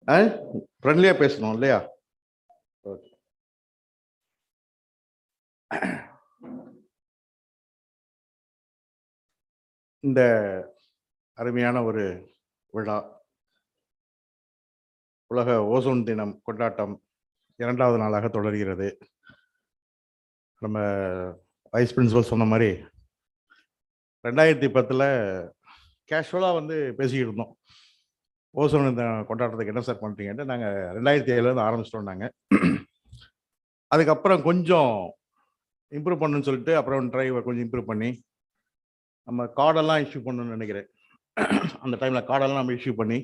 ஃப்ரெண்ட்லியா பேசணும் இல்லையா? இந்த அருமையான ஒரு விழா, உலக ஓசோன் தினம் கொண்டாட்டம் 2வது நாளாக தொடர்கிறது. நம்ம வைஸ் பிரின்சிபல் சொன்ன மாதிரி 2010 கேஷுவலாக பேசிக்கிட்டு இருந்தோம். ஓசோன் கொண்டாட்டத்துக்கு என்ன சார் பண்ணுறீங்கன்ட்டு நாங்கள் 2007 ஆரம்பிச்சிட்டோம். நாங்கள் அதுக்கப்புறம் கொஞ்சம் இம்ப்ரூவ் பண்ணணும்னு சொல்லிட்டு அப்புறம் கொஞ்சம் இம்ப்ரூவ் பண்ணி நம்ம கார்டெல்லாம் இஷ்யூ பண்ணணும்னு நினைக்கிறேன். அந்த டைமில் கார்டெல்லாம் நம்ம இஷ்யூ பண்ணி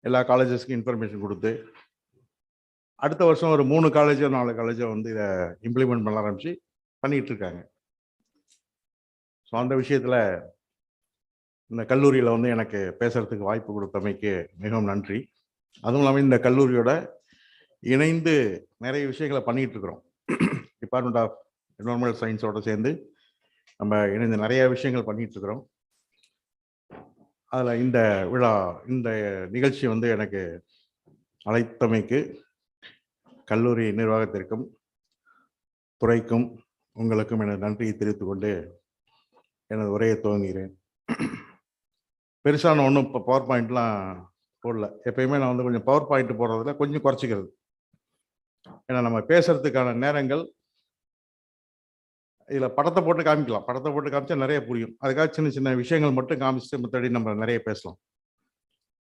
எல்லா காலேஜஸ்க்கும் இன்ஃபர்மேஷன் கொடுத்து அடுத்த வருஷம் ஒரு 3 காலேஜோ 4 காலேஜோ இதை இம்ப்ளிமெண்ட் பண்ண ஆரம்பித்து பண்ணிகிட்டு இருக்காங்க. ஸோ அந்த விஷயத்தில் இந்த கல்லூரியில் எனக்கு பேசுகிறதுக்கு வாய்ப்பு கொடுத்தமைக்கு மிகவும் நன்றி. அதுவும் இல்லாமல் இந்த கல்லூரியோட இணைந்து நிறைய விஷயங்களை பண்ணிகிட்டு இருக்கிறோம். டிபார்ட்மெண்ட் ஆஃப் என்விரான்மெண்டல் சயின்ஸோடு சேர்ந்து நம்ம இணைந்து நிறைய விஷயங்கள் பண்ணிகிட்டு இருக்கிறோம். அதில் இந்த விழா, இந்த நிகழ்ச்சி எனக்கு அழைத்தமைக்கு கல்லூரி நிர்வாகத்திற்கும் துறைக்கும் உங்களுக்கும் எனது நன்றியை தெரிவித்துக் கொண்டு எனது உரையை துவங்குகிறேன். பெருசான ஒன்றும் இப்போ பவர் பாயிண்ட்லாம் போடல. எப்பயுமே நான் கொஞ்சம் பவர் பாயிண்ட் போடுறதுல கொஞ்சம் குறைச்சிக்கிறது. ஏன்னா நம்ம பேசுறதுக்கான நேரங்கள் இதில் படத்தை போட்டு காமிக்கலாம். படத்தை போட்டு காமிச்சா நிறைய புரியும். அதுக்காக சின்ன சின்ன விஷயங்கள் மட்டும் காமிச்சுட்டு மற்றபடி நம்ம நிறைய பேசலாம்.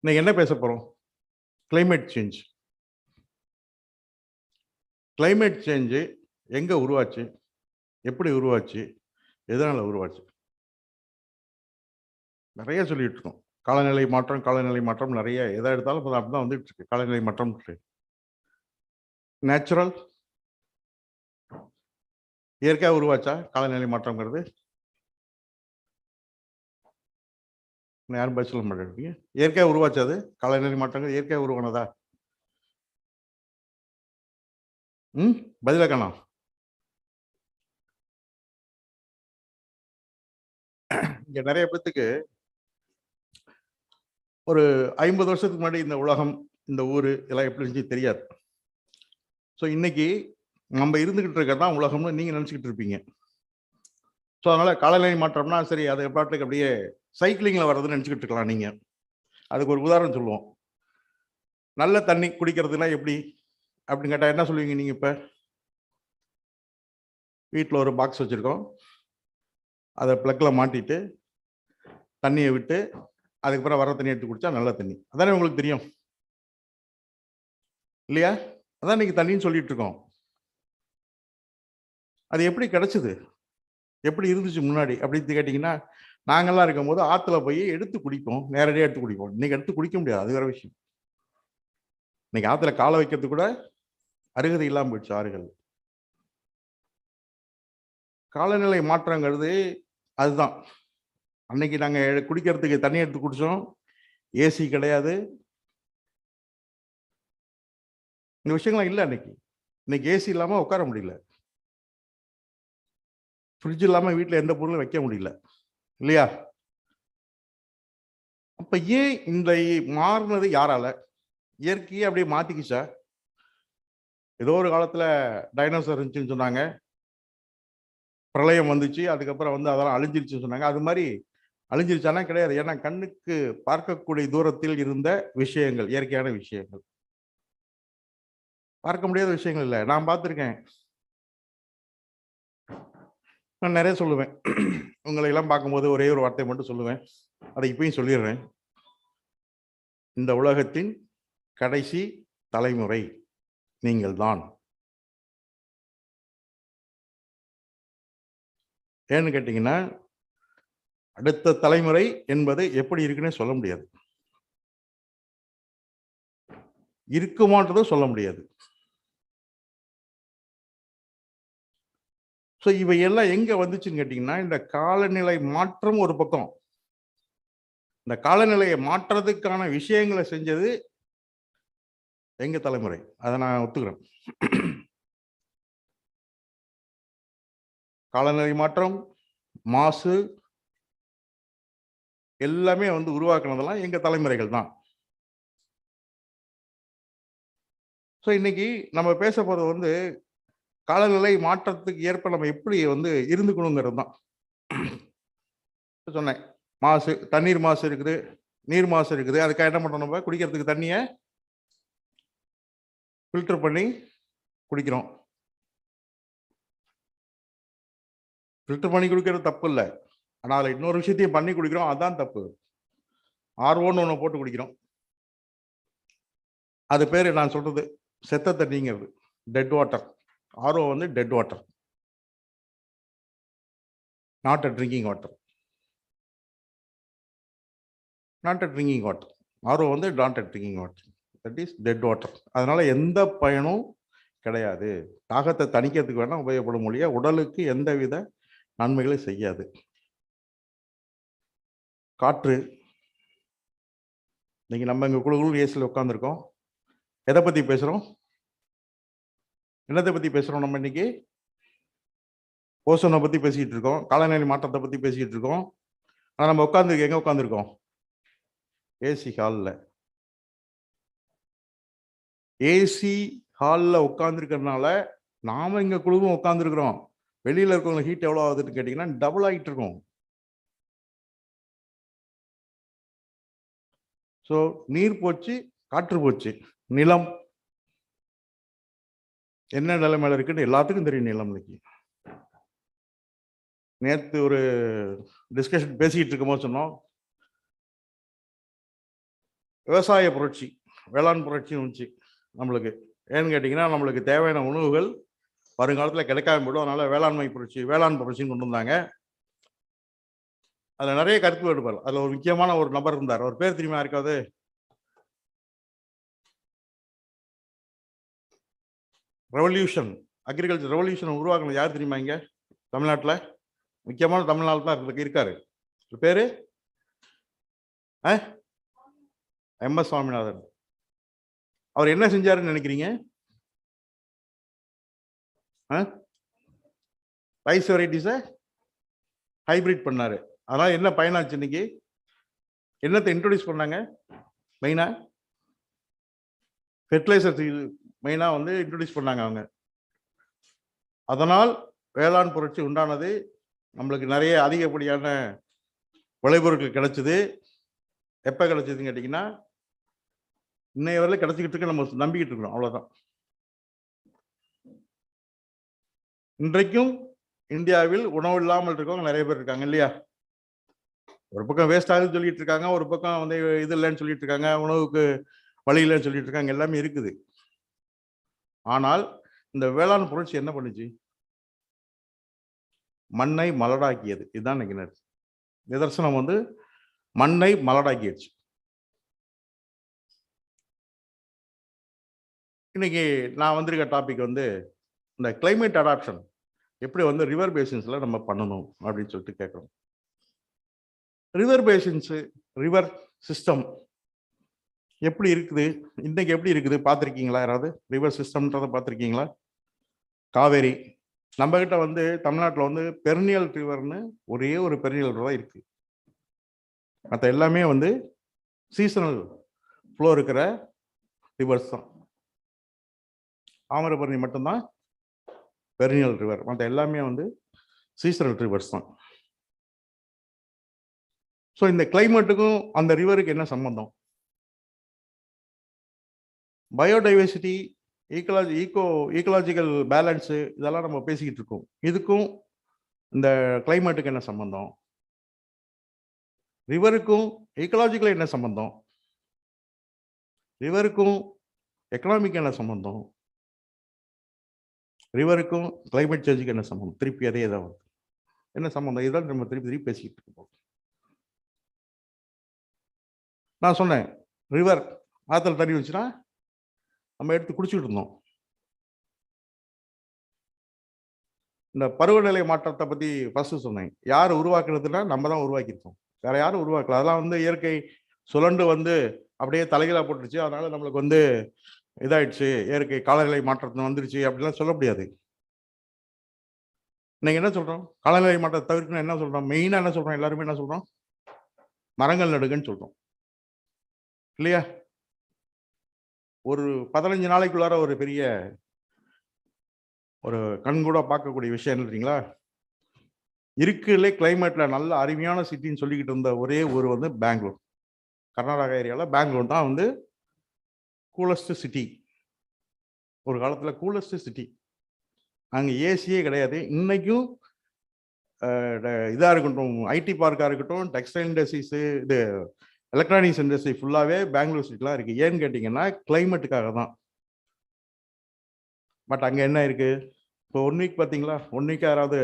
இன்னைக்கு என்ன பேச போகிறோம்? Climate change. கிளைமேட் சேஞ்சு எங்கே உருவாச்சு, எப்படி உருவாச்சு, எதனால் உருவாச்சு, நிறைய சொல்லிட்டு இருக்கோம். காலநிலை மாற்றம், காலநிலை மாற்றம் நிறைய எதை எடுத்தாலும் அப்படிதான் வந்துட்டு இருக்கு. காலநிலை மாற்றம் நேச்சுரல், இயற்கையாக உருவாச்சா காலநிலை மாற்றம்ங்கிறது? யாரும் பதில் சொல்ல மாட்டேங்க. இயற்கையாக உருவாச்சாது காலநிலை மாற்றங்கள் இயற்கையாக உருவானதா? பதில காணோம். இங்க நிறைய பேத்துக்கு ஒரு 50 வருஷத்துக்கு முன்னாடி இந்த உலகம், இந்த ஊர் இதெல்லாம் எப்படி இருந்துச்சு தெரியாது. ஸோ இன்னைக்கு நம்ம இருந்துகிட்டு இருக்கிறதான் உலகம்னு நீங்க நினைச்சுக்கிட்டு இருப்பீங்க. ஸோ அதனால காலநிலை மாற்றம்னா சரி, அது பாட்டுக்கு அப்படியே சைக்கிளிங்ல வர்றதுன்னு நினைச்சுக்கிட்டு இருக்கலாம். நீங்க அதுக்கு ஒரு உதாரணம் சொல்லுவோம். நல்ல தண்ணி குடிக்கிறதுனா எப்படி அப்படின்னு கேட்டா என்ன சொல்லுவீங்க நீங்க? இப்ப வீட்டில் ஒரு பாக்ஸ் வச்சிருக்கோம், அதை பிளக்ல மாட்டிட்டு தண்ணியை விட்டு அதுக்கப்புறம் வர தண்ணி எடுத்து குடிச்சா நல்ல தண்ணி. அதானே உங்களுக்கு தெரியும் இல்லையா? அதான் இன்னைக்கு தண்ணின்னு சொல்லிட்டு இருக்கோம். அது எப்படி கிடைச்சது, எப்படி இருந்துச்சு முன்னாடி அப்படின்னு கேட்டீங்கன்னா, நாங்கெல்லாம் இருக்கும் போது ஆற்றுல போய் எடுத்து குடிப்போம், நேரடியாக எடுத்து குடிப்போம். இன்னைக்கு எடுத்து குடிக்க முடியாது, அது வேற விஷயம். இன்னைக்கு ஆற்றுல காலை வைக்கிறது கூட அருகதை இல்லாமல் போயிடுச்சு ஆறுகள். காலநிலை மாற்றங்கிறது அதுதான். அன்னைக்கு நாங்கள் குடிக்கிறதுக்கு தண்ணி எடுத்து குடித்தோம், ஏசி கிடையாது, இந்த விஷயங்கள்லாம் இல்லை. இன்னைக்கு ஏசி இல்லாமல் உட்கார முடியல, ஃப்ரிட்ஜ் இல்லாமல் வீட்டில் எந்த பொருளும் வைக்க முடியல இல்லையா? அப்ப ஏன் இந்த மாறினது யாரால? இயற்கையே அப்படியே மாத்திக்கிச்சா? ஏதோ ஒரு காலத்துல டைனோசர் இருந்துச்சுன்னு சொன்னாங்க, பிரளயம் வந்துச்சு, அதுக்கப்புறம் அதெல்லாம் அழிஞ்சிருச்சுன்னு சொன்னாங்க. அது மாதிரி அழிஞ்சிருச்சானா கிடையாது. ஏன்னா கண்ணுக்கு பார்க்கக்கூடிய தூரத்தில் இருந்த விஷயங்கள், இயற்கையான விஷயங்கள், பார்க்க முடியாத விஷயங்கள் இல்லை. நான் பார்த்துருக்கேன், நான் நிறைய சொல்லுவேன். உங்களை எல்லாம் பார்க்கும்போது ஒரே ஒரு வார்த்தை மட்டும் சொல்லுவேன், அதை இப்பயும் சொல்லிடுறேன். இந்த உலகத்தின் கடைசி தலைமுறை நீங்கள் தான். ஏன்னு கேட்டீங்கன்னா, அடுத்த தலைமுறை என்பது எப்படி இருக்குன்னு சொல்ல முடியாது, இருக்குமான்றதும் சொல்ல முடியாது. ஸோ இவையெல்லாம் எங்க வந்துச்சுன்னு கேட்டீங்கன்னா, இந்த காலநிலை மாற்றம் ஒரு பக்கம். இந்த காலநிலையை மாற்றதுக்கான விஷயங்களை செஞ்சது எங்க தலைமுறை, அதை நான் ஒத்துக்கிறேன். காலநிலை மாற்றம், மாசு எல்லாமே உருவாக்குனதெல்லாம் எங்க தலைமுறைகள் தான். ஸோ இன்னைக்கு நம்ம பேச போகிறது வந்து காலநிலை மாற்றத்துக்கு ஏற்ப நம்ம எப்படி வந்து இருந்துக்கணுங்கிறது தான். சொன்னேன், மாசு, தண்ணீர் மாசு இருக்குது, நீர் மாசு இருக்குது. அதுக்காக என்ன பண்ணுறோம், நம்ம குடிக்கிறதுக்கு தண்ணியை ஃபில்டர் பண்ணி குடிக்கிறோம். ஃபில்டர் பண்ணி குடிக்கிறது தப்பு இல்லை, ஆனால் இன்னொரு விஷயத்தையும் பண்ணி குடிக்கிறோம், அதுதான் தப்பு. ஆர்ஓன்னு ஒன்று போட்டு குடிக்கிறோம். அது பேர் நான் சொல்றது செத்த தண்ணிங்கிறது, டெட் வாட்டர். ஆர்ஓ வந்து dead water, not a drinking water. Not a drinking water. RO வந்து not a drinking water, that is dead water. அதனால எந்த பயனும் கிடையாது. தாகத்தை தணிக்கிறதுக்கு வேணா உபயோகப்படும் மொழியா, உடலுக்கு எந்தவித நன்மைகளை செய்யாது. காற்று, இன்னைக்கு நம்ம இங்கே குழு ஏசியில் உட்காந்துருக்கோம். எதை பற்றி பேசுகிறோம், என்னத்தை பற்றி பேசுகிறோம்? நம்ம இன்னைக்கு ஓசோனை பற்றி பேசிக்கிட்டு இருக்கோம், காலநிலை மாற்றத்தை பற்றி பேசிக்கிட்டு இருக்கோம். ஆனால் நம்ம உட்காந்துருக்கு எங்கே உட்காந்துருக்கோம்? ஏசி ஹாலில். ஏசி ஹாலில் உட்காந்துருக்கிறதுனால நாம் இங்கே குழுவும் உட்காந்துருக்குறோம். வெளியில் இருக்கவங்க ஹீட் எவ்வளோ ஆகுதுன்னு கேட்டிங்கன்னா டபுள் ஆகிட்டு இருக்கோம். ஸோ நீர் போச்சு, காற்று போச்சு, நிலம் என்ன நிலைமையில இருக்குன்னு எல்லாத்துக்கும் தெரியும். நிலம் இன்னைக்கு, நேற்று ஒரு டிஸ்கஷன் பேசிக்கிட்டு இருக்கும்போது சொன்னோம், விவசாய புரட்சி, வேளாண் புரட்சி வந்துச்சு நம்மளுக்கு. ஏன்னு கேட்டிங்கன்னா, நம்மளுக்கு தேவையான உணவுகள் வருங்காலத்தில் கிடைக்காம போய்டும். அதனால வேளாண்மை புரட்சி, வேளாண் புரட்சின்னு கொண்டு வந்தாங்க. அதில் நிறைய கருத்து வேறுபாடு. அதில் ஒரு முக்கியமான ஒரு நபர் இருந்தார். அவர் பேர் தெரியுமா இருக்காது? ரெவல்யூஷன், அக்ரிகல்ச்சர் ரெவல்யூஷன் உருவாக்கணும் யார் தெரியுமா? இங்கே தமிழ்நாட்டில் முக்கியமான தமிழ்நாடு தான் இருக்காரு. பேரு MS சுவாமிநாதன். அவர் என்ன செஞ்சாருன்னு நினைக்கிறீங்க? ரைஸ் வெரைட்டிஸை ஹைபிரிட் பண்ணாரு. அதனால என்ன பயனாச்சு? இன்னைக்கு என்னத்தை இன்ட்ரோடியூஸ் பண்ணாங்க? மெயினா ஃபெர்டிலைசர் மெயினாக வந்து இன்ட்ரோடியூஸ் பண்ணாங்க அவங்க. அதனால் வேளாண் புரட்சி உண்டானது. நம்மளுக்கு நிறைய அதிகப்படியான விளைபொருட்கள் கிடைச்சது. எப்போ கிடைச்சதுன்னு கேட்டிங்கன்னா, இன்னைய வரையில கிடைச்சிக்கிட்டு இருக்க, நம்ம நம்பிக்கிட்டு இருக்கிறோம், அவ்வளோதான். இன்றைக்கும் இந்தியாவில் உணவு இல்லாமல் இருக்கவங்க நிறைய பேர் இருக்காங்க இல்லையா? ஒரு பக்கம் வேஸ்ட் ஆகுதுன்னு சொல்லிட்டு இருக்காங்க, ஒரு பக்கம் வந்து இது இல்லைன்னு சொல்லிட்டு இருக்காங்க, உணவுக்கு வழி இல்லைன்னு சொல்லிட்டு இருக்காங்க. எல்லாமே இருக்குது. ஆனால் இந்த வேளாண் புரட்சி என்ன பண்ணுச்சு? மண்ணை மலடாக்கியது. இதுதான் இன்னைக்கு நிதர்சனம். வந்து மண்ணை மலடாக்கிடுச்சு. இன்னைக்கு நான் வந்திருக்க டாபிக் வந்து இந்த கிளைமேட் அடாப்ஷன் எப்படி வந்து ரிவர் பேசின்ஸ்ல நம்ம பண்ணணும் அப்படின்னு சொல்லிட்டு கேட்குறோம். ரிவர் பேசின்ஸ், ரிவர் சிஸ்டம் எப்படி இருக்குது இன்னைக்கு? எப்படி இருக்குது பார்த்துருக்கீங்களா? யாராவது ரிவர் சிஸ்டம்ன்றதை பார்த்துருக்கீங்களா? காவேரி நம்ம கிட்ட வந்து தமிழ்நாட்டில் வந்து பெர்னியல் ரிவர்னு ஒரே ஒரு பெர்னியல் ரிவர் தான் இருக்கு. மற்ற எல்லாமே வந்து சீசனல் ஃப்ளோ இருக்கிற ரிவர்ஸ் தான். தாமிரபரணி மட்டும்தான் பெர்னியல் ரிவர், மற்ற எல்லாமே வந்து சீசனல் ரிவர்ஸ் தான். ஸோ இந்த கிளைமேட்டுக்கும் அந்த ரிவருக்கு என்ன சம்பந்தம்? பயோடைவர்சிட்டி, ஈக்கோலாஜிக்கல் பேலன்ஸு, இதெல்லாம் நம்ம பேசிக்கிட்டு இருக்கோம். இதுக்கும் இந்த கிளைமேட்டுக்கு என்ன சம்பந்தம்? ரிவருக்கும் ஈக்கலாஜிக்கல் என்ன சம்பந்தம்? ரிவருக்கும் எக்கனாமிக் என்ன சம்பந்தம்? ரிவருக்கும் கிளைமேட் சேஞ்சுக்கு என்ன சம்பந்தம்? திருப்பி அதே ஏதாவது என்ன சம்பந்தம்? இதுதான் நம்ம திருப்பி திருப்பி பேசிக்கிட்டு இருக்கோம். நான் சொன்னேன், ரிவர் ஆற்றுல தண்ணி வந்துச்சுன்னா நம்ம எடுத்து குடிச்சுக்கிட்டு இருந்தோம். இந்த பருவநிலை மாற்றத்தை பற்றி ஃபர்ஸ்ட் சொன்னேன். யார் உருவாக்குறதுன்னா நம்ம தான் உருவாக்கியிருக்கோம், வேற யாரும் உருவாக்கல. அதெல்லாம் வந்து இயற்கை சுழண்டு வந்து அப்படியே தலைகளாக போட்டுருச்சு, அதனால நம்மளுக்கு வந்து இதாயிடுச்சு, இயற்கை காலநிலை மாற்றத்தை வந்துருச்சு அப்படிலாம் சொல்ல முடியாது. இன்னைக்கு என்ன சொல்றோம்? காலநிலை மாற்றத்தை தவிர்க்கணும் என்ன சொல்றோம்? மெயினாக என்ன சொல்றோம்? எல்லாருமே என்ன சொல்றோம்? மரங்கள் நடுங்கன்னு சொல்றோம் இல்லையா? ஒரு 15 நாளைக்குள்ளார ஒரு பெரிய ஒரு கண்கூட பார்க்கக்கூடிய விஷயம் இல்லைங்களா? இருக்குல்லே கிளைமேட்ல நல்ல அருமையான சிட்டின்னு சொல்லிக்கிட்டு இருந்த ஒரே ஊர் வந்து பெங்களூர். கர்நாடகா ஏரியாவில் பெங்களூர் தான் வந்து கூலஸ்ட் சிட்டி. ஒரு காலத்தில் கூலஸ்ட் சிட்டி. அங்கே ஏசியே கிடையாது. இன்னைக்கும் இதாக இருக்கட்டும், ஐடி பார்க்காக இருக்கட்டும், டெக்ஸ்டைல் இண்டஸ்ட்ரீஸு, இது எலக்ட்ரானிக்ஸ் இண்டஸ்ட்ரி ஃபுல்லாகவே பெங்களூர் சிட்டிலாம் இருக்குது. ஏன்னு கேட்டிங்கன்னா கிளைமேட்டுக்காக தான். பட் அங்கே என்ன இருக்குது? இப்போ 1 வீக் பார்த்தீங்களா? 1 வீக் யாராவது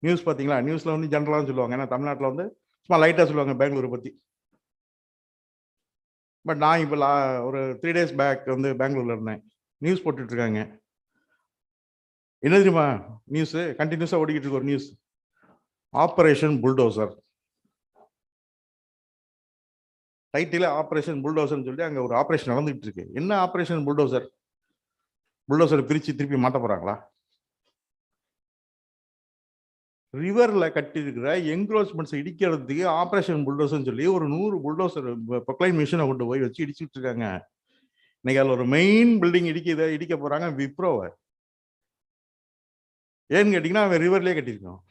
நியூஸ் பார்த்தீங்களா? நியூஸில் வந்து ஜென்ரலாக சொல்லுவாங்க. ஏன்னா தமிழ்நாட்டில் வந்து சும்மா லைட்டாக சொல்லுவாங்க பெங்களூரை பற்றி. பட் நான் இப்போ ஒரு 3 days பேக் வந்து பெங்களூரில் இருந்தேன். நியூஸ் போட்டுட்ருக்காங்க. என்ன தெரியுமா நியூஸு? கண்டினியூஸாக ஓடிக்கிட்டு இருக்க ஒரு news. Operation bulldozer. Title operation புல்டோசர்னு சொல்லி அங்கே ஒரு ஆப்ரேஷன் நடந்துகிட்டு இருக்கு. என்ன ஆப்ரேஷன் புல்டோசர்? புல்டோசரை பிரித்து திருப்பி மாட்ட போகிறாங்களா? ரிவரில் கட்டியிருக்கிற என்க்ரோச்மெண்ட்ஸை இடிக்கிறதுக்கு ஆப்ரேஷன் புல்டோசர்னு சொல்லி ஒரு 100 புல்டோசர் பொக்லைன் மிஷினை கொண்டு போய் வச்சு இடிச்சுட்டு இருக்காங்க. இன்னைக்கு அதில் ஒரு மெயின் பில்டிங் இடிக்க போகிறாங்க, விப்ரோவை. ஏன்னு கேட்டிங்கன்னா அவன் ரிவர்லேயே கட்டியிருக்கான்.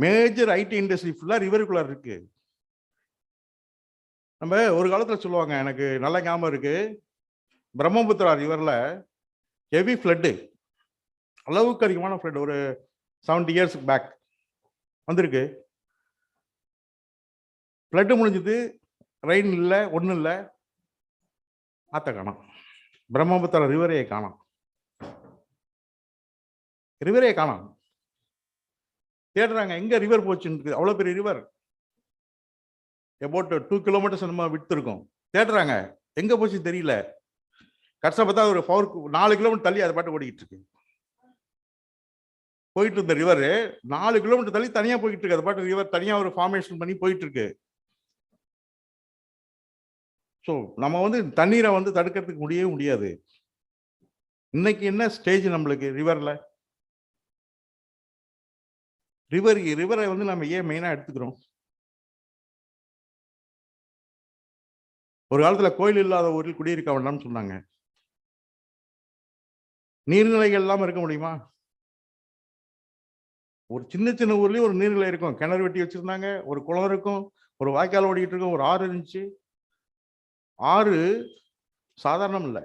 மேஜர் ஐடி இண்டஸ்ட்ரி ஃபுல்லாக ரிவருக்குள்ளார் இருக்கு. நம்ம ஒரு காலத்தில் சொல்லுவாங்க, எனக்கு நல்ல ஞாபகம் இருக்கு, பிரம்மபுத்திரா ரிவரில் ஹெவி ஃப்ளட்டு, அளவுக்கு அதிகமான ஃப்ளட் ஒரு 70 years பேக் வந்திருக்கு. ஃப்ளட்டு முடிஞ்சது, ரெயின் இல்லை, ஒன்றும் இல்லை, ஆற்ற காணோம். பிரம்மபுத்திரா ரிவரையே காணோம். ரிவரே காணோம். தேடுறாங்க எங்க ரிவர் போச்சுன்னு. அவ்வளோ பெரிய ரிவர், அபவுட் 2 kilometers நம்ம விட்டு இருக்கும். தேடுறாங்க எங்க போச்சு தெரியல. கடைசியா பார்த்தா ஒரு 4 kilometer தள்ளி அதை பாட்டு ஓடிக்கிட்டு இருக்கு. போயிட்டு இருந்த ரிவர் 4 kilometer தள்ளி தனியா போயிட்டு இருக்கு. அது பாட்டு ரிவர் தனியா ஒரு ஃபார்மேஷன் பண்ணி போயிட்டு இருக்கு. ஸோ நம்ம வந்து தண்ணீரை வந்து தடுக்கிறதுக்கு முடியவே முடியாது. இன்னைக்கு என்ன ஸ்டேஜ் நம்மளுக்கு ரிவர்ல? ரிவரை வந்து நம்ம ஏன் மெயினா எடுத்துக்கிறோம்? ஒரு காலத்துல கோயில் இல்லாத ஊரில் குடியிருக்க வேண்டாம்னு சொன்னாங்க. நீர்நிலைகள் இல்லாம இருக்க முடியுமா? ஒரு சின்ன சின்ன ஊர்லயும் ஒரு நீர்நிலை இருக்கும். கிணறு வெட்டி வச்சிருந்தாங்க, ஒரு குளம் இருக்கும், ஒரு வாய்க்கால் ஓடிட்டு இருக்கும், ஒரு ஆறு இருந்துச்சு. ஆறு சாதாரணம் இல்லை.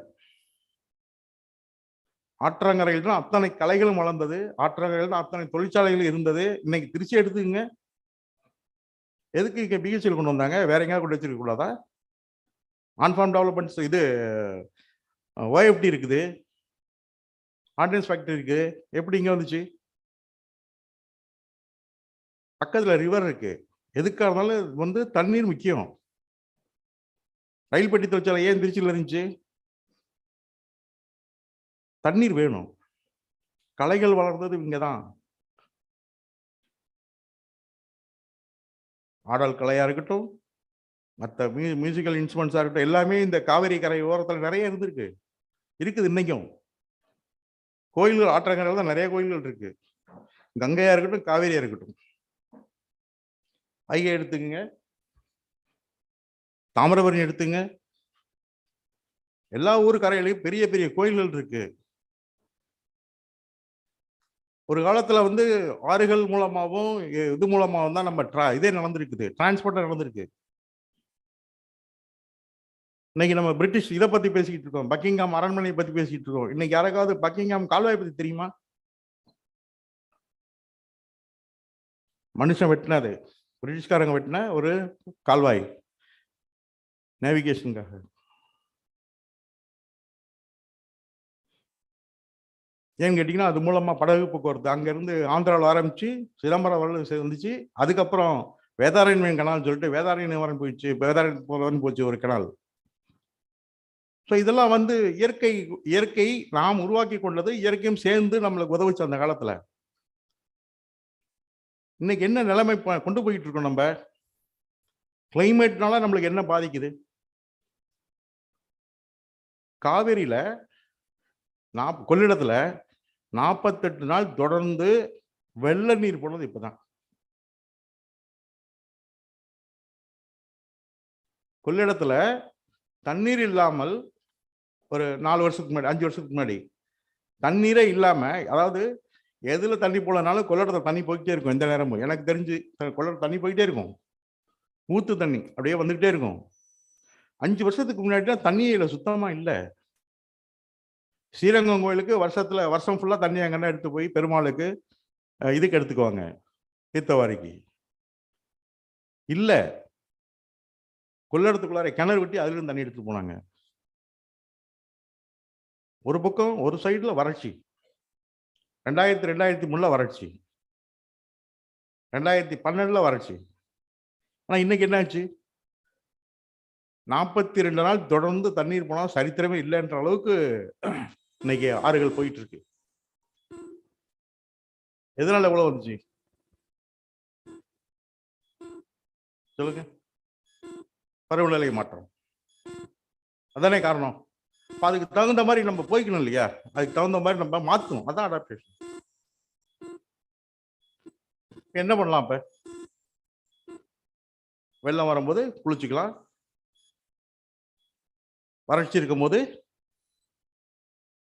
ஆற்றங்கரையில் தான் அத்தனை கலைகளும் வளர்ந்தது. ஆற்றங்கரையில் தான் அத்தனை தொழிற்சாலைகளும் இருந்தது. இன்னைக்கு திருச்சி எடுத்துக்கங்க, எதுக்கு இங்க பிஹெச்சியில் கொண்டு வந்தாங்க? வேற எங்கேயாவது கொண்டு வச்சிருக்க கூடாதா? ஆன்ஃபார்ம் டெவலப்மெண்ட்ஸ் இது OFD இருக்குது, ஆர்டினன்ஸ் ஃபேக்டரி இருக்கு, எப்படி இங்க வந்துச்சு? பக்கத்துல ரிவர் இருக்கு. எதுக்காக இருந்தாலும் வந்து தண்ணீர் முக்கியம். ரயில் பெட்டி தொழிற்சாலை ஏன் திருச்சியில் இருந்துச்சு? தண்ணீர் வேணும். கலைகள் வளர்ந்தது இங்கதான். ஆடல் கலையா இருக்கட்டும், மற்ற மியூசிக்கல் இன்ஸ்ட்ருமெண்ட்ஸா இருக்கட்டும், எல்லாமே இந்த காவிரி கரை ஓரத்தில் நிறைய இருந்திருக்கு, இருக்குது இன்னைக்கும். கோயில்கள் ஆற்றங்கரையில் தான் நிறைய கோயில்கள் இருக்கு. கங்கையா இருக்கட்டும், காவேரியா இருக்கட்டும், ஐயா எடுத்துங்க, தாமிரபரணி எடுத்துங்க, எல்லா ஊர் கரையிலையும் பெரிய பெரிய கோயில்கள் இருக்கு. ஒரு காலத்துல வந்து ஆறுகள் மூலமாகவும் இது மூலமாகவும் தான் நம்ம இதே நடந்திருக்குது, டிரான்ஸ்போர்ட் நடந்திருக்கு. இன்னைக்கு நம்ம பிரிட்டிஷ் இதை பத்தி பேசிக்கிட்டு இருக்கோம், பக்கிங்ஹாம் அரண்மனையை பத்தி பேசிக்கிட்டு இருக்கோம். இன்னைக்கு யாராவது பக்கிங்ஹாம் கால்வாய் பத்தி தெரியுமா? மனுஷன் வெட்டினது, பிரிட்டிஷ்காரங்க வெட்டின ஒரு கால்வாய் நேவிகேஷனுக்காக. ஏன்னு கேட்டீங்கன்னா அது மூலமா படகு போக்குவரத்து அங்கிருந்து ஆந்திராவில் ஆரம்பிச்சு சிதம்பரம் வரல வந்துச்சு. அதுக்கப்புறம் வேதாரண்யம் கனால் சொல்லிட்டு வேதாரண்யம் போயிடுச்சு, வேதாரண்யம் போச்சு ஒரு கனால். ஸோ இதெல்லாம் வந்து இயற்கை நாம் உருவாக்கி கொண்டது, இயற்கையும் சேர்ந்து நம்மளுக்கு உதவுச்சு அந்த காலத்துல. இன்னைக்கு என்ன நிலைமை கொண்டு போயிட்டு இருக்கோம் நம்ம? கிளைமேட்னால நம்மளுக்கு என்ன பாதிக்குது? காவேரியில கொள்ளிடத்துல 48 நாள் தொடர்ந்து வெள்ள நீர் போனது இப்பதான். கொள்ளிடத்துல தண்ணீர் இல்லாமல் ஒரு 4 வருஷத்துக்கு முன்னாடி 5 வருஷத்துக்கு முன்னாடி தண்ணீரே இல்லாம, அதாவது எதுல தண்ணி போலனாலும் கொள்ளடத்துல தண்ணி போய்கிட்டே இருக்கும். எந்த நேரமும் எனக்கு தெரிஞ்சு கொள்ளட தண்ணி போயிட்டே இருக்கும். ஊத்து தண்ணி அப்படியே வந்துகிட்டே இருக்கும். 5 வருஷத்துக்கு முன்னாடி தண்ணியில சுத்தமா இல்ல. ஸ்ரீரங்கம் கோயிலுக்கு வருஷம் ஃபுல்லா தண்ணி அங்கன்னா எடுத்து போய் பெருமாளுக்கு இதுக்கு எடுத்துக்குவாங்க, தீர்த்தவாரிக்கு. இல்ல, கொள்ளடத்துக்குள்ளார கிணறு வெட்டி அதுல இருந்து தண்ணி எடுத்து போனாங்க. ஒரு பக்கம் ஒரு சைடுல வறட்சி, 2003 வறட்சி, 2012 வறட்சி. ஆனா இன்னைக்கு என்ன ஆச்சு? 42 நாள் தொடர்ந்து தண்ணீர் போனா சரித்திரமே இல்லைன்ற அளவுக்கு இன்னைக்கு ஆறுகள் போயிட்டு இருக்கு. எதனால எவ்வளவு வந்துச்சு சொல்லுங்க? பருவநிலை மாற்றம் அதானே காரணம். அதுக்கு தகுந்த மாதிரி நம்ம போய்க்கணும் இல்லையா? அதுக்கு தகுந்த மாதிரி நம்ம மாற்றணும். அதான் அடாப்டேஷன். என்ன பண்ணலாம்? இப்ப வெள்ளம் வரும்போது குளிச்சுக்கலாம், வறட்சி இருக்கும் போது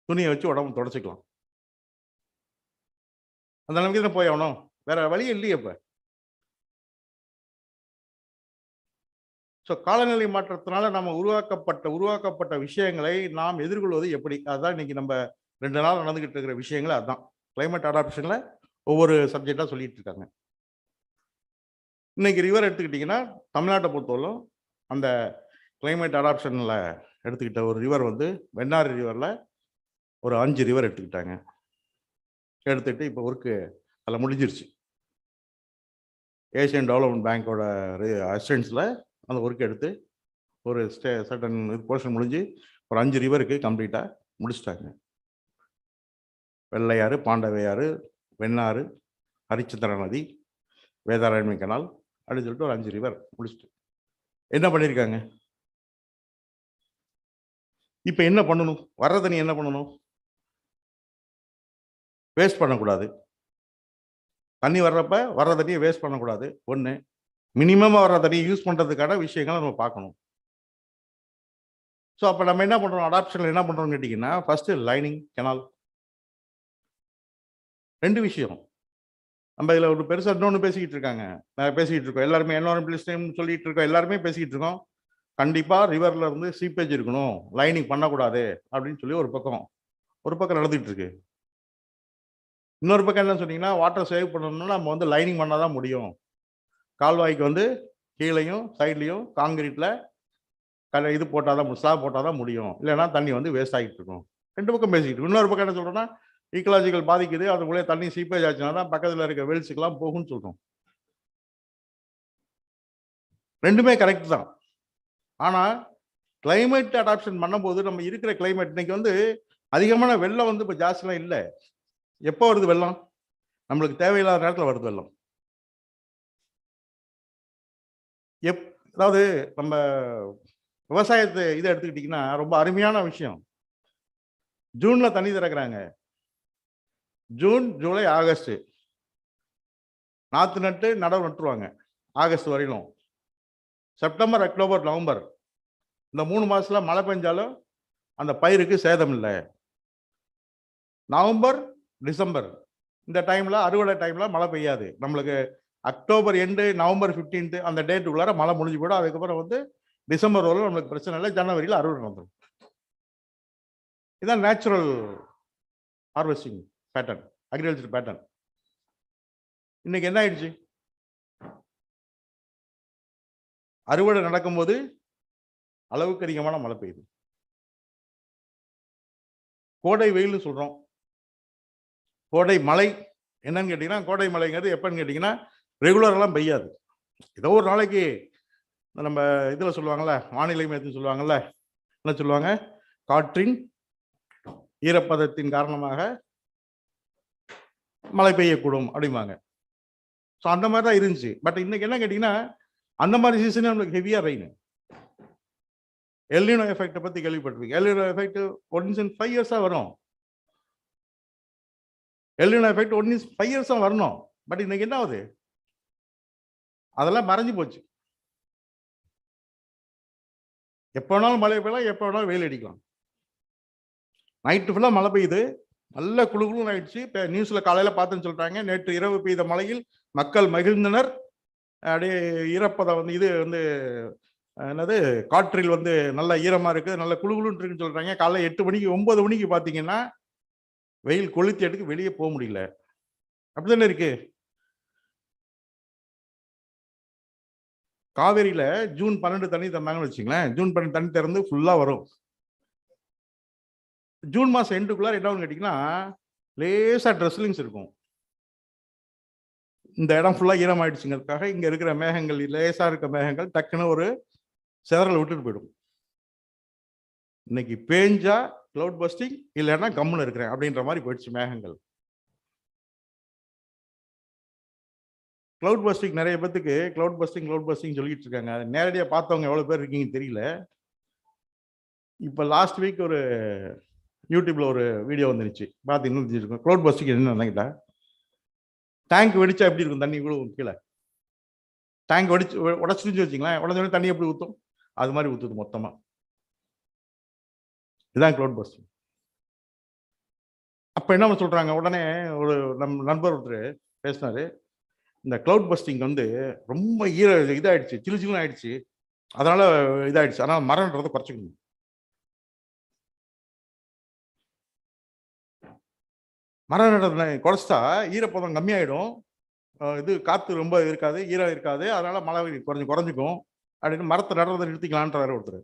துணியை வச்சு உடம்பு தொடச்சிக்கலாம். அந்த நிலைமைக்கு தான் போய் ஆகணும், வேற வழி இல்லையே. இப்ப காலநிலை மாற்றத்தினால நம்ம உருவாக்கப்பட்ட விஷயங்களை நாம் எதிர்கொள்வது எப்படி? அதுதான் இன்னைக்கு நம்ம 2 நாள் நடந்துகிட்டு இருக்கிற விஷயங்கள். அதுதான் கிளைமேட் அடாப்டேஷன்ல ஒவ்வொரு சப்ஜெக்டா சொல்லிட்டு இருக்காங்க. இன்னைக்கு ரிவர் எடுத்துக்கிட்டீங்கன்னா, தமிழ்நாட்டை பொறுத்தவரைக்கும் அந்த கிளைமேட் அடாப்ஷன்ல எடுத்துக்கிட்ட ஒரு ரிவர் வந்து வெண்ணாறு ரிவர்ல ஒரு 5 ரிவர் எடுத்துக்கிட்டாங்க. எடுத்துட்டு இப்போ ஒர்க்கு அதில் முடிஞ்சிருச்சு. ஏசியன் டெவலப்மெண்ட் பேங்கோட அசிஸ்டன்ஸில் அந்த ஒர்க் எடுத்து ஒரு சர்டன் போர்ஷன் முடிஞ்சு ஒரு 5 ரிவருக்கு கம்ப்ளீட்டாக முடிச்சிட்டாங்க. வெள்ளையாறு, பாண்டவையாறு, வெண்ணாறு, ஹரிச்சந்திர நதி, வேதாரண்யம் கனால் அப்படின்னு சொல்லிட்டு ஒரு 5 ரிவர் முடிச்சுட்டு என்ன பண்ணியிருக்காங்க? இப்போ என்ன பண்ணணும்? வர்ற தண்ணி என்ன பண்ணணும்? வேஸ்ட் பண்ணக்கூடாது. தண்ணி வர்றப்ப வர்ற தண்ணியை வேஸ்ட் பண்ணக்கூடாது. ஒன்று, மினிமமாக வர்ற தண்ணியை யூஸ் பண்ணுறதுக்கான விஷயங்களை நம்ம பார்க்கணும். ஸோ அப்போ நம்ம என்ன பண்ணுறோம்? அடாப்ஷனில் என்ன பண்ணுறோம்னு கேட்டிங்கன்னா, ஃபஸ்ட்டு லைனிங் கெனால். 2 விஷயம். நம்ம இதில் ஒரு பெருசாக இன்னொன்று பேசிக்கிட்டு இருக்காங்க, பேசிக்கிட்டு இருக்கோம் எல்லாருமே. என்வரான்மெண்டலிஸ்ட்னு சொல்லிட்டு இருக்கோம், எல்லாருமே பேசிக்கிட்டு இருக்கோம். கண்டிப்பாக ரிவரில் வந்து சீப்பேஜ் இருக்கணும், லைனிங் பண்ணக்கூடாது அப்படின்னு சொல்லி ஒரு பக்கம் நடந்துகிட்டு இருக்கு. இன்னொரு பக்கம் என்ன சொன்னீங்கன்னா, வாட்டர் சேவ் பண்ணணும்னா நம்ம வந்து லைனிங் பண்ணால் தான் முடியும். கால்வாய்க்கு வந்து கீழையும் சைட்லையும் காங்கிரீட்டில் இது போட்டால் தான், ஸ்லாப் போட்டால் தான் முடியும், இல்லைன்னா தண்ணி வந்து வேஸ்ட் ஆகிட்டு இருக்கும். 2 பக்கம் பேசிக்கிட்டு இருக்கும். இன்னொரு பக்கம் என்ன சொல்கிறோன்னா, ஈக்கலாஜிக்கல் பாதிக்குது, அதுக்குள்ளே தண்ணி சீப்பேஜ் ஆச்சுன்னா தான் பக்கத்தில் இருக்க வெல்ஸுக்கெல்லாம் போகும்னு சொல்கிறோம். 2மே கரெக்ட் தான். ஆனால் கிளைமேட் அடாப்ஷன் பண்ணும்போது நம்ம இருக்கிற கிளைமேட் இன்னைக்கு வந்து அதிகமான வெள்ளம் வந்து இப்போ ஜாஸ்திலாம் இல்லை. எப்போ வருது வெள்ளம்? நம்மளுக்கு தேவையில்லாத நேரத்தில் வருது வெள்ளம். அதாவது நம்ம விவசாயத்தை இதை எடுத்துக்கிட்டிங்கன்னா ரொம்ப அருமையான விஷயம். ஜூன்ல தண்ணி திறக்கிறாங்க. ஜூன், ஜூலை, ஆகஸ்ட் நாற்று நட்டு நடவு நட்டுருவாங்க. ஆகஸ்ட் வரையிலும். செப்டம்பர், அக்டோபர், நவம்பர் இந்த 3 மாசத்துல மழை பெஞ்சாலும் அந்த பயிருக்கு சேதம் இல்லை. நவம்பர், டிசம்பர் இந்த டைம்ல அறுவடை டைம்ல மழை பெய்யாது. நம்மளுக்கு அக்டோபர் எண்டு, நவம்பர் 15 அந்த டேட்டுக்குள்ளார மழை முடிஞ்சு போயிடும். அதுக்கப்புறம் வந்து டிசம்பர் வரலும் நம்மளுக்கு பிரச்சனை இல்லை. ஜனவரியில் அறுவடை வந்துடும். இதுதான் natural harvesting pattern, agriculture pattern. இன்னைக்கு என்ன ஆயிடுச்சு? அறுவடை நடக்கும்போது அளவுக்கு அதிகமான மழை பெய்யுது. கோடை வெயில் சொல்றோம். கோடை மழை என்னன்னு கேட்டீங்கன்னா, கோடை மழைங்கிறது எப்பன்னு கேட்டீங்கன்னா ரெகுலரெல்லாம் பெய்யாது. ஏதோ ஒரு நாளைக்கு நம்ம இதில் சொல்லுவாங்கல்ல, வானிலை மையத்தில் சொல்லுவாங்கல்ல, என்ன சொல்லுவாங்க? காற்றின் ஈரப்பதத்தின் காரணமாக மழை பெய்யக்கூடும் அப்படிம்பாங்க. ஸோ அந்த மாதிரி தான் இருந்துச்சு. பட் இன்னைக்கு என்ன கேட்டீங்கன்னா, அந்த மாதிரி சீசனே நம்மளுக்கு ஹெவியா ரெயின். எல்னினோ எஃபெக்டை பற்றி கேள்விப்பட்டிருக்கீங்க? எல்னினோ எஃபெக்ட் ஒன்ஸ் இன் 5 இயர்ஸா வரும். எல்னினோ எஃபெக்ட் ஒன்ஸ் 5 இயர்ஸா வரணும். பட் இன்னைக்கு என்ன ஆகுது? அதெல்லாம் மறைஞ்சு போச்சு. எப்போ வேணாலும் மழை பெய்யலாம், எப்போ வேணாலும் வெயில் அடிக்கலாம். நைட்டு ஃபுல்லாக மழை பெய்யுது, நல்ல குழுகுலும் ஆயிடுச்சு. இப்போ நியூஸில் காலையில் பார்த்துன்னு சொல்கிறாங்க, நேற்று இரவு பெய்த மழையில் மக்கள் மகிழ்ந்தனர். அப்படியே ஈரப்பதம் வந்து இது வந்து என்னது காற்றில் வந்து நல்ல ஈரமாக இருக்குது, நல்ல குழுகுலுன்னு இருக்குன்னு சொல்கிறாங்க. காலைல 8 மணிக்கு 9 மணிக்கு பார்த்தீங்கன்னா வெயில் கொளுத்தி எடுத்து வெளியே போக முடியல. அப்படித்தானே இருக்கு. காவேரியில ஜூன் 12 தண்ணி தந்தாங்கன்னு வச்சுங்களேன், ஜூன் 12 தண்ணி திறந்து ஃபுல்லா வரும். ஜூன் மாசம் எண்டுக்குள்ளார என்ன கேட்டீங்கன்னா லேசா ட்ரெஸ்லிங்ஸ் இருக்கும். இந்த இடம் ஃபுல்லா ஈரமாயிடுச்சுங்கிறதுக்காக இங்க இருக்கிற மேகங்கள், லேசா இருக்க மேகங்கள் டக்குன்னு ஒரு சிதறல் விட்டுட்டு போயிடும். இன்னைக்கு பேஞ்சா கிளவுட் பஸ்டிங், இல்லைன்னா கம்முன்னு இருக்கிறேன் அப்படின்ற மாதிரி போயிடுச்சு மேகங்கள். கிளவுட் பஸ்டிங் நிறைய பேத்துக்கு கிளவுட் பஸ்டிங் சொல்லிட்டு இருக்காங்க. நேரடியாக பார்த்தவங்க எவ்வளோ பேர் இருக்கீங்கன்னு தெரியல. இப்போ லாஸ்ட் வீக் ஒரு யூடியூப்ல ஒரு வீடியோ வந்துருச்சு, பார்த்து இன்னும் தெரிஞ்சிருக்கும். கிளவுட் பஸ்டிங் என்ன கேட்டா, டேங்க் வெடிச்சா எப்படி இருக்கும், தண்ணி கூட கீழே டேங்க் வெடிச்சு உடச்சிருச்சு வச்சுங்களேன், உடஞ்சோடனே தண்ணி எப்படி ஊற்றும், அது மாதிரி ஊற்றுது மொத்தமா. இதுதான் கிளவுட் பஸ்டிங். அப்போ என்ன சொல்றாங்க, உடனே ஒரு நம்ம நண்பர் ஒருத்தர் பேசினாரு, இந்த கிளவுட் பஸ்டிங் வந்து ரொம்ப இதாயிடுச்சு, சில்லு ஆயிடுச்சு, அதனால இதாயிடுச்சு, அதனால மரம்ன்றதை குறைச்சிக்கணும். மரம் நடுறதை குறைச்சிட்டா ஈரப்பதம் கம்மியாயிடும், இது காற்று ரொம்ப இருக்காது, ஈரம் இருக்காது, அதனால மழை குறைஞ்சிக்கும் அப்படின்னு மரத்தை நடுறதை நிறுத்திக்கலான்றாரு ஒருத்தர்.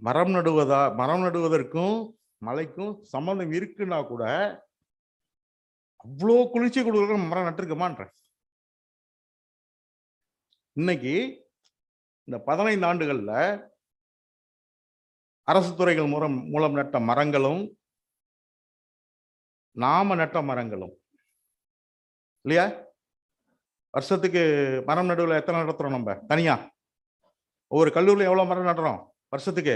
மரம் நடுவதற்கும் மழைக்கும் சம்பந்தம் இருக்குன்னா கூட அவ்வளோ குளிர்ச்சி கொடுக்குற மரம் நட்டுருக்கமான்ற. இன்னைக்கு இந்த 15 ஆண்டுகள்ல அரசு துறைகள் மூலம் நட்ட மரங்களும் நாம நட்ட மரங்களும் இல்லையா, வருஷத்துக்கு மரம் நடுவில் எத்தனை நடத்துறோம் நம்ம தனியா? ஒவ்வொரு கல்லூரியில் எவ்வளவு மரம் நடுறோம் வருஷத்துக்கு?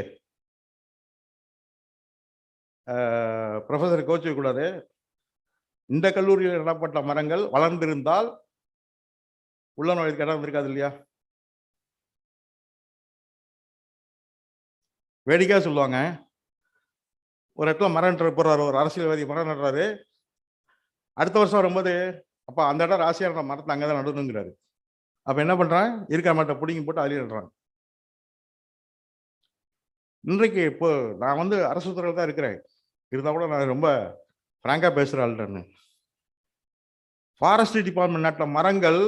ப்ரொஃபசர் கோச்சிக்க கூடாது, இந்த கல்லூரியில் நடப்பட்ட மரங்கள் வளர்ந்திருந்தால் உள்ள நுழைவுக்கு இடம் இருக்காது இல்லையா? வேடிக்கையா சொல்லுவாங்க, ஒரு இடத்துல மரம் போடுறாரு, ஒரு அரசியல்வாதி மரம் நடுறாரு, அடுத்த வருஷம் வரும்போது அப்ப அந்த இடம் ராசியான மரத்தை அங்கதான் நடணுங்கிறாரு. அப்ப என்ன பண்றான், இருக்கிற மரத்தை பிடிங்கி போட்டு அதுலயே நடுறான். இன்றைக்கு இப்போ நான் வந்து அரசு துறையில் தான் இருக்கிறேன், இருந்தா கூட நான் ரொம்ப பிராங்கா பேசுற ஆள்றேன்னு. ஃபாரஸ்ட்ரி டிபார்ட்மெண்ட் நட்ட மரங்கள்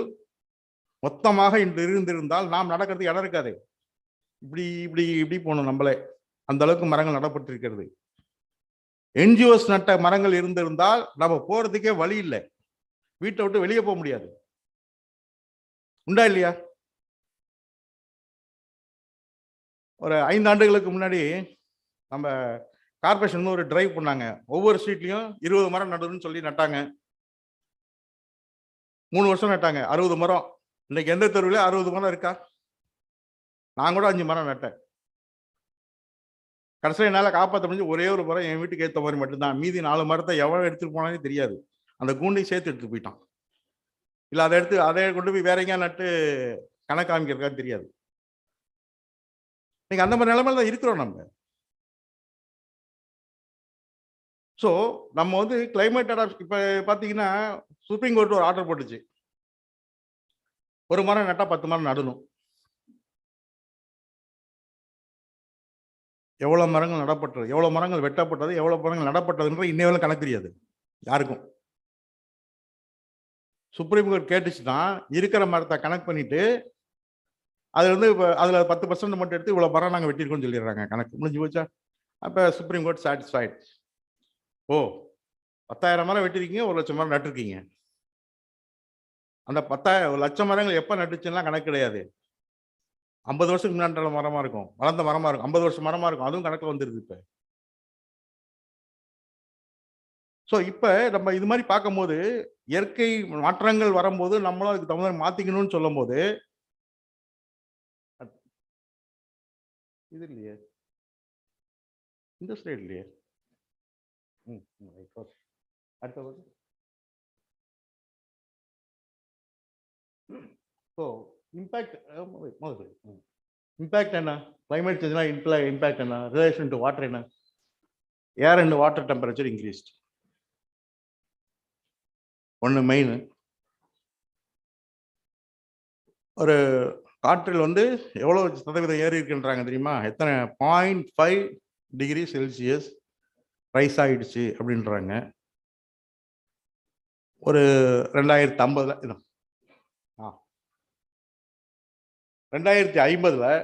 மொத்தமாக இன்று இருந்திருந்தால் நாம் நடக்கிறதுக்கு இடம் இருக்காது. இப்படி இப்படி இப்படி போகணும் நம்மளே, அந்த அளவுக்கு மரங்கள் நடப்பட்டிருக்கிறது. என்ஜிஓஸ் நட்ட மரங்கள் இருந்திருந்தால் நம்ம போறதுக்கே வழி இல்லை, வீட்டை விட்டு வெளியே போக முடியாது. உண்டா இல்லையா? ஒரு 5 ஆண்டுகளுக்கு முன்னாடி நம்ம கார்பரேஷன் ஒரு டிரைவ் பண்ணாங்க, ஒவ்வொரு ஸ்ட்ரீட்லயும் 20 மரம் நடுன்னு சொல்லி நட்டாங்க. 3 வருஷம் நட்டாங்க, 60 மரம். இன்னைக்கு எந்த தெருவில் 60 மரம் இருக்கா? நான் கூட 5 மரம் நட்டேன். கடைசியில் என்னால் காப்பாற்ற முடிஞ்சு ஒரே ஒரு மரம் என் வீட்டுக்கு ஏற்ற மாதிரி மட்டும்தான். மீதி 4 மரத்தை எவ்வளவு எடுத்துட்டு போனாலே தெரியாது, அந்த கூண்டையும் சேர்த்து எடுத்துட்டு போயிட்டான். இல்லை அதை கொண்டு போய் வேற எங்கேயா நட்டு கணக்கு காமிக்கிறதுக்கான்னு தெரியாது. நீங்க அந்த மாதிரி நிலைமையில தான் இருக்கிறோம் நம்ம. ஸோ நம்ம வந்து கிளைமேட் அடாப்ட் இப்போ பார்த்தீங்கன்னா சுப்ரீம் கோர்ட் ஒரு ஆர்டர் போட்டுச்சு, ஒரு மரம் நட்டா 10 மரம் நடணும். எவ்வளவு மரங்கள் நடப்பட்டது, எவ்வளவு மரங்கள் வெட்டப்பட்டது, எவ்வளவு மரங்கள் நடப்பட்டதுன்ற இன்னைய கணக்கு தெரியாது யாருக்கும். சுப்ரீம் கோர்ட் கேட்டுச்சுன்னா இருக்கிற மரத்தை கணக்கு பண்ணிட்டு அதுல வந்து அதுல 10% மட்டும் எடுத்து இவ்வளவு மரம் நாங்கள் வெட்டியிருக்கோம்னு சொல்லிடுறாங்க, கணக்கு முடிஞ்சு போச்சா? அப்ப சுப்ரீம் கோர்ட் சாட்டிஸ்ஃபைட். ஓ 10,000 மரம் வெட்டிருக்கீங்க, 1,00,000 மரம் நட்டுருக்கீங்க. அந்த 10,000 லட்சம் மரங்கள் எப்ப நட்டுச்சுன்னா கணக்கு கிடையாது, 50 வருஷத்துக்கு முன்னாடி மரமா இருக்கும், வளர்ந்த மரமா இருக்கும், 50 வருஷம் மரமா இருக்கும், அதுவும் கணக்குல வந்துருது இப்ப. ஸோ இப்போ நம்ம இது மாதிரி பார்க்கும்போது இயற்கை மாற்றங்கள் வரும்போது நம்மளும் அதுக்கு தகுந்த மாதிரி மாற்றிக்கணும்னு சொல்லும் போது இது இல்லையே, இந்த ஸ்லைட் இல்லையே. அடுத்த ஸோ இம்பேக்ட் இம்பேக்ட் என்ன? கிளைமேட் சேஞ்ச்னா இம்பேக்ட் என்ன? ரிலேஷன் டு வாட்டர் என்ன? ஏர் அண்ட் வாட்டர் டெம்பரேச்சர் இன்க்ரீஸ்ட். ஒன்று மெயின். ஒரு காற்றில் வந்து எவ்வளோ சதவீதம் ஏறி இருக்குன்றாங்க தெரியுமா? எத்தனை 0.5 டிகிரி செல்சியஸ் ரைஸ் ஆயிடுச்சு அப்படின்றாங்க. ஒரு 2050 2050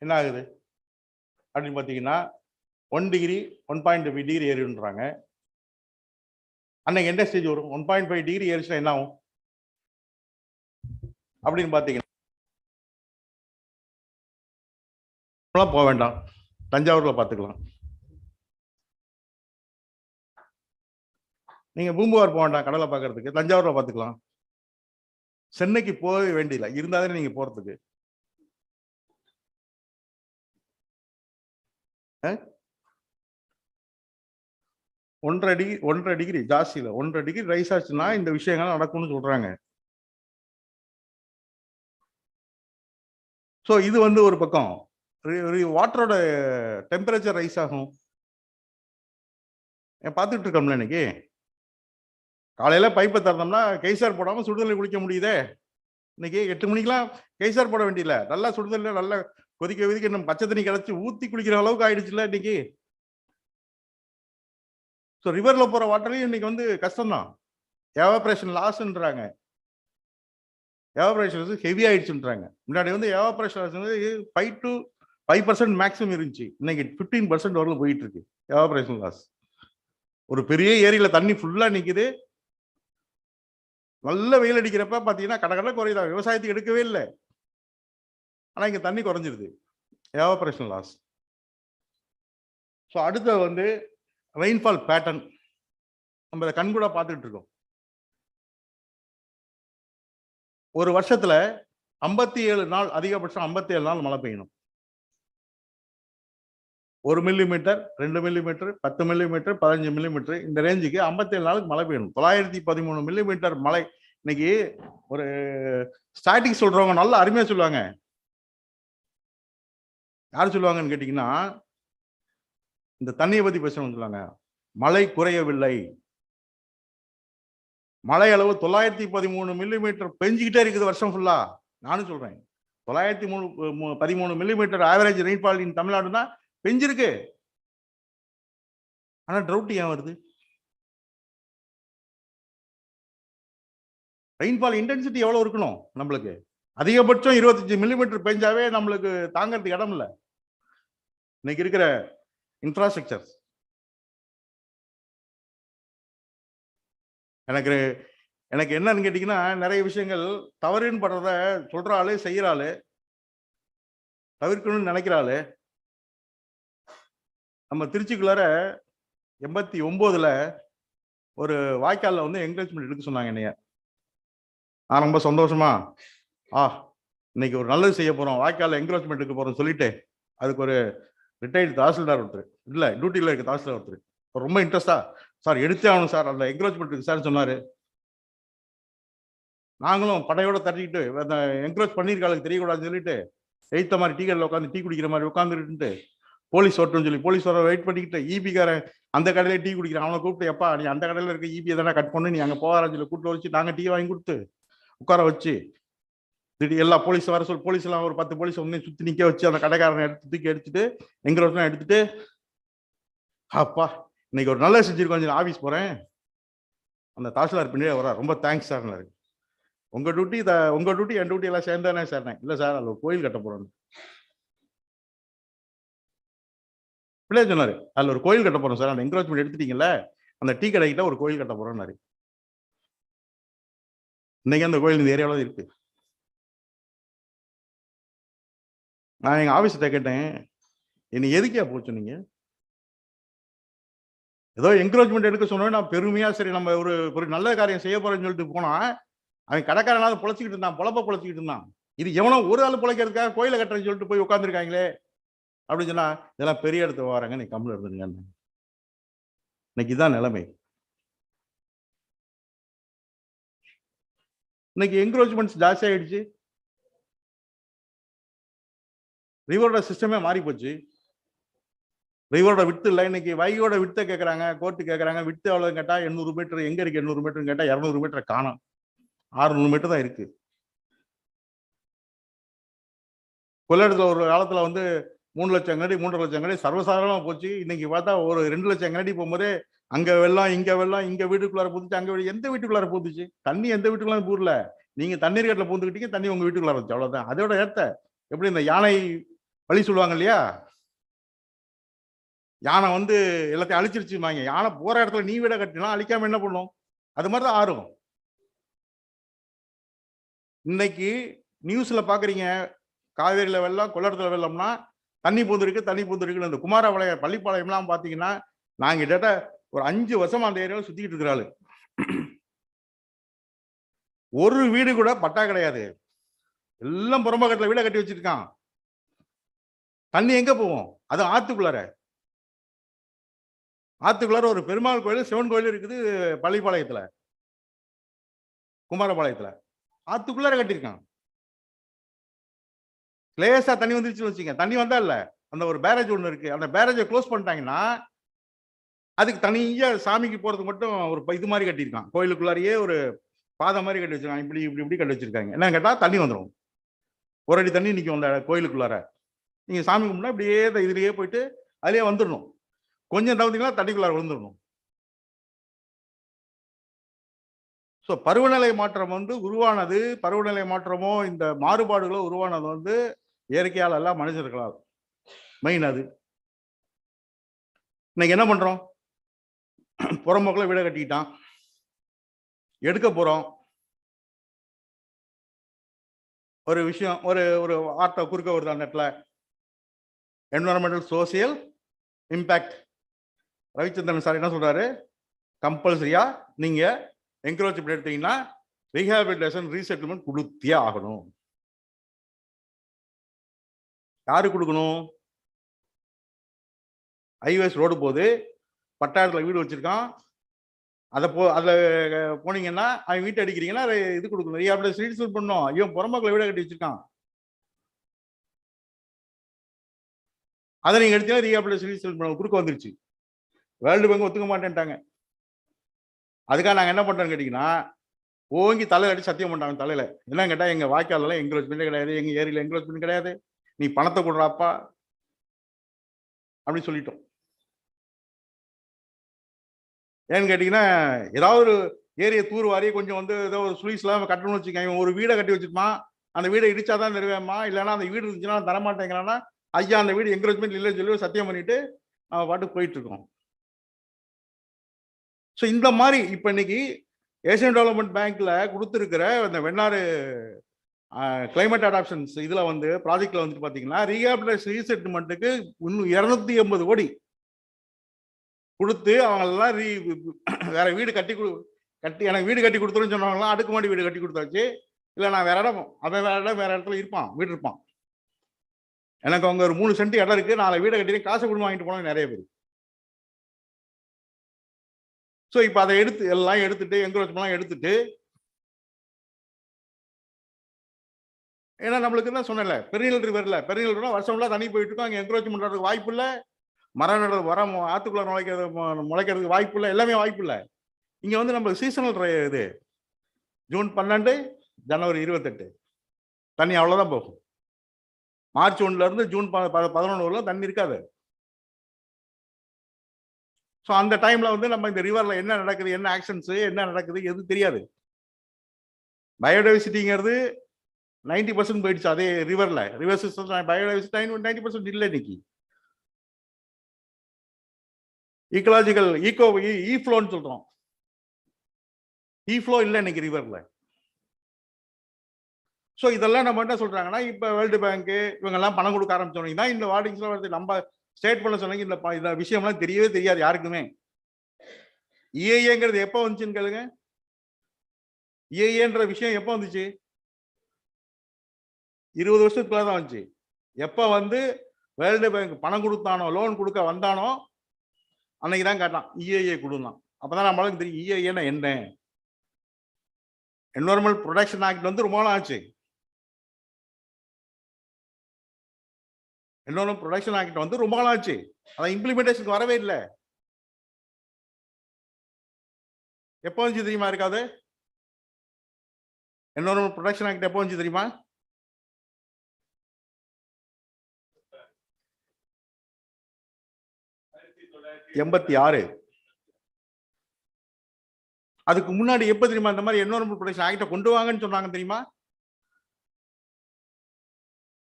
என்ன ஆகுது அப்படின்னு பார்த்தீங்கன்னா 1 டிகிரி 1.5 டிகிரி ஏறின்றாங்க. அன்னைக்கு என்ன ஸ்டேஜ் வரும்? 1.5 டிகிரி ஏறிச்சுன்னா என்ன ஆகும் அப்படின்னு பார்த்தீங்கன்னா போக வேண்டாம், தஞ்சாவூர்ல பார்த்துக்கலாம். நீங்க பூம்புகார் போக வேண்டாம் கடலை பார்க்கறதுக்கு, தஞ்சாவூர்ல பார்த்துக்கலாம். சென்னைக்கு போக வேண்டியதில்லை, இருந்தாலே நீங்க போறதுக்கு. 1.5 டிகிரி ஜாஸ்தி இல்லை, 1.5 டிகிரி ரைஸ் ஆச்சுன்னா இந்த விஷயங்கள் நடக்கும்னு சொல்றாங்க. ஸோ இது வந்து ஒரு பக்கம். வாட்டரோட டெம்பரேச்சர் ரைஸ் ஆகும். பார்த்துட்டு இருக்கோம்ல இன்னைக்கு. காலையில பைப்பை திறந்தோம்னா கைசார் போடாம சுடுதண்ணி குளிக்க முடியுதே. இன்னைக்கு 8 மணிக்கெல்லாம் கைசார் போட வேண்டியல, நல்லா சுடுதண்ணி நல்லா கொதிக்க நம்ம பச்சை தண்ணி கிடச்சி ஊத்தி குளிக்கிற அளவுக்கு ஆயிடுச்சுல இன்னைக்கு. ஸோ ரிவர்ல போற வாட்டரையும் இன்னைக்கு வந்து கஷ்டம்தான். எவாபரேஷன் லாஸ்ன்றாங்க. எவாபரேஷன் ஹெவி ஆயிடுச்சுன்றாங்க. முன்னாடி வந்து எவாபரேஷன் வந்து 5 to 5% மேக்ஸிமம் இருந்துச்சு. இன்னைக்கு 15% வரலும் போயிட்டு இருக்கு எவாபரேஷன் லாஸ். ஒரு பெரிய ஏரியில தண்ணி ஃபுல்லா நிக்குது, நல்ல வெயில் அடிக்கிறப்ப பாத்தீங்கன்னா கடற்கடை குறையுதா, விவசாயத்துக்கு எடுக்கவே இல்லை. ஆனா இங்க தண்ணி குறைஞ்சிருது, எவாபரேஷன் லாஸ். ஸோ அடுத்த வந்து ரெயின்ஃபால் பேட்டர்ன் நம்ம கண்கூட பார்த்துட்டு இருக்கோம். ஒரு வருஷத்துல 57 நாள், அதிகபட்சம் 57 நாள் மழை பெய்யணும். 1 மில்லிமீட்டர், 2 மில்லிமீட்டர், 10 மில்லிமீட்டர், 15 மில்லிமீட்டர், இந்த ரேஞ்சுக்கு 57 நாளுக்கு மழை பெய்யணும். 913 மில்லிமீட்டர் மழை. இன்னைக்கு ஒரு ஸ்டாட்டிக் சொல்றவங்க நல்லா அருமையா சொல்லுவாங்க. யாரு சொல்லுவாங்கன்னு கேட்டீங்கன்னா, இந்த தண்ணியை பத்தி பேசணும்னு சொல்லுவாங்க. மழை குறையவில்லை, மழை அளவு 913 மில்லிமீட்டர் பெஞ்சுக்கிட்டே இருக்குது வருஷம் ஃபுல்லா. நானும் சொல்றேன் 913 மில்லிமீட்டர் ஆவரேஜ் ரெயின்ஃபால் இன் தமிழ்நாடுனா பெஞ்சிருக்கு. ஆனா ட்ரவுட் ஏன் வருது? ரெயின்ஃபால் இன்டென்சிட்டி எவ்வளவு இருக்கணும் நம்மளுக்கு? அதிகபட்சம் 25 மில்லிமீட்டர் பெஞ்சாவே நம்மளுக்கு தாங்கிறதுக்கு இடம் இல்லை. இன்னைக்கு இருக்கிற இன்ஃப்ராஸ்ட்ரக்சர். எனக்கு என்னன்னு கேட்டீங்கன்னா, நிறைய விஷயங்கள் தவறுன்னு படுறத சொல்ற ஆளு, செய்யற ஆளு, தவிர்க்கணும்னு நினைக்கிற ஆளு. நம்ம திருச்சிக்குள்ளார 89ல ஒரு வாய்க்காலில் வந்து என்கரேஜ்மெண்ட் எடுக்க சொன்னாங்க என்னைய. நான் ரொம்ப சந்தோஷமா இன்னைக்கு ஒரு நல்லது செய்ய போறோம், வாய்க்காலில் என்கரேஜ்மெண்ட் எடுக்க போறோம் சொல்லிட்டு, அதுக்கு ஒரு ரிட்டையர்டு தாசில்தார் ஒருத்தர், இல்லை டியூட்டியில் இருக்க தாசில்தார் ஒருத்தர் ரொம்ப இன்ட்ரெஸ்டா, சார் எடுத்தே ஆகணும் சார் அந்த என்கரேஜ்மெண்ட் இருக்கு சார் சொன்னாரு. நாங்களும் படையோட தட்டிக்கிட்டு அந்த என்கரேஜ் பண்ணியிருக்காளுக்கு தெரியக்கூடாதுன்னு சொல்லிட்டு எய்த்த மாதிரி டீ கடையில் உட்காந்து டீ குடிக்கிற மாதிரி உட்காந்துட்டு போலீஸ் வரட்டும்னு சொல்லி போலீஸ் வர வெயிட் பண்ணிக்கிட்டு, ஈபிக்காரன் அந்த கடையில டீ குடிக்கிறான், அவனை கூப்பிட்டு எப்பா நீ அந்த கடையில் இருக்க ஈபி எதனா கட் பண்ணு, நீ அங்கே போகாரன்னு சொல்லி கூப்பிட்டு வச்சு நாங்கள் டீ வாங்கி கொடுத்து உட்கார வச்சு திடீர் எல்லா போலீஸ் வர சொல்லி போலீஸ் எல்லாம் ஒரு 10 போலீஸ் ஒன்னே சுற்றி நிற்க வச்சு அந்த கடைக்காரனை தூக்கி எடுத்துட்டு என்கரேஜ்லாம் எடுத்துட்டு, அப்பா இன்னைக்கு ஒரு நல்ல செஞ்சிருக்கோம், கொஞ்சம் ஆஃபீஸ் போறேன். அந்த தாசில்தார் பின்னாடியே வரா, ரொம்ப தேங்க்ஸ் சார். உங்க டியூட்டி என் டியூட்டி எல்லாம் சேர்ந்தானே சார்? இல்லை சார் அதில் ஒரு கோயில் கட்ட போறோம். பிள்ளைய சொன்னாரு, அதில் ஒரு கோயில் கட்ட போறோம் சார், அந்த என்கரேஜ்மெண்ட் எடுத்துட்டீங்கல்ல, அந்த டீ கடைக்கிட்ட ஒரு கோயில் கட்ட போறோம்னாரு. இன்னைக்கு அந்த கோயில் இந்த ஏரியாவில் இருக்கு. நான் எங்க ஆபீஸ்ல கேட்டேன், என்ன எதுக்கே போச்சு நீங்க? ஏதோ என்கரேஜ்மெண்ட் எடுக்க சொன்னோம், நான் பெருமையா சரி நம்ம ஒரு நல்ல காரியம் செய்ய போறேன்னு சொல்லிட்டு போனா, அவன் கடைக்காரனாவது பொழைச்சிக்கிட்டு இருந்தான், பொழப்ப பொழைச்சிக்கிட்டு இருந்தான். இது எவனோ ஒரு ஆள் பொழைக்கிறதுக்காக கோயிலை கட்டுறேன்னு சொல்லிட்டு போய் உட்காந்துருக்காங்களே அப்படின்னு சொன்னா, இதெல்லாம் பெரிய இடத்துக்கு வராங்க, நீ கம்மில் இருந்துருங்க. இன்னைக்கு தான் நிலைமை. இன்னைக்கு என்கரேஜ்மெண்ட்ஸ் ஜாஸ்தி ஆயிடுச்சு. ரிவரோட சிஸ்டமே மாறி போச்சு. ரிவரோட விட்டு இல்லை, இன்னைக்கு வைகோட விட்ட கேட்கறாங்க, கோர்ட்டு கேட்கறாங்க. விட்டு அவ்வளவு கேட்டா 800 மீட்டர் எங்க இருக்கு? 800 மீட்டர் கேட்டா 200 மீட்டர் காணும், 600 மீட்டர் தான் இருக்கு. கொள்ளிடத்துல ஒரு காலத்துல வந்து 3 லட்சம் கனடி 3.5 லட்சம் கனடி சர்வசாதாரணமா போச்சு. இன்னைக்கு பார்த்தா ஒரு 2 லட்சம் கனடி போகும்போது அங்க வெள்ளம், இங்க வெள்ளம், இங்க வீட்டுக்குள்ளார பூந்துச்சு, அங்க எந்த வீட்டுக்குள்ளார பூந்துச்சு? தண்ணி எந்த வீட்டுக்குள்ளார பூரல. நீங்க தண்ணீர் கட்டில பூந்துக்கிட்டீங்க, தண்ணி உங்க வீட்டுக்குள்ளார வச்சு, அவ்வளவுதான். அதோட ஏத்த எப்படி இந்த யானை வழி சொல்லுவாங்க இல்லையா, யானை வந்து எல்லாத்தையும் அழிச்சிருச்சுமாங்க. யானை போற இடத்துல நீ வீட கட்டினா அழிக்காம என்ன பண்ணும்? அது மாதிரிதான் ஆறும். இன்னைக்கு நியூஸ்ல பாக்குறீங்க, காவேரியில வெள்ளம், கொள்ளிடத்துல வெள்ளம்னா தண்ணி பூந்துருக்கு, தண்ணி பூந்துருக்குன்னு. இந்த குமாரபாளைய பள்ளிப்பாளையம்லாம் பாத்தீங்கன்னா, நாங்க கிட்ட ஒரு 5 வருஷமா அந்த ஏரியாவில் சுத்திக்கிட்டு இருக்கிறாள். ஒரு வீடு கூட பட்டா கிடையாது, எல்லாம் புறம்பக்கத்துல வீட கட்டி வச்சிருக்கான். தண்ணி எங்க போகும்? அது ஆத்துக்குள்ளார. ஆத்துக்குள்ளார ஒரு பெருமாள் கோயில், சிவன் கோயில் இருக்குது பள்ளிப்பாளையத்துல, குமாரபாளையத்துல. ஆத்துக்குள்ளார கட்டியிருக்கான். லேசா தண்ணி வந்துருச்சுன்னு வச்சுங்க, தண்ணி வந்தா இல்ல, அந்த ஒரு பேரேஜ் ஒண்ணு இருக்கு, அந்த பேரேஜை க்ளோஸ் பண்ணிட்டாங்கன்னா அதுக்கு தனியா சாமிக்கு போறதுக்கு மட்டும் ஒரு இது மாதிரி கட்டியிருக்கான். கோயிலுக்குள்ளாரையே ஒரு பாதை மாதிரி கட்டி வச்சிருக்காங்க. இப்படி இப்படி இப்படி கட்டி வச்சிருக்காங்க. என்ன கேட்டா தண்ணி வந்துடும், ஒரு அடி தண்ணி நிற்கும் அந்த கோயிலுக்குள்ளார. நீங்க சாமி கும்பிட்டா இப்படியே இதுலயே போயிட்டு அதுலயே வந்துடணும். கொஞ்சம் தவிர்த்தீங்கன்னா தண்ணிக்குள்ளார விழுந்துடணும். ஸோ பருவநிலை மாற்றம் வந்து உருவானது, பருவநிலை மாற்றமோ இந்த மாறுபாடுகளோ உருவானது வந்து இயற்கையால் எல்லாம் மனிதர்களால். மெயின் அது. இன்னைக்கு என்ன பண்றோம்? புறம்போக்கில் வீட கட்டிக்கிட்டான், எடுக்க போறோம். ஒரு விஷயம், ஒரு ஒரு ஆட்டோ குறுக்க வருது அந்த இடத்துல, environmental social impact. Ravichandran sir என்ன சொல்றாரு? கம்பல்சரியா நீங்க என்க்ரோச்மெண்ட் எடுத்தீங்கன்னா ரீஹாபிலிட்டேஷன் ரீசெட்டில்மெண்ட் கொடுத்தே ஆகணும். யாரு கொடுக்கணும்? ஹைவேஸ் ரோடு போது பட்டாளத்துல வீடு வச்சிருக்கான், அதை அதுல போனீங்கன்னா அவன் வீட்டை அடிக்கிறீங்கன்னா இது கொடுக்கணும், ரீஹாபிலிட்டேஷன் ரீசெட்டில்மெண்ட் பண்ணணும். ஐயோ புறம்போக்கில் வீட கட்டி வச்சிருக்கான், அதை நீங்க எடுத்தீங்கன்னா ரீஹாபிலிட்டேஷன் ரீசெட்டில்மெண்ட் குறுக்க வந்துருச்சு. வேர்ல்டு பேங்க் ஒத்துக்க மாட்டேன்ட்டாங்க. அதுக்காக நாங்கள் என்ன பண்ணுறோன்னு கேட்டிங்கன்னா, ஓங்கி தலையில் அடிச்சு சத்தியம் பண்ணிட்டாங்க தலையில். என்ன கேட்டால் எங்கள் வாய்க்காலெல்லாம் என்க்ரோச்மெண்ட்டே கிடையாது, எங்கள் ஏரியில் என்க்ரோச்மெண்ட் கிடையாது, நீ பணத்தை கொடுறாப்பா அப்படின்னு சொல்லிட்டோம். ஏன்னு கேட்டிங்கன்னா, ஏதாவது ஒரு ஏரியை தூர்வாரி கொஞ்சம் வந்து ஏதோ ஒரு சுழிஸ்லாம் கட்டணும்னு வச்சுக்கோங்க. ஒரு வீடை கட்டி வச்சுருப்பான், அந்த வீடை இடிச்சாதான் நிறைவேமா, இல்லைன்னா அந்த வீடு இருந்துச்சுன்னா தரமாட்டேங்கிறான்னா ஐயா அந்த வீடு என்க்ரோச்மெண்ட் இல்லைன்னு சொல்லி சத்தியம் பண்ணிட்டு நம்ம பாட்டுக்கு போயிட்டு இருக்கோம். ஸோ இந்த மாதிரி இப்போ இன்னைக்கு ஏசியன் டெவலப்மெண்ட் பேங்க்ல கொடுத்துருக்கிற இந்த வெண்ணாறு கிளைமேட் அடாப்ஷன்ஸ் இதுல வந்து ப்ராஜெக்ட்ல வந்து பாத்தீங்கன்னா ரீஹாபிலிட்டேஷன் ரீசெட்டில்மெண்ட்டுக்கு இன்னும் 280 கோடி கொடுத்து அவங்க எல்லாம் வேற வீடு கட்டி எனக்கு வீடு கட்டி கொடுத்துருன்னு சொன்னவங்களாம் அடுக்குமாடி வீடு கட்டி கொடுத்தாச்சு. இல்லை நான் வேற இடம், அவன் வேற இடத்துல இருப்பான், வீடு இருப்பான். எனக்கு அவங்க ஒரு 3 சென்ட் இடம் இருக்கு, 4 வீடை கட்டி காசு கொடுத்து வாங்கிட்டு போனவங்க நிறைய பேர். ஸோ இப்போ அதை எடுத்து எல்லாம் எடுத்துட்டு என்க்ரோச்மெண்ட்லாம் எடுத்துட்டு, ஏன்னா நம்மளுக்கு தான் சொன்னல பெரியல் ரிவர்ல பெரியல் ரிவர் வருஷம்லாம் தண்ணி போயிட்டு இருக்கும், அங்கே என்க்ரோச்மெண்ட் பண்ணுறதுக்கு வாய்ப்பு இல்லை, மரம் நடுறது வர ஆத்துக்குள்ள முளைக்கிறதுக்கு வாய்ப்பு இல்லை, எல்லாமே வாய்ப்பு இல்லை. இங்க வந்து நம்மளுக்கு சீசனல் இது ஜூன் 12 ஜனவரி 28 தண்ணி அவ்வளவுதான் போகும். மார்ச் 1 இருந்து ஜூன் 11 தண்ணி இருக்காது. ஸோ அந்த டைம்ல வந்து நம்ம இந்த ரிவர்ல என்ன நடக்குது, என்ன ஆக்ஷன்ஸ் என்ன நடக்குது எது தெரியாது. பயோடைவர்சிட்டிங்கிறது 90% போயிடுச்சு அதே ரிவர்ல. ரிவர் சிஸ்டம் பயோடைவர்சிட்டி 90% இல்லை இன்னைக்கு. ஈக்கலாஜிக்கல் ஈஃப்ளோன்னு சொல்றோம், ஈஃப்ளோ இல்லை இன்னைக்கு ரிவர்ல. ஸோ இதெல்லாம் நம்ம என்ன சொல்றாங்கன்னா, இப்போ வேர்ல்டு பேங்க் இவங்கெல்லாம் பணம் கொடுக்க ஆரம்பிச்சோன்னா இந்த வார்டிங்ஸ்லாம் வருது. நம்ம ஸ்டேட் பண்ண சொன்னீங்க இந்த விஷயம்லாம் தெரியவே தெரியாது யாருக்குமே. இஏஏங்கிறது எப்போ வந்துச்சுன்னு கேளுங்க. இஏஏன்ற விஷயம் எப்போ வந்துச்சு? 20 வருஷத்துக்குள்ள தான் வந்துச்சு. எப்போ வந்து வேர்ல்டு பேங்க் பணம் கொடுத்தானோ, லோன் கொடுக்க வந்தானோ அன்னைக்கு தான் கேட்டான் இஏஏ கொடுந்தான். அப்பதான் நம்மளுக்கு தெரியும் இஏஏன்னா என்ன. என்வரன்மெண்டல் ப்ரொடெக்ஷன் ஆக்ட் வந்து ரொம்ப நாள் ஆச்சு. என்விரான்மெண்டல் ப்ரொடெக்ஷன் ஆக்ட் வந்து ரொம்ப நாள் ஆச்சு, அதான் இம்ப்ளிமெண்டேஷனுக்கு வரவே இல்லை. எப்போ வந்துச்சு தெரியுமா இருக்காது? என்விரான்மெண்டல் ப்ரொடெக்ஷன் ஆக்ட் எப்போ வந்துச்சு தெரியுமா? '86. அதுக்கு முன்னாடி எப்ப தெரியுமா இந்த மாதிரி என்விரான்மெண்டல் ப்ரொடெக்ஷன் ஆக்ட கொண்டு வாங்கன்னு சொன்னாங்க தெரியுமா?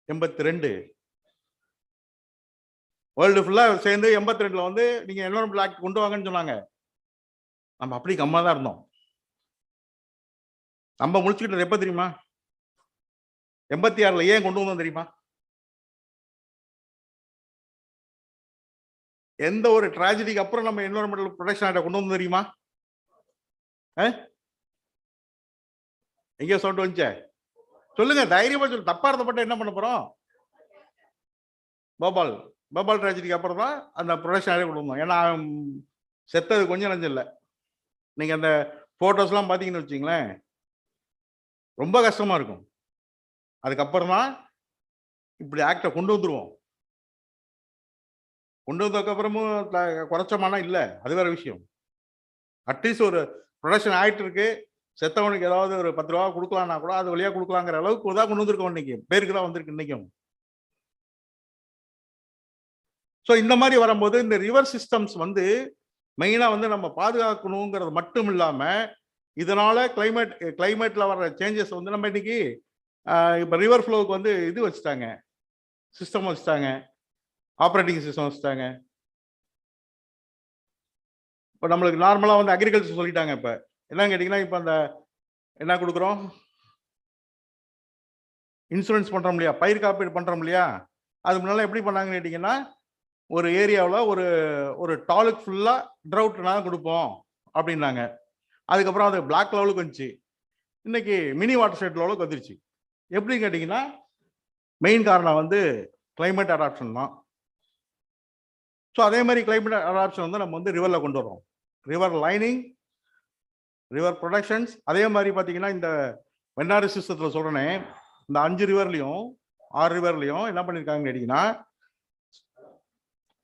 82. வேர்ல்டு ஃபுல்லா சேர்ந்து 82ல வந்து நீங்க என்விரான்மெண்டல் ஆக்ட் கொண்டு வாங்கன்னு சொன்னாங்க. நம்ம அப்படி கம்மா தான் இருந்தோம். நம்ம முடிச்சுக்கிட்டது எப்ப தெரியுமா? 86ல ஏன் கொண்டு வந்தோம் தெரியுமா? எந்த ஒரு டிராஜடிக்கு அப்புறம் நம்ம என்விரான்மெண்டல் ப்ரொடெக்ஷன் ஆக்ட கொண்டு வந்தோம் தெரியுமா? எங்க சவுண்ட் வந்துச்சே? சொல்லுங்க, தைரியமா சொல்லு. தப்பா இருந்தப்பட்ட என்ன பண்ண போறோம்? போபால் டிராஜடிக்கு அப்புறம் தான் அந்த ப்ரொடக்ஷன் ஆக்ட் கொண்டு வந்தோம். ஏன்னா செத்தது கொஞ்சம் நஞ்சம் இல்லை. நீங்க அந்த போட்டோஸ் எல்லாம் பாத்தீங்கன்னு வச்சுங்களேன், ரொம்ப கஷ்டமா இருக்கும். அதுக்கப்புறம் தான் இப்படி ஆக்ட கொண்டு வந்துருவோம். கொண்டு வந்ததுக்கு அப்புறமும் குறைச்சமானா இல்ல, அது வேற விஷயம். அட்லீஸ்ட் ஒரு ப்ரொடக்ஷன் ஆக்ட் இருக்கு, செத்தவனுக்கு ஏதாவது ஒரு 10 ரூபா கொடுக்கலாம்னா கூட அது வழியா கொடுக்கலாங்கிற அளவுக்கு தான் கொண்டு வந்திருக்கோம். இன்னைக்கு பேருக்கு தான் வந்திருக்கு இன்னைக்கும். ஸோ இந்த மாதிரி வரும்போது இந்த ரிவர் சிஸ்டம்ஸ் வந்து மெயினா வந்து நம்ம பாதுகாக்கணுங்கிறது மட்டும் இல்லாம, இதனால கிளைமேட்ல வர்ற சேஞ்சஸ் வந்து நம்ம இன்னைக்கு இப்ப ரிவர் ஃப்ளோவுக்கு வந்து இது வச்சுட்டாங்க, சிஸ்டம் வச்சுட்டாங்க, ஆப்ரேட்டிங் சிஸ்டம் வச்சுட்டாங்க. இப்போ நம்மளுக்கு நார்மலா வந்து அக்ரிகல்ச்சர் சொல்லிட்டாங்க. இப்ப என்னன்னு கேட்டீங்கன்னா, இப்ப அந்த என்ன கொடுக்குறோம், இன்சூரன்ஸ் பண்றோம் இல்லையா, பயிர் காப்பீடு பண்றோம் இல்லையா. அது முன்னால எப்படி பண்ணாங்கன்னு கேட்டீங்கன்னா, ஒரு ஏரியாவில் ஒரு டாலுக்கு ஃபுல்லா ட்ரவுட்னால கொடுப்போம் அப்படின்னாங்க. அதுக்கப்புறம் அது பிளாக் லெவலுக்கு வந்துச்சு. இன்னைக்கு மினி வாட்டர் ஷெட் லெவலுக்கு வந்துருச்சு. எப்படி கேட்டீங்கன்னா, மெயின் காரணம் வந்து கிளைமேட் அடாப்ஷன் தான். ஸோ அதே மாதிரி கிளைமேட் அடாப்ஷன் வந்து நம்ம வந்து ரிவர்ல கொண்டு வரோம். River lining, river productions. அதே மாதிரி பார்த்தீங்கன்னா, இந்த வெண்ணாறு சிஸ்டத்தில் சொல்றேனே, இந்த 5 ரிவர்லையும் 6 ரிவர்லையும் என்ன பண்ணியிருக்காங்கன்னு கேட்டீங்கன்னா,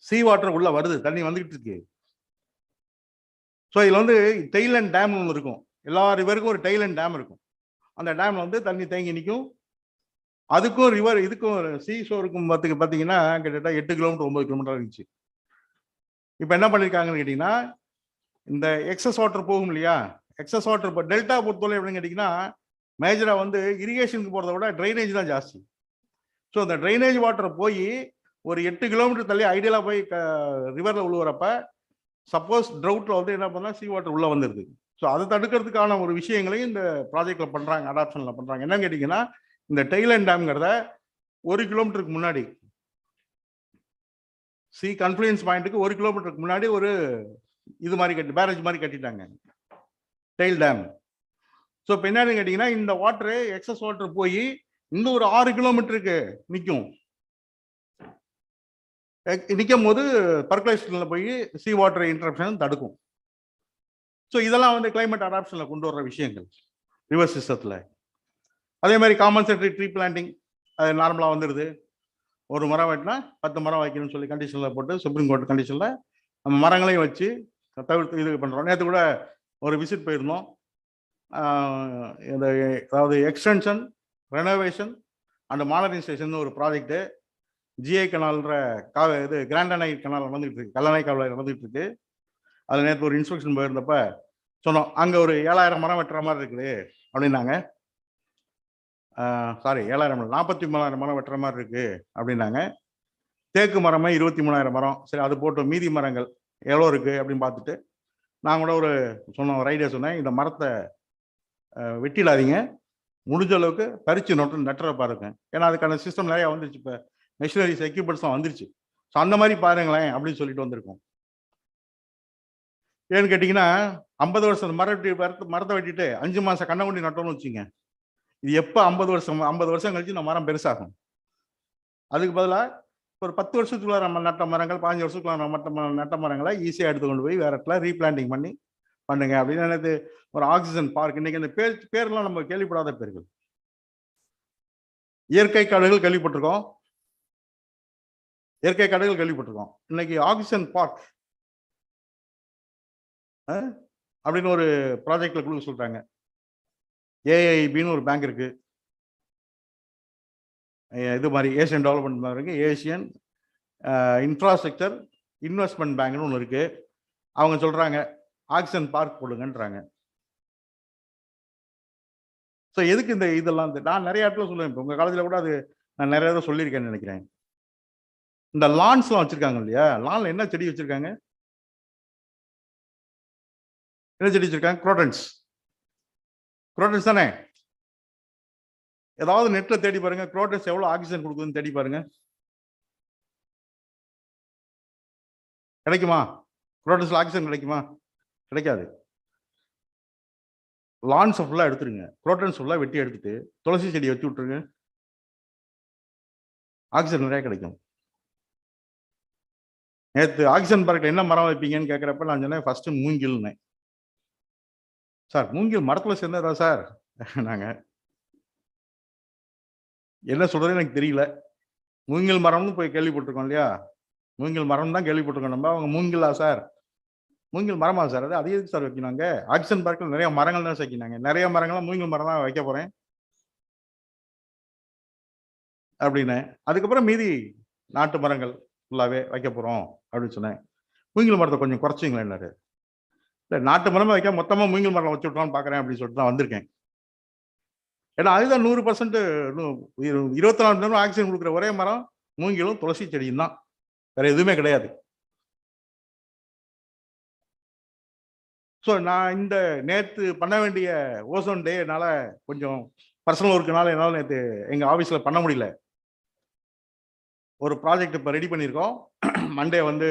சீ வாட்டர் உள்ள வருது, தண்ணி வந்துகிட்டு இருக்கு. ஸோ இதுல வந்து டெய்லண்ட் டேம் ஒன்று இருக்கும். எல்லா ரிவருக்கும் ஒரு டெய்லண்ட் டேம் இருக்கும். அந்த டேம்ல வந்து தண்ணி தேங்கி நிற்கும். அதுக்கும் ரிவர் இதுக்கும் சீ ஷோருக்கும் பார்த்தீங்கன்னா கிட்டத்தட்ட 8 கிலோமீட்டர் 9 கிலோமீட்டர் இருந்துச்சு. இப்போ என்ன பண்ணியிருக்காங்கன்னு கேட்டீங்கன்னா, இந்த எக்ஸஸ் வாட்டர் போகும் இல்லையா, எக்ஸஸ் வாட்டர் இப்போ டெல்டா பொறுத்தவரை எப்படின்னு கேட்டீங்கன்னா, மேஜரா வந்து இரிகேஷனுக்கு போறதை விட ட்ரைனேஜ் தான் ஜாஸ்தி. ஸோ அந்த ட்ரைனேஜ் வாட்டர் போய் ஒரு 8 கிலோமீட்டர் தள்ளி ஐடியலா போய் ரிவர்ல உழுவுறப்ப சப்போஸ் ட்ரவுட்ல வந்து என்ன பண்ணா சீ வாட்டர் உள்ள வந்துருது. ஸோ அதை தடுக்கிறதுக்கான ஒரு விஷயங்களையும் இந்த ப்ராஜெக்ட்ல பண்றாங்க, அடாப்ஷன்ல பண்றாங்க. என்னன்னு கேட்டீங்கன்னா, இந்த டெய்லண்ட் டேம்ங்கிறத 1 கிலோமீட்டருக்கு முன்னாடி, சி கன்ஃப்ளூயன்ஸ் பாயிண்ட்டுக்கு 1 கிலோமீட்டருக்கு முன்னாடி ஒரு இது மாதிரி பேரேஜ் மாதிரி கட்டிட்டாங்க, டெயில் டேம். ஸோ இப்போ என்னன்னு கேட்டீங்கன்னா, இந்த வாட்டர் எக்ஸஸ் வாட்டர் போய் இன்னும் ஒரு 6 கிலோமீட்டருக்கு நிற்கும். நிற்கும் போது பர்குலேஷன்ல போய் சி வாட்டர் இன்டரப்ஷன் தடுக்கும். ஸோ இதெல்லாம் வந்து கிளைமேட் அடாப்ஷன்ல கொண்டு வர்ற விஷயங்கள் ரிவர் சிஸ்டத்தில். அதே மாதிரி காம்பன்சேட்டரி ட்ரீ பிளான்டிங் அது நார்மலாக வந்துடுது. ஒரு மரம் வெட்டினா 10 மரம் வைக்கணும்னு சொல்லி கண்டிஷனில் போட்டு சுப்ரீம் கோர்ட் கண்டிஷனில் நம்ம மரங்களையும் வச்சு தவிர்த்து இது பண்ணுறோம். நேற்று கூட ஒரு விசிட் போயிருந்தோம். இந்த அதாவது எக்ஸ்டென்ஷன், ரெனோவேஷன் அண்ட் மாடர்னைசேஷன் ஒரு ப்ராஜெக்ட்டு ஜிஐ கனால்ன்ற இது கிராண்டனை கனால் நடந்துகிட்டு இருக்கு, கல்லணை கால்வாய் நடந்துகிட்டு இருக்கு. அதில் நேற்று ஒரு இன்ஸ்பெக்ஷன் போயிருந்தப்ப சொன்னோம், அங்கே ஒரு 7000 மரம் வெட்டுற மாதிரி இருக்குது அப்படின்னாங்க. சாரி 7000 43,000 மரம் வெட்டுற மாதிரி இருக்கு அப்படின்னாங்க. தேக்கு மரமே 23,000 மரம். சரி, அது போட்டு மீதி மரங்கள் எவ்வளோ இருக்கு அப்படின்னு பார்த்துட்டு நான் கூட ஒரு ஐடியா சொன்னேன், இந்த மரத்தை வெட்டிடாதீங்க, முடிஞ்ச அளவுக்கு பறிச்சு நட்டுற பாருங்க. ஏன்னா அதுக்கான சிஸ்டம் நிறையா வந்துருச்சு, இப்போ மெஷினரிஸ் எக்யூப்மெண்ட்ஸ்லாம் வந்துருச்சு. ஸோ அந்த மாதிரி பாருங்களேன் அப்படின்னு சொல்லிட்டு வந்திருக்கோம். ஏன்னு கேட்டிங்கன்னா, 50 வருஷம் மரத்தை வெட்டிட்டு 5 மாசம் கண்ணை கொண்டு நட்டோம்னு வச்சுங்க, இது எப்போ 50 வருஷம் கழிச்சு நம்ம மரம் பெருசாகும். அதுக்கு பதிலாக ஒரு 10 வருஷத்துக்குள்ள நம்ம நட்ட மரங்கள், 15 வருஷத்துக்குள்ள நம்ம நட்ட மரங்களை ஈஸியாக எடுத்து கொண்டு போய் வேற இடத்துல ரீபிளான்டிங் பண்ணி பண்ணுங்க அப்படின்னு. எனக்கு ஒரு ஆக்சிஜன் பார்க், இன்னைக்கு அந்த பேர்லாம் நம்ம கேள்விப்படாத பேர்கள். இயற்கை காடுகள் கேள்விப்பட்டிருக்கோம், இயற்கை காடுகள் கேள்விப்பட்டிருக்கோம். இன்னைக்கு ஆக்சிஜன் பார்க் அப்படின்னு ஒரு ப்ராஜெக்ட்ல கொடுக்க சொல்றாங்க. ஏஐபின்னு ஒரு பேங்க் இருக்கு, இது மாதிரி ஏசியன் டெவலப்மெண்ட் பேங்க் இருக்கு, ஏசியன் இன்ஃப்ராஸ்ட்ரக்சர் இன்வெஸ்ட்மெண்ட் பேங்க்னு ஒன்று இருக்கு. அவங்க சொல்றாங்க ஆக்சிஜன் பார்க் போடுங்கன்றாங்க. ஸோ எதுக்கு இந்த இதெல்லாம்? நான் நிறைய இடத்துல சொல்லுவேன், இப்போ உங்கள் காலேஜில் கூட அது நான் நிறைய தடவை சொல்லியிருக்கேன்னு நினைக்கிறேன். இந்த லான்ஸ்லாம் வச்சிருக்காங்க இல்லையா, லான்ல என்ன செடி வச்சிருக்காங்க? என்ன செடி வச்சிருக்காங்க? குரோட்டன்ஸ். குரோட்டன்ஸ் தானே? ஏதாவது நெட்ல தேடி பாருங்க, குரோட்டன்ஸ் எவ்வளவு ஆக்சிஜன் கொடுக்குதுன்னு தேடி பாருங்க. கிடைக்குமா? குரோட்டன்ஸ்ல ஆக்சிஜன் கிடைக்குமா? கிடைக்காது. லான்ஸ் ஃபுல்லா எடுத்துருங்க, குரோட்டன்ஸ் ஃபுல்லா வெட்டி எடுத்துட்டு துளசி செடி வச்சு விட்டுருங்க, ஆக்சிஜன் நிறைய கிடைக்கும். நேற்று ஆக்சிஜன் பார்க்கில் என்ன மரம் வைப்பீங்கன்னு கேட்குறப்ப நான் சொன்னேன் ஃபர்ஸ்ட் மூங்கில்னு. சார் மூங்கில் மரத்தில் சேர்ந்ததா சார்? நாங்கள் என்ன சொல்றது எனக்கு தெரியல. மூங்கில் மரம்னு போய் கேள்விப்பட்டிருக்கோம் இல்லையா, மூங்கில் மரம் தான் கேள்விப்பட்டிருக்கோம் நம்ம. அவங்க மூங்கிலா சார்? மூங்கில் மரமா சார்? அது எதுக்கு சார் வைக்கணுங்க? ஆக்சிஜன் பார்க்கில் நிறைய மரங்கள் தான் வைக்கினாங்க, நிறைய மரங்கள்லாம் மூங்கில் மரம் தான் வைக்க போறேன் அப்படின்னு. அதுக்கப்புறம் மீதி நாட்டு மரங்கள் ஃபுல்லாவே வைக்க போறோம் அப்படின்னு சொன்னேன். மூங்கில் மரத்தை கொஞ்சம் குறைச்சிங்களேன்னாரு. இல்லை நாட்டு மரமே வைக்க மொத்தமாக மூங்கில் மரம் வச்சு விட்டோம்னு பார்க்குறேன் அப்படின்னு சொல்லிட்டு தான் வந்திருக்கேன். ஏன்னா அதுதான் 100%, 24 மணி நேரம் ஆக்சிஜன் கொடுக்குற ஒரே மரம் மூங்கிலும் துளசி செடியும் தான், வேற எதுவுமே கிடையாது. ஸோ நான் இந்த நேற்று பண்ண வேண்டிய ஓசோன் டே என்னால் கொஞ்சம் பர்சனல் ஒர்க்குனால என்னால் நேற்று எங்கள் ஆஃபீஸில் பண்ண முடியல. ஒரு ப்ராஜெக்ட் இப்போ ரெடி பண்ணியிருக்கோம். மண்டே வந்து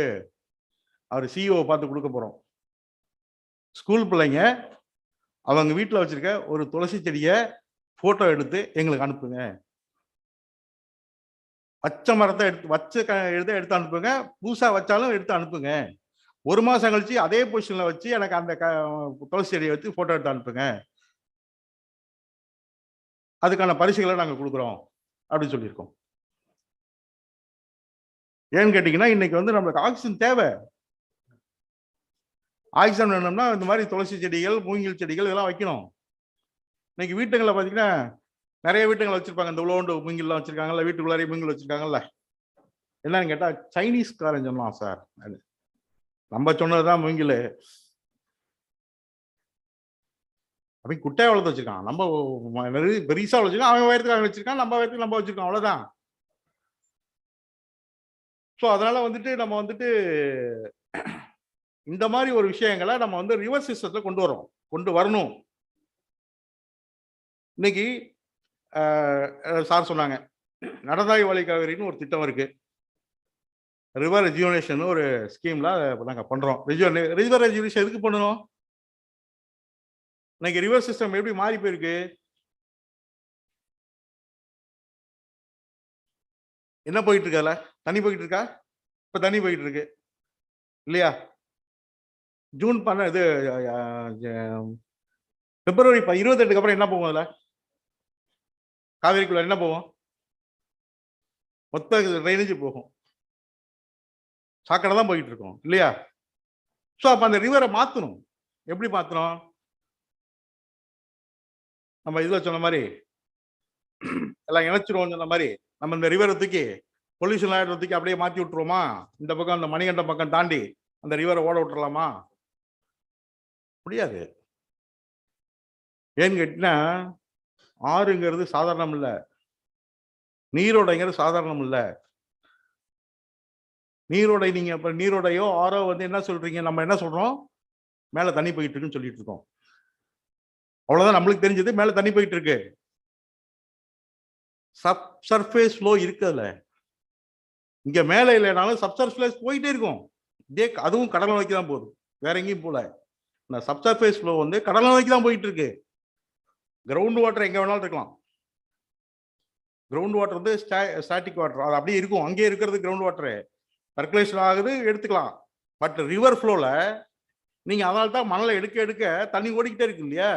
அவர் சிஇஓ பார்த்து கொடுக்க போகிறோம். ஸ்கூல் பிள்ளைங்க அவங்க வீட்டில் வச்சிருக்க ஒரு துளசி செடியை ஃபோட்டோ எடுத்து எங்களுக்கு அனுப்புங்க. பச்சை மரத்தை எடுத்து அனுப்புங்க, புதுசாக வச்சாலும் எடுத்து அனுப்புங்க. 1 மாதம் கழிச்சு அதே பொசிஷனில் வச்சு எனக்கு அந்த துளசி செடியை வச்சு ஃபோட்டோ எடுத்து அனுப்புங்க, அதுக்கான பரிசுகளை நாங்கள் கொடுக்குறோம் அப்படின்னு சொல்லியிருக்கோம். ஏன்னு கேட்டிங்கன்னா இன்னைக்கு வந்து நம்மளுக்கு ஆக்சிஜன் தேவை. ஆக்சிஜன் வேணும்னா இந்த மாதிரி துளசி செடிகள், மூங்கில் செடிகள் இதெல்லாம் வைக்கணும். இன்னைக்கு வீட்டுங்களில் பார்த்தீங்கன்னா நிறைய வீட்டுங்களை வச்சிருப்பாங்க, இந்த உலோண்டு மூங்கில்லாம் வச்சிருக்காங்கல்ல, வீட்டுக்குள்ளாரே மூங்கில் வச்சிருக்காங்கல்ல. என்னன்னு கேட்டால் சைனீஸ்காரன் சொன்னான் சார், அது நம்ம சொன்னதுதான் மூங்கில் அப்படி குட்டையை வளர்த்து வச்சிருக்கான். நம்ம பெரிசா வச்சிருக்கான், அவன் வயதுக்கு அவன் வச்சிருக்கான், நம்ம வயதுக்கு நம்ம வச்சிருக்கோம், அவ்வளவுதான். ஸோ அதனால வந்துட்டு நம்ம வந்துட்டு இந்த மாதிரி ஒரு விஷயங்களை நம்ம வந்து ரிவர்ஸ் சிஸ்டத்துல கொண்டு வரணும். இன்னைக்கு சார் சொன்னாங்க நடந்தாய் வழி காவிரின்னு ஒரு திட்டம் இருக்கு, ரிவர் ரெஜுவனேஷன் ஒரு ஸ்கீம்ல நாங்கள் பண்றோம். ரிவர் ரெஜுவனேஷன் எதுக்கு பண்ணணும்? இன்னைக்கு ரிவர் சிஸ்டம் எப்படி மாறி போயிருக்கு? என்ன போயிட்டு இருக்கா? தண்ணி போயிட்டு இருக்கா? இப்ப தண்ணி போயிட்டு இருக்கு இல்லையா? ஜூன் இது பிப்ரவரி 28 அப்புறம் என்ன போகும்? அதுல காவிரிக்குள்ள என்ன போகும்? மொத்த ட்ரைனேஜ் போகும், சாக்கடை தான் போயிட்டு இருக்கோம் இல்லையா? ஸோ அப்ப அந்த ரிவரை மாத்தணும். எப்படி மாத்தணும்? நம்ம இதுல சொன்ன மாதிரி எல்லாம் இணைச்சிருவோம் சொன்ன மாதிரி நம்ம இந்த ரிவரை தூக்கி பொல்யூஷன் ஆயிடுற தூக்கி அப்படியே மாற்றி விட்டுருவோமா? இந்த பக்கம் அந்த மணிகண்டம் பக்கம் தாண்டி அந்த ரிவரை ஓட விட்டுறலாமா? முடியாது. ஏன்னு கேட்டீங்கன்னா ஆறுங்கிறது சாதாரணம் இல்லை, நீரோடைங்கிறது சாதாரணம் இல்லை. நீரோடை நீங்க இப்ப நீரோடையோ ஆறோ வந்து என்ன சொல்றீங்க? நம்ம என்ன சொல்றோம்? மேல தண்ணி போயிட்டு இருக்குன்னு சொல்லிட்டு இருக்கோம். அவ்வளவுதான் நம்மளுக்கு தெரிஞ்சது, மேல தண்ணி போயிட்டு இருக்கு. சர்ஃபேஸ் ஃப்ளோ இருக்குதுல, இங்க மேல இல்லைனாலும் சப்சர்ஃபேஸ் போயிட்டே இருக்கும். இதே அதுவும் கடலை நோக்கி தான் போகுது, வேற எங்கேயும் போல. இந்த சப்சர்ஃபேஸ் ஃப்ளோ வந்து கடலை நோக்கி தான் போயிட்டு இருக்கு. கிரவுண்ட் வாட்டர் எங்க வேணாலும் இருக்கலாம். கிரவுண்ட் வாட்டர் வந்து ஸ்டாட்டிக் வாட்டர், அது அப்படியே இருக்கும், அங்கேயே இருக்கிறது கிரவுண்ட் வாட்டரு. சர்க்குலேஷன் ஆகுது, எடுத்துக்கலாம். பட் ரிவர் ஃப்ளோல நீங்க அதனால தான் மணலை எடுக்க எடுக்க தண்ணி ஓடிக்கிட்டே இருக்கு இல்லையா?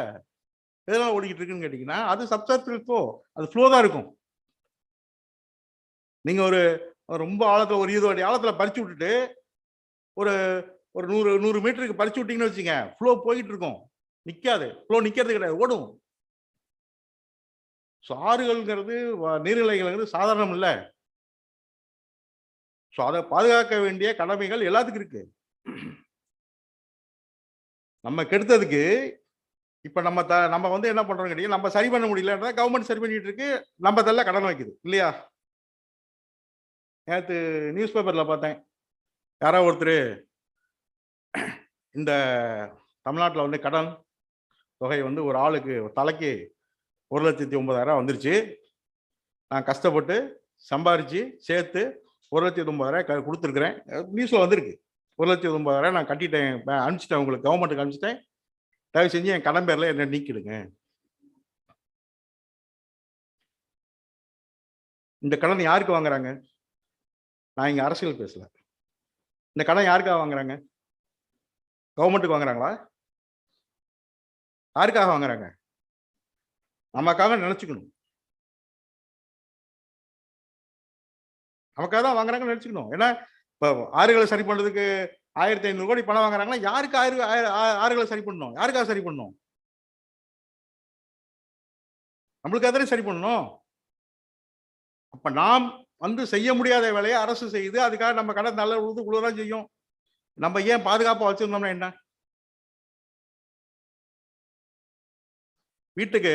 எதனால ஓடிக்கிட்டு இருக்குன்னு கேட்டீங்கன்னா அது சப்சர்ஃபேஸ் ஃப்ளோ, அது ஃப்ளோ தான் இருக்கும். நீங்க ஒரு ரொம்ப ஆழத்துல ஒரு 20 அடி ஆழத்துல பறிச்சு விட்டுட்டு ஒரு ஒரு 100 மீட்டருக்கு பறிச்சு விட்டீங்கன்னு வச்சுங்க, ஃப்ளோ போயிட்டு இருக்கும், நிக்காது. ஃப்ளோ நிக்கிறது கிடையாது, ஓடும். ஆறுகள்ங்கிறது நீர்நிலைகள்ங்கிறது சாதாரணம் இல்லை. அதை பாதுகாக்க வேண்டிய கடமைகள் எல்லாத்துக்கும் இருக்கு. நம்ம கெடுத்ததுக்கு இப்ப நம்ம வந்து என்ன பண்றோம் கேட்டீங்க, நம்ம சரி பண்ண முடியலன்றத கவர்மெண்ட் சரி பண்ணிட்டு இருக்கு, நம்ம தெல்ல கடன் வைக்குது இல்லையா? நேற்று நியூஸ் பேப்பர்ல பார்த்தேன், யாரோ ஒருத்தர் இந்த தமிழ்நாட்டில் வந்து கடன் தொகை வந்து ஒரு ஆளுக்கு ஒரு தலைக்கு 1,09,000 வந்துருச்சு. நான் கஷ்டப்பட்டு சம்பாரிச்சு சேர்த்து 1,09,000 கொடுத்துருக்குறேன். நியூஸ்ல வந்திருக்கு. 1,09,000 நான் கட்டிட்டேன், அனுப்பிச்சிட்டேன், உங்களுக்கு கவர்மெண்ட்டுக்கு அனுப்பிச்சிட்டேன், தயவு செஞ்சு என் கடன் பேர்ல என்ன நீக்கிடுங்க. இந்த கடன் யாருக்கு வாங்குறாங்க? நான் இங்க அரசியல் பேசல. இந்த கடன் யாருக்காக வாங்குறாங்க? கவர்மெண்ட்டுக்கு வாங்குறாங்களா? யாருக்காக வாங்குறாங்க? நமக்காக நினைச்சுக்கணும். நமக்காக தான் வாங்குறாங்கன்னு நினைச்சுக்கணும். ஏன்னா இப்ப ஆறுகளை சரி பண்றதுக்கு 1,500 கோடி பணம் வாங்குறாங்கன்னா யாருக்கு ஆறுகளை சரி பண்ணணும்? யாருக்காக சரி பண்ணணும்? நம்மளுக்காக தானே சரி பண்ணணும். அப்ப நாம் வந்து செய்ய முடியாத வேலையை அரசு செய்யுது, அதுக்காக நம்ம கடன் நல்ல உழுது உழுதான் செய்யும். நம்ம ஏன் பாதுகாப்பா வச்சிருந்தோம்னா என்ன? வீட்டுக்கு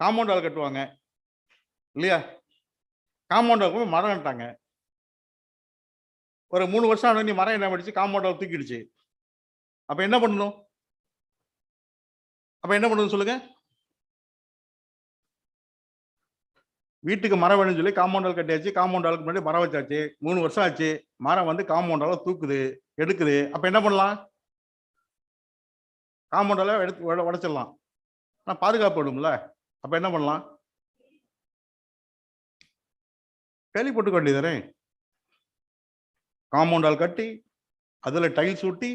காம்பவுண்ட் வால் கட்டுவாங்க இல்லையா? காம்பவுண்ட் வால் மரம் நட்டாங்க. ஒரு 3 வருஷம் ஆன மரம் என்ன பண்ணிச்சு? காம்பவுண்ட் வால் தூக்கிடுச்சு. அப்ப என்ன பண்ணணும்? அப்ப என்ன பண்ணணும் சொல்லுங்க? வீட்டுக்கு மரம் வேணும்னு சொல்லி காம்பவுண்ட் வால் கட்டியாச்சு, காம்பவுண்ட் வாலுக்கு முன்னாடி மரம் வச்சாச்சு, 3 வருஷம் ஆச்சு, மரம் வந்து காம்பவுண்ட் வால தூக்குது, எடுக்குது. அப்ப என்ன பண்ணலாம்? காம்பவுண்ட் வால எடுத்து உடைச்சிடலாம். ஆனா பாதுகாப்பு வேணும்ல. அப்ப என்ன பண்ணலாம்? வேலி போட்டுக்க வேண்டியதானே? காம்பவுண்ட் வால் கட்டி அதுல டைல்ஸ் ஒட்டி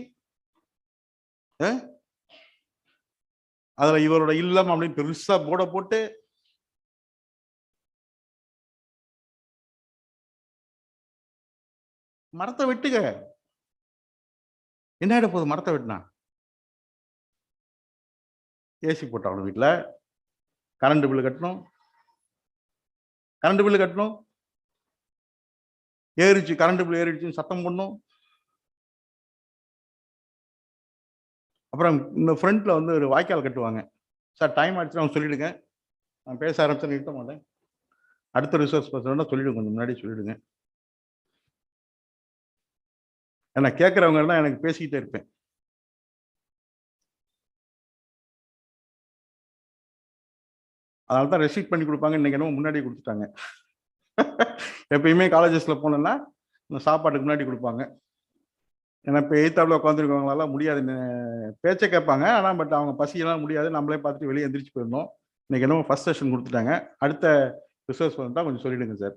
அதுல இவரோட இல்லம் அப்படின்னு பெருசா போட போட்டு மரத்தை வெட்டுக. என்ன ஆயிட போகுது மரத்தை வெட்டினா? ஏசி போட்டாலும் வீட்டுல கரண்ட் பில்லு கட்டணும், ஏறிச்சு, கரண்ட் பில் ஏறிடுச்சுன்னு சத்தம் பண்ணும். அப்புறம் இந்த ஃப்ரண்ட்ல வந்து ஒரு வாய்க்கால் கட்டுவாங்க. சார் டைம் ஆயிடுச்சு, அவங்க சொல்லிடுங்க, நான் பேச ஆரம்பிச்சு நிறுத்த மாட்டேன். அடுத்த ரிசோர்ஸ் பர்சன் சொல்லிடுங்க, கொஞ்சம் முன்னாடி சொல்லிடுங்க. ஏன்னா கேட்கறவங்க எல்லாம் எனக்கு பேசிக்கிட்டே இருப்பேன். அதனால தான் ரெஸ்ட்ரிக்ட் பண்ணி கொடுப்பாங்க. இன்னைக்கு என்னமோ முன்னாடி கொடுத்துட்டாங்க. எப்பயுமே காலேஜஸ்ல போனோம்னா இந்த சாப்பாட்டுக்கு முன்னாடி கொடுப்பாங்க. ஏன்னா இப்போ எய்த்தாப்புல உட்காந்துருக்கவங்களால முடியாது, பேச்சை கேட்பாங்க. ஆனால் பட் அவங்க பசியெல்லாம் முடியாது, நம்மளே பார்த்துட்டு வெளியே எந்திரிச்சு போயிடணும். இன்னைக்கு என்னமோ ஃபர்ஸ்ட் செஷன் கொடுத்துட்டாங்க. அடுத்த ரிசோர்ஸ் தான் கொஞ்சம் சொல்லிடுங்க சார்.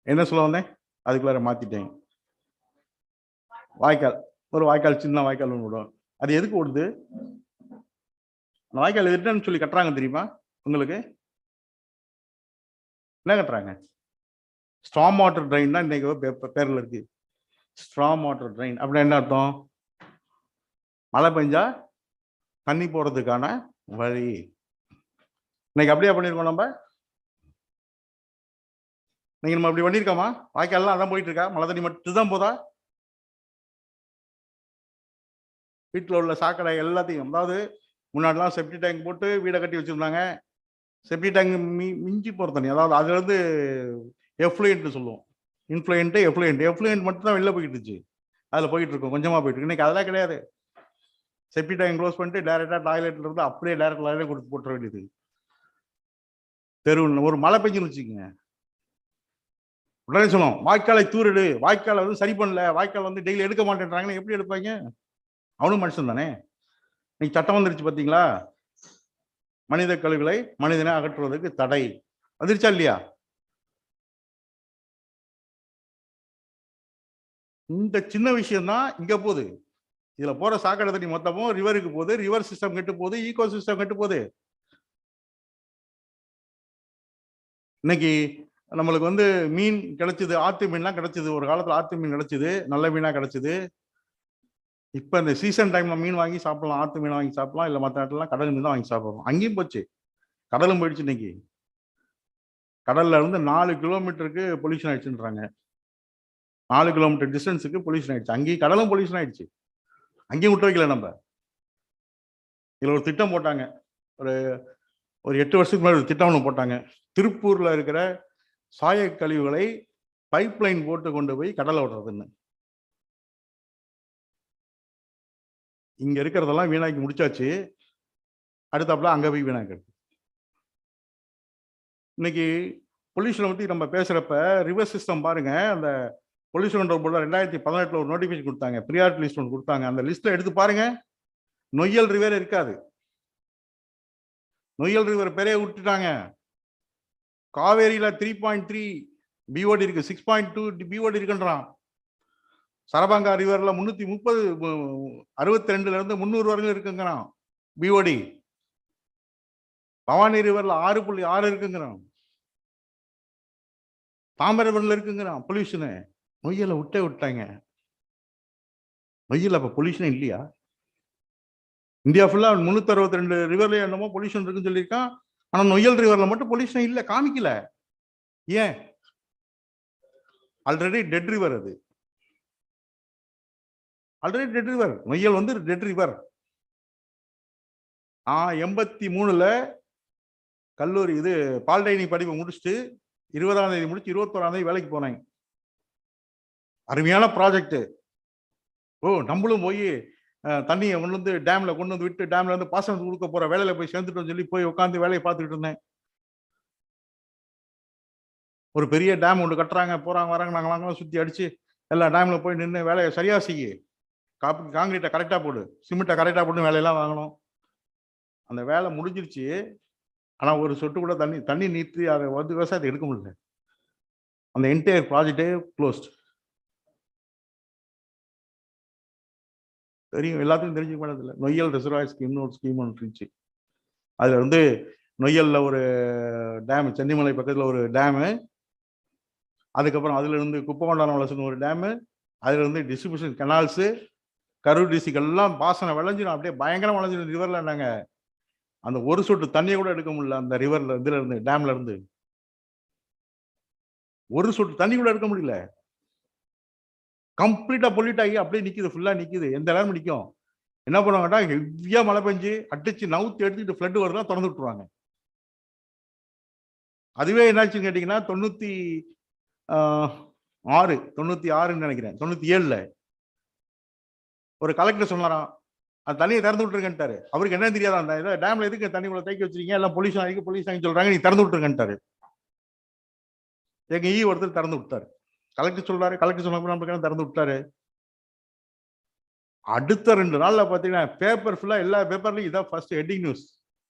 என்ன சொல்ல வந்தேன்? அதுக்குள்ளார மாத்திட்டேன். வாய்க்கால், ஒரு வாய்க்கால், சின்ன வாய்க்கால் ஒன்று விடும். அது எதுக்கு ஓடுது? அந்த வாய்க்கால் எதுன்னு சொல்லி கட்டுறாங்க தெரியுமா உங்களுக்கு? என்ன கட்டுறாங்க? ஸ்ட்ராங் வாட்டர் ட்ரெயின் தான் இன்னைக்கு பேர்ல இருக்கு. ஸ்ட்ராங் வாட்டர் ட்ரெயின் அப்படின்னா என்ன அர்த்தம்? மழை பெஞ்சா தண்ணி போறதுக்கான வழி. இன்னைக்கு அப்படியே பண்ணிருக்கோம் நம்ம. நீங்க நம்ம அப்படி பண்ணிருக்கோமா? வாய்க்கால்லாம் அதான் போயிட்டு இருக்கா? மழை தண்ணி மட்டும் தான் போதா? வீட்டில் உள்ள சாக்கடை எல்லாத்தையும், அதாவது முன்னாடிலாம் செப்டி டேங்க் போட்டு வீடை கட்டி வச்சிருந்தாங்க. செப்டி டேங்க் மிஞ்சி போற தண்ணி, அதாவது அதுல இருந்து எஃப்ளூயன்ட் சொல்லுவோம். இன்ஃப்ளூயன்ட், எஃப்ளூயன்ட் மட்டும் தான் வெளில போயிட்டு இருந்துச்சு. அதுல போயிட்டு இருக்கும், கொஞ்சமா போயிட்டு இருக்கு. இன்னைக்கு அதெல்லாம் கிடையாது. செப்டி டேங்க் க்ளோஸ் பண்ணிட்டு டைரக்டா டாய்லெட்ல இருந்து அப்படியே டைரக்ட் லைனே கொடுத்து போட்டுற வேண்டியது. தெருவில் ஒரு மழை பெஞ்சுன்னு வச்சுக்கோங்க, உடனே சொல்லுவோம் வாய்க்காலை தூரிடு, வாய்க்காலை வந்து சரி பண்ணல, வாய்க்கால் வந்து டெய்லி எடுக்க மாட்டேன்றாங்கன்னு. எப்படி எடுப்பாங்க? அவனும் மனுஷன் தானே. இன்னைக்கு சட்டம் வந்துருச்சு பாத்தீங்களா? மனித கழிவுகளை மனிதனை அகற்றுவதற்கு தடை வந்துருச்சா இல்லையா? இந்த சின்ன விஷயம் தான் இங்க போகுது. இதுல போற சாக்கடை தண்ணி மொத்தமும் ரிவருக்கு போகுது, ரிவர் சிஸ்டம் கெட்டு போகுது, ஈகோ சிஸ்டம் கெட்டு போகுது. இன்னைக்கு நம்மளுக்கு வந்து மீன் கிடைச்சது, ஆத்து மீன்லாம் கிடைச்சது. ஒரு காலத்துல ஆத்து மீன் கிடைச்சது, நல்ல மீனா கிடைச்சது. இப்ப இந்த சீசன் டைம்ல மீன் வாங்கி சாப்பிடலாம், ஆத்து மீன் வாங்கி சாப்பிடலாம், இல்ல மற்ற இடத்துலாம் கடல் மீன் தான் வாங்கி சாப்பிடுறோம். அங்கேயும் போச்சு, கடலும் போயிடுச்சு. இன்னைக்கு கடல்ல இருந்து 4 கிலோமீட்டருக்கு பொல்யூஷன் ஆயிடுச்சுன்றாங்க. 4 கிலோமீட்டர் டிஸ்டன்ஸுக்கு பொல்யூஷன் ஆயிடுச்சு. அங்கேயும் கடலும் பொல்யூஷன் ஆயிடுச்சு. அங்கேயும் விட்டு வைக்கல நம்ம. இதுல ஒரு திட்டம் போட்டாங்க, ஒரு 8 வருஷத்துக்கு முன்னாடி ஒரு திட்டம் ஒன்று போட்டாங்க. திருப்பூர்ல இருக்கிற சாய கழிவுகளை பைப் லைன் போட்டு கொண்டு போய் கடலை விடுறதுன்னு. இங்க இருக்கிறதெல்லாம் வீணாக்கி முடிச்சாச்சு, அடுத்தாப்புல அங்க போய் வீணாக்கு. இன்னைக்கு பொல்யூஷனை பத்தி நம்ம பேசுறப்ப ரிவர் சிஸ்டம் பாருங்க. அந்த பொல்யூஷன் கண்ட்ரோல் போர்டு 2018 ஒரு நோட்டிபிகேஷன் கொடுத்தாங்க, ப்ரியாரிட்டி லிஸ்ட் ஒன்று கொடுத்தாங்க. அந்த லிஸ்ட்ல எடுத்து பாருங்க, நொய்யல் ரிவர் இருக்காது. நொய்யல் ரிவர் பேரே விட்டுட்டாங்க. காவேரியில 3.3 பிஓடி இருக்கு, 6.2 பிஓடி இருக்குன்றான். சரபாங்கா ரிவர்ல 330 62ல இருந்து 300 வரைக்கும் இருக்குங்கிறான் பிஓடி. பவானி ரிவர்ல 6.6 இருக்குங்கிறான். தாமிரபரணில இருக்குங்கிறான் பொல்யூஷனு. நொய்யலை விட்டாங்க. நொய்யல் அப்ப பொல்யூஷன் இல்லையா? இந்தியா ஃபுல்லா 362 ரிவர்ல என்னமோ பொல்யூஷன் இருக்குன்னு சொல்லியிருக்கான். ஆனா நொய்யல் ரிவர்ல மட்டும் பொல்யூஷன் இல்ல, காமிக்கல. ஏன்? Already dead river. அது ஆல்ரெடி டெட் ரிவர். நொய்யல் வந்து டெட் ரிவர். 83ல கல்லூரி இது பால்டைனிங் படிப்பை முடிச்சுட்டு 20ஆம் தேதி முடிச்சு 21ஆம் தேதி வேலைக்கு போனாங்க. அருமையான ப்ராஜெக்ட். நம்மளும் போய் தண்ணியை கொண்டு வந்து டேம்ல கொண்டு வந்து விட்டு டேம்ல இருந்து பாசனத்துக்கு கொடுக்க போற வேலையில போய் சேர்ந்துட்டோம் சொல்லி போய் உட்காந்து வேலையை பார்த்துக்கிட்டு இருந்தேன். ஒரு பெரிய டேம் ஒன்று கட்டுறாங்க, போறாங்க வராங்க, நாங்களாம் சுத்தி அடிச்சு எல்லா டேம்ல போய் நின்று வேலையை சரியா செய்ய, காங்கிரீட்டை கரெக்டா போடு, சிமெண்ட்டை கரெக்டா போட்டு வேலையெல்லாம் வாங்கணும். அந்த வேலை முடிஞ்சிருச்சு. ஆனா ஒரு சொட்டு கூட தண்ணி நீத்து அதை வந்து விவசாயத்தை எடுக்க முடியல. அந்த என்டையர் ப்ராஜெக்டே க்ளோஸ்ட். தெரியும், எல்லாத்துக்கும் தெரிஞ்சுக்க மாட்டதில்லை. நொய்யல் ரிசர்வாயர் ஸ்கீம்னு ஒரு ஸ்கீம் ஒன்று இருந்துச்சு. அதுல வந்து நொய்யல்ல ஒரு டேம், சென்னிமலை பக்கத்துல ஒரு டேமு, அதுக்கப்புறம் அதுல இருந்து குப்பகொண்டான வளர்ச்சி ஒரு டேமு, அதுல இருந்து டிஸ்ட்ரிபியூஷன் கெனால்ஸு, கரூர் டிஸ்ட்ரிக்ட் எல்லாம் பாசனம் விளைஞ்சிடும், அப்படியே பயங்கரம் விளைஞ்சிடும் ரிவர்ல. நாங்க அந்த ஒரு சொட்டு தண்ணியை கூட எடுக்க முடியல அந்த ரிவர்ல, இதுல இருந்து டேம்ல இருந்து ஒரு சொட்டு தண்ணி கூட எடுக்க முடியல. கம்ப்ளீட்டா பொல்யூட் ஆகி அப்படியே நிக்குது, ஃபுல்லா நிக்குது. எந்த நேரம் நிற்கும். என்ன பண்ணுவாங்கடா, ஹெவியா மழை பெஞ்சு அடிச்சு நவுத்து எடுத்துட்டு ஃப்ளட் வருதுன்னா திறந்து விட்டுருவாங்க. அதுவே என்னாச்சுன்னு கேட்டீங்கன்னா 96 நினைக்கிறேன், 97ல ஒரு கலெக்டர் சொன்னாராம், அந்த தண்ணியை திறந்து விட்டுருக்கேன்ட்டாரு. அவருக்கு என்ன தெரியாதா, அந்த டேம்ல எதுக்கு தண்ணி உள்ள தேக்கி வச்சிருக்கீங்க, எல்லாம் பொல்யூஷன் ஆகி பொல்யூஷன் சொல்றாங்க, நீ திறந்து விட்டுருக்கேன்ட்டாரு. எங்க ஒருத்தர் திறந்து விட்டாரு. கலெக்டர் சொல்றாரு, கலெக்டர் சொன்ன திறந்து விட்டாரு. அடுத்த 2 நாள்ல பாத்தீங்கன்னா பேப்பர் ஃபுல்லா, எல்லா பேப்பர்லயும் இதான் ஃபர்ஸ்ட் ஹெட்டிங் நியூஸ்.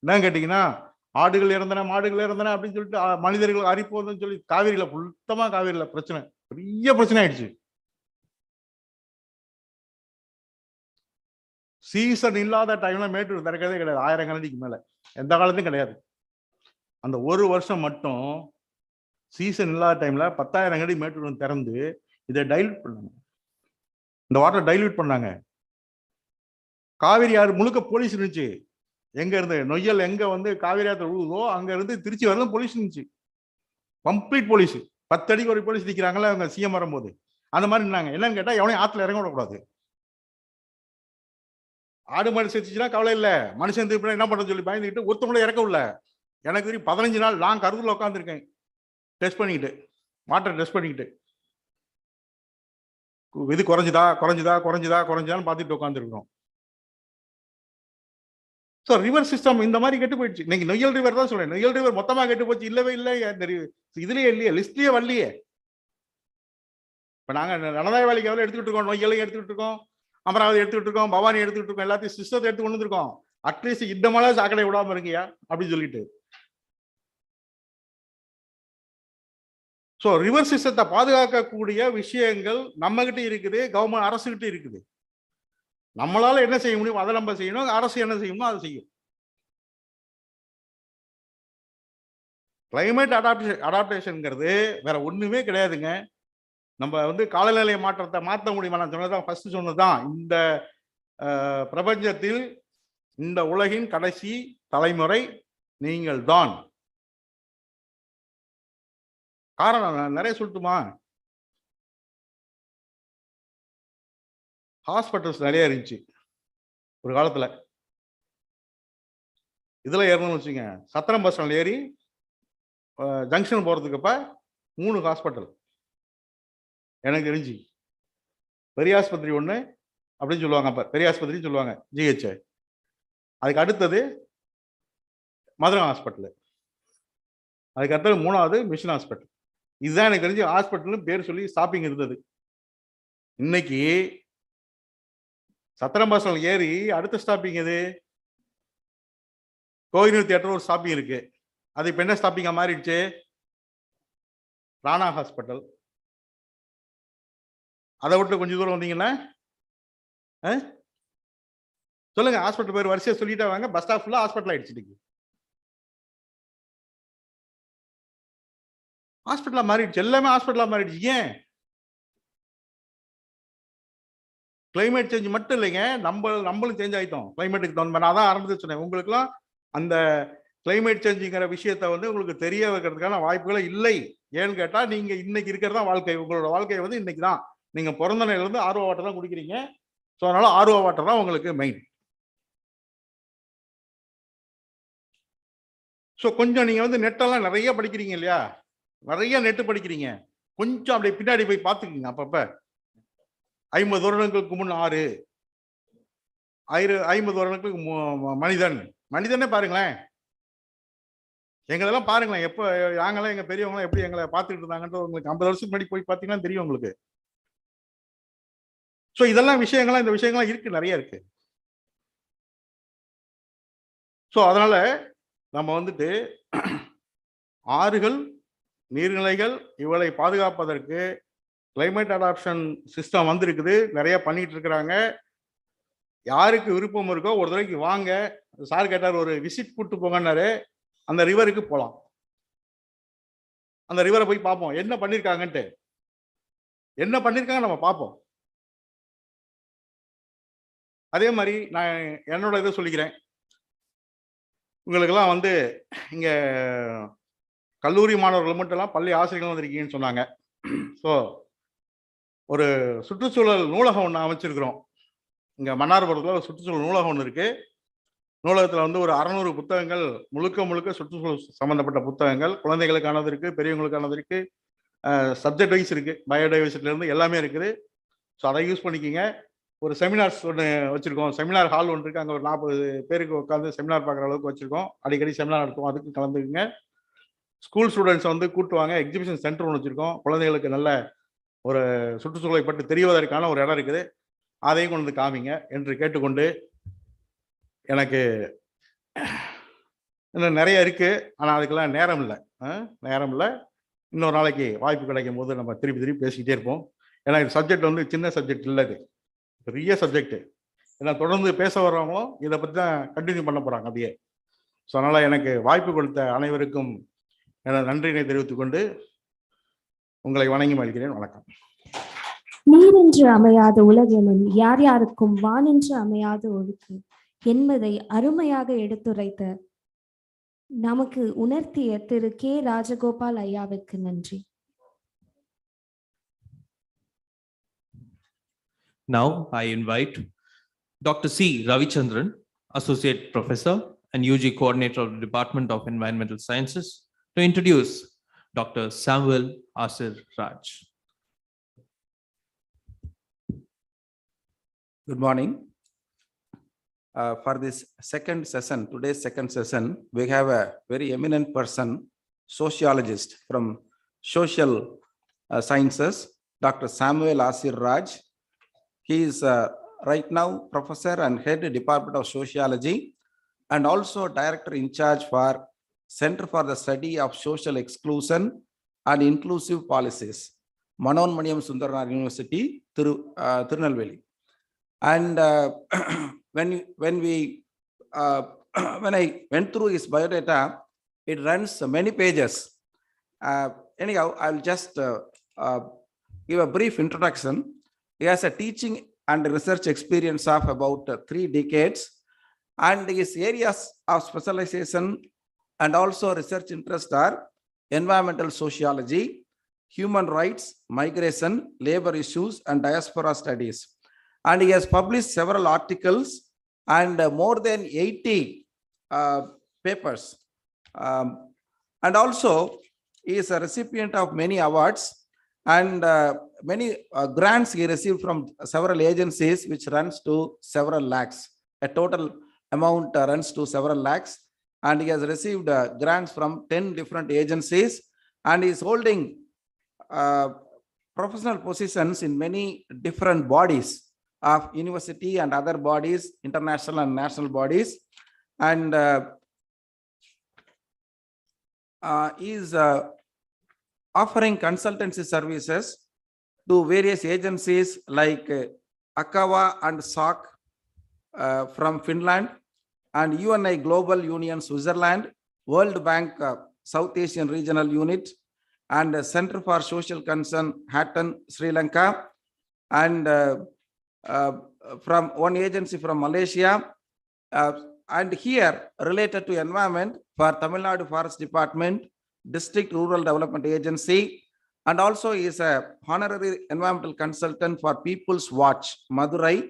என்ன கேட்டீங்கன்னா, ஆடுகள் இறந்தன, மாடுகள் இறந்தன அப்படின்னு சொல்லிட்டு மனிதர்கள் அரிப்போதுன்னு சொல்லி காவிரியில சுத்தமா காவிரியில பிரச்சனை, பெரிய பிரச்சனை ஆயிடுச்சு. சீசன் இல்லாத டைம்ல மேட்டூர் திறக்கிறதே கிடையாது. 1000 கனடிக்கு மேல எந்த காலத்தையும் கிடையாது. அந்த ஒரு வருஷம் மட்டும் சீசன் இல்லாத டைம்ல 10,000 கனடி மேட்டூர் திறந்து இதை டைல்யூட் பண்ணாங்க. இந்த வாட்டர் டைல்யூட் பண்ணாங்க. காவிரி ஆறு முழுக்க போலீஸ் இருந்துச்சு. எங்க இருந்து நொய்யல் எங்க வந்து காவிரி ஆத்துல விழுதோ அங்க இருந்து திருச்சி வரலும் போலீஸ் இருந்துச்சு. Complete police. 10 அடிக்கு ஒரு போலீஸ் நிக்கிறாங்களா அவங்க சிஎம் வரும்போது, அந்த மாதிரி இருந்தாங்க. என்னன்னு கேட்டா, எவனையும் ஆத்துல இறங்க விடக்கூடாது. ஆடு மாடு செத்துச்சுன்னா கவலை இல்ல, மனுஷன் திருப்பி என்ன பண்றது சொல்லி பயந்துக்கிட்டு ஒருத்தவங்கள இறக்க விடல. எனக்கு தெரியும் 15 நாள் நான் கருதுல உட்காந்துருக்கேன், டெஸ்ட் பண்ணிக்கிட்டு, வாட்டர் டெஸ்ட் பண்ணிக்கிட்டு, இது குறைஞ்சுதா குறைஞ்சுதா குறைஞ்சுதா குறைஞ்சான்னு பார்த்துட்டு உட்காந்துருக்கோம். ஸோ ரிவர் சிஸ்டம் இந்த மாதிரி கெட்டு போயிடுச்சு. இன்னைக்கு நொய்யல் ரிவர் தான் சொல்றேன், நொய்யல் ரிவர் மொத்தமா கெட்டு போச்சு. இல்லவே இல்லை, இதுலயே இல்லையே, லிஸ்ட்லயே வரலையே. இப்ப நாங்க ரணதாய வேலைக்கு எவ்வளவு எடுத்துக்கிட்டு இருக்கோம், நொய்யலையும் எடுத்துக்கிட்டு இருக்கோம், அமராவதி எடுத்துக்கிட்டு இருக்கோம், பவானி எடுத்துக்கிட்டு இருக்கோம், எல்லாத்தையும் சிஸ்டத்தை எடுத்து கொண்டு இருக்கோம். அட்லீஸ்ட் இந்த மழை சாக்கடை விடாம இருக்கியா அப்படின்னு சொல்லிட்டு. ஸோ ரிவர் சிஸ்டத்தை பாதுகாக்கக்கூடிய விஷயங்கள் நம்ம கிட்ட இருக்குது, கவர்மெண்ட் அரசு கிட்ட இருக்குது. நம்மளால என்ன செய்ய முடியும் அதை நம்ம செய்யணும், அரசு என்ன செய்யணுமோ அதை செய்யும். கிளைமேட் அடாப்டேஷன்ங்கிறது வேற ஒண்ணுமே கிடையாதுங்க. நம்ம வந்து காலநிலை மாற்றத்தை மாற்ற முடியுமா? நான் சொன்னதான் ஃபர்ஸ்ட் சொன்னதுதான். இந்த பிரபஞ்சத்தில் இந்த உலகின் கடைசி தலைமுறை நீங்கள் தான். காரணம் நான் நிறைய சொல்லட்டுமா? ஹாஸ்பிட்டல்ஸ் நிறைய இருந்துச்சு ஒரு காலத்துல. இதுல ஏறணும்னு வச்சுங்க, சத்திரம் பஸ் ஸ்டாண்ட் ஏறி ஜங்ஷன் போறதுக்கு அப்ப 3 ஹாஸ்பிட்டல் எனக்கு தெரிஞ்சு. பெரிய ஆஸ்பத்திரி ஒண்ணு அப்படின்னு சொல்லுவாங்க, அப்ப பெரிய ஆஸ்பத்திரின்னு சொல்லுவாங்க, ஜிஹெச். அதுக்கு அடுத்தது மதுரை ஹாஸ்பிட்டல், அதுக்கு அடுத்தது 3வது மிஷன் ஹாஸ்பிட்டல். இதுதான் எனக்கு தெரிஞ்சு ஹாஸ்பிட்டல் பேர் சொல்லி ஸ்டாப்பிங் இருந்தது. இன்னைக்கு சத்திரம் பஸ் ஸ்டாண்ட் ஏறி அடுத்த ஸ்டாப்பிங் எது? கோயில் தியேட்டர் ஒரு ஸ்டாப்பிங் இருக்கு. அது இப்ப என்ன ஸ்டாப்பிங்கா மாறிடுச்சு? ராணா ஹாஸ்பிட்டல். அதை விட்டு கொஞ்சம் தூரம் வந்தீங்கன்னா சொல்லுங்க, ஹாஸ்பிட்டல் பேர் வரிசையா சொல்லிட்டே வாங்க. பஸ் ஸ்டாப் ஃபுல்லா ஹாஸ்பிட்டல் ஆயிடுச்சு. ஹாஸ்பிட்டலா மாறிடுச்சு, எல்லாமே ஹாஸ்பிட்டலா மாறிடுச்சு. ஏன்? கிளைமேட் சேஞ்ச் மட்டும் இல்லைங்க, நம்மளும் சேஞ்ச் ஆயிட்டோம் கிளைமேட்டுக்கு தகுந்த மாதிரி. நான் தான் ஆரம்பத்தில் சொன்னேன், உங்களுக்குலாம் அந்த கிளைமேட் சேஞ்சுங்கிற விஷயத்த வந்து உங்களுக்கு தெரிய வைக்கிறதுக்கான வாய்ப்புகளே இல்லை. ஏன்னு கேட்டா, நீங்க இன்னைக்கு இருக்கிறதா வாழ்க்கை. உங்களோட வாழ்க்கை வந்து இன்னைக்கு தான். நீங்க பிறந்த நிலையில இருந்து ஆர்வ வாட்டர் தான் குடிக்கிறீங்க. ஸோ அதனால ஆர்வ வாட்டர் தான் உங்களுக்கு மெயின். ஸோ கொஞ்சம் நீங்க வந்து நெட்டெல்லாம் நிறைய படிக்கிறீங்க இல்லையா? நிறைய நெட்டு படிக்கிறீங்க. கொஞ்சம் அப்படியே பின்னாடி போய் பார்த்துக்குங்க. அப்பப்ப 50 வருடங்களுக்கு முன் 6, 50 வருடங்களுக்கு மனிதனே பாருங்களேன். எங்களெல்லாம் பாருங்களேன், எப்ப நாங்களாம் எங்க பெரியவங்களாம் எப்படி எங்களை பார்த்துட்டு இருந்தாங்கன்றது உங்களுக்கு 50 வருஷத்துக்கு முன்னாடி போய் பார்த்தீங்கன்னா தெரியும் உங்களுக்கு. ஸோ இதெல்லாம் விஷயங்கள்லாம், இந்த விஷயங்கள்லாம் இருக்கு, நிறைய இருக்கு. ஸோ அதனால நம்ம வந்துட்டு ஆறுகள், நீர்நிலைகள் இவளை பாதுகாப்பதற்கு கிளைமேட் அடாப்ஷன் சிஸ்டம் வந்திருக்குது. நிறைய பண்ணிட்டு இருக்கிறாங்க. யாருக்கு விருப்பம் இருக்கோ ஒரு தடவைக்கு வாங்க. சார் கேட்டார், ஒரு விசிட் கூட்டு போங்கன்னாரு. அந்த ரிவருக்கு போகலாம். அந்த ரிவரை போய் பார்ப்போம் என்ன பண்ணிருக்காங்கன்ட்டு. என்ன பண்ணிருக்காங்க நம்ம பார்ப்போம். அதே மாதிரி நான் என்னோட இதை சொல்லிக்கிறேன். உங்களுக்கெல்லாம் வந்து இங்க கல்லூரி மாணவர்கள் மட்டும் எல்லாம் பள்ளி ஆசிரியர்கள் வந்திருக்கீங்கன்னு சொன்னாங்க. ஸோ ஒரு சுற்றுச்சூழல் நூலகம் ஒன்று அமைச்சிருக்கிறோம். இங்க மன்னார்புரத்தில் ஒரு சுற்றுச்சூழல் நூலகம் ஒன்று இருக்கு. நூலகத்தில் வந்து ஒரு 600 புத்தகங்கள், முழுக்க சுற்றுச்சூழல் சம்பந்தப்பட்ட புத்தகங்கள், குழந்தைகளுக்கானது இருக்கு, பெரியவங்களுக்கானது இருக்கு, சப்ஜெக்ட் வைஸ் இருக்கு, பயோடைவர்சிட்டில இருந்து எல்லாமே இருக்குது. ஸோ அதை யூஸ் பண்ணிக்கிங்க. ஒரு செமினார்ஸ் ஒன்று வச்சிருக்கோம், செமினார் ஹால் ஒன்று இருக்கு. அங்கே ஒரு 40 பேருக்கு உட்காந்து செமினார் பார்க்குற அளவுக்கு வச்சிருக்கோம். அடிக்கடி செமினார் நடத்துவோம், அதுக்கு கலந்துக்குங்க. ஸ்கூல் ஸ்டூடெண்ட்ஸ் வந்து கூட்டுவாங்க. எக்ஸிபிஷன் சென்டர் ஒன்று வச்சிருக்கோம். குழந்தைகளுக்கு நல்ல ஒரு சுற்றுச்சூழலை பற்றி தெரிவதற்கான ஒரு இடம் இருக்குது. அதையும் கொண்டு வந்து காமிங்க என்று கேட்டுக்கொண்டு, எனக்கு இன்னும் நிறைய இருக்கு, ஆனால் அதுக்கெல்லாம் நேரம் இல்லை. இன்னொரு நாளைக்கு வாய்ப்பு கிடைக்கும் போது நம்ம திருப்பி பேசிக்கிட்டே இருப்போம். ஏன்னா இது சப்ஜெக்ட் வந்து சின்ன சப்ஜெக்ட் இல்லை, இது பெரிய சப்ஜெக்ட். ஏன்னா தொடர்ந்து பேச வர்றவங்களும் இதை பற்றி தான் கண்டினியூ பண்ண போறாங்க அப்படியே. ஸோ அதனால எனக்கு வாய்ப்பு கொடுத்த அனைவருக்கும் எனது நன்றியினை தெரிவித்துக் கொண்டு உங்களை வணங்கி மகிழ்கிறேன். வணக்கம். நீரென்று அமையாத உலகெனும் யார் யாருக்கும் வானென்று அமையாத ஒழுக்கு என்பதை அருமையாக எடுத்துரைத்த நமக்கு உணர்த்திய திரு கே. ராஜகோபால் ஐயாவுக்கு நன்றி. Now I invite Dr. C. Ravichandran, Associate Professor and UG Coordinator of the Department of Environmental Sciences, to introduce Dr. Samuel Lassarraj. Good morning. For this second session, today's second session, we have a very eminent person, sociologist from social sciences, Dr. Samuel Lassarraj. He is right now professor and head Department of Sociology and also director in charge for Center for the Study of Social Exclusion and Inclusive Policies, Manonmaniam Sundaranaar University, Tirunelveli. And when I went through his biodata, It runs many pages. Anyhow, I'll just give a brief introduction. He has a teaching and research experience of about 3 decades, and his areas of specialization and also research interest are environmental sociology, human rights, migration, labor issues, and diaspora studies. And he has published several articles and more than 80 papers. And also, he is a recipient of many awards and many grants he received from several agencies, which runs to several lakhs. A total amount runs to several lakhs, and he has received grants from 10 different agencies, and he is holding professional positions in many different bodies of university and other bodies, international and national bodies. And is offering consultancy services to various agencies like Akava and SOC from Finland, and UNI Global Union Switzerland, World Bank South Asian Regional Unit, and Center for Social Concern Hatton, Sri Lanka, and from one agency from Malaysia, and here related to environment for Tamil Nadu Forest Department, District Rural Development Agency, and also is a honorary environmental consultant for People's Watch, Madurai,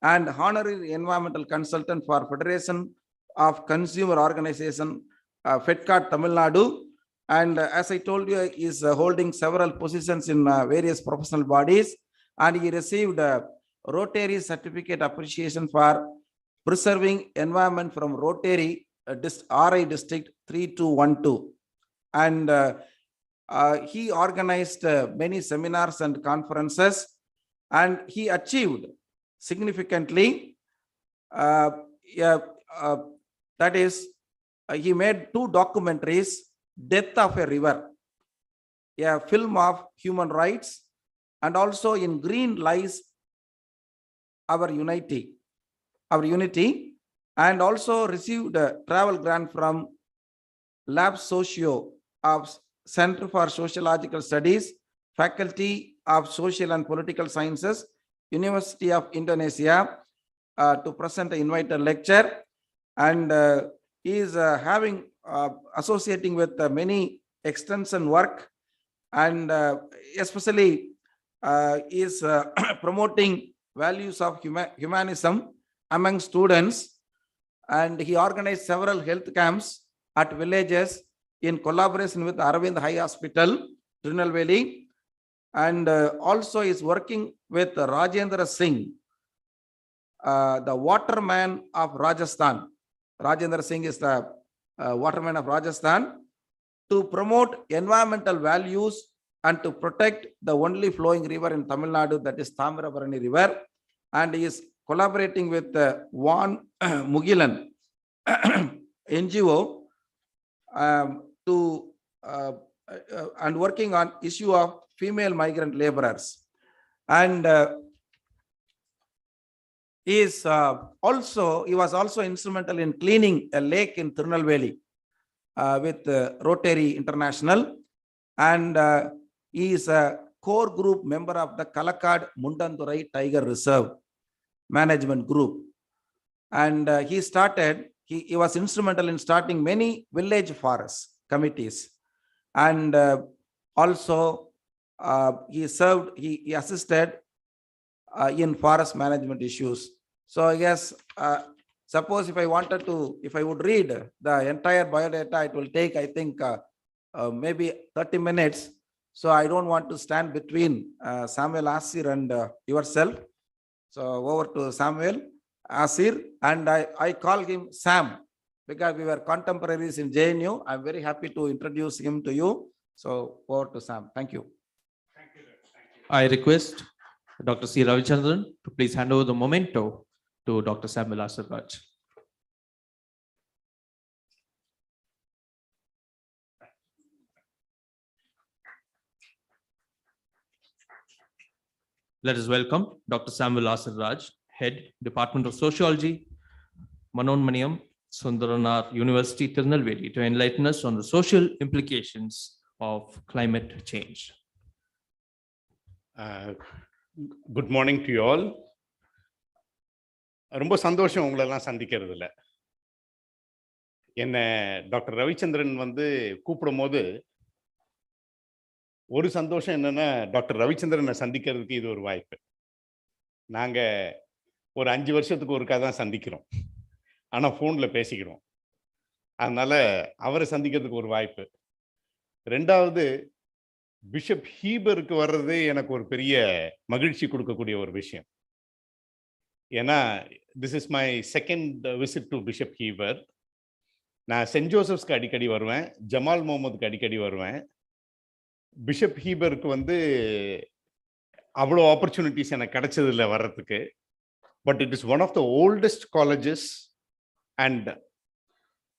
and honorary environmental consultant for Federation of Consumer Organization, FedCard Tamil Nadu. And as I told you, he is holding several positions in various professional bodies, and he received Rotary Certificate Appreciation for preserving environment from Rotary RI District 3212. And he organized many seminars and conferences, and he achieved significantly. That is, he made 2 documentaries, Death of a River, a film of human rights, and also in Green Lies Our Unity, and also received a travel grant from Lab Socio of Center for Sociological Studies, Faculty of Social and Political Sciences, University of Indonesia, to present an invited lecture. And he is associating with many extension work, and especially is promoting values of humanism among students. And he organized several health camps at villages in collaboration with Aravind High Hospital, Tirunelveli, and also is working with Rajendra Singh, the waterman of Rajasthan. Rajendra Singh is the waterman of Rajasthan, to promote environmental values and to protect the only flowing river in Tamil Nadu, that is Tamirabarani River. And he is collaborating with Van Mugilan NGO and working on issue of female migrant laborers. And he was also instrumental in cleaning a lake in Tirunelveli with Rotary International, and he is a core group member of the Kalakad Mundandurai Tiger Reserve Management Group. And he was instrumental in starting many village forest committees, and also he assisted in forest management issues. So yes, suppose if I would read the entire biodata, it will take, I think, maybe 30 minutes. So I don't want to stand between Samuel Asir and yourself. So over to Samuel Asir, and I call him Sam because we were contemporaries in JNU. I'm very happy to introduce him to you. So over to Sam. Thank you. I request Dr. C. Ravichandran to please hand over the memento to Dr. Samuel Lassarraj. Let us welcome Dr. Samuel Lassarraj, Head, Department of Sociology, Manonmaniyam, Sundaranar University, Tirunelveli, to enlighten us on the social implications of climate change. Good morning to you all. ரொம்ப சந்தோஷம் உங்களெல்லாம் சந்திக்கிறதுல. என்ன doctor Ravichandran கூப்பிடும் போது ஒரு சந்தோஷம் என்னன்னா, டாக்டர் ரவிச்சந்திரனை சந்திக்கிறதுக்கு இது ஒரு வாய்ப்பு. நாங்க ஒரு 5 வருஷத்துக்கு ஒருக்கா தான் சந்திக்கிறோம், ஆனா போன்ல பேசிக்கிறோம். அதனால அவரை சந்திக்கிறதுக்கு ஒரு வாய்ப்பு. ரெண்டாவது, பிஷப் ஹீபருக்கு வர்றதே எனக்கு ஒரு பெரிய மகிழ்ச்சி கொடுக்கக்கூடிய ஒரு விஷயம். ஏன்னா this is my second visit to bishop Heber. நான் சென்ட் ஜோசப்ஸ்க்கு அடிக்கடி வருவேன், ஜமால் முகமதுக்கு அடிக்கடி வருவேன். பிஷப் ஹீபருக்கு அவ்வளோ ஆப்பர்ச்சுனிட்டிஸ் எனக்கு கிடைச்சதில்லை வர்றதுக்கு. But it is one of the oldest colleges and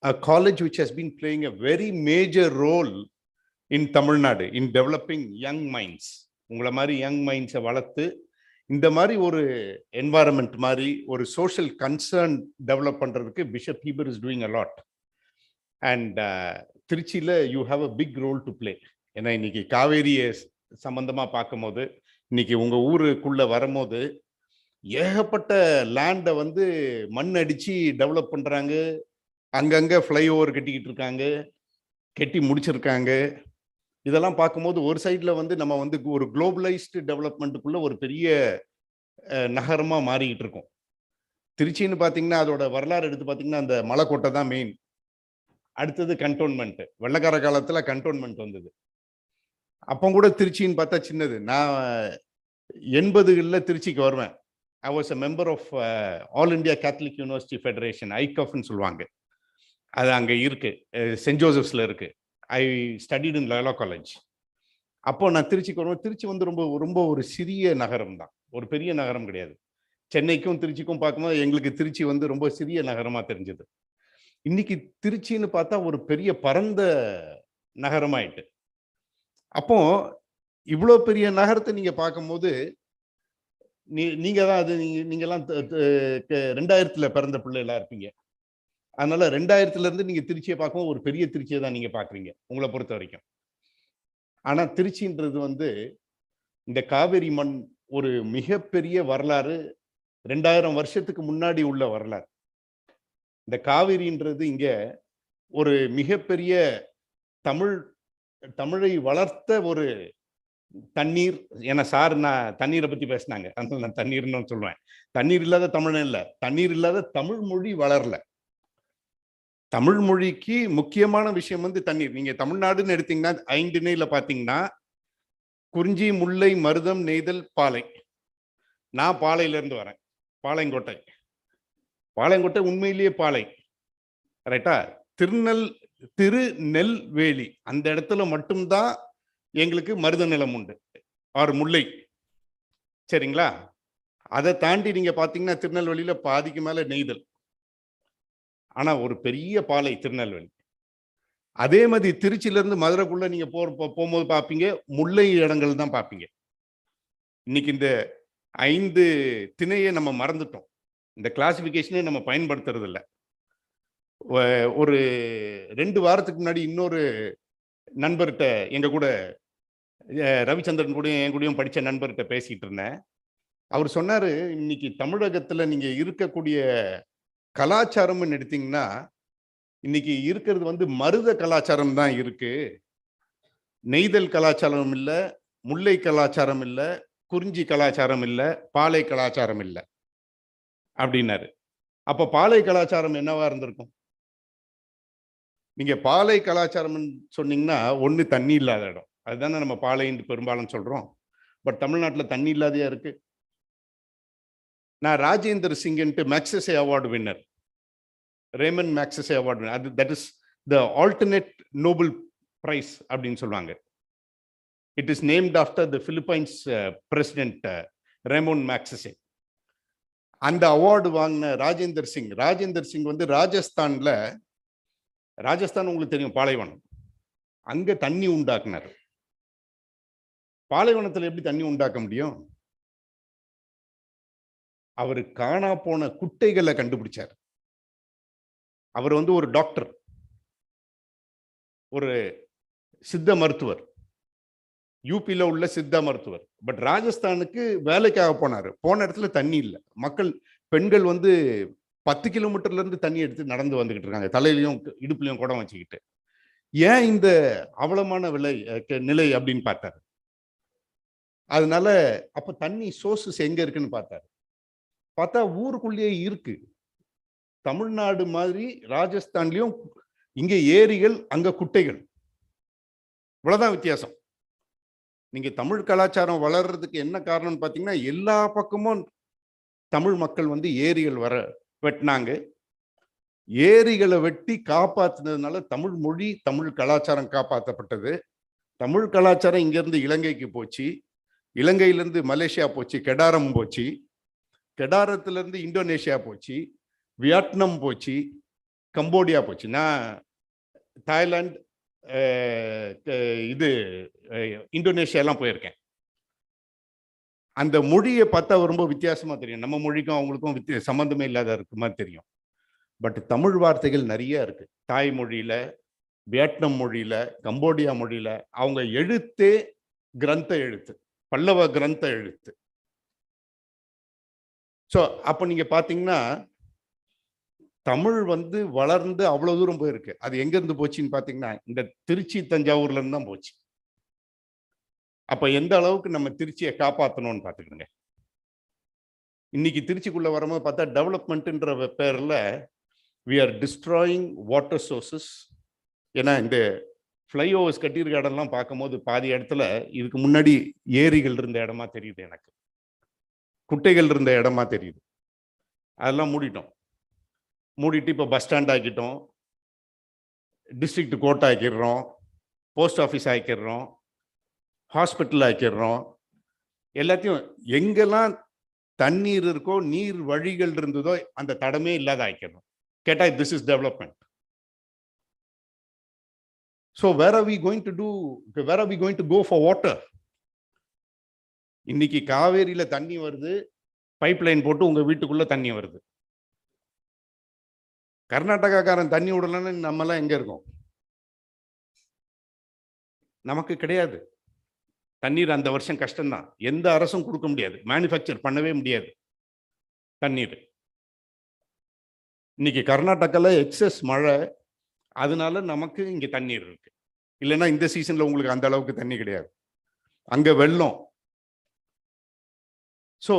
a college which has been playing a very major role in Tamil Nadu in developing young minds. உங்களை மாதிரி யங் மைண்ட்ஸை வளர்த்து இந்த மாதிரி ஒரு என்வாயரன்மெண்ட் மாதிரி ஒரு சோஷியல் கன்சர்ன் டெவலப் பண்ணுறதுக்கு bishop Heber is doing a lot. And திருச்சியில் you have a big role to play. ஏன்னா இன்னைக்கு காவேரியை சம்பந்தமாக பார்க்கும்போது, இன்னைக்கு உங்கள் ஊருக்குள்ளே வரும்போது ஏகப்பட்ட லேண்டை மண் அடித்து டெவலப் பண்ணுறாங்க. அங்கங்கே ஃப்ளைஓவர் கட்டிக்கிட்டு இருக்காங்க, கட்டி முடிச்சிருக்காங்க. இதெல்லாம் பார்க்கும்போது ஒரு சைடில் நம்ம ஒரு குளோபலைஸ்டு டெவலப்மெண்ட்டுக்குள்ள ஒரு பெரிய நகரமாக மாறிக்கிட்டு இருக்கோம். திருச்சின்னு பார்த்தீங்கன்னா அதோட வரலாறு எடுத்து பார்த்தீங்கன்னா அந்த மலைக்கோட்டை தான் மெயின். அடுத்தது கண்டோன்மெண்ட். வெள்ளக்கார காலத்தில் கண்டோன்மெண்ட் வந்தது. அப்போ கூட திருச்சின்னு பார்த்தா சின்னது. நான் 80களில் திருச்சிக்கு வருவேன். I was a member of all India catholic university federation, ஐகாஃப்னு சொல்லுவாங்க. அது அங்கே இருக்கு, சென்ட் ஜோசப்ஸில் இருக்கு. I studied in Loyola college. அப்போ நான் திருச்சிக்கு வருவேன். திருச்சி ரொம்ப ரொம்ப ஒரு சிறிய நகரம் தான், ஒரு பெரிய நகரம் கிடையாது. சென்னைக்கும் திருச்சிக்கும் பார்க்கும்போது எங்களுக்கு திருச்சி ரொம்ப சிறிய நகரமாக தெரிஞ்சது. இன்னைக்கு திருச்சின்னு பார்த்தா ஒரு பெரிய பரந்த நகரமாயிட்டு. அப்போ இவ்வளோ பெரிய நகரத்தை நீங்க பார்க்கும்போது நீங்க தான் அது நீங்கெல்லாம் 2000 பிறந்த பிள்ளைகளா இருப்பீங்க. அதனால 2000 நீங்க திருச்சியை பார்க்கும்போது ஒரு பெரிய திருச்சியை தான் நீங்க பாக்குறீங்க உங்களை பொறுத்த வரைக்கும். ஆனா திருச்சின்றது இந்த காவேரி மண் ஒரு மிகப்பெரிய வரலாறு, 2000 வருஷத்துக்கு முன்னாடி உள்ள வரலாறு. இந்த காவேரின்றது இங்க ஒரு மிகப்பெரிய தமிழை வளர்த்த ஒரு தண்ணீர். ஏன்னா சார் நான் தண்ணீரை பத்தி பேசினாங்க, அதனால நான் தண்ணீர்னு சொல்லுவேன். தண்ணீர் இல்லாத தமிழ் இல்லை, தண்ணீர் இல்லாத தமிழ் மொழி வளரல. தமிழ் மொழிக்கு முக்கியமான விஷயம் தண்ணீர். நீங்க தமிழ்நாடுன்னு எடுத்தீங்கன்னா 5 நிலையில பாத்தீங்கன்னா குறிஞ்சி, முல்லை, மருதம், நெய்தல், பாலை. நான் பாலையில இருந்து வரேன், பாளையங்கோட்டை. பாளையங்கோட்டை உண்மையிலேயே பாலை, ரைட்டா? திருநெல்வேலி அந்த இடத்துல மட்டும்தான் எங்களுக்கு மருத நிலம் உண்டு, ஆறு முல்லை, சரிங்களா? அதை தாண்டி நீங்க பாத்தீங்கன்னா திருநெல்வேலியில பாதிக்கு மேல நெய்தல். ஆனா ஒரு பெரிய பாலை திருநெல்வேலி. அதே மாதிரி திருச்சியில இருந்து மதுரைக்குள்ள நீங்க போகும்போது பார்ப்பீங்க முல்லை இடங்கள் தான் பார்ப்பீங்க. இன்னைக்கு இந்த 5 திணையை நம்ம மறந்துட்டோம், இந்த கிளாசிபிகேஷனே நம்ம பயன்படுத்துறது இல்லை. ஒரு 2 வாரத்துக்கு முன்னாடி இன்னொரு நண்பர்கிட்ட, எங்க கூட ரவிச்சந்திரன் கூட என் கூடயும் படிச்ச நண்பர்கிட்ட பேசிட்டு இருந்தேன். அவர் சொன்னாரு, இன்னைக்கு தமிழகத்துல நீங்க இருக்கக்கூடிய கலாச்சாரம்னு எடுத்தீங்கன்னா இன்னைக்கு இருக்கிறது மருத கலாச்சாரம் தான் இருக்கு. நெய்தல் கலாச்சாரம் இல்ல, முல்லை கலாச்சாரம் இல்ல, குறிஞ்சி கலாச்சாரம் இல்ல, பாலை கலாச்சாரம் இல்ல அப்படின்னாரு. அப்ப பாலை கலாச்சாரம் என்னவா இருந்திருக்கும்? நீங்க பாலை கலாச்சாரம் சொன்னீங்கன்னா ஒண்ணு தண்ணி இல்லாத இடம், அதுதானே நம்ம பாலைன்னு பெரும்பாலும் சொல்றோம். பட் தமிழ்நாட்டில் தண்ணி இல்லாதையா இருக்கு. நான் ராஜேந்திர சிங்ன்ட்டு Magsaysay award winner, Ramon Magsaysay award winner. அது that is the alternate Nobel prize அப்படின்னு சொல்லுவாங்க. It is named after the Philippines president Ramon Magsaysay. அந்த அவார்டு வாங்கின ராஜேந்தர் சிங் ராஜஸ்தான்ல, ராஜஸ்தான் உங்களுக்கு தெரியும் பாலைவனம், அங்க தண்ணி உண்டாக்குனார். பாலைவனத்துல எப்படி தண்ணி உண்டாக்க முடியும்? அவரு காணா போன குட்டைகளை கண்டுபிடிச்சார். அவர் வந்து ஒரு டாக்டர், ஒரு சித்த மருத்துவர், யூபியில் உள்ள சித்த மருத்துவர். பட் ராஜஸ்தானுக்கு வேலைக்காக போனார். போன இடத்துல தண்ணி இல்லை. மக்கள், பெண்கள் வந்து 10 கிலோமீட்டர்ல இருந்து தண்ணி எடுத்து நடந்து வந்துகிட்டு இருக்காங்க, தலையிலையும் இடுப்புலையும் குடம் வச்சுக்கிட்டு. ஏன் இந்த அவலமான நிலை அப்படின்னு பார்த்தாரு. அதனால அப்ப தண்ணி சோர்சஸ் எங்க இருக்குன்னு பார்த்தாரு. பார்த்தா ஊருக்குள்ளேயே இருக்கு. தமிழ்நாடு மாதிரி ராஜஸ்தான்லயும் இங்க ஏரிகள், அங்க குட்டைகள், இவ்வளவுதான் வித்தியாசம். நீங்க தமிழ் கலாச்சாரம் வளர்றதுக்கு என்ன காரணம்னு பாத்தீங்கன்னா, எல்லா பக்கமும் தமிழ் மக்கள் வந்து ஏரிகள் வெட்டினாங்க. ஏரிகளை வெட்டி காப்பாத்தினதுனால தமிழ் மொழி, தமிழ் கலாச்சாரம் காப்பாற்றப்பட்டது. தமிழ் கலாச்சாரம் இங்கிருந்து இலங்கைக்கு போச்சு, இலங்கையிலிருந்து மலேசியா போச்சு, கெடாரம் போச்சு, கெடாரத்திலிருந்து இந்தோனேஷியா போச்சு, வியட்நாம் போச்சு, கம்போடியா போச்சு. நான் தாய்லாந்து, இந்தோனேஷியாலாம் போயிருக்கேன். அந்த மொழியை பார்த்தா ரொம்ப வித்தியாசமா தெரியும். நம்ம மொழிக்கும் அவங்களுக்கும் சம்பந்தமே இல்லாத இருக்கு மாதிரி தெரியும். பட் தமிழ் வார்த்தைகள் நிறைய இருக்கு. தாய்மொழியில, வியட்நாம் மொழியில, கம்போடியா மொழியில. அவங்க எழுத்தே கிரந்த எழுத்து, பல்லவ கிரந்த எழுத்து. ஸோ அப்போ நீங்க பாத்தீங்கன்னா தமிழ் வந்து வளர்ந்து அவ்வளவு தூரம் போயிருக்கு. அது எங்க இருந்து போச்சுன்னு பாத்தீங்கன்னா, இந்த திருச்சி தஞ்சாவூர்ல இருந்து தான் போச்சு. அப்ப எந்த அளவுக்கு நம்ம திருச்சியை காப்பாற்றணும்னு பாத்துக்கிடுங்க. இன்னைக்கு திருச்சிக்குள்ள வரும்போது பார்த்தா டெவலப்மெண்ட்ன்ற பேர்ல we are destroying water sources. ஏன்னா இந்த ஃப்ளைஓவர்ஸ் கட்டியிருக்க இடம்லாம் பார்க்கும்போது பாதி இடத்துல இதுக்கு முன்னாடி ஏரிகள் இருந்த இடமா தெரியுது, எனக்கு குட்டைகள் இருந்த இடமா தெரியுது. அதெல்லாம் மூடிட்டு இப்போ பஸ் ஸ்டாண்ட் ஆக்கிட்டோம், டிஸ்ட்ரிக்ட் கோர்ட் ஆக்கிடுறோம், போஸ்ட் ஆஃபீஸ் ஆக்கிடுறோம், ஹாஸ்பிட்டல் ஆக்கிடுறோம். எல்லாத்தையும் எங்கெல்லாம் தண்ணீர் இருக்கோ, நீர் வழிகள் இருந்ததோ அந்த தடமே இல்லாத ஆக்கிடுறோம். கேட்டா this is development. So where are we going to go for water? இன்னைக்கு காவேரியில தண்ணி வருது, பைப்லைன் போட்டு உங்க வீட்டுக்குள்ள தண்ணி வருது. கர்நாடகாக்காரன் தண்ணி விடலன்னு நம்ம எல்லாம் எங்க இருக்கோம்? நமக்கு கிடையாது தண்ணீர். அந்த வருஷம் கஷ்டம்தான். எந்த அரசும் கொடுக்க முடியாது, மேனுஃபேக்சர் பண்ணவே முடியாது தண்ணீர். இன்னைக்கு கர்நாடகால எக்ஸஸ் மழை, அதனால நமக்கு இங்க தண்ணீர் இருக்கு. இல்லைன்னா இந்த சீசன்ல உங்களுக்கு அந்த அளவுக்கு தண்ணி கிடையாது, அங்க வெள்ளம். So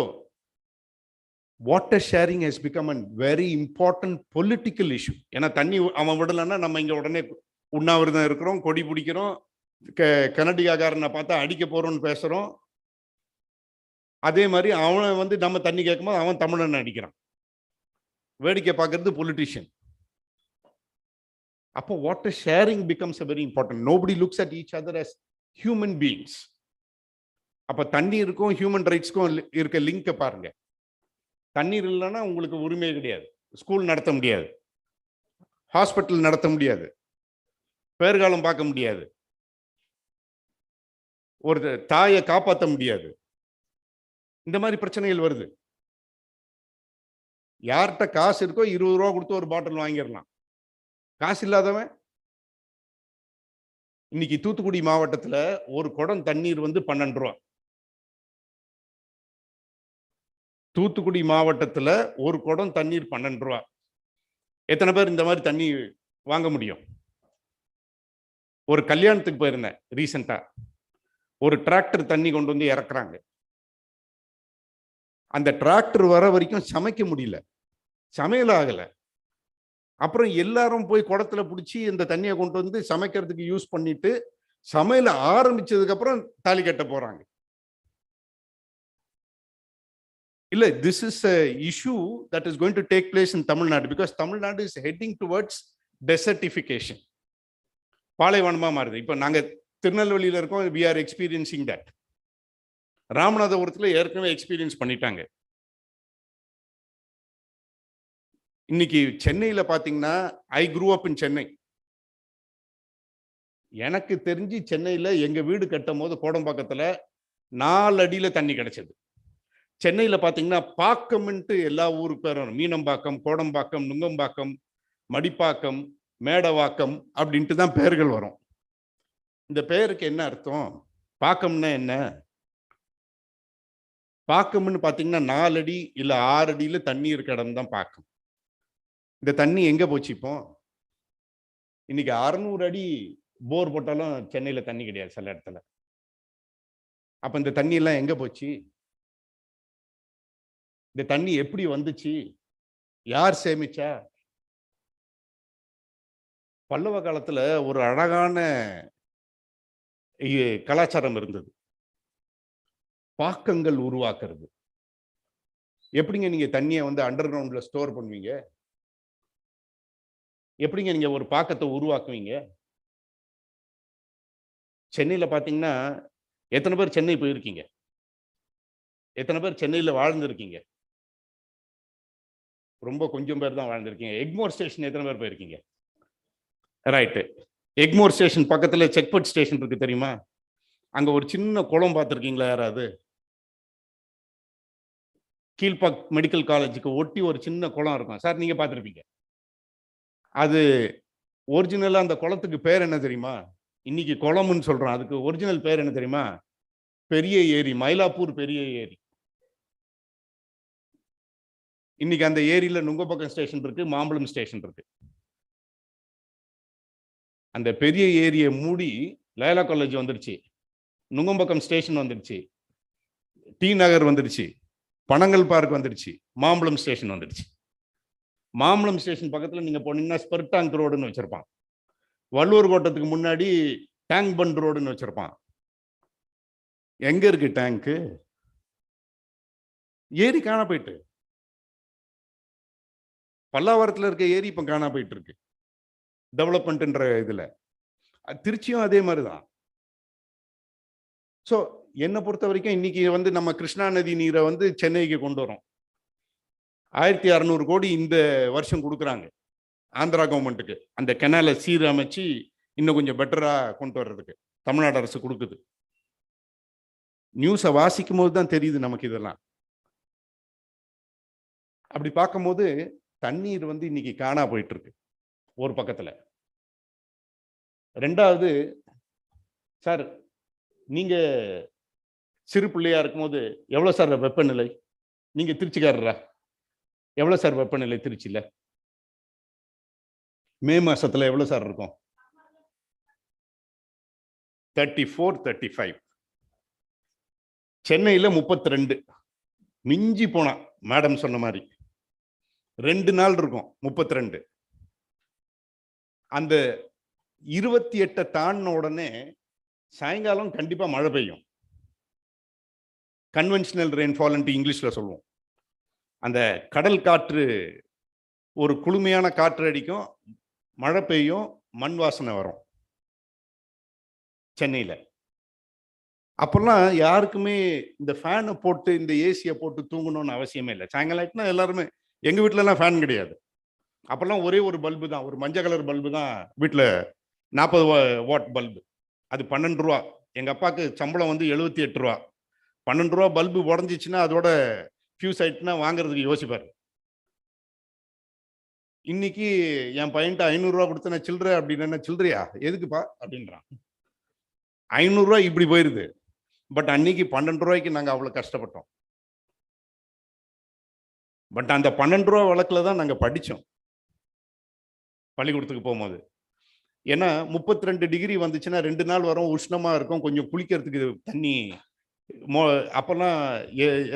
water sharing has become a very important political issue. ஏன்னா தண்ணி அவன் விடலைன்னா நம்ம இங்க உடனே உண்ணாவிரதம் இருக்கிறோம், கொடி பிடிக்கிறோம், கனடிகாக்காரனை பார்த்தா அடிக்க போறோம்னு பேசுறோம். அதே மாதிரி அவனை வந்து நம்ம தண்ணி கேட்கும்போது அவன் தமிழன் அடிக்கிறான். வேடிக்கை பார்க்கறது பொலிட்டிஷியன். அப்போ water sharing becomes very important. Nobody looks at each other as human beings. அப்ப தண்ணீருக்கும் ஹியூமன் ரைட்ஸ்க்கும் இருக்க லிங்கை பாருங்க. தண்ணீர் இல்லைன்னா உங்களுக்கு உரிமை கிடையாது, ஸ்கூல் நடத்த முடியாது, ஹாஸ்பிட்டல் நடத்த முடியாது, பேர்காலம் பார்க்க முடியாது, ஒரு தாயை காப்பாற்ற முடியாது. இந்த மாதிரி பிரச்சனைகள் வருது. யார்கிட்ட காசு இருக்கோ 20 ரூபா கொடுத்து ஒரு பாட்டில் வாங்கிடலாம். காசு இல்லாதவன் இன்னைக்கு தூத்துக்குடி மாவட்டத்துல ஒரு குடம் தண்ணீர் வந்து 12 ரூபா. தூத்துக்குடி மாவட்டத்துல ஒரு குடம் தண்ணீர் 12 ரூபா. எத்தனை பேர் இந்த மாதிரி தண்ணி வாங்க முடியும்? ஒரு கல்யாணத்துக்கு போயிருந்தேன் ரீசெண்டா, ஒரு டிராக்டர் தண்ணி கொண்டு வந்து இறக்குறாங்க. அந்த டிராக்டர் வர வரைக்கும் சமைக்க முடியல, சமையல் ஆகல. அப்புறம் எல்லாரும் போய் குடத்துல பிடிச்சி இந்த தண்ணியை கொண்டு வந்து சமைக்கிறதுக்கு யூஸ் பண்ணிட்டு சமையல் ஆரம்பிச்சதுக்கு அப்புறம் தாலி கட்ட போறாங்க. இல்ல, this is a issue that is going to take place in Tamil Nadu because Tamil Nadu is heading towards desertification. பாலைவனமா மாறுது. இப்ப நாங்க திருநெல்வேலியில இருக்கோம், we are experiencing that. ராமநாதபுரத்துல ஏற்கனவே எக்ஸ்பீரியன்ஸ் பண்ணிட்டாங்க. இன்னைக்கு சென்னையில பாத்தீங்கன்னா, ஐ grew up in சென்னை. எனக்கு தெரிஞ்சு சென்னையில எங்க வீடு கட்டும் போது கோடம்பாக்கத்துல 4 அடியில தண்ணி கிடைச்சது. சென்னையில பாத்தீங்கன்னா பாக்கம்ன்ட்டு எல்லா ஊருக்கு பேரும், மீனம்பாக்கம், கோடம்பாக்கம், நுங்கம்பாக்கம், மடிப்பாக்கம், மேடவாக்கம் அப்படின்ட்டு தான் பெயர்கள் வரும். இந்த பெயருக்கு என்ன அர்த்தம்? பாக்கம்னா என்ன? பாக்கம்னு பார்த்தீங்கன்னா 4 அடி இல்ல 6 அடியில தண்ணி இருக்க இடம் தான் பாக்கம். இந்த தண்ணி எங்க போச்சு இப்போ? இன்னைக்கு 600 அடி போர் போட்டாலும் சென்னையில தண்ணி கிடையாது சில இடத்துல. அப்ப இந்த தண்ணி எல்லாம் எங்க போச்சு? இந்த தண்ணி எப்படி வந்துச்சு? யார் சேமிச்சா? பல்லவ காலத்துல ஒரு அழகான கலாச்சாரம் இருந்தது. பாக்கங்கள் உருவாக்குறது. எப்படிங்க நீங்க தண்ணியை வந்து அண்டர் கிரவுண்ட்ல ஸ்டோர் பண்ணுவீங்க? எப்படிங்க நீங்க ஒரு பாக்கத்தை உருவாக்குவீங்க? சென்னையில பாத்தீங்கன்னா எத்தனை பேர் சென்னை போயிருக்கீங்க? எத்தனை பேர் சென்னையில வாழ்ந்திருக்கீங்க? ரொம்ப கொஞ்சம் பேர் தான் வாழ்ந்திருக்கீங்க. எக்மோர் ஸ்டேஷன் எத்தனை பேர் போயிருக்கீங்க? ரைட்டு. எக்மோர் ஸ்டேஷன் பக்கத்துல செக்போர்ட் ஸ்டேஷன் இருக்கு தெரியுமா? அங்க ஒரு சின்ன குளம் பார்த்துருக்கீங்களா யாராவது? கீழ்பாக் மெடிக்கல் காலேஜுக்கு ஒட்டி ஒரு சின்ன குளம் இருக்கும் சார், நீங்க பார்த்துருப்பீங்க. அது ஒரிஜினலா அந்த குளத்துக்கு பேர் என்ன தெரியுமா? இன்னைக்கு குளம்னு சொல்றோம், அதுக்கு ஒரிஜினல் பேர் என்ன தெரியுமா? பெரிய ஏரி, மயிலாப்பூர் பெரிய ஏரி. இன்னைக்கு அந்த ஏரியில நுங்கம்பாக்கம் ஸ்டேஷன் இருக்கு, மாம்பழம் ஸ்டேஷன் இருக்கு. அந்த பெரிய ஏரியை மூடி லயோலா காலேஜ் வந்துருச்சு, நுங்கம்பாக்கம் ஸ்டேஷன் வந்துருச்சு, டி நகர் வந்துருச்சு, பனங்கல் பார்க் வந்துருச்சு, மாம்பழம் ஸ்டேஷன் வந்துருச்சு. மாம்பழம் ஸ்டேஷன் பக்கத்துல நீங்க போனீங்கன்னா ஸ்பெர் டேங்க் ரோடுன்னு வச்சிருப்பான். வள்ளுவர் கோட்டத்துக்கு முன்னாடி டேங்க் பண்ட் ரோடுன்னு வச்சிருப்பான். எங்க இருக்கு டேங்க்? ஏரி காணா போயிட்டு. பல்லாவரத்துல இருக்க ஏரி இப்ப காணா போயிட்டு இருக்கு டெவலப்மெண்ட்ன்ற இதுல. திருச்சியும் அதே மாதிரிதான். சோ என்னை பொறுத்த வரைக்கும் இன்னைக்கு வந்து நம்ம கிருஷ்ணா நதி நீரை வந்து சென்னைக்கு கொண்டு வரோம். 1600 கோடி இந்த வருஷம் கொடுக்குறாங்க ஆந்திரா கவர்மெண்ட்டுக்கு, அந்த கெனாலை சீரமைச்சு இன்னும் கொஞ்சம் பெட்டரா கொண்டு வர்றதுக்கு தமிழ்நாடு அரசு கொடுக்குது. நியூஸை வாசிக்கும் போது தான் தெரியுது நமக்கு இதெல்லாம். அப்படி பார்க்கும்போது தண்ணீர் வந்து இன்னைக்கு காணா போயிட்டு இருக்கு ஒரு பக்கத்துல. ரெண்டாவது, சார் நீங்க சிறு பிள்ளையா இருக்கும்போது எவ்வளவு சார் வெப்பநிலை? நீங்க திருச்சிக்காரரா? எவ்வளவு சார் வெப்பநிலை திருச்சியில மே மாசத்துல எவ்வளவு சார் இருக்கும்? 34, 35. சென்னையில 32. மிஞ்சி போனா மேடம் சொன்ன மாதிரி 2 நாள் இருக்கும் 32. அந்த 28 தாண்டின உடனே சாயங்காலம் கண்டிப்பா மழை பெய்யும். கன்வென்ஷனல் ரெயின்ஃபால் இங்கிலீஷ்ல சொல்லுவோம். அந்த கடல் காற்று ஒரு குளுமையான காற்று அடிக்கும், மழை பெய்யும், மண் வாசனை வரும் சென்னையில. அப்பெல்லாம் யாருக்குமே இந்த ஃபேனை போட்டு இந்த ஏசியை போட்டு தூங்கணும்னு அவசியமே இல்லை. சாயங்காலம் ஆயிட்டுனா எல்லாருமே, எங்க வீட்டுல எல்லாம் ஃபேன் கிடையாது. அப்பெல்லாம் ஒரே ஒரு பல்பு தான், ஒரு மஞ்சள் கலர் பல்பு தான் வீட்டுல, 40 வாட் பல்பு. அது 12 ரூபா. எங்க அப்பாவுக்கு சம்பளம் வந்து 78 ரூபா. 12 ரூபா பல்பு உடஞ்சிச்சுன்னா அதோட ஃபியூஸ் ஆயிட்டுனா வாங்குறதுக்கு யோசிப்பாரு. இன்னைக்கு என் பையன்ட்ட 500 ரூபா கொடுத்தன சில்லற அப்படின்னு, சில்லறையா எதுக்குப்பா அப்படின்றான். 500 ரூபாய் இப்படி போயிருது. பட் அன்னைக்கு 12 ரூபாய்க்கு நாங்க அவ்வளவு கஷ்டப்பட்டோம். பட் அந்த 12 ரூபா வழக்குல தான் நாங்க படிச்சோம் பள்ளிக்கூடத்துக்கு போகும்போது. ஏன்னா 32 டிகிரி வந்துச்சுன்னா 2 நாள் வரும், உஷ்ணமா இருக்கும், கொஞ்சம் குளிக்கிறதுக்கு தண்ணி. அப்பெல்லாம்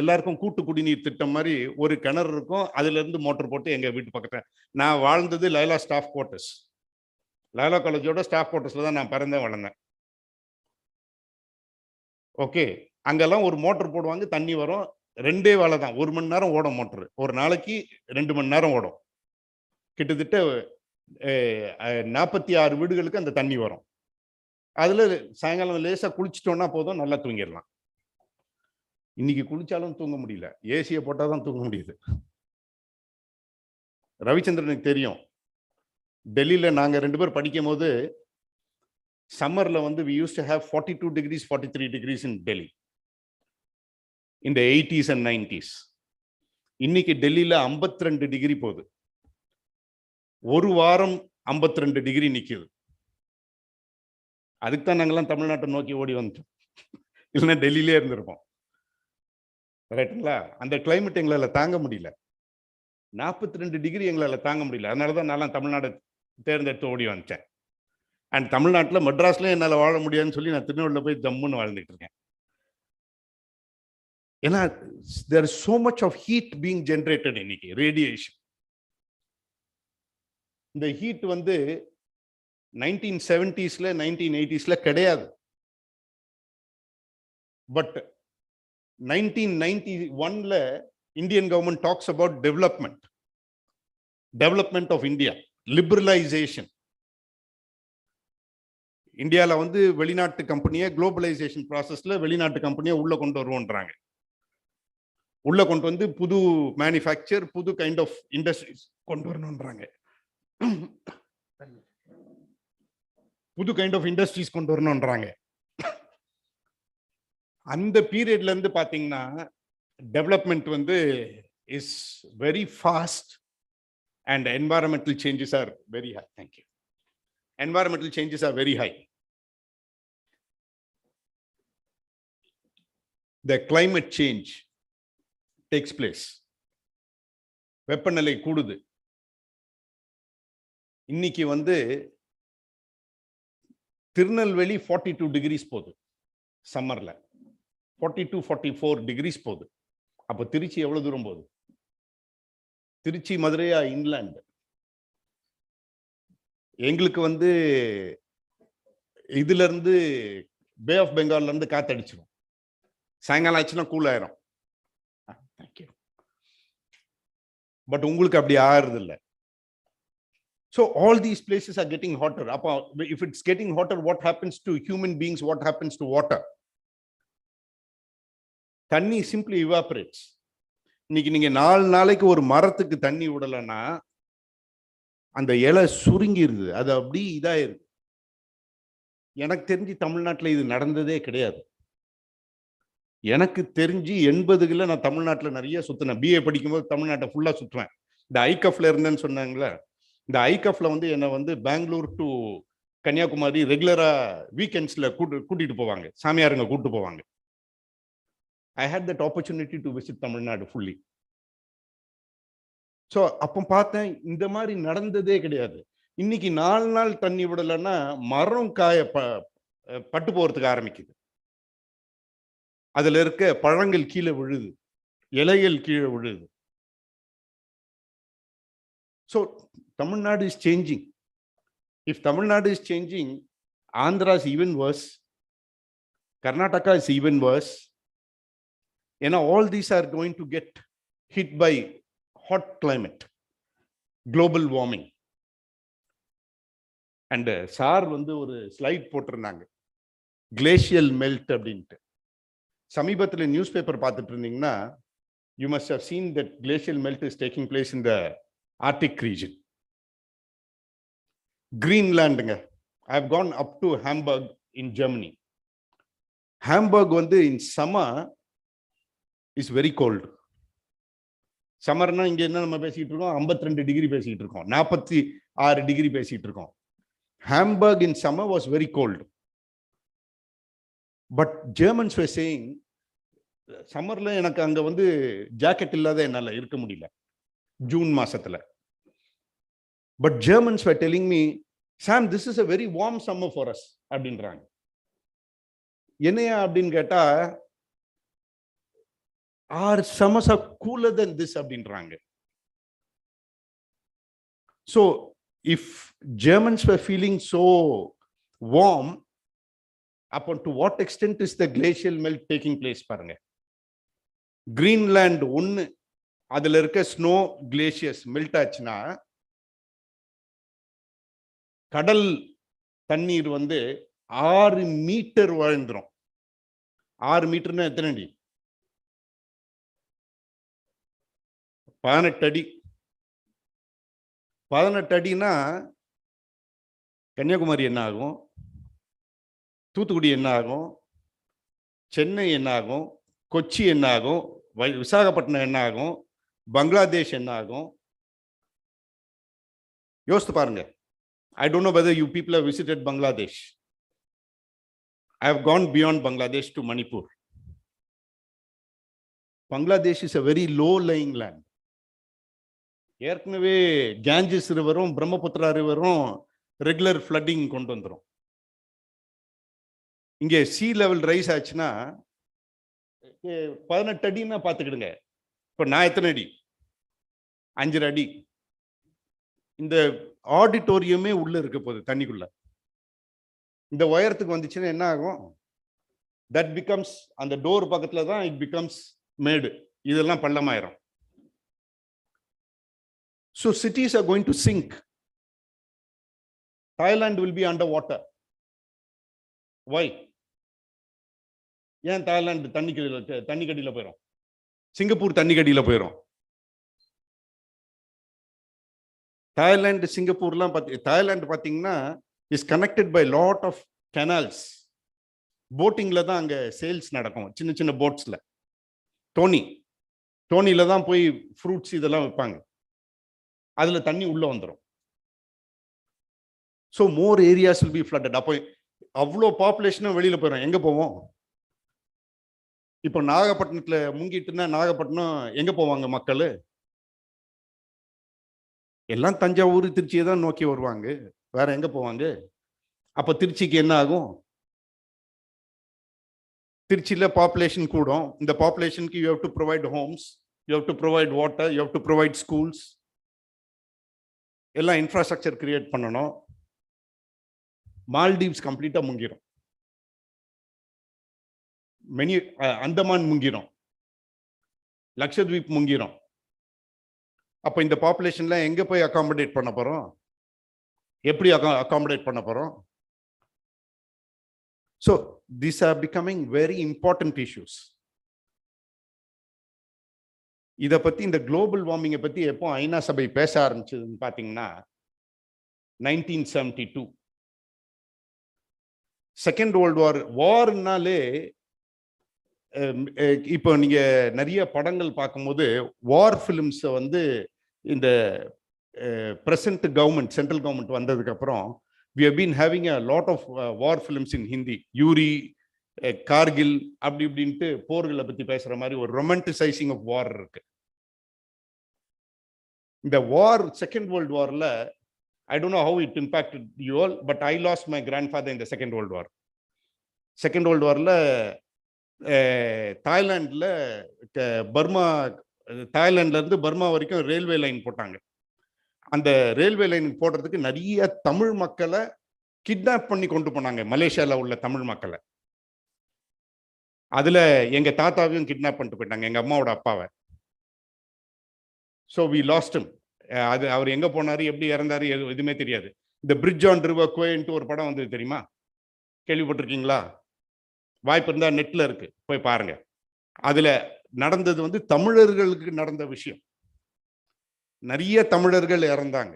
எல்லாருக்கும் கூட்டு குடிநீர் திட்டம் மாதிரி ஒரு கிணறு இருக்கும், அதுல இருந்து மோட்டர் போட்டு எங்க வீட்டு பக்கத்துல. நான் வாழ்ந்தது லயோலா ஸ்டாஃப் குவார்டர்ஸ், லயோலா காலேஜோட ஸ்டாஃப் குவார்டர்ஸ்ல தான் நான் பிறந்தேன் வளர்ந்தேன். ஓகே, அங்கெல்லாம் ஒரு மோட்டர் போடுவாங்க, தண்ணி வரும். 2 வேளை தான், 1 மணி நேரம் ஓடும் மோட்டர். ஒரு நாளைக்கு 2 மணி நேரம் ஓடும். கிட்டத்தட்ட 46 வீடுகளுக்கு அந்த தண்ணி வரும். அதுல சாயங்காலம் லேசா குளிச்சிட்டோம்னா போதும், நல்லா தூங்கிடலாம். இன்னைக்கு குளிச்சாலும் தூங்க முடியல, ஏசியை போட்டாதான் தூங்க முடியுது. ரவிச்சந்திரனுக்கு தெரியும், டெல்லியில நாங்க 2 பேர் படிக்கும் போது சம்மர்ல வந்து we used to have 42 degrees 43 degrees in Delhi in the 80s and 90s. இன்னைக்கு டெல்லியில 52 டிகிரி போகுது. ஒரு வாரம் 52 டிகிரி நிக்குது. அதுக்கு தான் நாங்கெல்லாம் தமிழ்நாட்டை நோக்கி ஓடி வந்துட்டோம். இல்லைன்னா டெல்லியிலே இருந்திருப்போம். ரைட்டுங்களா? அந்த கிளைமேட் எங்களால தாங்க முடியல. 42 டிகிரி எங்களால தாங்க முடியல. அதனாலதான் நான் தமிழ்நாடு தேர்ந்தெடுத்து ஓடி வந்துட்டேன். அண்ட் தமிழ்நாட்டில் மெட்ராஸ்ல என்னால வாழ முடியாதுன்னு சொல்லி நான் திருநெல்வேலியில் போய் ஜம்முன்னு வாழ்ந்துட்டு இருக்கேன். ஏன்னா there is so much of heat being generated இன்னைக்கு, radiation. இந்த ஹீட் வந்து 1970s 1980s கிடையாது. But 1991 Indian government talks about development of India, liberalisation. இந்தியாவில் வந்து வெளிநாட்டு கம்பெனியை குளோபலைசேஷன் ப்ராசஸ்ல வெளிநாட்டு கம்பெனியை உள்ள கொண்டு வருவோன்றாங்க. உள்ள கொண்டு வந்து புது மேனுஃபேக்சர், புது கைண்ட் ஆஃப் இண்டஸ்ட்ரீஸ் கொண்டு வரணும்ன்றாங்க. புது கைண்ட் ஆஃப் இண்டஸ்ட்ரீஸ் கொண்டு வரணும்ன்றாங்க. அந்த பீரியட்ல இருந்து பாத்தீங்கன்னா டெவலப்மெண்ட் வந்து is very fast and environmental changes are very high. Thank you. Environmental changes are very high. The climate change takes place. வெப்பநிலை கூடுது. இன்னைக்கு வந்து திருநெல்வேலி 42 டிகிரிஸ் போகுது சம்மர்ல. 42-44 டிகிரிஸ் போகுது. அப்ப திருச்சி எவ்வளவு தூரம் போகுது? திருச்சி மதுரையா இன்லாண்ட். எங்களுக்கு வந்து இதுல இருந்து பே ஆஃப் பெங்கால்ல இருந்து காத்தடிச்சிடும். சாயங்காலம் ஆச்சுன்னா கூல் ஆயிரும். பட் உங்களுக்கு அப்படி ஆறுது இல்லை. So all these places are getting hotter. If it's getting hotter, what happens to human beings? What happens to water? தண்ணி simply evaporates. இன்னைக்கு நீங்க 4 நாளைக்கு ஒரு மரத்துக்கு தண்ணி விடலன்னா அந்த இலை சுருங்கிருது, அது அப்படி இதாயிருது. எனக்கு தெரிஞ்சு தமிழ்நாட்டில் இது நடந்ததே கிடையாது. எனக்கு தெரிஞ்சு 80களில் நான் தமிழ்நாட்டில் நிறைய சுத்தினேன். பிஏ படிக்கும்போது தமிழ்நாட்டை ஃபுல்லா சுற்றுவேன். இந்த ஐகஃப்ல இருந்தேன்னு சொன்னாங்களே, இந்த ஐகஃப்ல வந்து என்னை வந்து பெங்களூர் டு கன்னியாகுமரி ரெகுலரா வீக்கெண்ட்ஸ்ல கூட்டிட்டு போவாங்க, சாமியாருங்க கூட்டு போவாங்க. I had that opportunity to visit Tamil Nadu fully. So அப்போ பார்த்தேன் இந்த மாதிரி நடந்ததே கிடையாது. இன்னைக்கு 4 நாள் தண்ணி விடலைன்னா மரம் பட்டு போறதுக்கு ஆரம்பிக்குது. அதுல இருக்க பழங்கள் கீழே விழுது, இலைகள் கீழே விழுது. So Tamil Nadu is changing. If Tamil Nadu is changing, Andhra is even worse, Karnataka is even worse. ஏன்னா all these are going to get hit by hot climate, global warming. And sir வந்து ஒரு ஸ்லைட் போட்டிருந்தாங்க, glacial melt அப்படின்ட்டு. சமீபத்தில் நியூஸ் பேப்பர் பார்த்துட்டு இருந்தீங்கன்னா you must have seen that glacial melt is taking place in the Arctic region. Greenlandங்க. I have gone up to Hamburg in Germany. Hamburg வந்து in summer is very cold. சம்மர்னா இங்க என்ன நம்ம பேசிட்டு இருக்கோம், 52 டிகிரி பேசிட்டு இருக்கோம், 46 டிகிரி பேசிட்டு இருக்கோம். Hamburg in summer was very gold. But Germans were saying, சம்மர்ல எனக்கு அங்க வந்து ஜாக்கெட் இல்லாத என்னால இருக்க முடியல ஜூன் மாசத்துல. But Germans were telling me, Sam, this is a very warm summer for us அப்படின்றாங்க. என்னையா அப்படின்னு கேட்டா, our summers are cooler than this அப்படின்றாங்க. So if Germans were feeling so warm, upon to what extent is the glacial melt taking place பாருங்க. Greenland ஒன்னு, அதுல இருக்க snow glaciers melt ஆச்சுன்னா கடல் தண்ணீர் வந்து 6 மீட்டர் வாழ்ந்துரும். 6 மீட்டர்னா எத்தனை அடி? 18 அடி. 18 அடினா கன்னியாகுமரி என்ன ஆகும், தூத்துக்குடி என்ன ஆகும், சென்னை என்ன ஆகும், கொச்சி என்ன ஆகும், விசாகப்பட்டினம் என்ன ஆகும், பங்களாதேஷ் என்ன ஆகும்? யோசித்து பாருங்க. I don't know whether you people have visited Bangladesh. I have gone beyond Bangladesh to Manipur. Bangladesh is a very low lying land. ஏற்கனவே கேஞ்சஸ் ரிவரும் பிரம்மபுத்திரா ரிவரும் ரெகுலர் ஃப்ளட்டிங் கொண்டு வந்துடும். இங்கே சி லெவல் ரைஸ் ஆச்சுன்னா 18 அடின்னா பார்த்துக்கிடுங்க. இப்போ நான் எத்தனை அடி? 5 அடி. இந்த ஆடிட்டோரியமே உள்ள இருக்க போகுது தண்ணிக்குள்ள. இந்த உயரத்துக்கு வந்துச்சுன்னா என்ன ஆகும்? தட் பிகம்ஸ், அந்த டோர் பக்கத்துல தான் இட் பிகம்ஸ் மேடு. இதெல்லாம் பள்ளமாயிரும். So cities are going to sink. Thailand will be underwater. Why? ஏன் தாய்லாந்து தண்ணிக்கடியில போயிடும்? சிங்கப்பூர் தண்ணிக்கடியில போயிடும். தாய்லாந்து சிங்கப்பூர்லாம் தாய்லாந்து பார்த்தீங்கன்னா is connected by lot of canals. போட்டிங்ல தான் அங்கே சேல்ஸ் நடக்கும். சின்ன சின்ன போட்ஸ்ல தோணியில தான் போய் ஃப்ரூட்ஸ் இதெல்லாம் வைப்பாங்க. அதுல தண்ணி உள்ள வந்துடும். So more areas will be flooded. அப்போ அவ்வளோ பாப்புலேஷனும் வெளியில போயிடும். எங்க போவோம்? இப்போ நாகப்பட்டினத்துல முங்கிட்டுன்னா நாகப்பட்டினம் எங்க போவாங்க மக்கள்? எல்லாம் தஞ்சாவூர் திருச்சியை தான் நோக்கி வருவாங்க. வேற எங்க போவாங்க? அப்ப திருச்சிக்கு என்ன ஆகும்? திருச்சியில பாப்புலேஷன் கூடும். இந்த பாப்புலேஷனுக்கு you have to provide homes, you have to provide water, you have to provide schools, எல்லாம் இன்ஃப்ராஸ்ட்ரக்சர் கிரியேட் பண்ணணும். மால்டீவ்ஸ் கம்ப்ளீட்டா முங்கிடும். அந்தமான் முங்கிடும். லட்சத்வீப் முங்கிடும். அப்ப இந்த பாப்புலேஷன்ல எங்க போய் அகாமடேட் பண்ண போறோம்? எப்படி அகாமடேட் பண்ண போறோம்? So these are becoming very important issues. இத பத்தி, இந்த குளோபல் வார்மிங்கை பத்தி எப்போ ஐநா சபை பேச ஆரம்பிச்சதுன்னு பாத்தீங்கன்னா 1972. செகண்ட் வேர்ல்டு வார்னாலே இப்போ நீங்க நிறைய படங்கள் பார்க்கும்போது வார் ஃபிலிம்ஸை வந்து இந்த பிரசன்ட் கவர்மெண்ட், சென்ட்ரல் கவர்மெண்ட் வந்ததுக்கு அப்புறம் we have been having a lot of war films in Hindi. Uri, Kargil, அப்படி இப்படின்ட்டு போர்களை பத்தி பேசுற மாதிரி ஒரு ரொமான்டிசைசிங் ஆஃப் வார் இருக்கு. இந்த வார், செகண்ட் வேர்ல்டு வார்ல I don't know how it impacted you all, but I lost my grandfather in the Second World War. Second world வார்ல தாய்லாந்துல பர்மா, தாய்லாந்துல இருந்து பர்மா வரைக்கும் ரயில்வே லைன் போட்டாங்க. அந்த ரயில்வே லைன் போடுறதுக்கு நிறைய தமிழ் மக்களை கிட்னாப் பண்ணி கொண்டு போனாங்க, மலேசியால உள்ள தமிழ் மக்களை. அதுல எங்க தாத்தாவையும் கிட்னாப் பண்ணிட்டு போயிட்டாங்க, எங்க அம்மாவோட அப்பாவை. So we lost him. அது அவர் எங்க போனாரு, எப்படி இறந்தாரு, எதுவுமே தெரியாது. இந்த பிரிட்ஜ் ஆன் ரிவர் குவேன்ட்டு ஒரு படம் வந்தது தெரியுமா? கேள்விப்பட்டிருக்கீங்களா? வாய்ப்பு இருந்தா நெட்ல இருக்கு, போய் பாருங்க. அதுல நடந்தது வந்து தமிழர்களுக்கு நடந்த விஷயம். நிறைய தமிழர்கள் இறந்தாங்க.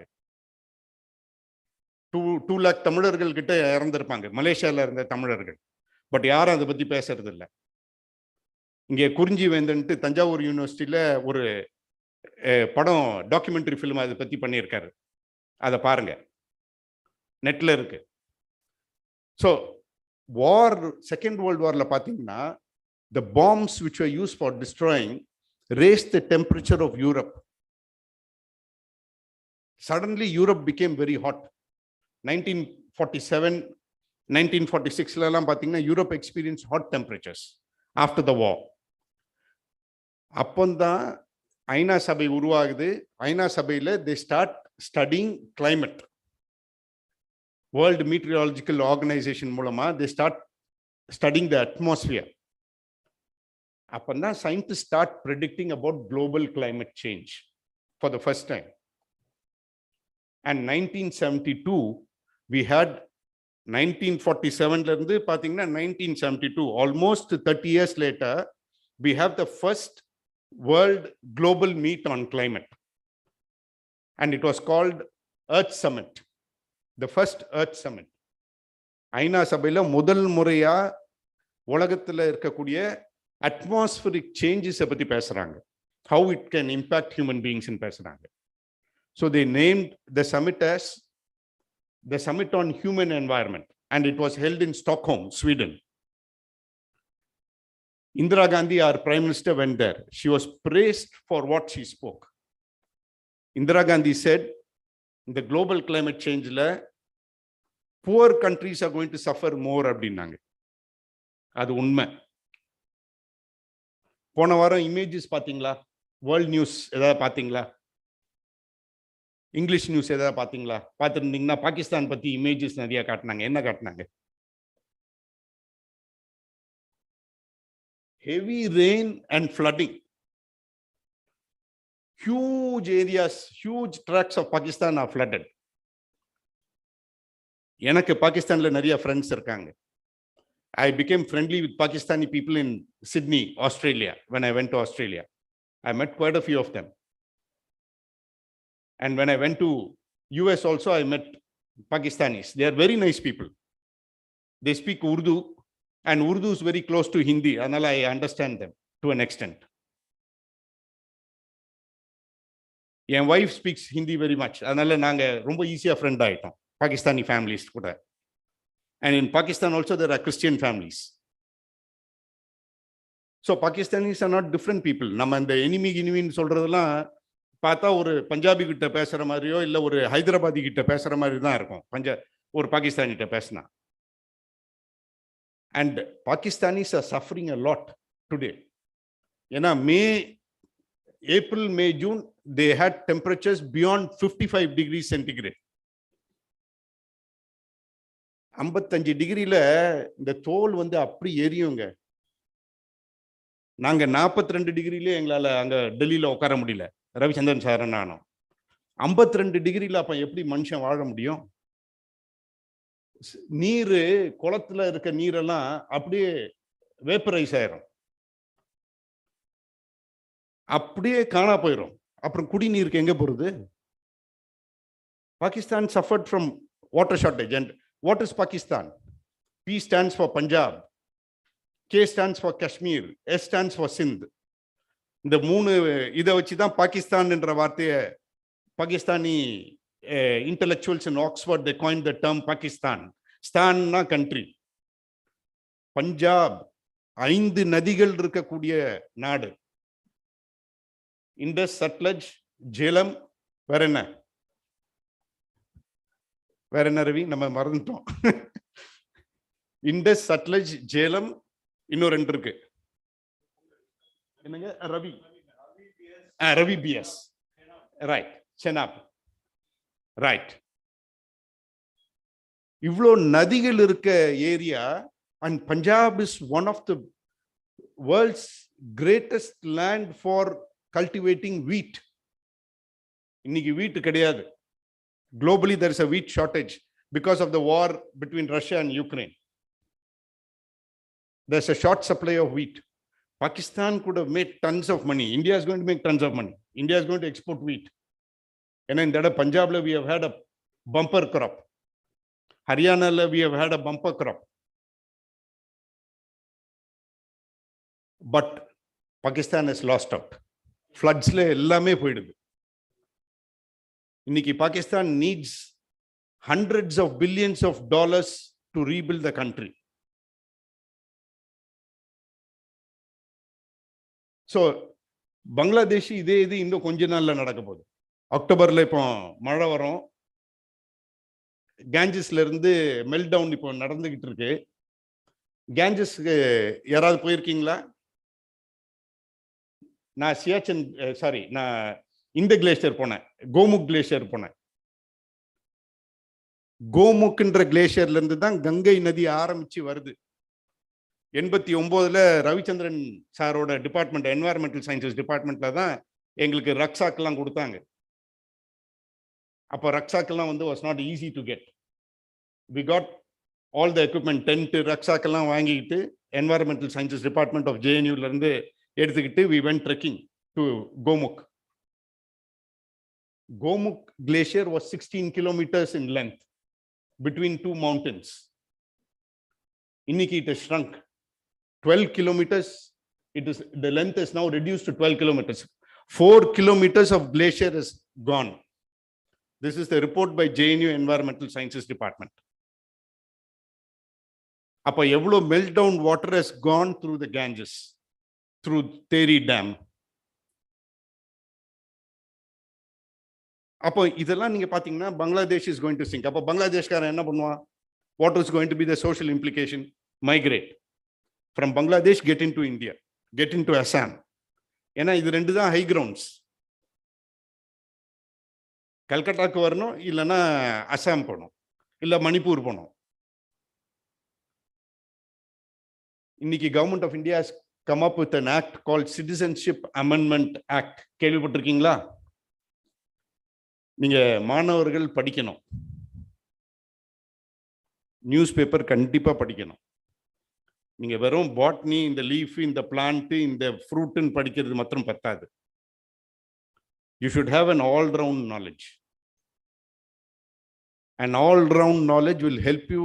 2 lakh தமிழர்கள் கிட்ட இறந்திருப்பாங்க, மலேசியால இருந்த தமிழர்கள். பட் யாரும் அதை பத்தி பேசுறது இல்லை. இங்கே குறிஞ்சி வேந்தன்ட்டு தஞ்சாவூர் யூனிவர்சிட்டியில ஒரு படம், டாக்குமெண்ட்ரி ஃபிலிம் அதை பத்தி பண்ணியிருக்காரு. அதை பாருங்க, நெட்ல இருக்கு. ஸோ வார், செகண்ட் வேர்ல்டு வார்ல பார்த்தீங்கன்னா the bombs which were used for destroying raised the temperature of Europe. Suddenly Europe became very hot. 1947, 1946 எல்லாம் பார்த்தீங்கன்னா Europe experienced hot temperatures after the war. அப்போதான் ஐநா சபை உருவாகுது. ஐநா சபையில் they start studying climate. World Meteorological Organization மூலமா they start studying the atmosphere. அப்பதான் scientists start predicting about global climate change for the first time. And 1972 we had 1947 இருந்து பாத்தீங்கன்னா 1972, almost 30 years later, we have the first world global meet on climate, and it was called Earth Summit, the first Earth Summit. ஐநா சபையில முதல் முறையா உலகத்துல இருக்கக்கூடிய atmospheric changes பத்தி பேசுறாங்க, how it can impact human beings ன்னு பேசுறாங்க. So they named the summit as the Summit on Human Environment, and it was held in Stockholm, Sweden. Indira Gandhi, our Prime Minister, went there. She was praised for what she spoke. Indira Gandhi said, in the global climate change, poor countries are going to suffer more. அது உண்மை. போன வாரம் images பாத்தீங்களா? World news ஏதாவது பாத்தீங்களா? English news ஏதாவது பாத்தீங்களா? பார்த்துருந்தீங்கன்னா பாகிஸ்தான் பத்தி இமேஜஸ் நிறைய காட்டினாங்க. என்ன காட்டினாங்க? Heavy rain and flooding. Huge areas, huge tracts of Pakistan are flooded. எனக்கு பாகிஸ்தான்ல நிறைய ஃப்ரெண்ட்ஸ் இருக்காங்க. I became friendly with Pakistani people in Sydney, Australia, when I went to Australia. I met quite a few of them. And when I went to US also, I met Pakistanis. They are very nice people. They speak Urdu, and Urdu is very close to Hindi, and I understand them to an extent. My wife speaks Hindi very much. அதனால நாங்க ரொம்ப ஈஸியா friend ஆயிட்டோம் Pakistani families கூட. And in Pakistan also there are Christian families. So Pakistanis are not different people. நம்ம இந்த எனிமின்னு சொல்றதெல்லாம் பார்த்தா ஒரு பஞ்சாபி கிட்ட பேசுற மாதிரியோ இல்ல ஒரு ஹைதராபாதி கிட்ட பேசுற மாதிரி தான் இருக்கும். ஒரு பாகிஸ்தானி கிட்ட பேசினா. And Pakistanis are suffering a lot today. ஏன்னா April, May, June, they had temperatures beyond 55 degrees centigrade. 55 டிகிரில இந்த தோல் அப்படி எரியுங்க. நாங்க 42 டிகிரிலே எங்களால அங்க டெல்லியில உட்கார முடியல. ரவிச்சந்திரன் சார் நானும் 52 டிகிரில அப்ப எப்படி மனுஷன் வாழ முடியும்? நீர் குளத்துல இருக்க நீரெல்லாம் அப்படியே வேப்பரைஸ் ஆயிரும், அப்படியே காணா போயிடும். அப்புறம் குடிநீருக்கு எங்க போறது? Pakistan suffered from water shortage. And what is Pakistan? P stands for Punjab, K stands for Kashmir, S stands for Sindh. இந்த மூணு இதை வச்சுதான் பாகிஸ்தான் என்ற வார்த்தையை Pakistani intellectuals in Oxford, they coined the term Pakistan. Stan na country. Punjab 5 நதிகள் இருக்கக்கூடிய நாடு. Indus, Sutlej, Jhelum, வேற என்ன ரவி? நம்ம மறந்துட்டோம். Indus, Sutlej, Jhelum, இன்னும் 2 இருக்கு. என்னங்க? Ravi BS. Right. Chenab. Right. இவ்வளோ நதிகள் இருக்க area, and Punjab is one of the world's greatest land for cultivating wheat. இன்னைக்கு wheat கிடையாது. Globally there is a wheat shortage because of the war between Russia and Ukraine. There's a short supply of wheat. Pakistan could have made tons of money. India is going to make tons of money. India is going to export wheat. And in that Punjab we have had a bumper crop. Haryana we have had a bumper crop. But Pakistan has lost out. Floods le ellame poidudu. Inniki Pakistan needs hundreds of billions of dollars to rebuild the country. So Bangladesh இதே இது இன்னும் கொஞ்ச நாள்ல நடக்க போகுது. அக்டோபர்ல இப்போ மழை வரும். கேஞ்சஸ்ல இருந்து மெல்ட் டவுன் இப்போ நடந்துகிட்டு இருக்கு. கேஞ்சஸ்க்கு யாராவது போயிருக்கீங்களா? நான் நான் இந்த கிளேஷியர் போனேன், கோமுக் கிளேஷியர் போனேன். கோமுக்ன்ற கிளேஷியர்ல இருந்து தான் கங்கை நதி ஆரம்பிச்சு வருது. 89ல ரவிச்சந்திரன் சாரோட டிபார்ட்மெண்ட், என்வாயர்மெண்டல் சயின்சஸ் டிபார்ட்மெண்ட்ல தான் எங்களுக்கு ரக்ஸாக்கெல்லாம் கொடுத்தாங்க. அப்போ ரக்ஸாக்கெல்லாம் was not easy to get. We got all the equipment, tent, ரக்ஸாக்கெல்லாம் வாங்கிக்கிட்டு என்வாயர்மெண்டல் சயின்சஸ் டிபார்ட்மெண்ட் ஆஃப் JNUல இருந்து எடுத்துக்கிட்டு we went trekking to Gomukh. Gomukh glacier was 16 kilometers in length between 2 mountains. Inniki it has shrunk 12 kilometers. The length is now reduced to 12 kilometers. 4 kilometers of glacier is gone. This is the report by JNU Environmental Sciences Department. அப்போ எவ்வளோ melt water has gone through the Ganges, through Teri Dam. அப்போ இதெல்லாம் நீங்க பாத்தீங்கன்னா Bangladesh is going to sink. அப்போ பங்களாதேஷ்காரன் என்ன பண்ணுவான்? What is going to be the social implication? Migrate from Bangladesh, get into India, get into Assam. ஏன்னா இது ரெண்டு தான் ஹை கிரவுண்ட்ஸ். கல்கட்டாக்கு வரணும், இல்லைன்னா அசாம் போகணும், இல்லை மணிப்பூர் போகணும். இன்னைக்கு government of India come up with an act called Citizenship Amendment Act. கேள்விப்பட்டிருக்கீங்களா? நீங்க மாணவர்கள் படிக்கணும், நியூஸ் பேப்பர் கண்டிப்பா படிக்கணும். நீங்க வெறும் பாட்னி, இந்த லீஃப், இந்த பிளான்ட், இந்த ஃப்ரூட்னு படிக்கிறது மாத்திரம் பத்தாது. You should have an all-round knowledge. An all-round knowledge will help you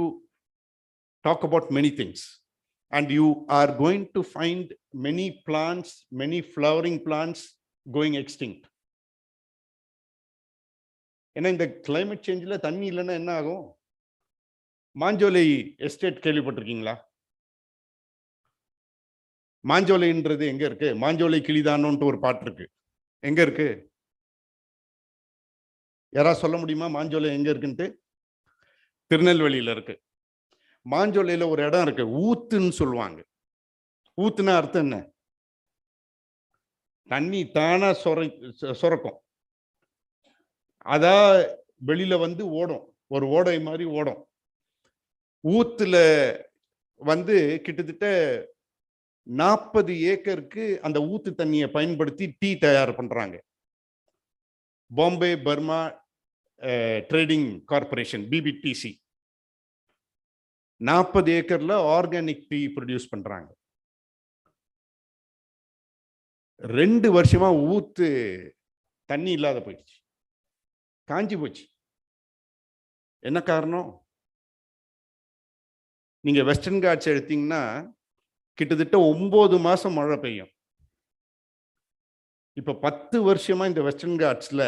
talk about many things. And you are going to find many plants, many flowering plants going extinct. ஏன்னா இந்த climate சேஞ்சில் தண்ணி இல்லைன்னா என்ன ஆகும்? மாஞ்சோலை எஸ்டேட் கேள்விப்பட்டிருக்கீங்களா? மாஞ்சோலைன்றது எங்க இருக்கு? மாஞ்சோலை கிளிதானோன்ட்டு ஒரு பாட்டு இருக்கு. எங்க இருக்கு? யாராவது சொல்ல முடியுமா மாஞ்சோலை எங்க இருக்குன்ட்டு? திருநெல்வேலியில இருக்கு. மாஞ்சோலையில ஒரு இடம் இருக்கு, ஊத்துன்னு சொல்லுவாங்க. ஊத்துனா அர்த்தம் என்ன? தண்ணி தானா சுரக்கும். அதான் வெளியில வந்து ஓடும், ஒரு ஓடை மாதிரி ஓடும். ஊத்துல வந்து கிட்டத்தட்ட 40 ஏக்கருக்கு அந்த ஊத்து தண்ணியை பயன்படுத்தி டீ தயார் பண்றாங்க. Bombay Burma trading corporation, BBTC, 40 ஏக்கர்ல ஆர்கானிக் டீ ப்ரொடியூஸ் பண்றாங்க. 2 வருஷமா ஊத்து தண்ணி இல்லாத போயிடுச்சு, காஞ்சி போச்சு. என்ன காரணம்? நீங்க வெஸ்டர்ன் காட்ஸ் எடுத்தீங்கன்னா கிட்டத்தட்ட 9 மாசம் மழை பெய்யும். இப்ப 10 வருஷமா இந்த வெஸ்டர்ன் காட்ஸ்ல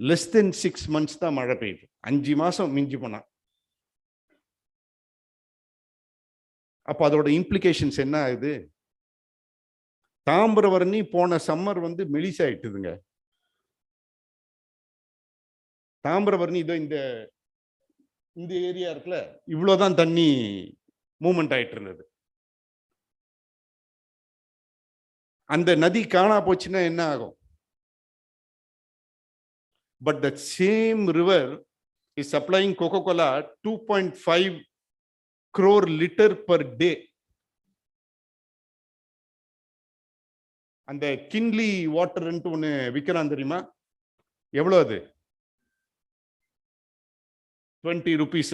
less than 6 months தான் மழை பெய்யுது. 5 மாசம் மிஞ்சி போனா. அப்ப அதோட இம்ப்ளிகேஷன்ஸ் என்ன ஆகுது? தாமிரபரணி போன சம்மர் வந்து மெலிசாயிட்டுதுங்க. தாமிரபரணி இதோ இந்த ஏரியா இருக்குல்ல, இவ்வளவுதான் தண்ணி மூவ்மெண்ட் ஆயிட்டு இருந்தது. அந்த நதி காணா போச்சுன்னா என்ன ஆகும்? But the same river is supplying cocoa-Cola 2.5 crore litre per day. அந்த கின்லி வாட்டர்ன்ட்டு ஒண்ணு விற்கிறான் தெரியுமா? எவ்வளவு அது? 20 rupees.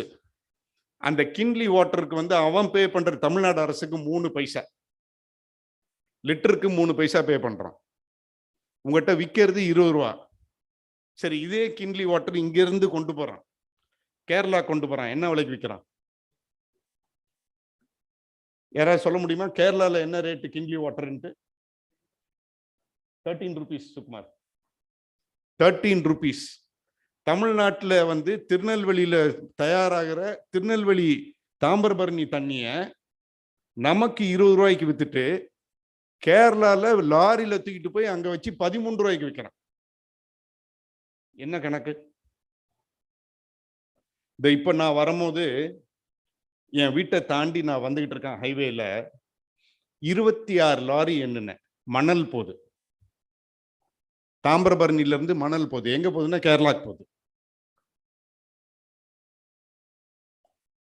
அந்த கின்லி வாட்டருக்கு வந்து அவன் பே பண்ற தமிழ்நாடு அரசுக்கு 3 பைசா, லிட்டருக்கு 3 பைசா பே பண்றான். உங்ககிட்ட விற்கிறது 20 ரூபா. சரி, இதே கின்லி வாட்டர் இங்க இருந்து கொண்டு போறான், கேரளா கொண்டு போறான், என்ன விலைக்கு விற்கிறான்? யாராவது சொல்ல முடியுமா கேரளால என்ன ரேட்டு கின்லி வாட்டர்ன்ட்டு? 13 rupees சுகுமார், 13 rupees. தமிழ்நாட்டில் வந்து திருநெல்வேலியில தயாராகிற திருநெல்வேலி தாமிரபரணி தண்ணிய நமக்கு 20 ரூபாய்க்கு வித்துட்டு கேரளால லாரியில தூக்கிட்டு போய் அங்க வச்சு 13 ரூபாய்க்கு விற்கிறான். என்ன கணக்கு? இப்ப நான் வரும்போது என் வீட்டை தாண்டி நான் வந்துகிட்டு இருக்கேன், ஹைவேல 26 லாரி என்னென்ன மணல் போகுது. தாமிரபரணில இருந்து மணல் போகுது. எங்க போகுதுன்னா கேரளாக்கு போகுது.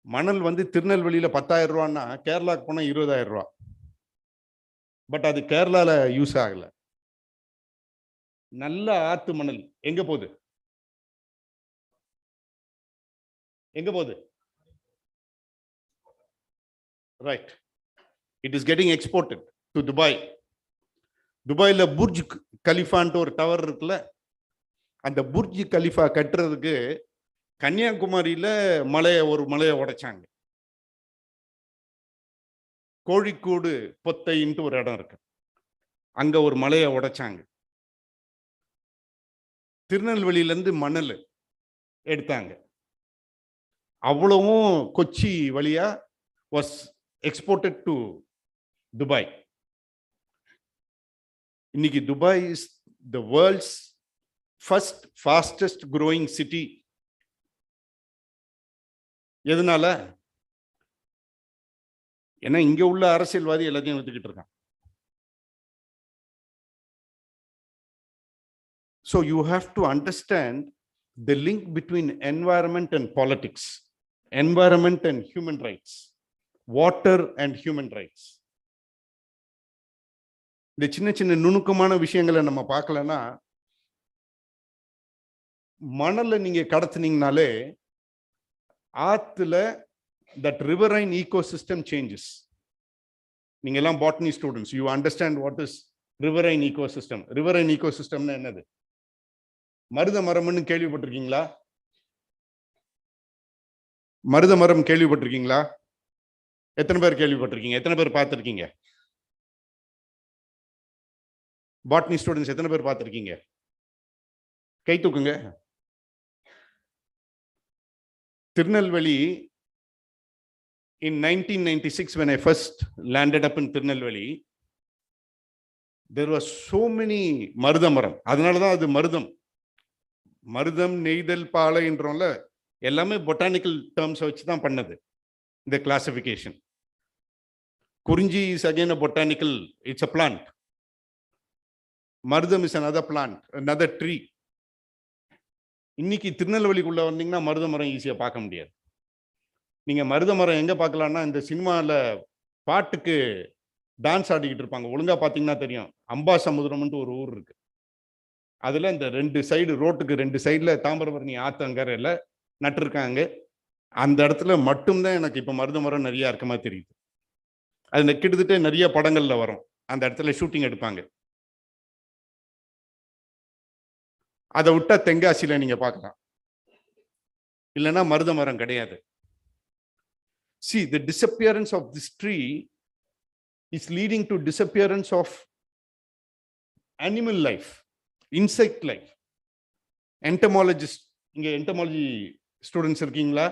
மணல் வந்து திருநெல்வேலியில 10,000 ரூபான்னா கேரளாக்கு போனா 20,000 ரூபா. பட் அது கேரளால யூஸ் ஆகல. நல்ல ஆத்து மணல் எங்க போகுது? எங்க போகுது? Right, it is getting exported to Dubai. துபாயில புர்ஜ் கலிஃபான்ட்டு ஒரு டவர் இருக்குல்ல, அந்த புர்ஜ் கலிஃபா கட்டுறதுக்கு கன்னியாகுமரியில ஒரு மலையை உடைச்சாங்க. கோழிக்கூடு பொத்தைன்ட்டு ஒரு இடம் இருக்கு, அங்க ஒரு மலையை உடைச்சாங்க. திருநெல்வேலியிலேருந்து மணல் எடுத்தாங்க. அவ்வளவும் கொச்சி வழியா வாஸ் எக்ஸ்போர்ட்டட் டு துபாய். இன்னைக்கு Dubai is the world's first fastest growing city. எதனால? ஏன்னா இங்க உள்ள அரசியல்வாதி எல்லாத்தையும் எடுத்துக்கிட்டு இருக்கான். So you have to understand the link between environment and politics, environment and human rights, water and human rights. இந்த சின்ன சின்ன நுணுக்கமான விஷயங்களை நம்ம பார்க்கலன்னா, மணலை நீங்க கடத்துனீங்கனாலே ஆத்துல that riverine ecosystem changes. நீங்க எல்லாம் botany students, you understand what is riverine ecosystem. Riverine ecosystem என்னது? மருத மரம்னு கேள்விப்பட்டிருக்கீங்களா? மருத மரம் கேள்விப்பட்டிருக்கீங்களா? எத்தனை பேர் கேள்விப்பட்டிருக்கீங்க? எத்தனை பேர் பார்த்திருக்கீங்க? பாட்னி ஸ்டூடெண்ட்ஸ் எத்தனை பேர் பார்த்திருக்கீங்க? கை தூக்குங்க. Tirunelveli, in 1996 when I first landed up in Tirunelveli, there were so many மருத மரம். அதனாலதான் அது மருதம். மருதம், நெய்தல், பாலை என்றோம்ல, எல்லாமே பொட்டானிக்கல் டேர்ம்ஸ் வச்சு தான் பண்ணது இந்த கிளாசிபிகேஷன். குறிஞ்சி is again a botanical, it's a plant. மருதம் is another plant, another tree. இன்னைக்கு திருநெல்வேலிக்குள்ள வந்தீங்கன்னா மருத மரம் ஈஸியா பார்க்க முடியாது. நீங்க மருத மரம் எங்க பார்க்கலாம்னா, இந்த சினிமால பாட்டுக்கு டான்ஸ் ஆடிக்கிட்டு இருப்பாங்க, ஒழுங்கா பாத்தீங்கன்னா தெரியும். அம்பாசமுத்திரம்னு ஒரு ஊர் இருக்கு. அதுல இந்த ரெண்டு சைடு, ரோட்டுக்கு ரெண்டு சைடுல தாமிரபரணி ஆத்தங்கரையில நட்டுருக்காங்க. அந்த இடத்துல மட்டும்தான் எனக்கு இப்ப மருத மரம் நிறைய இருக்க மாதிரி தெரியுது. அது கிட்டத்தட்ட நிறைய படங்கள்ல வரும். அந்த இடத்துல ஷூட்டிங் எடுப்பாங்க. அதை விட்டா தென்காசியில நீங்க பார்க்கலாம், இல்லைன்னா மருத மரம் கிடையாது. See, the disappearance of this tree is leading to disappearance of animal life, insect life. Entomologist, இங்க entomology students இருக்கீங்களா?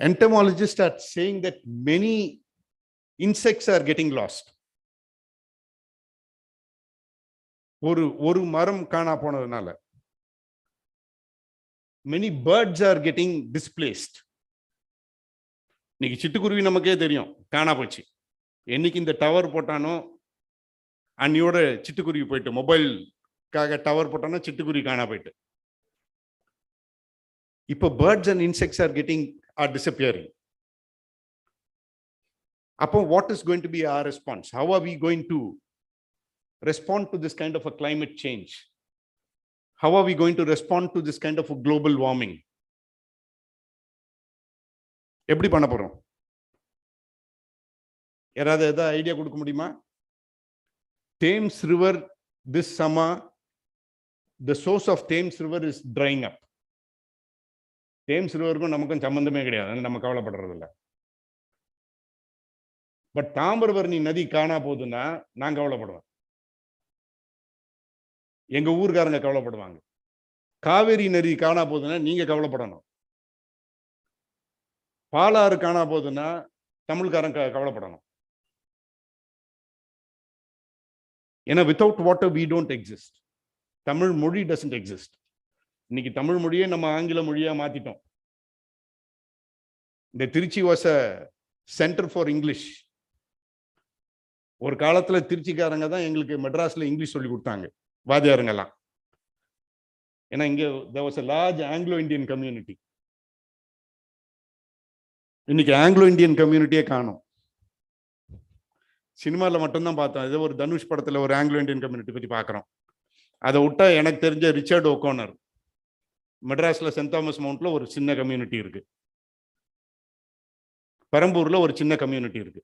Entomologists are saying that many insects are getting lost. ஒரு மரம் காணா போனதுனால many birds are getting displaced. இன்னைக்கு சிட்டுக்குருவி நமக்கே தெரியும் காணா போச்சு. என்னைக்கு இந்த டவர் போட்டானோ அன்னியோட சிட்டுக்குருவி போயிட்டு, மொபைல்காக டவர் போட்டானோ சிட்டுக்குருவி காணா போயிட்டு. இப்போ birds and insects are disappearing. அப்போ what is going to be our response? How are we going to respond to this kind of a climate change? How are we going to respond to this kind of a global warming? எப்படி பண்ண போறோம்? யாராவது ஏதாவது idea கொடுக்க முடியுமா? Thames River this summer, the source of Thames River is drying up. Thames Riverக்கும் நமக்கும் சம்பந்தமே கிடையாது, நம்ம கவலைப்படுறது இல்லை. பட் தாமிரபரணி நதி காணா போகுதுன்னா நான் கவலைப்படுவேன், எங்க ஊர்காரங்க கவலைப்படுவாங்க. காவேரி நதி காணா போகுதுன்னா நீங்க கவலைப்படணும். பாலாறு காணா போகுதுன்னா தமிழ்காரங்க கவலைப்படணும். ஏன்னா without water we don't exist. Tamil மொழி doesn't exist. இன்னைக்கு தமிழ் மொழியே நம்ம ஆங்கில மொழியா மாத்திட்டோம். இந்த Trichy was a center for English. ஒரு காலத்துல திருச்சிக்காரங்க தான் எங்களுக்கு மெட்ராஸ்ல இங்கிலீஷ் சொல்லி கொடுத்தாங்க, வாதியாருங்கெல்லாம். ஏன்னா இங்க there was a large Anglo-Indian community. இன்னைக்கு ஆங்கிலோ-இந்தியன் கம்யூனிட்டியே காணும். சினிமாவில் மட்டும்தான் பார்த்தோம், ஏதோ ஒரு தனுஷ் படத்துல ஒரு ஆங்கிலோ-இந்தியன் கம்யூனிட்டி பத்தி பார்க்குறோம். அதை விட்டா எனக்கு தெரிஞ்ச ரிச்சர்ட் ஓகோனர், மெட்ராஸ்ல சென்ட் தாமஸ் மவுண்ட்ல ஒரு சின்ன கம்யூனிட்டி இருக்கு, பெரம்பூர்ல ஒரு சின்ன கம்யூனிட்டி இருக்கு.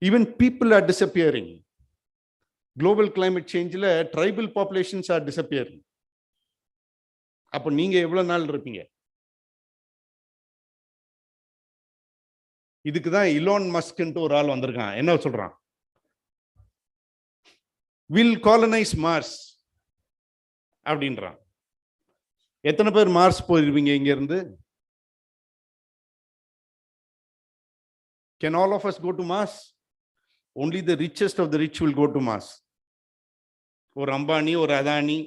Even people are disappearing. Global climate change la tribal populations are disappearing. அப்ப நீங்க எவ்வளவு நாள் இருப்பீங்க? இதுக்கு தான் இலான் மஸ்க்ன்ட்டு ஒரு ஆள் வந்திருக்கான். என்ன சொல்றான்? வில் காலனைஸ் மார்ஸ் அப்படின்றான். எத்தனை பேர் மார்ஸ் போயிருவீங்க இங்க இருந்து? Can all of us go to Mars? Only the richest of the rich will go to Mars. ஒரு அம்பானி, ஒரு அதானி,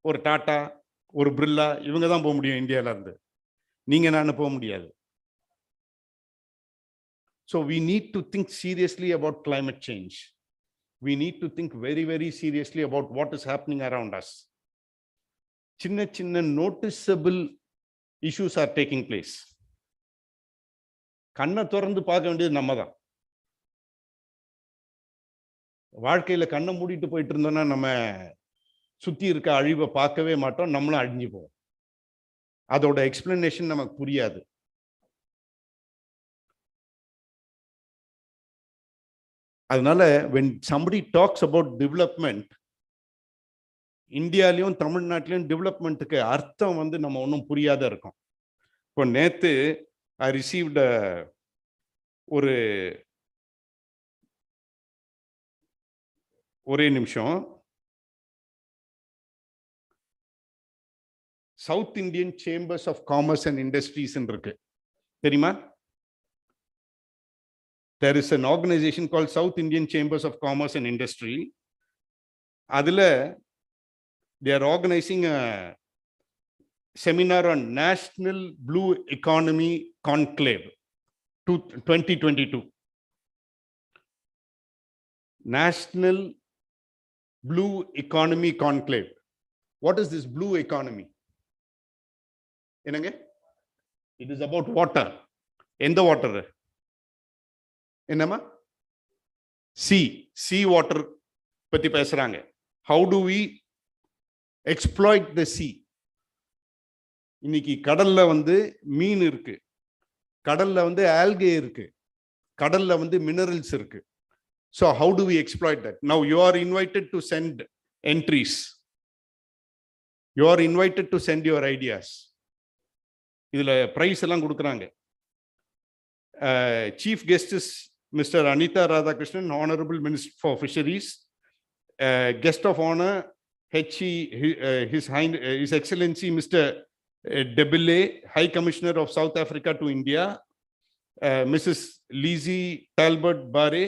ஒரு டாடா, ஒரு பிர்லா, இவங்க தான் போக முடியும் இந்தியால இருந்து. நீங்க நான் போக முடியாது. So we need to think seriously about climate change. We need to think very, very seriously about what is happening around us. சின்ன சின்ன noticeable issues are taking place. கண்ணை திறந்து பார்க்க வேண்டியது நம்ம தான். வாழ்க்கையில கண்ணை மூடிட்டு போயிட்டு இருந்தோம்னா நம்ம சுத்தி இருக்க அழிவை பார்க்கவே மாட்டோம், நம்மளும் அழிஞ்சு போவோம். அதோட எக்ஸ்பிளனேஷன் நமக்கு புரியாது. அதனால when somebody talks about development, இந்தியாலையும் தமிழ்நாட்டிலையும் டெவலப்மெண்ட்டுக்கு அர்த்தம் நம்ம ஒன்றும் புரியாத இருக்கும். இப்போ நேத்து I received ஒரே நிமிஷம். South Indian Chambers of Commerce and Industries இருக்கு, தெரியுமா? There is an organization called South Indian Chambers of Commerce and Industry. அதுல they are organizing a seminar on National Blue Economy Conclave 2022. National Blue Economy Conclave. What is this blue economy? என்னங்க? It is about water. எந்த water? என்னமா? sea water பத்தி பேசுறாங்க. How do we exploit the sea? இன்னைக்கு கடல்ல மீன் இருக்கு, கடல்ல algae இருக்கு, கடல்ல minerals இருக்கு. So how do we exploit that? Now you are invited to send entries. You are invited to send your ideas. இதுல பிரைஸ் எல்லாம் கொடுக்குறாங்க. Chief guest is Mr. Anita Radhakrishnan, Honorable Minister for Fisheries. Guest of honor, His Excellency Mr. Debele, High Commissioner of South Africa to India. Mrs. Lizzie Talbot Barre,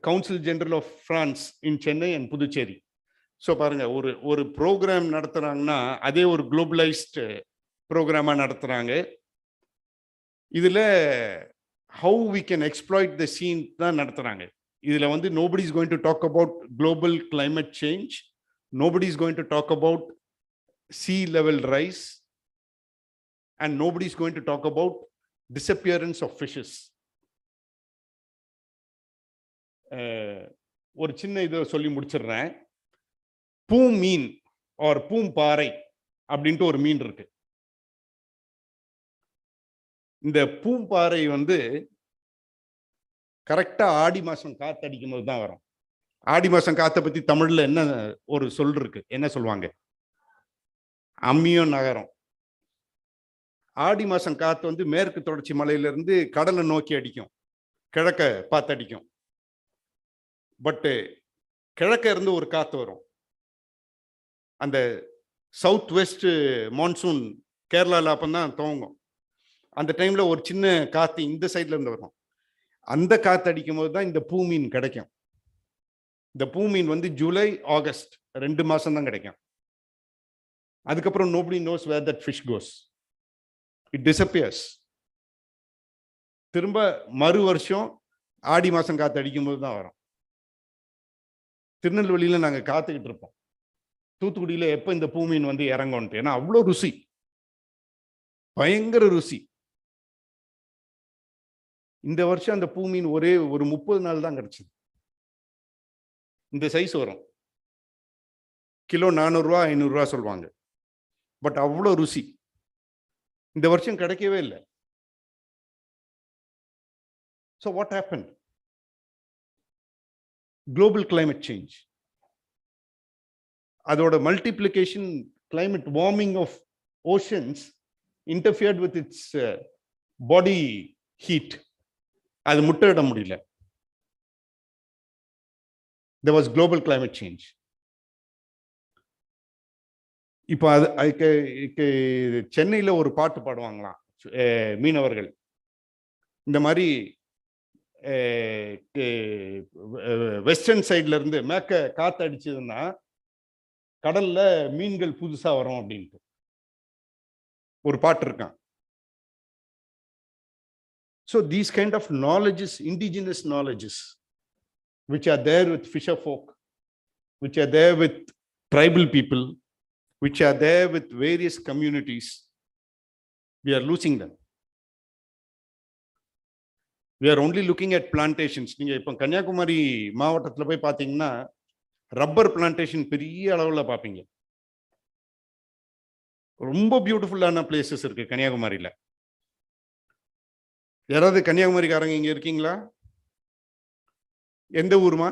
Consul General of France in Chennai and Puducherry. So பாருங்க, ஒரு program நடத்துறாங்கன்னா அதே ஒரு globalised ப்ரோக்ராமா நடத்துறாங்க. இதுல how we can exploit the scene தான் நடத்துறாங்க. இதுல nobody is going to talk about global climate change, nobody is going to talk about sea level rise, and nobody is going to talk about disappearance of fishes. ஒரு சின்ன இதை சொல்லி முடிச்சிடுறேன். பூமீன் R Poombarai அப்படின்ட்டு ஒரு மீன் இருக்கு. இந்த பூம்பாறை கரெக்டா ஆடி மாசம் காத்தடிக்கும் போது தான் வரும். ஆடி மாசம் காத்தை பத்தி தமிழ்ல என்ன ஒரு சொல் இருக்கு, என்ன சொல்லுவாங்க? அம்மியும் நகரம். ஆடி மாசம் காத்து மேற்கு தொடர்ச்சி மலையிலிருந்து கடலை நோக்கி அடிக்கும், கிழக்க பார்த்து அடிக்கும். பட் கிழக்க இருந்து ஒரு காத்து வரும். அந்த சவுத் வெஸ்ட் மான்சூன் கேரளாவில் அப்பந்தான் துவங்கும். அந்த டைம்ல ஒரு சின்ன காத்து இந்த சைட்ல இருந்து வரும். அந்த காத்து அடிக்கும் போது தான் இந்த பூமீன் கிடைக்கும். இந்த பூமீன் ஜூலை ஆகஸ்ட் 2 மாசம் தான் கிடைக்கும். அதுக்கப்புறம் nobody knows where that fish goes. It disappears. திரும்ப மறு வருஷம் ஆடி மாசம் காத்து அடிக்கும் போது தான் வரும். திருநெல்வேலியில நாங்க காத்துக்கிட்டு இருப்போம், தூத்துக்குடியில எப்ப இந்த பூமீன் இறங்கும்ட்டு. ஏன்னா அவ்வளோ ருசி, பயங்கர ருசி. இந்த வருஷம் அந்த பூமீன் ஒரே ஒரு 30 நாள் தான் கிடைச்சது. இந்த சைஸ் வரும், கிலோ 400 ரூபா 500 ரூபா சொல்லுவாங்க. பட் அவ்வளோ ருசி இந்த வருஷம் கிடைக்கவே இல்லை. So what happened? Global climate change. அதோட multiplication, climate warming of oceans interfered with its body heat. அது முட்டையிட முடியல. there was global climate change. இப்போ அதுக்கு சென்னையில ஒரு பாட்டு பாடுவாங்களாம் மீனவர்கள். இந்த மாதிரி வெஸ்டர்ன் சைட்ல இருந்து மேற்க காத்து அடிச்சதுன்னா கடல்ல மீன்கள் புதுசா வரும் அப்படின்ட்டு ஒரு பாட்டு இருக்கான். So these kind of knowledges, indigenous knowledges, which are there with fisher folk, which are there with tribal people, which are there with various communities, we are losing them. We are only looking at plantations. நீங்க இப்போ கன்னியாகுமரி மாவட்டத்தில் போய் பார்த்தீங்கன்னா rubber plantation பெரிய அளவில் பார்ப்பீங்க. ரொம்ப பியூட்டிஃபுல்லான பிளேசஸ் இருக்கு கன்னியாகுமரியில். யாராவது கன்னியாகுமரிக்காரங்க இங்க இருக்கீங்களா? எந்த ஊருமா?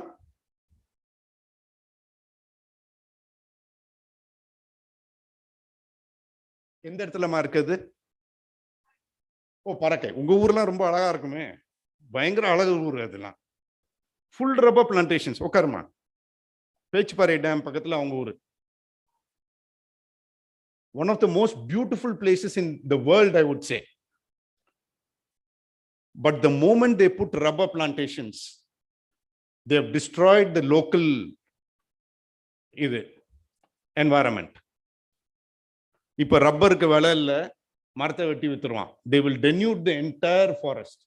எந்த இடத்துலமா இருக்குது? ஓ, பறக்கை. உங்க ஊர்லாம் ரொம்ப அழகா இருக்குமே, பயங்கர அழகு ஊர் அதெல்லாம். Full rubber plantations. உட்காருமா, பேச்சுப்பாறை டேம் பக்கத்துல அவங்க ஊரு. One of the most beautiful places in the world, I would say. But the moment they put rubber plantations, they have destroyed the local environment. இப்போ ரப்பருக்கு விலை இல்ல, மரத்தை வெட்டி வித்துருவான். They will denude the entire forest.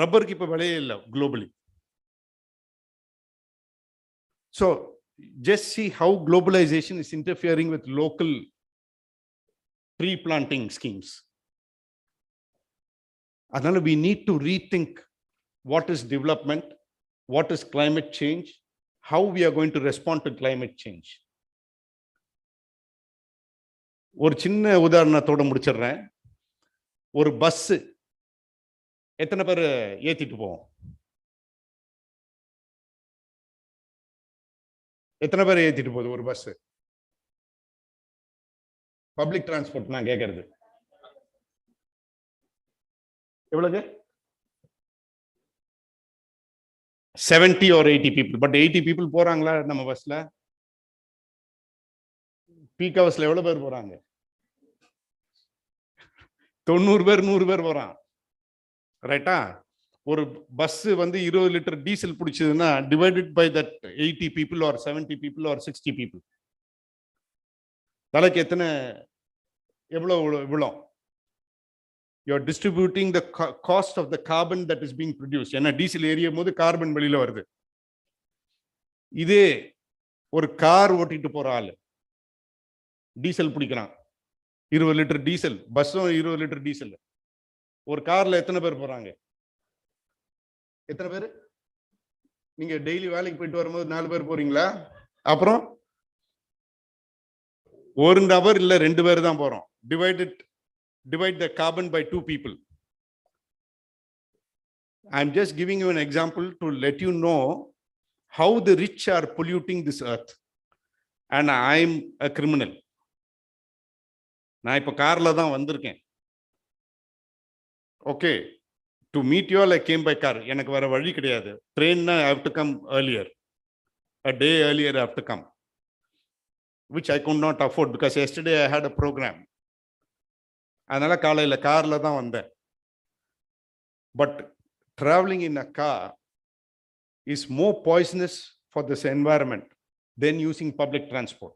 ரப்பருக்கு இப்போ விலையே இல்லை globally. So just see how globalization is interfering with local tree planting schemes. Adana, we need to rethink what is development, what is climate change, how we are going to respond to climate change. ஒரு சின்ன உதாரணத்தோட முடிச்சிடுறேன். ஒரு bus எத்தனை பேர் ஏத்திட்டு போவோம்? எத்தனை பேர் ஏத்திட்டு போகுது ஒரு பஸ்? பப்ளிக் டிரான்ஸ்போர்ட் நான் கேட்கறது எவ்வளவு? 70 or 80 people. பட் 80 people போறாங்களா நம்ம பஸ்ல? பீக் ஹவர்ஸ்ல எவ்வளவு பேர் போறாங்க? 90 பேர் 100 பேர் போறான். ரைட்டா? ஒரு பஸ் வந்து 20 லிட்டர் டீசல் பிடிச்சதுன்னா divided by that 80 people or 70 people or 60 people, தலைக்கு எத்தனை எவ்வளவு விழும்? You are distributing the cost of the carbon that is being produced. ஏன்னா டீசல் எரியும் போது கார்பன் வெளியில வருது. இதே ஒரு கார் ஓட்டிட்டு போற ஆளு டீசல் பிடிக்கிறான், 20 லிட்டர் டீசல், பஸ்ஸும் 20 லிட்டர் டீசல். ஒரு கார்ல எத்தனை பேர் போறாங்க? எத்தனை பேர்? நீங்க டெய்லி வேலைக்கு போயிட்டு வரும்போது 4 பேர் போறீங்களா? அப்புறம் 1 நபர் இல்ல 2 பேர் தான் போறோம். Divide the carbon by 2 people. I'm just giving you an example to let you know how the rich are polluting this earth, and I'm a criminal. நான் இப்ப கார்ல தான் வந்திருக்கேன். Okay, to meet you all I came by car. எனக்கு வர வழி கிடையாது. Train I have to come earlier, a day earlier I have to come, which I could not afford because yesterday I had a program. அதனால காலையில கார்ல தான் வந்தேன். But traveling in a car is more poisonous for this environment than using public transport.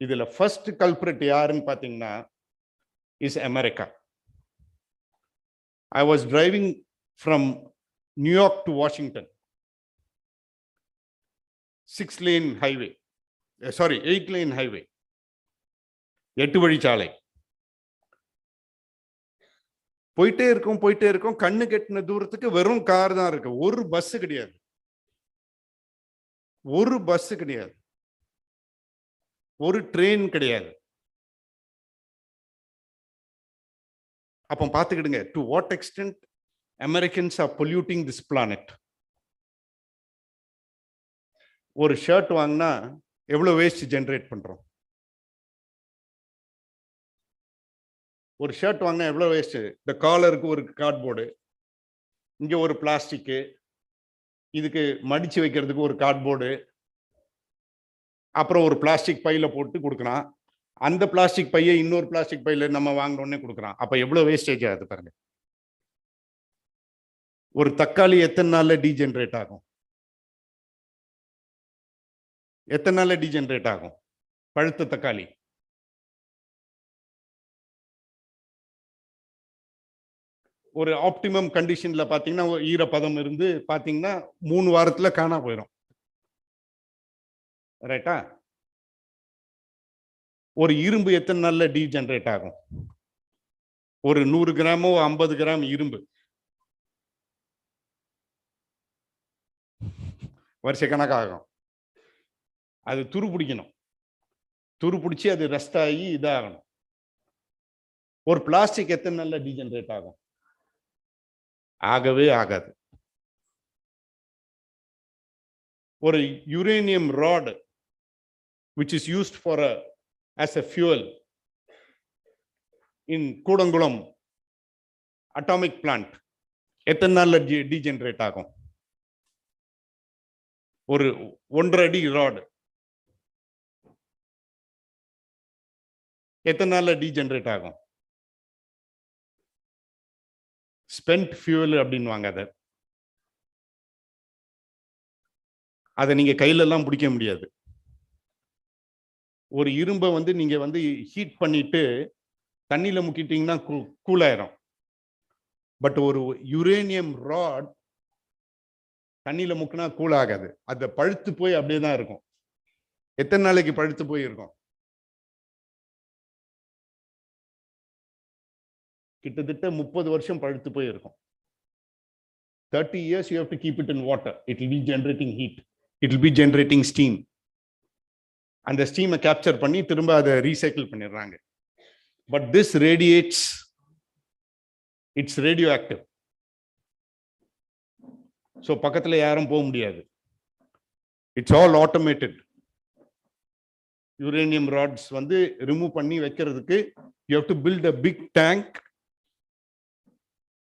இதுல first culprit யாருன்னு பாத்தீங்கன்னா is America. I was driving from New York to Washington, 6-lane highway, 8-lane highway, 8 வழிச்சாலை. போயிட்டே இருக்கும், கண்ணு கெட்டின தூரத்துக்கு வெறும் car தான் இருக்கு. ஒரு பஸ் கிடையாது, ஒரு ட்ரெயின் கிடையாது. அப்போ பார்த்துக்கிடுங்க to what extend Americans R polluting this planet. ஒரு ஷர்ட் வாங்கினா எவ்வளவு வேஸ்ட் ஜெனரேட் பண்றோம்? ஒரு ஷர்ட் வாங்கினா எவ்வளவு வேஸ்ட்? இந்த காலருக்கு ஒரு கார்ட்போர்டு, இங்க ஒரு பிளாஸ்டிக்கு, இதுக்கு மடிச்சு வைக்கிறதுக்கு ஒரு கார்ட்போர்டு, அப்புறம் ஒரு பிளாஸ்டிக் பையில போட்டு கொடுக்குறான். அந்த பிளாஸ்டிக் பையை இன்னொரு பிளாஸ்டிக் பையில நம்ம வாங்கினோடனே கொடுக்குறான். அப்ப எவ்வளவு வேஸ்டேஜ் ஆகுது பாருங்க. ஒரு தக்காளி எத்தனை நாள்ல டீஜெனரேட் ஆகும்? எத்தனை நாள்ல டீஜெனரேட் ஆகும் பழுத்த தக்காளி? ஒரு ஆப்டிமம் கண்டிஷன்ல பாத்தீங்கன்னா ஈரப்பதம் இருந்து பாத்தீங்கன்னா 3 வாரத்துல காணா போயிடும். ரைட்டா? ஒரு இரும்பு எத்தனை நாள்ல டீஜெனரேட் ஆகும்? ஒரு 100 கிராமோ 50 கிராம் இரும்பு வருஷ கணக்காகும். அது துரு பிடிக்கணும். துரு பிடிச்சி அது ரஸ்ட் ஆகி இதாகணும். ஒரு பிளாஸ்டிக் எத்தனை நாள்ல டீஜெனரேட் ஆகும்? ஆகவே ஆகாது. ஒரு uranium rod which is used for as a fuel in Kudankulam atomic plant எத்தனை நாள்ல டீஜெனரேட் ஆகும்? ஒரு 1.5 அடி ராட் எத்தனை நாள்ல டீஜெனரேட் ஆகும்? ஸ்பென்ட் ஃபியூவல் அப்படின்வாங்க. அதை நீங்க கையில எல்லாம் பிடிக்க முடியாது. ஒரு இரும்பை வந்து நீங்க வந்து ஹீட் பண்ணிட்டு தண்ணியில முக்கிட்டீங்கன்னா கூல் ஆயிரும். பட் ஒரு யுரேனியம் ராட் தண்ணியில முக்கினா கூல் ஆகாது. அது பழுத்து போய் அப்படியே தான் இருக்கும். எத்தனை நாளைக்கு பழுத்து போய் இருக்கும்? கிட்டத்தட்ட 30 வருஷம் பழுத்து போய் இருக்கும். 30 years you have to keep it in water. It will be generating heat. It will be generating steam. அந்த ஸ்டீமை கேப்சர் பண்ணி திரும்ப அதை ரீசைக்கிள் பண்ணிடுறாங்க. But this radiates, it's radioactive. So பக்கத்தில் யாரும் போக முடியாது. It's all automated. Uranium rods வந்து ரிமூவ் பண்ணி வைக்கிறதுக்கு you have to build a big tank.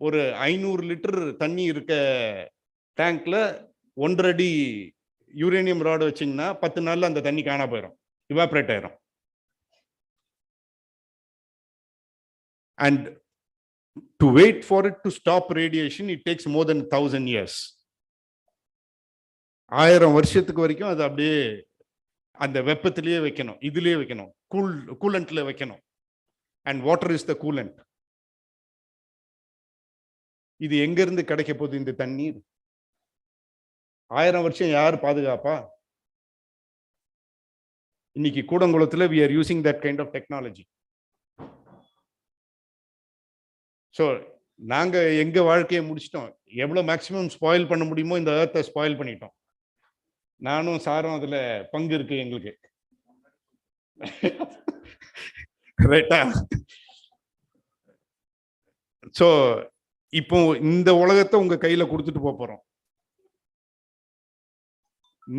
ஒரு 500 லிட்டர் தண்ணி இருக்க டேங்க்ல 1.5 அடி யுரேனியம் ராட் வச்சிங்கன்னா 10 நாள்ல அந்த தண்ணி காணா போயிடும், இவாப்ரேட் ஆயிரும். And to wait for it to stop radiation, it takes more than 1000 years. 1000 வருஷத்துக்கு வரைக்கும் அது அப்படியே அந்த வெப்பத்திலேயே வைக்கணும், இதுலயே வைக்கணும், கூலண்ட்ல வைக்கணும். And water is the coolant. இது எங்க இருந்து கிடைக்க போகுது இந்த தண்ணீர்? 1000 வருஷம் யார் பாதுகாப்பா? இன்னைக்கு கூடங்குளத்துல we are using that kind of technology. So நாங்க எங்க வாழ்க்கையை முடிச்சிட்டோம். எவ்வளவு மேக்சிமம் ஸ்பாயில் பண்ண முடியுமோ இந்த எர்த்தை ஸ்பாயில் பண்ணிட்டோம். நானும் சாரும் அதுல பங்கு இருக்கு எங்களுக்கு. ரைட்டா? ஸோ இப்போ இந்த உலகத்தை உங்க கையில கொடுத்துட்டு போறோம்.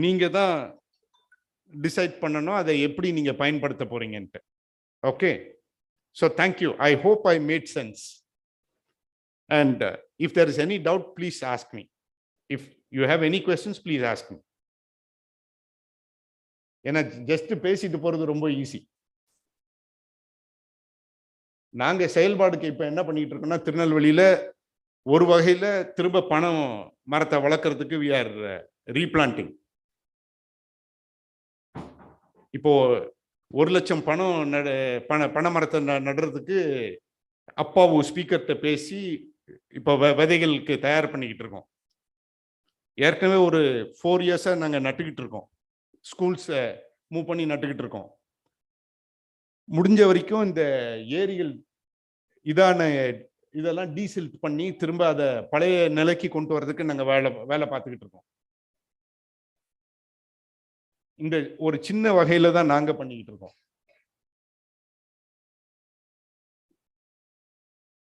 நீங்க தான் டிசைட் பண்ணணும் அதை எப்படி நீங்க பயன்படுத்த போறீங்கன்ட்டு. Okay, so thank you. I hope I made sense. And if there is any doubt, please ask me. If you have any questions, please ask me. ஏன்னா ஜஸ்ட் பேசிட்டு போறது ரொம்ப ஈஸி. நாங்க செயல்பாடுக்கு இப்ப என்ன பண்ணிட்டு இருக்கோம்னா, திருநெல்வேலியில ஒரு வகையில திரும்ப பணம் மரத்தை வளர்க்கறதுக்கு we are replanting. இப்போ 1 லட்சம் பனை மரத்தை நடுறதுக்கு அப்பாவு ஸ்பீக்கர்கிட்ட பேசி இப்போ விதைகளுக்கு தயார் பண்ணிக்கிட்டு இருக்கோம். ஏற்கனவே ஒரு 4 இயர்ஸா நாங்க நட்டுக்கிட்டு இருக்கோம். ஸ்கூல்ஸை மூவ் பண்ணி நட்டுக்கிட்டு இருக்கோம். முடிஞ்ச வரைக்கும் இந்த ஏரிகள் இதெல்லாம் டீசில்ட் பண்ணி திரும்ப அதை பழைய நிலைக்கு கொண்டு வர்றதுக்கு நாங்க வேலை பார்த்துக்கிட்டு இருக்கோம். இந்த ஒரு சின்ன வகையில தான் நாங்க பண்ணிக்கிட்டு இருக்கோம்.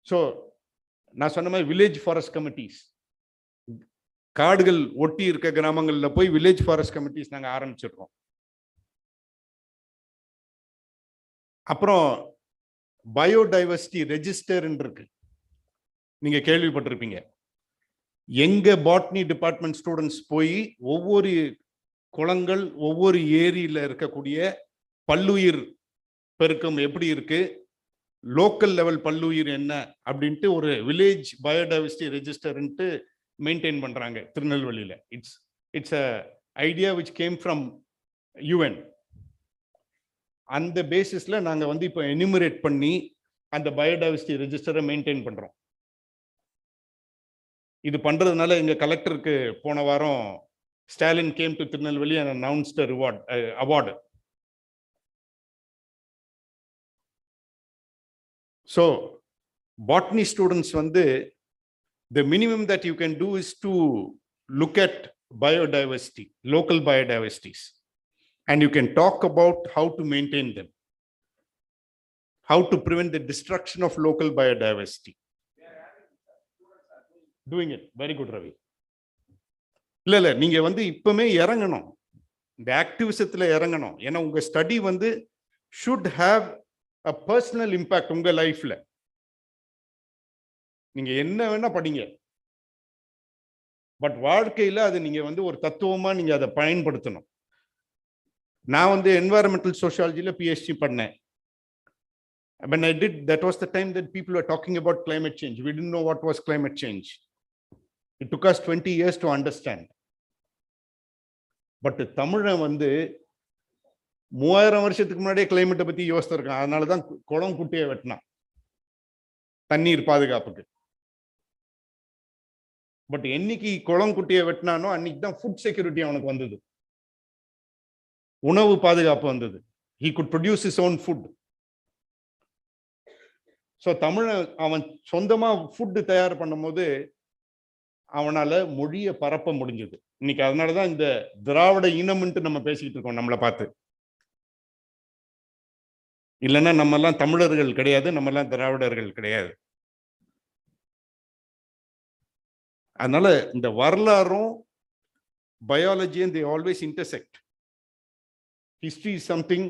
ஸோ நான் சொன்ன மாதிரி வில்லேஜ் ஃபாரஸ்ட் கமிட்டிஸ், காடுகள் ஒட்டி இருக்க கிராமங்கள்ல போய் வில்லேஜ் ஃபாரஸ்ட் கமிட்டிஸ் நாங்க ஆரம்பிச்சிருக்கோம். அப்புறம் பயோடைவர்சிட்டி ரெஜிஸ்டர் இருக்கு, நீங்க கேள்விப்பட்டிருப்பீங்க. எங்க பாட்னி டிபார்ட்மெண்ட் ஸ்டூடெண்ட்ஸ் போய் ஒவ்வொரு குளங்கள் ஒவ்வொரு ஏரியில இருக்கக்கூடிய பல்லுயிர் பெருக்கம் எப்படி இருக்கு, லோக்கல் லெவல் பல்லுயிர் என்ன அப்படின்ட்டு ஒரு வில்லேஜ் பயோடைவர்சிட்டி ரெஜிஸ்டர்ன்ட்டு மெயின்டைன் பண்றாங்க திருநெல்வேலியில. It's a idea which came from UN. அந்த பேசிஸ்ல நாங்க வந்து இப்போ எனிமரேட் பண்ணி அந்த பயோடைவர்சிட்டி ரெஜிஸ்டரை மெயின்டைன் பண்றோம். இது பண்றதுனால எங்க கலெக்டருக்கு போன வாரம் Stalin came to Tirunelveli and announced a award. So botany students வந்து the minimum that you can do is to look at biodiversity, local biodiversities, and you can talk about how to maintain them, how to prevent the destruction of local biodiversity. Doing it. Very good, Ravi. இல்ல நீங்க வந்து இப்பமே இறங்கணும், இந்த ஆக்டிவிசத்துல இறங்கணும். ஏன்னா உங்க study வந்து should have a personal impact உங்க லைஃப்ல. நீங்க என்ன வேணா படிங்க, பட் வாழ்க்கையில அது நீங்க வந்து ஒரு தத்துவமா நீங்க அதை பயன்படுத்தணும். நான் வந்து என்வாயரன்மெண்டல் சோஷியாலஜில PhD பண்ணேன். When I did, that was the time that people were talking about climate change. We didn't know what was climate change. It took us 20 years to understand. But தமிழன் வந்து 3000 வருஷத்துக்கு முன்னாடியே கிளைமேட்டை பத்தி யோசிச்சிருக்கான். அதனாலதான் குளம் குட்டையை வெட்டினான் தண்ணீர் பாதுகாப்புக்கு. பட் என்னைக்கு குளம் குட்டையை வெட்டினானோ அன்னைக்கு தான் ஃபுட் செக்யூரிட்டி அவனுக்கு வந்தது, உணவு பாதுகாப்பு வந்தது. He could produce his own food. So தமிழன் அவன் சொந்தமா ஃபுட் தயார் பண்ணும் போது அவனால மொழியை பரப்ப முடிஞ்சது. இன்னைக்கு அதனாலதான் இந்த திராவிட இனம்ன்ட்டு நம்ம பேசிக்கிட்டு இருக்கோம் நம்மளை பார்த்து. இல்லைன்னா நம்ம எல்லாம் தமிழர்கள் கிடையாது, நம்ம எல்லாம் திராவிடர்கள் கிடையாது. அதனால இந்த வரலாறும் பயாலஜியும் they always intersect. History is something,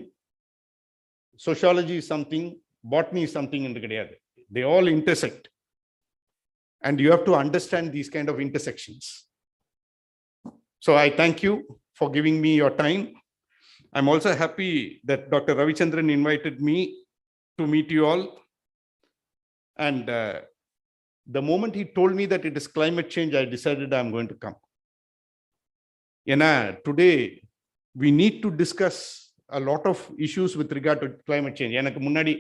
sociology is something, botany is something என்று கிடையாது. They all intersect. And you have to understand these kind of intersections. So I thank you for giving me your time. I'm also happy that Dr. Ravichandran invited me to meet you all. And the moment he told me that it is climate change, I decided I'm going to come. Today we need to discuss a lot of issues with regard to climate change. எனக்கு முன்னாடி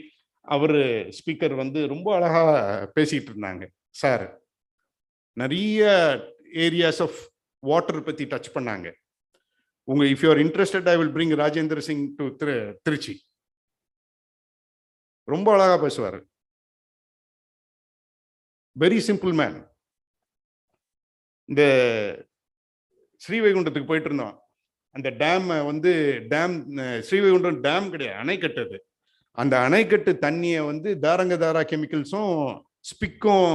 அவர் speaker வந்து ரொம்ப அழகா பேசிட்டு இருந்தாங்க. Sir நிறைய areas of water பத்தி touch பண்ணாங்க. உங்க if you are interested I will bring Rajendra Singh to Trichy. ரொம்ப அழகா பேசுவார். Very simple man. இந்த ஸ்ரீவைகுண்டத்துக்கு போயிட்டு இருந்தோம். அந்த டேம் வந்து ஸ்ரீவைகுண்டம் டேம் கிடையாது, அணைக்கட்டு. அது அந்த அணைக்கட்டு தண்ணியை வந்து தாரா கெமிக்கல்ஸும் ஸ்பிக்கும்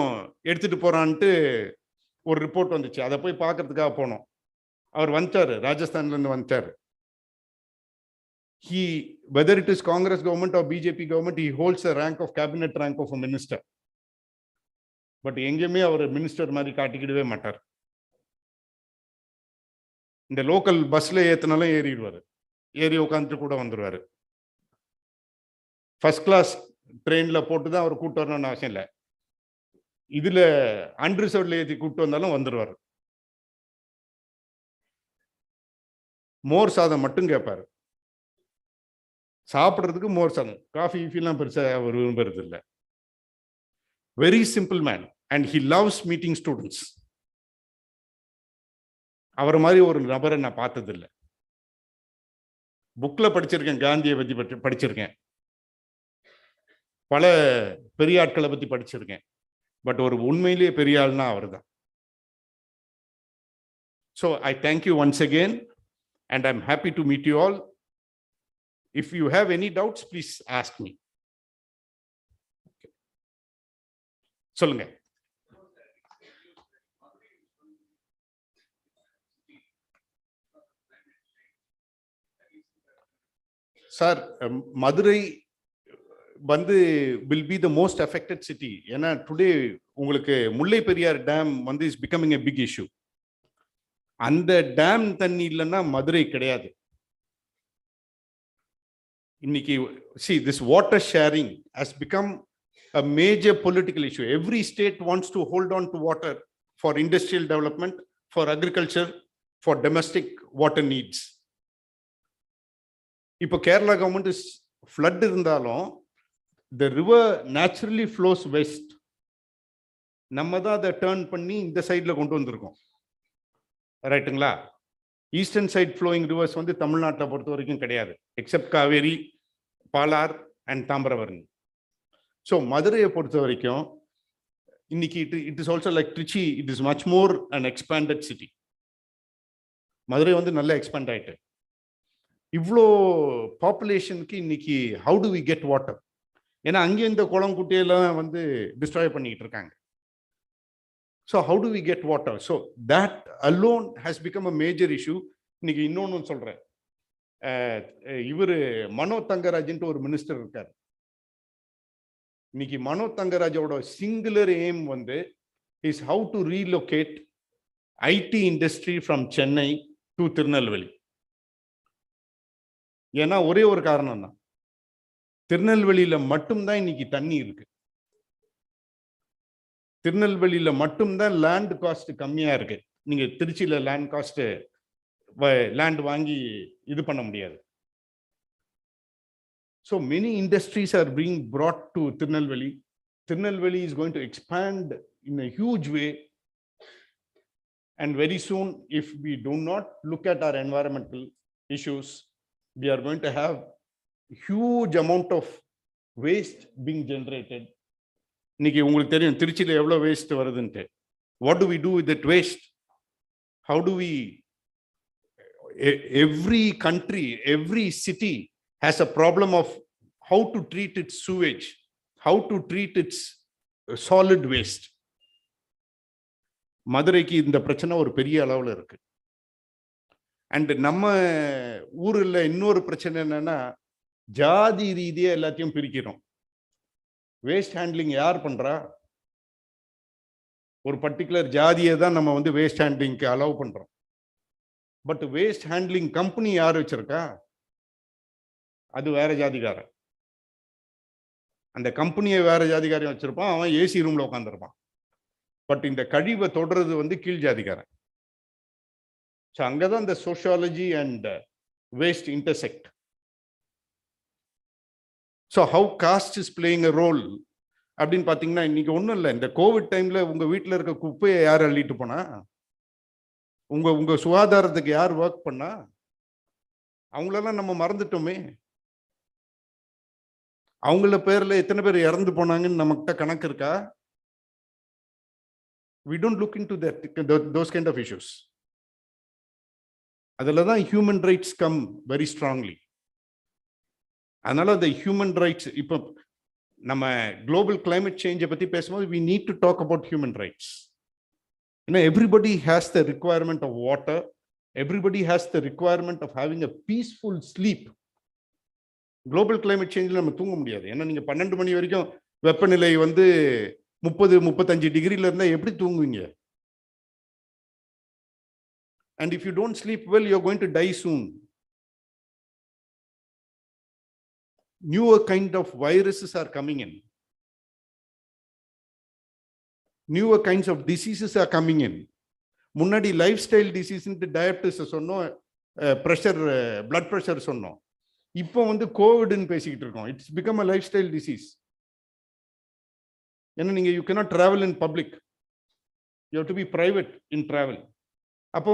எடுத்துட்டு போறான்ட்டு ஒரு ரிப்போர்ட் வந்துச்சு. அதை போய் பார்க்கறதுக்காக போனோம். அவர் வந்துட்டாரு, ராஜஸ்தான்ல இருந்து வந்துட்டாரு. Whether it is Congress government or BJP government, he holds a rank of cabinet rank of a minister. But எங்கேயுமே அவர் மினிஸ்டர் மாதிரி காட்டிக்கிடவே மாட்டார். இந்த லோக்கல் பஸ்ல ஏத்தினாலும் ஏறிடுவாரு, ஏறி உட்காந்துட்டு கூட வந்துருவாரு. ஃபர்ஸ்ட் கிளாஸ் ட்ரெயின்ல போட்டு தான் அவர் கூட்டு வரணும்னு அவசியம் இல்லை. இதுல அன்ரிசர்வ்ல ஏற்றி கூப்பிட்டு வந்தாலும் வந்துடுவார். மோர் சாதம் மட்டும் கேட்பாரு, சாப்பிட்றதுக்கு மோர் சாதம். காஃபி கீஃபிலாம் பெருசா அவர் விரும்புறது இல்லை. Very simple man and he loves meeting students. அவர் மாதிரி ஒரு நபரை நான் பார்த்ததில்லை. புக்ல படிச்சிருக்கேன், காந்தியை பற்றி படிச்சிருக்கேன், பல பெரிய ஆட்களை பத்தி படிச்சிருக்கேன். பட் ஒரு உண்மையிலேயே பெரிய ஆள்னா அவர் தான். So I thank you once again and I'm happy to meet you all. If you have any doubts, please ask me. சொல்லுங்க. சார், மதுரை வந்து will be the most affected city. ஏன்னா டுடே உங்களுக்கு முல்லை பெரியார் டேம் வந்து is becoming a big issue. அந்த dam தண்ணி இல்லைன்னா மதுரை கிடையாது. இன்னைக்கு see this water sharing has become a major political issue. Every state wants to hold on to water for industrial development, for agriculture, for domestic water needs. இப்போ Kerala government flood இருந்தாலும் the river naturally flows west. நம்ம தான் அதை turn பண்ணி இந்த சைட்ல கொண்டு வந்திருக்கோம், ரைட்டுங்களா? ஈஸ்டர்ன் சைட் ஃப்ளோயிங் ரிவர்ஸ் வந்து தமிழ்நாட்டை பொறுத்த வரைக்கும் கிடையாது, except Cauvery, Palar and Thamirabarani. So மதுரையை பொறுத்த வரைக்கும் இன்னைக்கு it is also like Trichy, it is much more and expanded city. மதுரை வந்து நல்லா எக்ஸ்பேண்ட் ஆயிட்டு இவ்வளோ பாப்புலேஷனுக்கு இன்னைக்கு how do we get water? ஏன்னா அங்கே இந்த குளம் குட்டையெல்லாம் வந்து டிஸ்ட்ராய் பண்ணிக்கிட்டு இருக்காங்க. So how do we get water? So that alone has become a major issue. இன்னைக்கு இன்னொன்று சொல்கிறேன், இவர் மனோ தங்கராஜன்ட்டு ஒரு மினிஸ்டர் இருக்கார். இன்னைக்கு மனோ தங்கராஜோட சிங்குலர் எய்ம் வந்து is how to relocate IT industry from Chennai to Tirunelveli. ஏன்னா ஒரே ஒரு காரணம் தான், திருநெல்வேலியில மட்டும்தான் இன்னைக்கு தண்ணி இருக்கு. திருநெல்வேலியில மட்டும்தான் லேண்ட் காஸ்ட் கம்மியா இருக்கு. நீங்க திருச்சியில லேண்ட் காஸ்ட் லேண்ட் வாங்கி இது பண்ண முடியாது. So many industries are being brought to Tirunelveli. Tirunelveli is going to expand in a huge way. And very soon, if we do not look at our environmental issues, we are going to have huge amount of waste being generated. இன்னைக்கு உங்களுக்கு தெரியும் திருச்சியில் எவ்வளோ waste வருதுன்ட்டு. What do we do with that waste? How do we? Every country, every city has a problem of how to treat its sewage, how to treat its solid waste. மதுரைக்கு இந்த பிரச்சனை ஒரு பெரிய அளவில் இருக்கு. அண்ட் நம்ம ஊரில் இன்னொரு பிரச்சனை என்னன்னா, ஜாதி ரீதியா எல்லாத்தையும் பிரிக்கிறோம். வேஸ்ட் ஹேண்ட்லிங் யார் பண்றா? ஒரு பர்டிகுலர் ஜாதியை தான் நம்ம வந்து வேஸ்ட் ஹேண்ட்லிங்க்கு அலோவ் பண்றோம். பட் வேஸ்ட் ஹேண்ட்லிங் கம்பெனி யார் வச்சிருக்கா? அது வேற ஜாதிகாரன். அந்த கம்பெனியை வேற ஜாதிகாரன் வச்சிருப்பான், அவன் ஏசி ரூம்ல உட்காந்துருப்பான். பட் இந்த கழிவை தொடர்றது வந்து கீழ் ஜாதிகாரன். ஸோ அங்கதான் இந்த sociology and waste intersect. So how caste is playing a role அப்படின்னு பார்த்தீங்கன்னா, இன்னைக்கு ஒன்றும் இல்லை, இந்த கோவிட் டைம்ல உங்க வீட்டில் இருக்க குப்பையை யார் அள்ளிட்டு போனா? உங்க சுகாதாரத்துக்கு யார் ஒர்க் பண்ணா? அவங்களெல்லாம் நம்ம மறந்துட்டோமே. அவங்கள பேர்ல எத்தனை பேர் இறந்து போனாங்கன்னு நம்மகிட்ட கணக்கு இருக்கா? We don't look into those kind of issues. அதில் தான் human rights come very strongly. அதனால the human rights, இப்போ நம்ம குளோபல் கிளைமேட் சேஞ்சை பத்தி பேசும்போது we need to talk about human rights. Everybody has the requirement of water, everybody has the requirement of having a peaceful sleep. Global climate சேஞ்சில் நம்ம தூங்க முடியாது. ஏன்னா நீங்க 12 மணி வரைக்கும் வெப்பநிலை வந்து 30-35 டிகிரில இருந்தா எப்படி தூங்குவீங்க? And if you don't sleep well, you're going to die soon. Newer kind of viruses are coming in. Newer kinds of diseases are coming in. முன்னாடி லைஃப் ஸ்டைல் டிசீஸ், டயபிட்டிஸ் சொன்னோம், ப்ரெஷர், பிளட் ப்ரெஷர் சொன்னோம். இப்போ வந்து கோவிட்னு பேசிக்கிட்டு இருக்கோம். It's become a lifestyle disease. ஏன்னா நீங்க you cannot travel in public, you have to be private in travel. அப்போ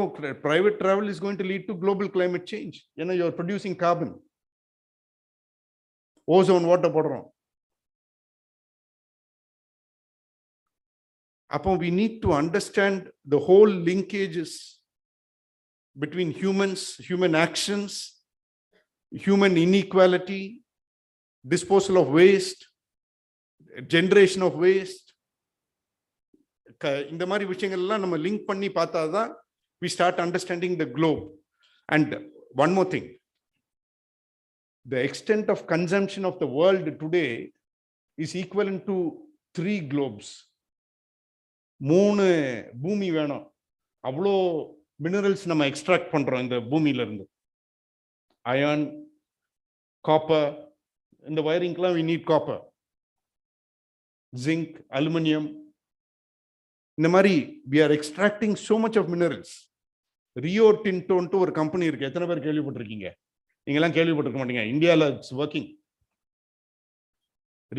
private travel is going to lead to global climate change. ஏன்னா you are producing carbon, ozone water போடுறோம். அப்போ we need to understand the whole linkages between humans, human actions, human inequality, disposal of waste, generation of waste. இந்த மாதிரி விஷயங்கள் எல்லாம் நம்ம link பண்ணி பார்த்தாதான் we start understanding the globe. And one more thing, the extent of consumption of the world today is equivalent to 3 globes. 3 பூமி வேணும். அவ்வளோ மினரல்ஸ் நம்ம எக்ஸ்ட்ராக்ட் பண்றோம் இந்த பூமியில இருந்து. அயர்ன், காப்பர், இந்த வயரிங்க்கெல்லாம் we need copper, zinc, aluminum. இந்த மாதிரி we are extracting so much of minerals. Rio டின்டோன்ட்டு ஒரு கம்பெனி இருக்கு. எத்தனை பேர் கேள்விப்பட்டிருக்கீங்க? நீங்கெல்லாம் கேள்விப்பட்டிருக்க மாட்டீங்க. இந்தியாவில் இட்ஸ் ஒர்க்கிங்.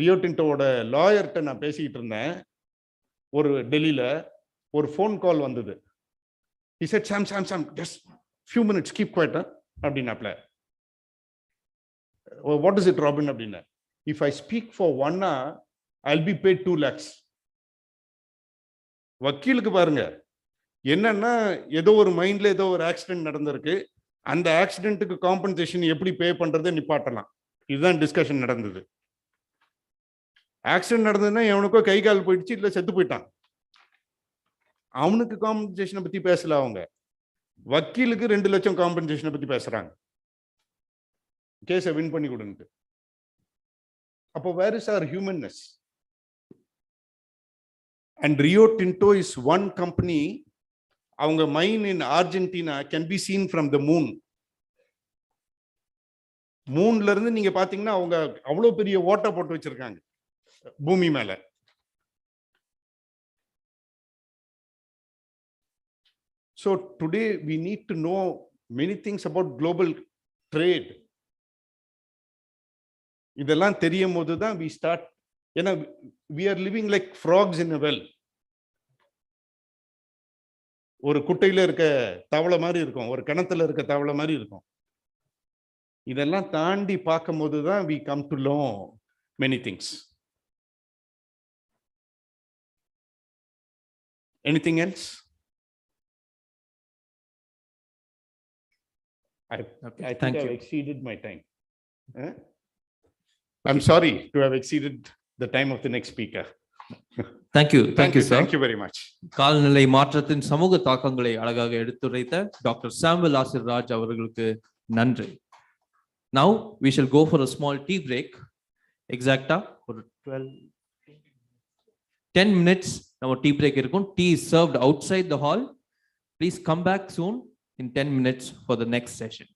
ரியோ டின்டோட லாயர்கிட்ட நான் பேசிக்கிட்டு இருந்தேன். ஒரு டெல்லியில ஒரு ஃபோன் கால் வந்தது. He said, Sam, just few minutes, keep quiet அப்படின்னாப்ல. What is it, Robin? அப்படின்னா, if I speak for 1 hour, I'll be paid 2 lakhs. வக்கீலுக்கு பாருங்க, என்னன்னா ஏதோ ஒரு மைண்ட்ல ஏதோ ஒரு ஆக்சிடென்ட் நடந்திருக்கு, அந்த ஆக்சிடென்ட்டுக்கு காம்பன்சேஷன் எப்படி பே பண்றதை நிப்பாட்டலாம். இதுதான் டிஸ்கஷன் நடந்தது. ஆக்சிடென்ட் நடந்ததுன்னா எவனுக்கோ கை கால் போயிடுச்சு, இல்ல செத்து போயிட்டான், அவனுக்கு காம்பன்சேஷனை பத்தி பேசல அவங்க. வக்கீலுக்கு 2 லட்சம் காம்பன்சேஷனை பத்தி பேசுறாங்க, கேஸை வின் பண்ணி கொடுன்ட்டு. அப்போ where is our humanness? And Rio Tinto is one company. அவங்க mine in Argentina can be seen from the moon. மூன்ல இருந்து நீங்க பாத்தீங்கன்னா அவங்க அவ்வளவு பெரிய ஓட்டை போட்டு வச்சிருக்காங்க பூமி மேல. So today we need to know many things about global trade. இதெல்லாம் தெரியும் போது தான் we start, ஏன்னா we are living like frogs in a well. ஒரு குட்டையில இருக்க தவளை மாதிரி இருக்கும், ஒரு கிணத்துல இருக்க தவளை மாதிரி இருக்கும். இதெல்லாம் தாண்டி பார்க்கும் போது தான் we come to know many things. Anything else? I think thank I've you. exceeded my time. I'm sorry to have exceeded the time of the next speaker. Thank you, sir. Thank you very much. காலநிலை மாற்றத்தின் சமூக தாக்கங்களை அழகாக எடுத்துரைத்த doctor Samuel லாசர்ராஜ் அவர்களுக்கு நன்றி. Now we shall go for a small tea break. Exacta ஒரு 10 minutes நம்ம tea break இருக்கும். Tea is served outside the hall. Please come back soon in 10 minutes for the next session.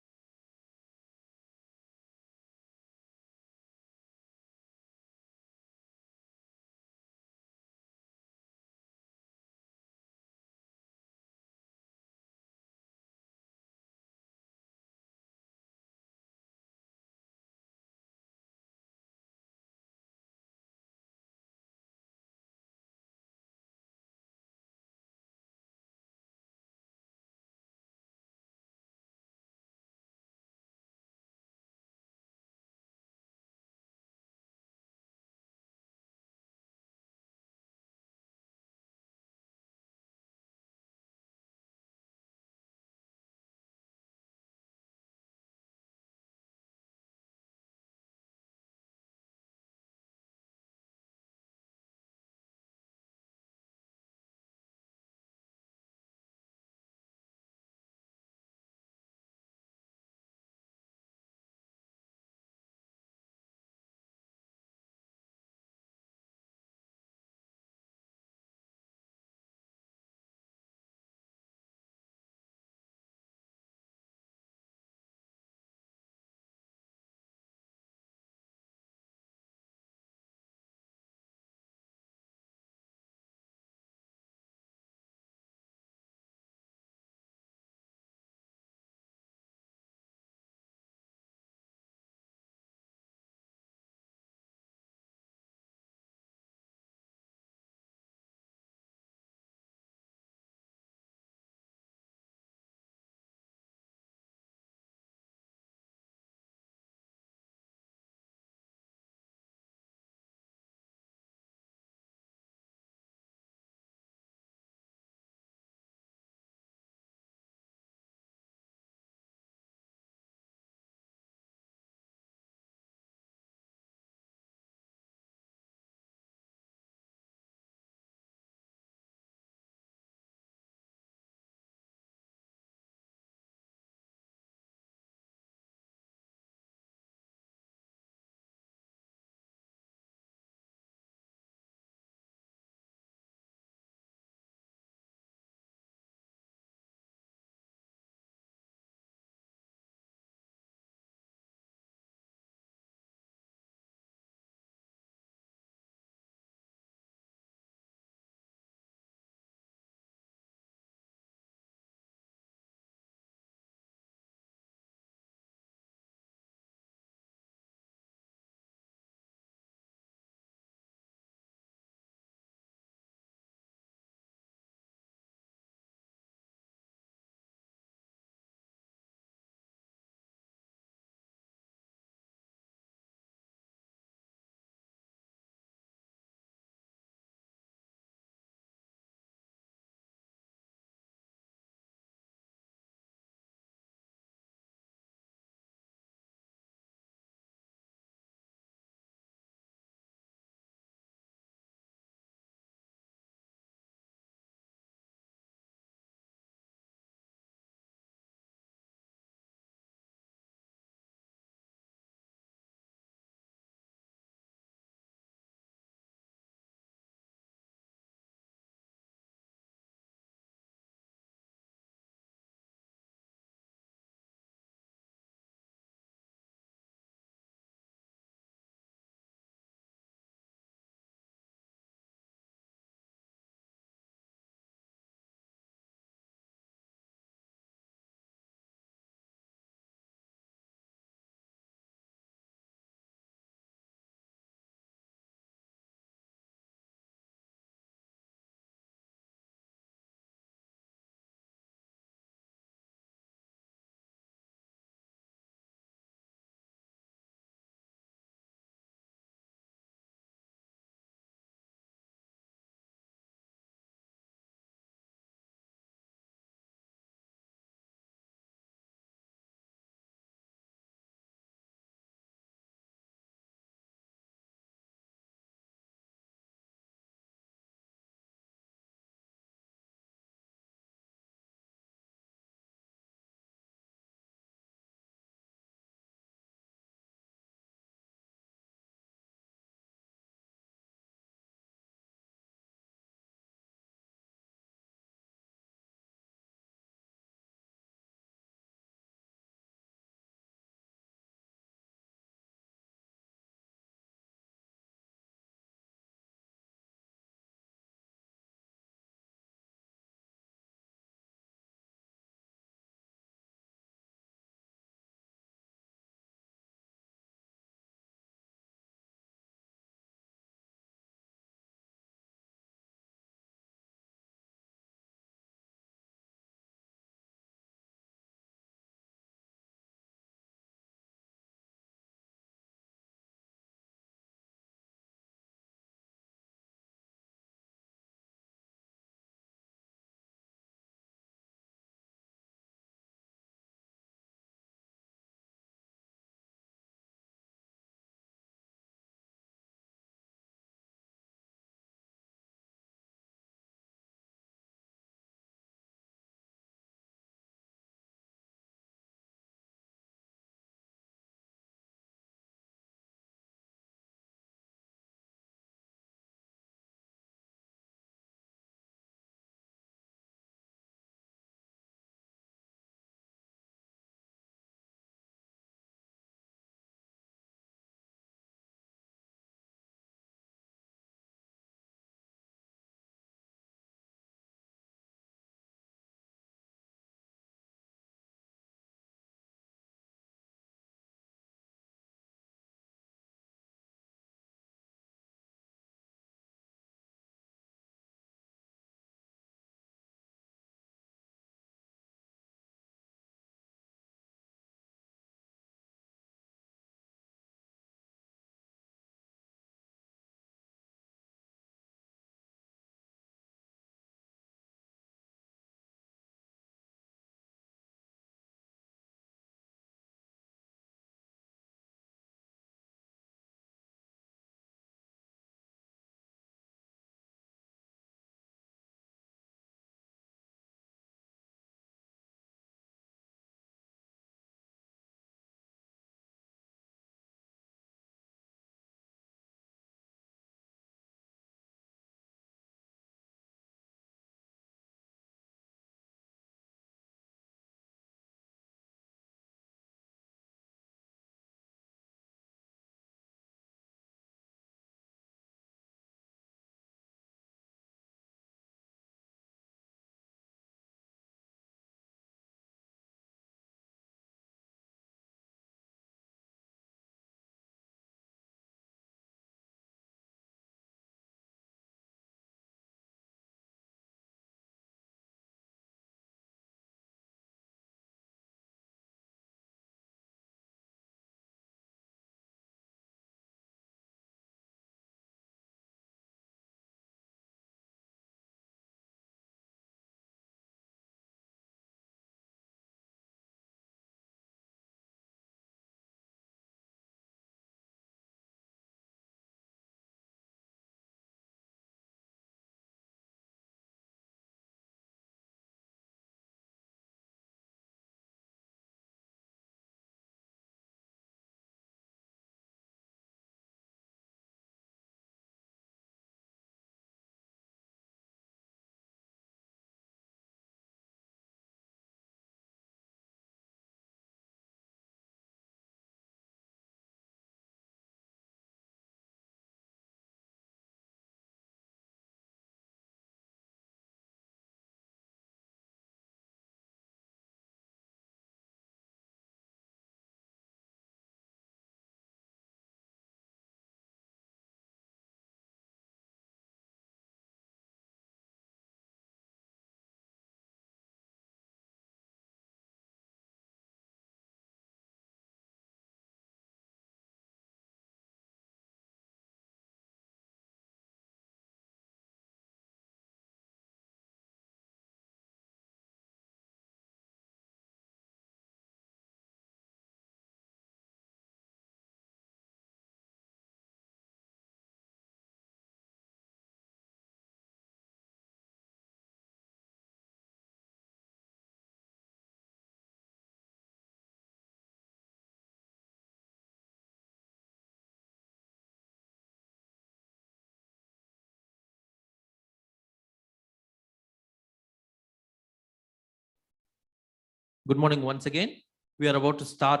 Good morning once again. We are about to start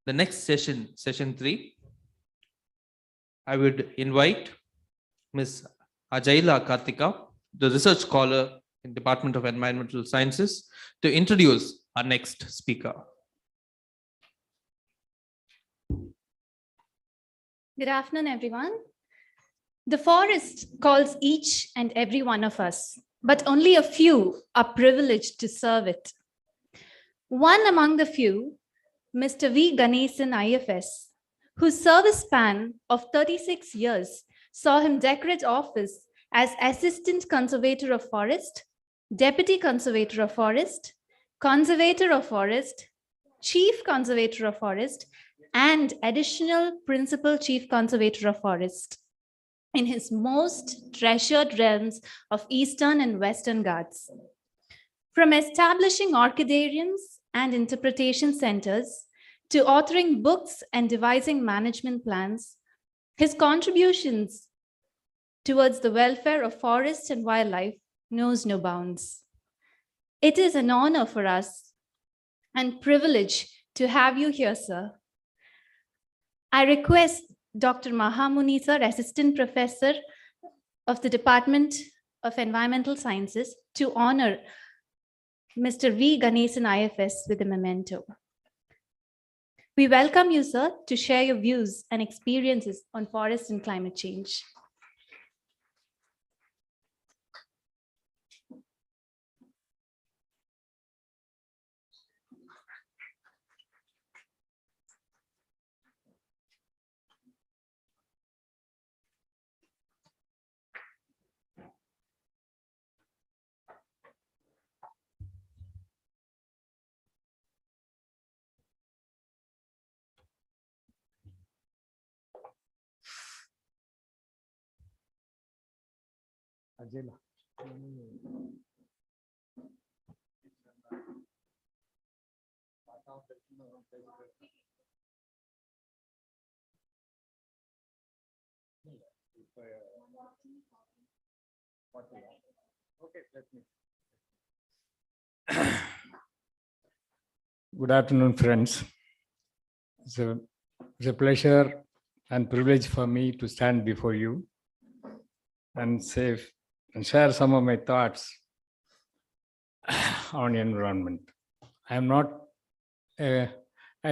the next session, session 3. I would invite Ms. Ajaila Karthika, the research scholar in Department of Environmental Sciences, to introduce our next speaker. Good afternoon, everyone. The forest calls each and every one of us, but only a few are privileged to serve it. One among the few, Mr. V. Ganesan IFS, whose service span of 36 years saw him decorate office as Assistant Conservator of Forest, Deputy Conservator of Forest, Conservator of Forest, Chief Conservator of Forest, and Additional Principal Chief Conservator of Forest in his most treasured realms of Eastern and Western Ghats. From establishing orchidariums and interpretation centers to authoring books and devising management plans, his contributions towards the welfare of forests and wildlife knows no bounds. It is an honor for us and privilege to have you here, sir. I request Dr. Mahamuni, sir, Assistant Professor of the Department of Environmental Sciences, to honor Mr. V. Ganesan IFS with a memento. We welcome you, sir, to share your views and experiences on forest and climate change. Ajela. Good afternoon, friends. It's a pleasure and privilege for me to stand before you and share some of my thoughts on environment. I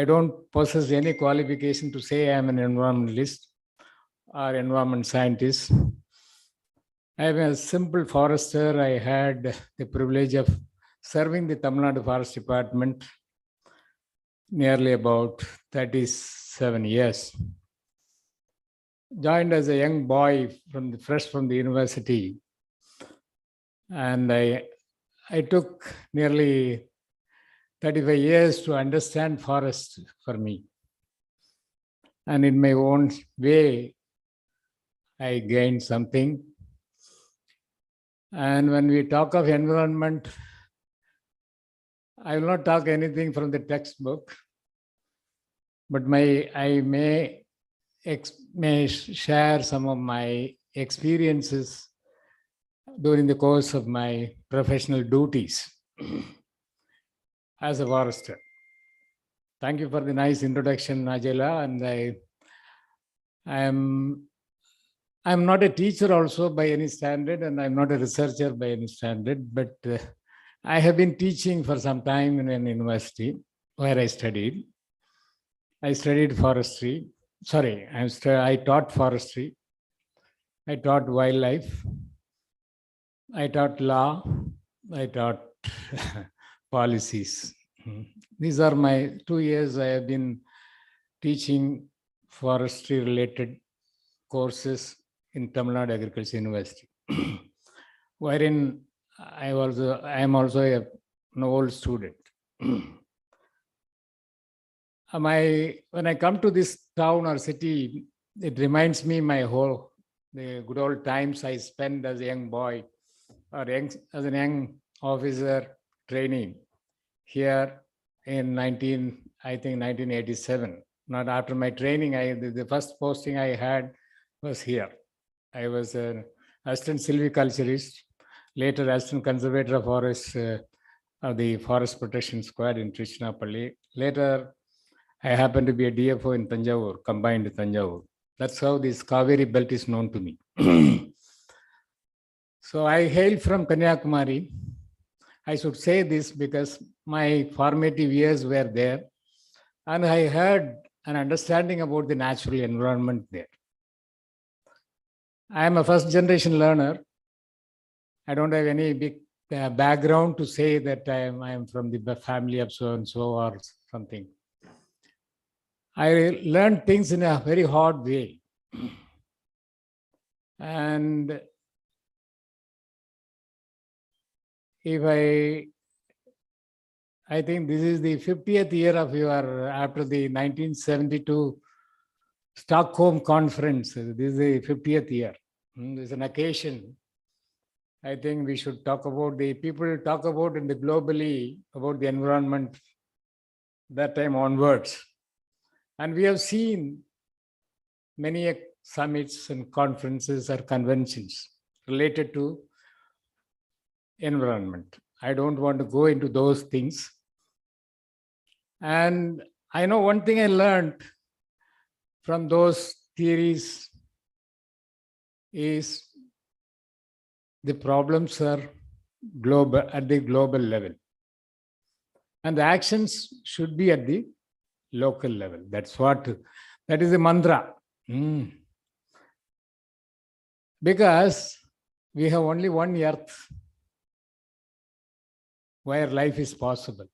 don't possess any qualification to say I am an environmentalist or environment scientist. I am a simple forester. I had the privilege of serving the Tamil Nadu Forest Department nearly about 37 years. Joined as a young boy fresh from the university, and I took nearly 35 years to understand forest for me. And in my own way, I gained something. And when we talk of environment, I will not talk anything from the textbook, but I may share some of my experiences during the course of my professional duties as a forester. Thank you for the nice introduction, Ajela. And I'm not a teacher also by any standard, and I'm not a researcher by any standard, but I have been teaching for some time in an university where I studied. I studied forestry. I taught forestry. I taught wildlife. I taught law. I taught policies. These are my 2 years I have been teaching forestry related courses in Tamil Nadu Agriculture University, wherein I am also an old student. When I come to this town or city, it reminds me the good old times I spent as a young boy or as a young officer training here in 1987. Not after my training, the first posting I had was here. I was an assistant silviculturist, later assistant conservator of forest of the Forest Protection Squad in Trichinapalli. Later, I happened to be a DFO in Tanjavur, combined Tanjavur. That's how this Kaveri belt is known to me. So I hail from Kanyakumari. I should say this because my formative years were there, and I had an understanding about the natural environment there. I am a first generation learner. I don't have any big background to say that I am from the family of so and so or something. I learned things in a very hard way. And if I think this is the 50th year of after the 1972 Stockholm conference. This is the 50th year. There's an occasion. I think we should talk about people talk about in the globally about the environment that time onwards. And we have seen many summits and conferences or conventions related to environment. I don't want to go into those things. And I know one thing I learned from those theories is the problems are global at the global level. And the actions should be at the local level. That is the mantra. Because we have only one earth where life is possible.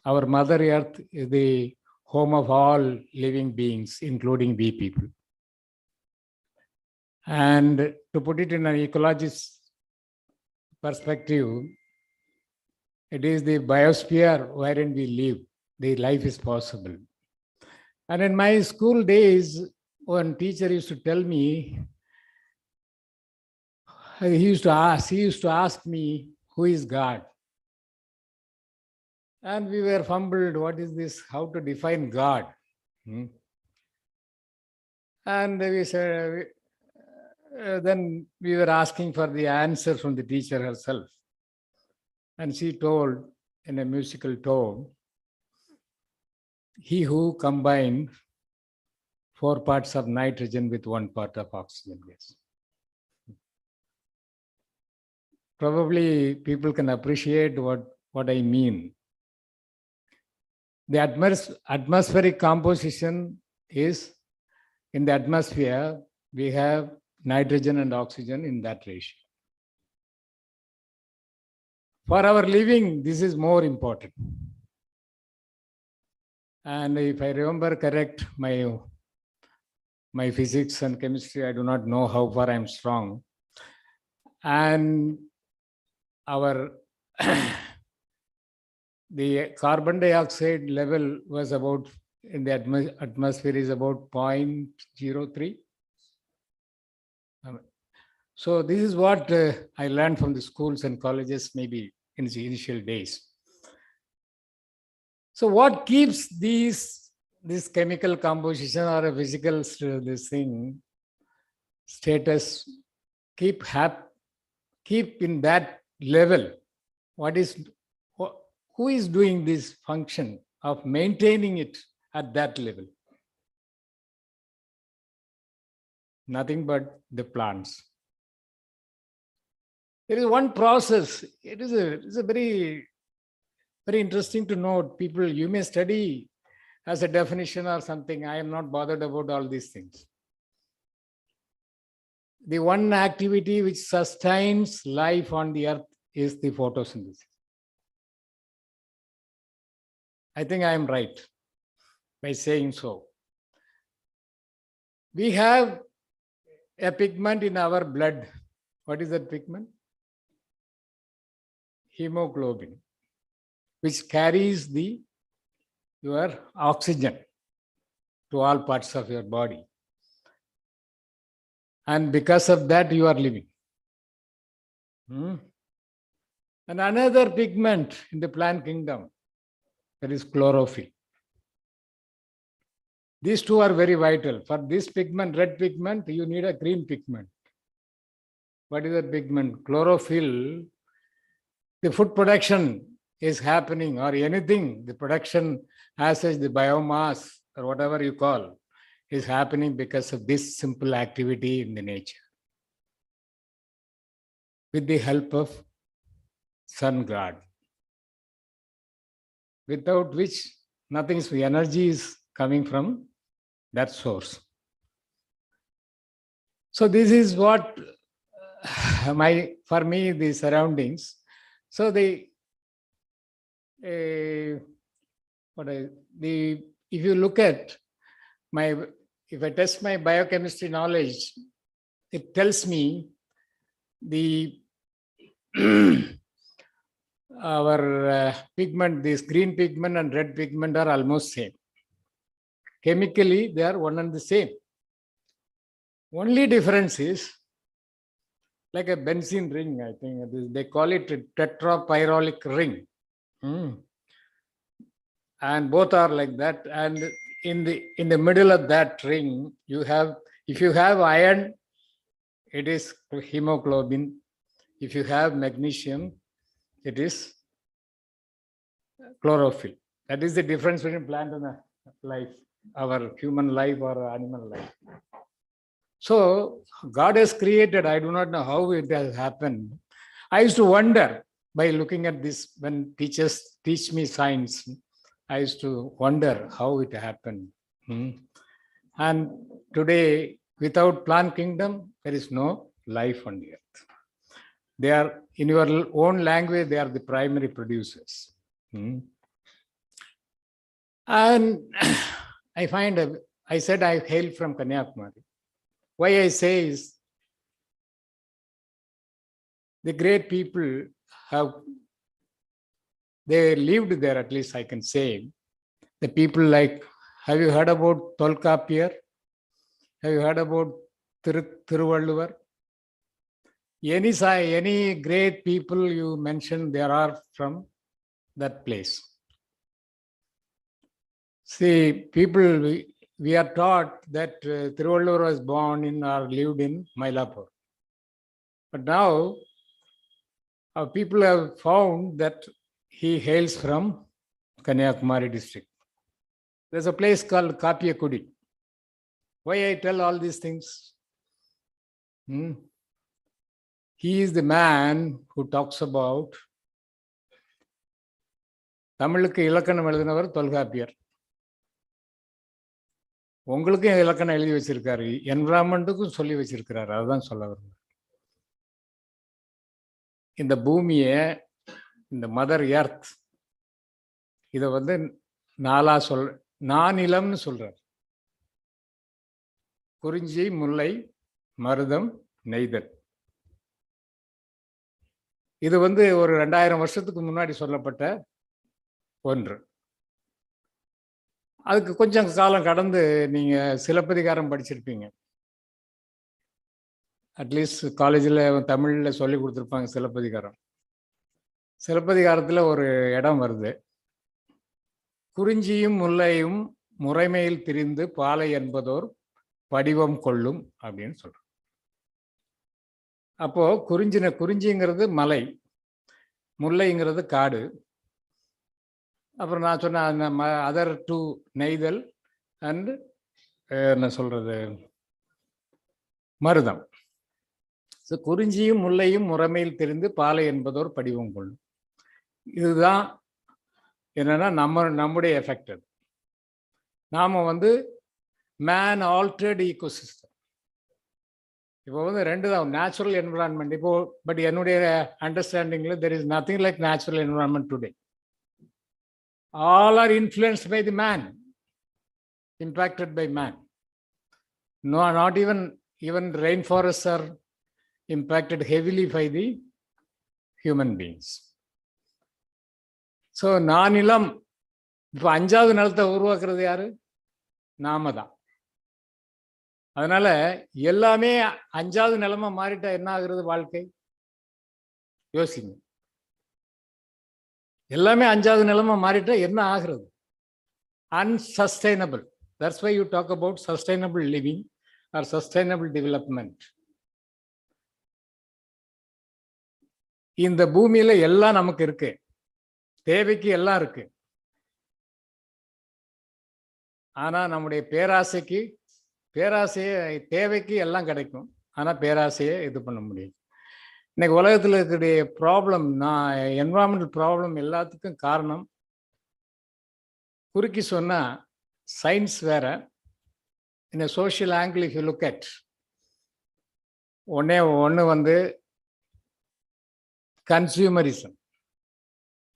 Our Mother Earth is the home of all living beings, including we people. And to put it in an ecologist perspective, it is the biosphere wherein we live. The life is possible. And in my school days, one teacher used to tell me, he used to ask me, who is God? And we were fumbled, what is this? How to define God? And we said, then we were asking for the answer from the teacher herself. And she told in a musical tone, he who combined 4 parts of nitrogen with 1 part of oxygen gas. Probably people can appreciate what I mean. The atmospheric composition is, in the atmosphere, we have nitrogen and oxygen in that ratio. For our living, this is more important. And if I remember correct, my physics and chemistry, I do not know how far I'm strong. And the carbon dioxide level was about, in the atmosphere is about 0.03. So this is what I learned from the schools and colleges, maybe in the initial days. So what keeps this chemical composition or a physical status keep in that level? Who is doing this function of maintaining it at that level? Nothing but the plants. There is one process. It is a very, very interesting to note. People, you may study as a definition or something. I am not bothered about all these things. The one activity which sustains life on the earth is the photosynthesis. I think I am right by saying so. We have a pigment in our blood. What is that pigment? Hemoglobin, which carries your oxygen to all parts of your body. And because of that, you are living. And another pigment in the plant kingdom, that is chlorophyll. These two are very vital. For this pigment, red pigment, you need a green pigment. What is that pigment? Chlorophyll. the food production is happening or anything, the production as such, the biomass or whatever you call, is happening because of this simple activity in the nature. With the help of sun god, without which nothing's energy is coming from that source. So this is what for me, the surroundings. So if you look at if I test my biochemistry knowledge, it tells me our pigment, this green pigment and red pigment are almost same. Chemically, they are one and the same. Only difference is like a benzene ring, I think they call it a tetrapyrrolic ring. And both are like that. And in the middle of that ring, if you have iron, it is hemoglobin. If you have magnesium, it is chlorophyll. That is the difference between plant and life, our human life or animal life. So God has created, I do not know how it has happened. I used to wonder by looking at this when teachers teach me science, I used to wonder how it happened. And today, without plant kingdom, there is no life on the earth. They are, in your own language, they are the primary producers. And I said I hail from Kanyakumari. Why I say is, the great people they lived there, at least I can say. The people like, have you heard about Tolkappiyar? Have you heard about Thiruvalluvar? Any great people you mention, there are from that place. See, people, we are taught that Thiruvalluvar was born in or lived in Mylapore. But now, our people have found that he hails from Kanyakumari district. There's a place called Kapiyakudi. Why I tell all these things? He is the man who talks about தமிழுக்கு இலக்கணம் எழுதினவர் தொல்காப்பியர். உங்களுக்கும் இலக்கணம் எழுதி வச்சிருக்காரு, என்விரான்மெண்ட்டுக்கும் சொல்லி வச்சிருக்கிறாரு. அதுதான் சொல்ல வருது. இந்த பூமியை, இந்த மதர் எர்த், இதை நானிலம்னு சொல்றார். குறிஞ்சி, முல்லை, மருதம், நெய்தல். இது ஒரு 2000 வருஷத்துக்கு முன்னாடி சொல்லப்பட்ட ஒன்று. அதுக்கு கொஞ்சம் காலம் கடந்து நீங்க சிலப்பதிகாரம் படிச்சிருப்பீங்க. அட்லீஸ்ட் காலேஜில் தமிழில் சொல்லி கொடுத்துருப்பாங்க சிலப்பதிகாரம். சிலப்பதிகாரத்தில் ஒரு இடம் வருது, குறிஞ்சியும் முல்லையும் முறைமையில் திரிந்து பாலை என்பதோர் படிவம் கொள்ளும் அப்படின்னு சொல்றோம். அப்போ குறிஞ்சிங்கிறது மலை, முல்லைங்கிறது காடு. அப்புறம் நான் சொன்ன அதர் டூ நெய்தல் அண்ட் என்ன சொல்றது மருதம். குறிஞ்சியும் முல்லையும் முறைமையில் தெரிந்து பாலை என்பதோர் படிவம் கொள்ளும். இதுதான் என்னன்னா நம்முடைய எஃபெக்ட். அது நாம மேன் ஆல்டர்ட் ஈகோசிஸ்டம். இப்போ 2 தான், நேச்சுரல் என்விரான்மெண்ட். இப்போ பட் என்னுடைய அண்டர்ஸ்டாண்டிங்ல there is nothing like natural environment today. All are influenced by the man, impacted by man. No, not even rainforests are impacted heavily by the human beings. So, நானிலம், இப்போ 5வது நிலத்தை உருவாக்குறது யாரு? நாம தான். அதனால எல்லாமே 5வது நிலமா மாறிட்டா என்ன ஆகுறது வாழ்க்கை? யோசிங்க. எல்லாமே 5வது நிலமா மாறிட்டா என்ன ஆகுறது? Unsustainable. That's why you talk about sustainable living or sustainable development. இந்த பூமியில எல்லாம் நமக்கு இருக்கு, தேவைக்கு எல்லாம் இருக்கு. ஆனா நம்முடைய பேராசையை தேவைக்கு எல்லாம் கிடைக்கும், ஆனா பேராசையை இது பண்ண முடியும். இன்னைக்கு உலகத்தில் இருக்கக்கூடிய ப்ராப்ளம், என்வரான்மெண்டல் ப்ராப்ளம் எல்லாத்துக்கும் காரணம் குறுக்கி சொன்னா சயின்ஸ் வேற, in a social angle if you look at, ஒன்று வந்து கன்சியூமரிசம்,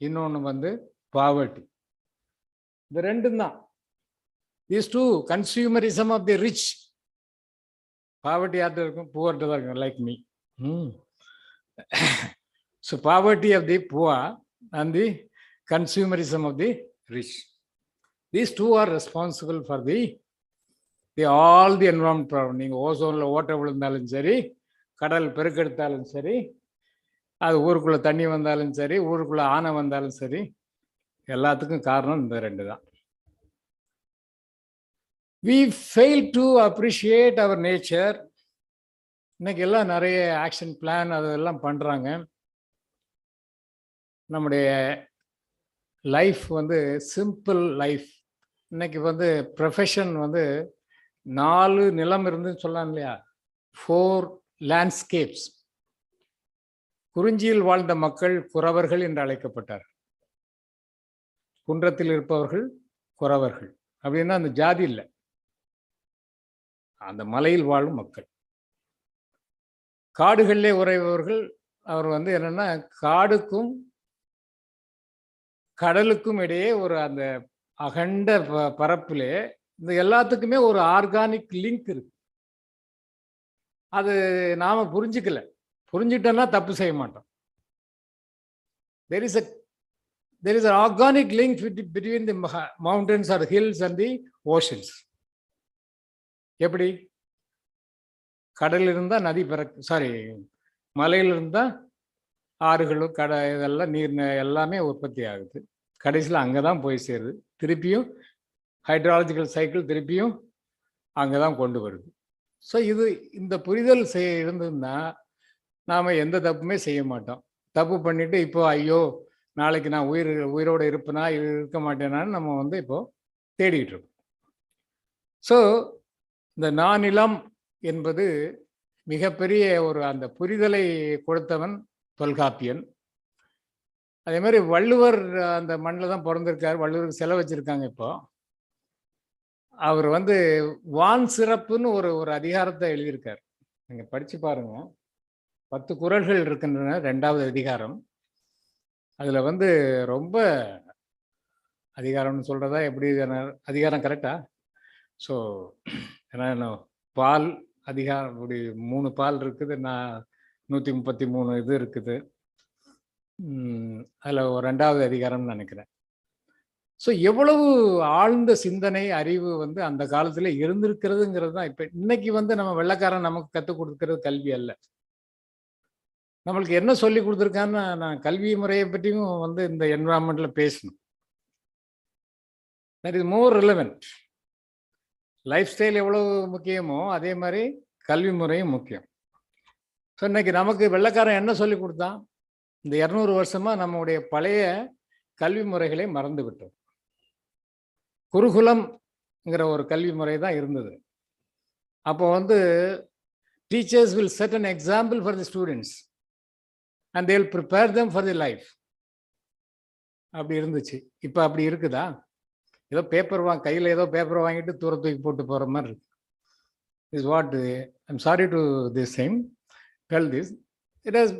இன்னொன்று வந்து பாவர்ட்டி. இந்த ரெண்டும் தான். these two, consumerism of the rich, poverty யார்கிட்ட இருக்கும்? poor தான் இருக்கும், like me. So poverty of the poor and the consumerism of the rich, these two are responsible for all the environment problem. நீங்க ஓசோன்ல ஓட்டை விழுந்தாலும் சரி, கடல் பெருக்கெடுத்தாலும் சரி, அது ஊருக்குள்ள தண்ணி வந்தாலும் சரி, ஊருக்குள்ள ஆனை வந்தாலும் சரி, எல்லாத்துக்கும் காரணம் இந்த ரெண்டு தான். We fail to appreciate our nature. இன்னைக்கு எல்லாம் நிறைய ஆக்ஷன் பிளான் அதெல்லாம் பண்றாங்க. நம்முடைய லைஃப் வந்து சிம்பிள் லைஃப். இன்னைக்கு வந்து ப்ரொஃபஷன் வந்து 4 நிலம் இருந்துன்னு சொல்லலாம் இல்லையா, 4 லேண்ட்ஸ்கேப்ஸ். குறிஞ்சியில் வாழ்ந்த மக்கள் குறவர்கள் என்று அழைக்கப்பட்டார். குன்றத்தில் இருப்பவர்கள் குறவர்கள் அப்படின்னா அந்த ஜாதி இல்லை, அந்த மலையில் வாழும் மக்கள். காடுகளிலே உறைபவர்கள் அவர் வந்து என்னன்னா, காடுக்கும் கடலுக்கும் இடையே ஒரு அந்த அகண்ட பரப்பிலே இந்த எல்லாத்துக்குமே ஒரு ஆர்கானிக் லிங்க் இருக்கு. அது நாம புரிஞ்சுக்கல, புரிஞ்சுட்டோம்னா தப்பு செய்ய மாட்டோம். there is an organic link between the mountains or hills and the oceans. எப்படி? கடல் இருந்தா நதி மலையில இருந்தா ஆறுகளும் இதெல்லாம் நீர் எல்லாமே உற்பத்தி ஆகுது. கடைசியில் அங்கதான் போய் சேருது. திருப்பியும் ஹைட்ராலஜிக்கல் சைக்கிள் திருப்பியும் அங்கதான் கொண்டு வருது. ஸோ இந்த புரிதல் இருந்ததுன்னா நாம எந்த தப்புமே செய்ய மாட்டோம். தப்பு பண்ணிட்டு இப்போ ஐயோ நாளைக்கு நான் உயிரோடு இருப்பேனா இருக்க மாட்டேனான்னு நம்ம வந்து இப்போ தேடிட்டு இருக்கோம். ஸோ இந்த நானிலம் என்பது மிகப்பெரிய ஒரு அந்த புரிதலை கொடுத்தவன் தொல்காப்பியன். அதே மாதிரி வள்ளுவர் அந்த மண்ணில் தான் பிறந்திருக்கார். வள்ளுவருக்கு செலவு வச்சிருக்காங்க. இப்போ அவர் வந்து வான் சிறப்புன்னு ஒரு அதிகாரத்தை எழுதியிருக்கார். நீங்க படிச்சு பாருங்க. 10 குறள்கள் இருக்கின்றன, 2வது அதிகாரம். அதுல வந்து ரொம்ப அதிகாரம்னு சொல்றதா எப்படி அதிகாரம் கரெக்டா? ஸோ ஏன்னா பால் அதிகாரம் இப்படி 3 பால் இருக்குது, 133 இது இருக்குது. அதில் 2வது அதிகாரம்னு நினைக்கிறேன். ஸோ எவ்வளவு ஆழ்ந்த சிந்தனை அறிவு வந்து அந்த காலத்துல இருந்திருக்கிறதுங்கிறது தான். இப்போ இன்னைக்கு வந்து நம்ம வெள்ளைக்காரன் நமக்கு கற்றுக் கொடுக்கிறது கல்வி அல்ல. நம்மளுக்கு என்ன சொல்லி கொடுத்துருக்கான்னு நான் கல்வி முறையை பற்றியும் வந்து இந்த என்விரான்மெண்ட்ல பேசணும். That is more relevant. Life style எவ்வளவு முக்கியமோ அதே மாதிரி கல்வி முறையும் முக்கியம். ஸோ இன்னைக்கு நமக்கு வெள்ளைக்காரன் என்ன சொல்லி கொடுத்தான்? இந்த 200 வருஷமா நம்முடைய பழைய கல்வி முறைகளை மறந்து விட்டோம். குருகுலம்ங்கிற ஒரு கல்வி முறை தான் இருந்தது. அப்போ வந்து teachers will set an example for the students and they will prepare them for the life. அப்படி இருந்துச்சு. இப்போ அப்படி இருக்குதா? ஏதோ பேப்பர் கையில் ஏதோ பேப்பர் வாங்கிட்டு தூக்கி போட்டு போகிற மாதிரி இருக்கு. Is what I'm sorry to this time tell this. It has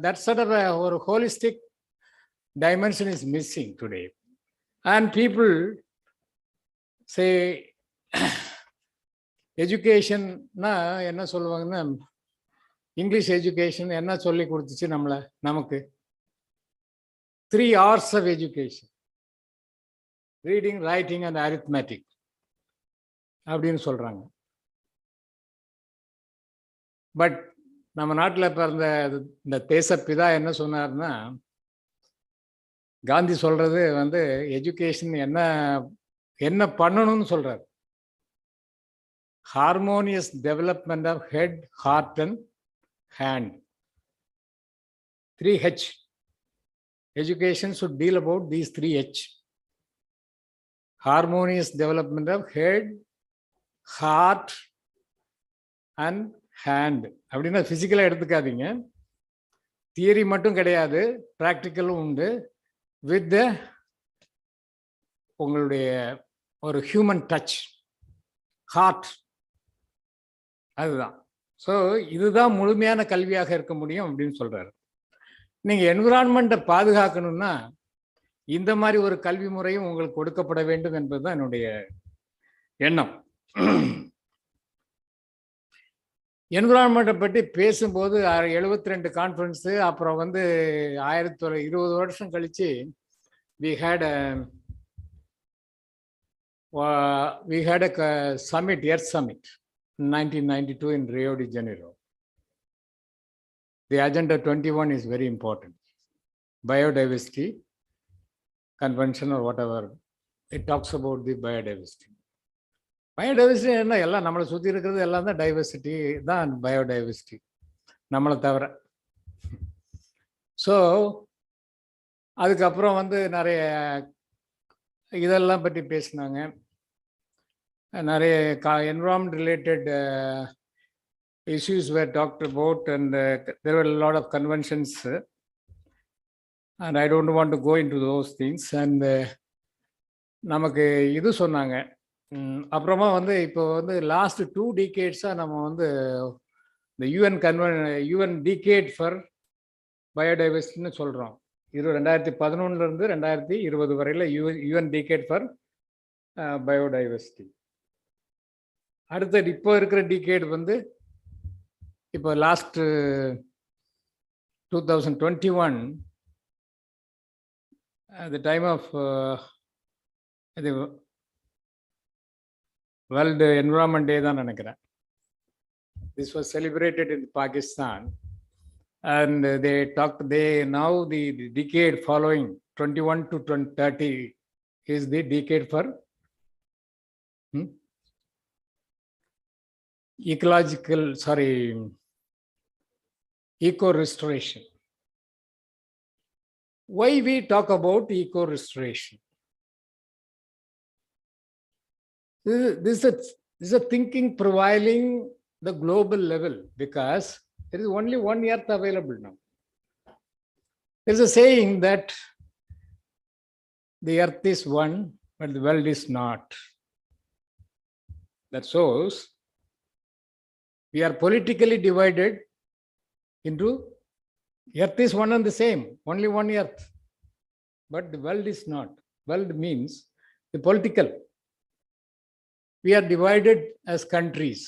that sort of ஒரு holistic dimension is missing today. And people say education-னா என்ன சொல்லுவாங்கன்னா, இங்கிலீஷ் எஜுகேஷன் என்ன சொல்லி கொடுத்துச்சு நமக்கு 3 hours of education, reading, writing and arithmetic அப்படின்னு சொல்றாங்க. But நம்ம நாட்டில் பிறந்த இந்த தேசப்பிதா என்ன சொன்னார்னா, காந்தி சொல்றது வந்து எஜுகேஷன் என்ன பண்ணணும்னு சொல்றாரு. Harmonious development of head, heart and hand. 3H. Education should deal about these 3H. Harmonious development of head, heart, and hand. அப்படின்னா பிசிக்கலா எடுத்துக்காதீங்க. தியரி மட்டும் கிடையாது, ப்ராக்டிக்கலும் உண்டு. வித் உங்களுடைய ஒரு ஹியூமன் டச், ஹார்ட், அதுதான். ஸோ இதுதான் முழுமையான கல்வியாக இருக்க முடியும் அப்படின்னு சொல்றாரு. நீங்க என்விரான்மெண்ட்டை பாதுகாக்கணும்னா இந்த மாதிரி ஒரு கல்வி முறையும் உங்களுக்கு கொடுக்கப்பட வேண்டும் என்பதுதான் என்னுடைய எண்ணம். என்விரான்மெண்ட்டை பற்றி பேசும்போது 72 கான்ஃபரன்ஸு, அப்புறம் 20 வருஷம் கழிச்சு we had a summit, Earth Summit, in 1992 in Rio de Janeiro. The Agenda 21 is very important. Biodiversity Convention or whatever, it talks about the biodiversity. Biodiversity என்ன, எல்லாம் நம்மளை சுற்றி இருக்கிறது எல்லாம் தான் டைவர்சிட்டி தான், பயோடைவர்சிட்டி நம்மளை தவிர. ஸோ அதுக்கப்புறம் நிறைய இதெல்லாம் பற்றி பேசினாங்க. நிறைய environment related issues were talked about, and there were a lot of conventions, and I don't want to go into those things. And நமக்கு இது சொன்னாங்க. அப்புறமா இப்போ லாஸ்ட் 2 decades-ஆ நம்ம இந்த UN decade for biodiversity-ன்னு சொல்கிறோம். 2011 2020 வரையில் UN decade for biodiversity. அடுத்த இப்போ இருக்கிற decade இப்போ last 2021 at the time of the World Environment Day தான் நினைக்கிறேன். This was celebrated in Pakistan, and now the decade following 21 to 30 is the decade for eco restoration. Why we talk about eco restoration? This is a thinking prevailing the global level, because there is only one earth available now. There is a saying that the earth is one, but the world is not. That shows we are politically divided into earth is one and the same, only one earth, but the world is not. World means the political. We are divided as countries,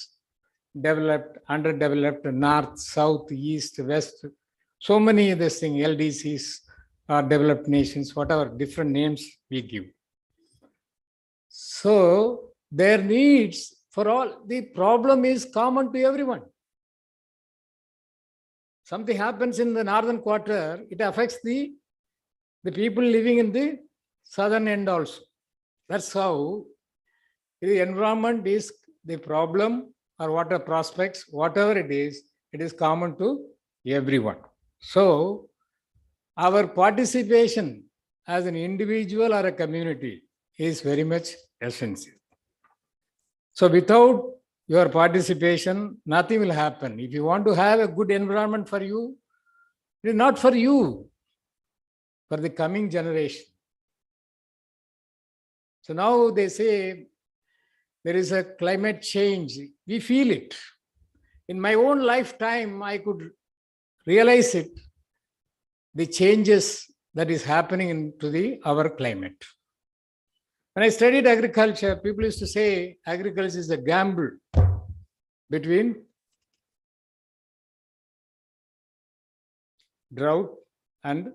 developed, underdeveloped, north, south, east, west, so many of these things, LDCs or developed nations, whatever different names we give. So their needs for all, the problem is common to everyone. Something happens in the northern quarter, it affects the people living in the southern end also. That's how the environment is the problem, or water prospects, whatever it is common to everyone. So our participation as an individual or a community is very much essential. So without your participation, nothing will happen. If you want to have a good environment for you, it is not for you, for the coming generation. So now they say there is a climate change. We feel it. In my own lifetime, I could realize it, the changes that is happening into our climate. When I studied agriculture, people used to say agriculture is a gamble between drought and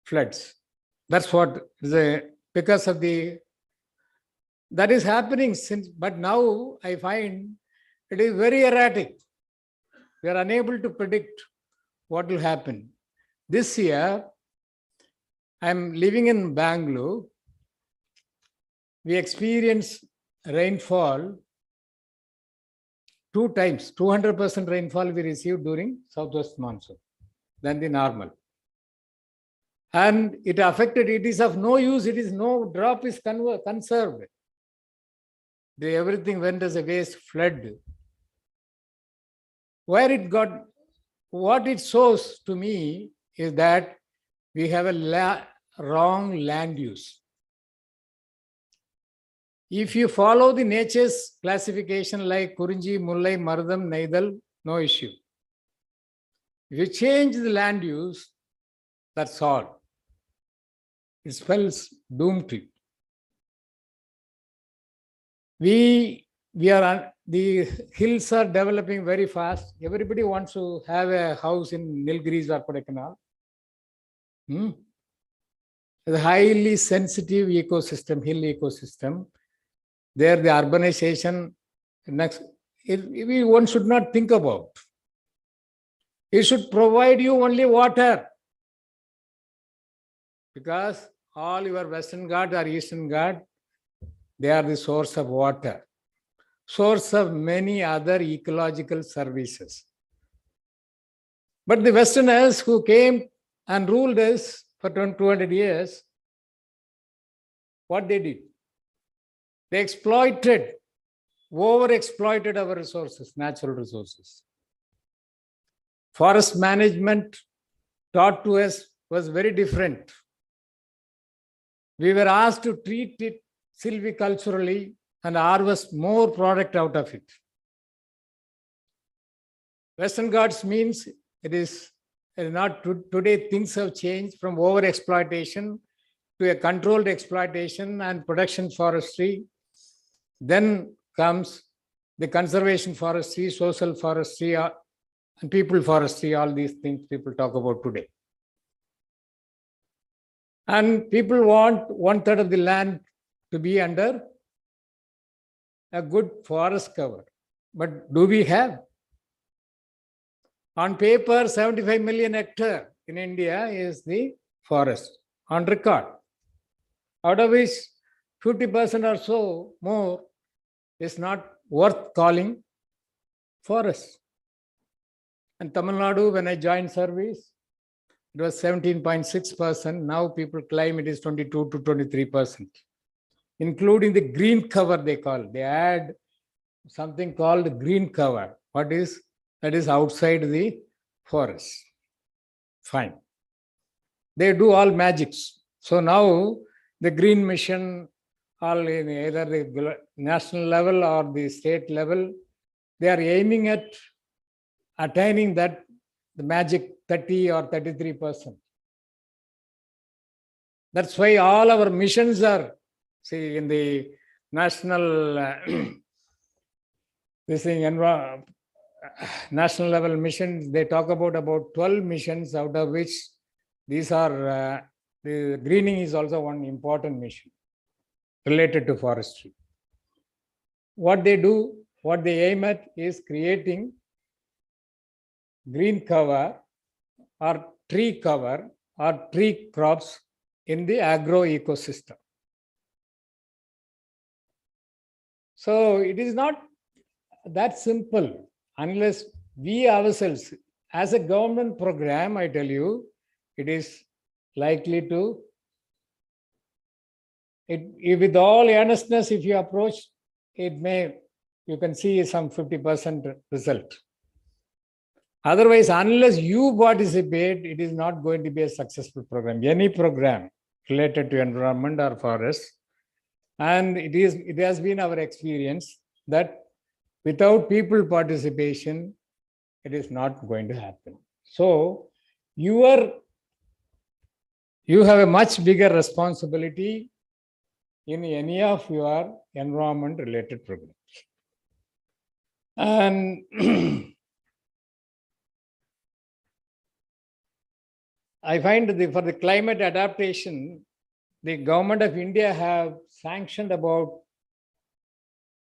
floods. That's what because of that is happening since, but now I find it is very erratic. We are unable to predict what will happen. This year, I am living in Bangalore. We experienced rainfall 2 times, 200% rainfall we received during southwest monsoon. than the normal. And it affected, it is of no use, it is no drop is conserved. Everything went as a waste flood. Where it got, what it shows to me is that we have a wrong land use. If you follow the nature's classification like Kurinji, Mullai, Mardam, Naidal, no issue. If you change the land use, that's all. It spells doom to you. The hills are developing very fast. Everybody wants to have a house in Nilgiris or Kodaikanal. The highly sensitive ecosystem, hill ecosystem. There, the urbanization, one should not think about. It should provide you only water. Because all your Western Ghats or Eastern Ghats, they are the source of water, source of many other ecological services. But the Westerners who came and ruled us for 200 years, what they did? They over-exploited our resources, natural resources. Forest management taught to us was very different. We were asked to treat it silviculturally and harvest more product out of it. Western Ghats means it is not today. Things have changed from over-exploitation to a controlled exploitation and production forestry. Then comes the conservation forestry, social forestry, and people forestry, all these things people talk about today. And people want 1/3 of the land to be under a good forest cover. But do we have? On paper, 75 million hectares in India is the forest on record, out of which 50% or so more is not worth calling forest. And Tamil Nadu, when I joined service, it was 17.6%. Now people claim it is 22 to 23%, including the green cover they call. They add something called green cover. What is that? Is outside the forest. Fine. They do all magics. So now the green mission, all in either the national level or the state level, they are aiming at attaining that the magic 30 or 33%. That's why all our missions are, see, in the national national level missions, they talk about 12 missions, out of which these are, the greening is also one important mission related to forestry. What they do, what they aim at is creating green cover or tree cover or tree crops in the agro ecosystem. So it is not that simple unless we ourselves, as a government program, I tell you, it is likely to, with all earnestness, if you approach, you can see some 50% result. Otherwise, unless you participate, it is not going to be a successful program. Any program related to environment or forest. And it has been our experience that without people participation, it is not going to happen. So you have a much bigger responsibility in any of your environment related programs. And I find for the climate adaptation, the government of India have sanctioned about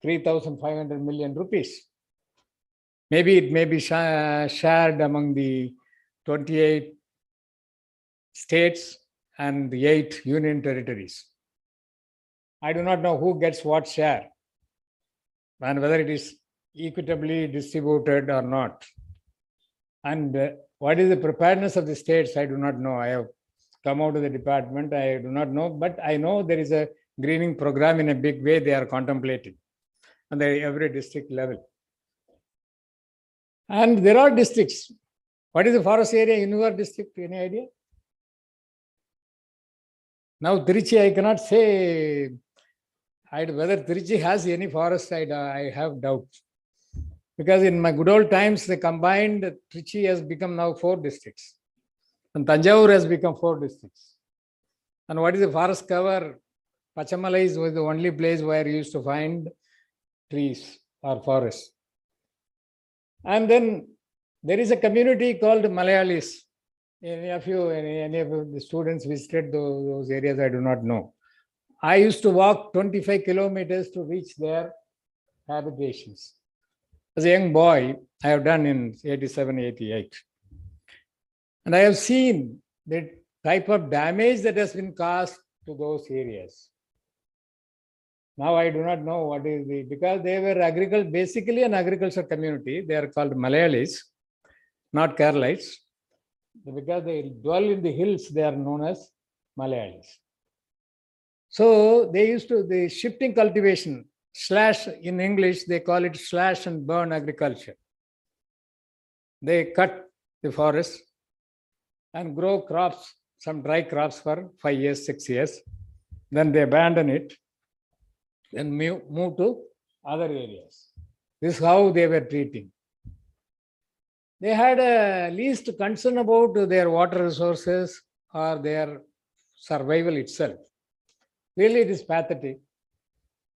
3,500 million rupees. Maybe it may be shared among the 28 states and the 8 union territories. I do not know who gets what share and whether it is equitably distributed or not. And What is the preparedness of the states? I do not know. I have come out of the department. I do not know, but I know there is a greening program in a big way they are contemplating on every district level. And there are districts. What is the forest area in your district? Any idea? Now, Trichy, I cannot say whether Trichy has any forest. I have doubts. Because in my good old times, the combined Trichy has become now 4 districts. And Tanjavur has become 4 districts. And what is the forest cover? Pachamalai was the only place where you used to find trees or forests. And then there is a community called Malayalis. Any of the students visited those areas? I do not know. I used to walk 25 kilometers to reach their habitations. As a young boy, I have done in 87, 88. And I have seen the type of damage that has been caused to those areas. Now I do not know what is because they were basically an agricultural community. They are called Malayalis, not Keralites. Because they dwell in the hills, they are known as Malayalis. So they used to, the shifting cultivation, in English, they call it slash and burn agriculture. They cut the forest and grow crops, some dry crops for 5 years, 6 years. Then they abandon it and move to other areas. This is how they were treating. They had least concern about their water resources or their survival itself. Really, it is pathetic.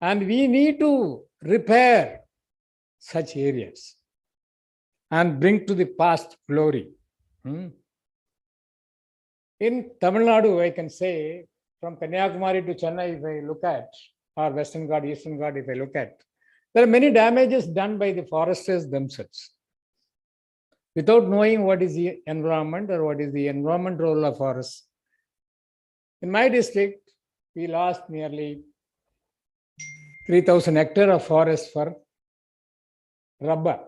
And we need to repair such areas and bring to the past glory. In Tamil Nadu, I can say, from Kanyakumari to Chennai, if I look at, or Western Ghat, Eastern Ghat, if I look at, there are many damages done by the foresters themselves, without knowing what is the environment or what is the environment role of forests. In my district, we lost nearly 3,000 hectares of forest for rubber.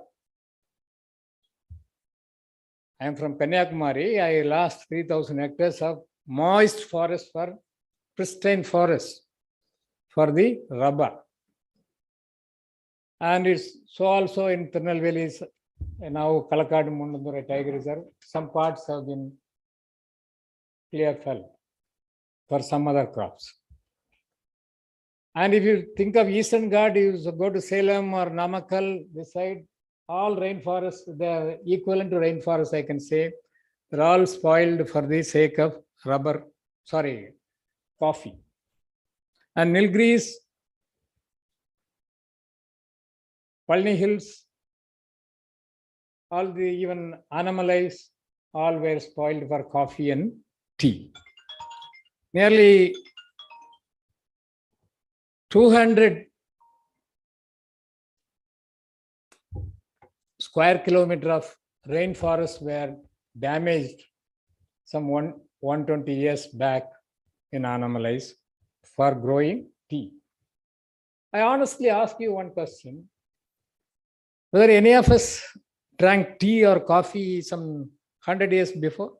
I am from Kanyakumari. I lost 3,000 hectares of moist forest for pristine forest for the rubber. And it's so also in Tirunelveli, now Kalakad Mundandura Tiger Reserve, some parts have been clear fell for some other crops. And if you think of Eastern Ghat, you go to Salem or Namakkal, this side, all rainforests, the equivalent to rainforests, I can say, they're all spoiled for the sake of coffee. And Nilgiris, Palni Hills, all the even Anamalais, all were spoiled for coffee and tea. Nearly 200 square kilometer of rainforests were damaged some 120 years back in Anamalais for growing tea. I honestly ask you one question. Whether any of us drank tea or coffee some 100 years before?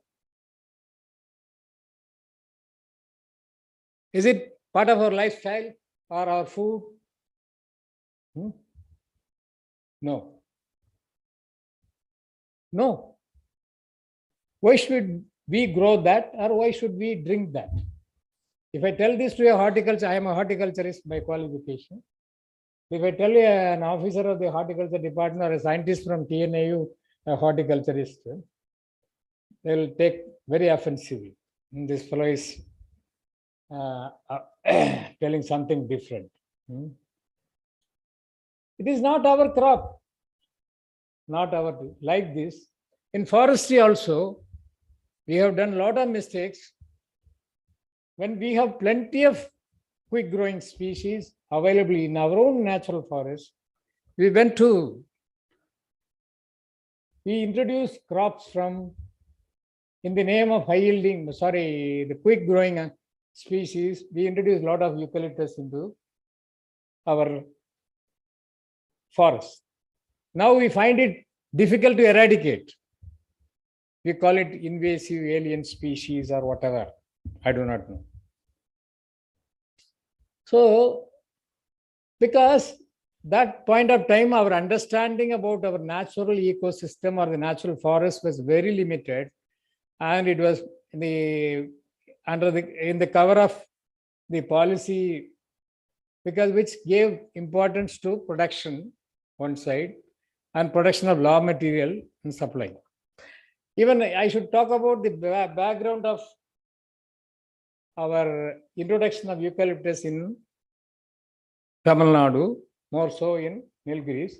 Is it part of our lifestyle or our food? No. No. Why should we grow that or why should we drink that? If I tell this to a horticulture, I am a horticulturist by qualification. If I tell an officer of the horticulture department or a scientist from TNAU, a horticulturist, they will take very offensively. This fellow is telling something different. It is not our crop, not our, like this. In forestry also, we have done a lot of mistakes. When we have plenty of quick growing species available in our own natural forest, we introduced crops from, in the name of high yielding, the quick growing species, we introduced a lot of eucalyptus into our forest. Now we find it difficult to eradicate. We call it invasive alien species or whatever. I do not know. So, because that point of time, our understanding about our natural ecosystem or the natural forest was very limited, and it was in the cover of the policy, because which gave importance to production one side and production of raw material and supply. Even I should talk about the background of our introduction of eucalyptus in Tamil Nadu, more so in Nilgiris.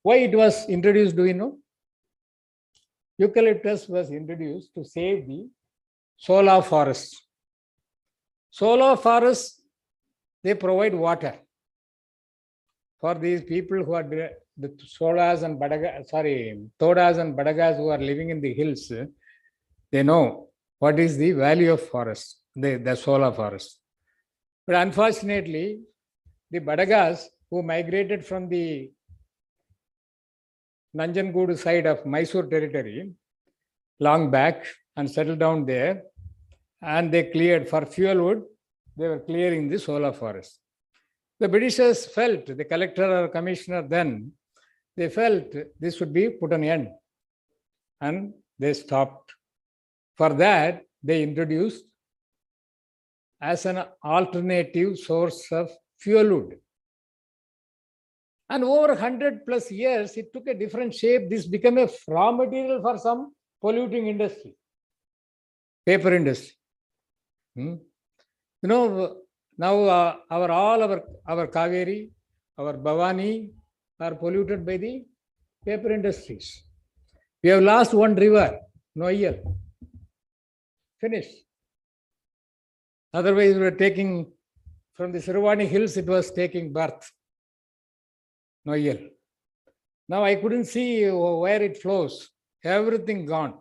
Why it was introduced, do you know? Eucalyptus was introduced to save the solar forests. Solar forests, they provide water for these people who are the Solas and Todas and Badagas who are living in the hills. They know what is the value of forest, the solar forest. But unfortunately, the Badagas who migrated from the Nanjangoodu side of Mysore territory long back and settled down there, and they cleared for fuel wood, they were clearing the solar forest. The Britishers felt, the collector or commissioner then, they felt this should be put an end, and they stopped. For that, they introduced as an alternative source of fuel wood. And over 100+ years, it took a different shape. This became a raw material for some polluting industry, paper industry. You know, now our Kaveri, our Bhavani are polluted by the paper industries. We have lost one river, Noyal. Finished. Otherwise, we were taking from the Sirvani hills, it was taking birth. Noyal. Now I couldn't see where it flows. Everything gone.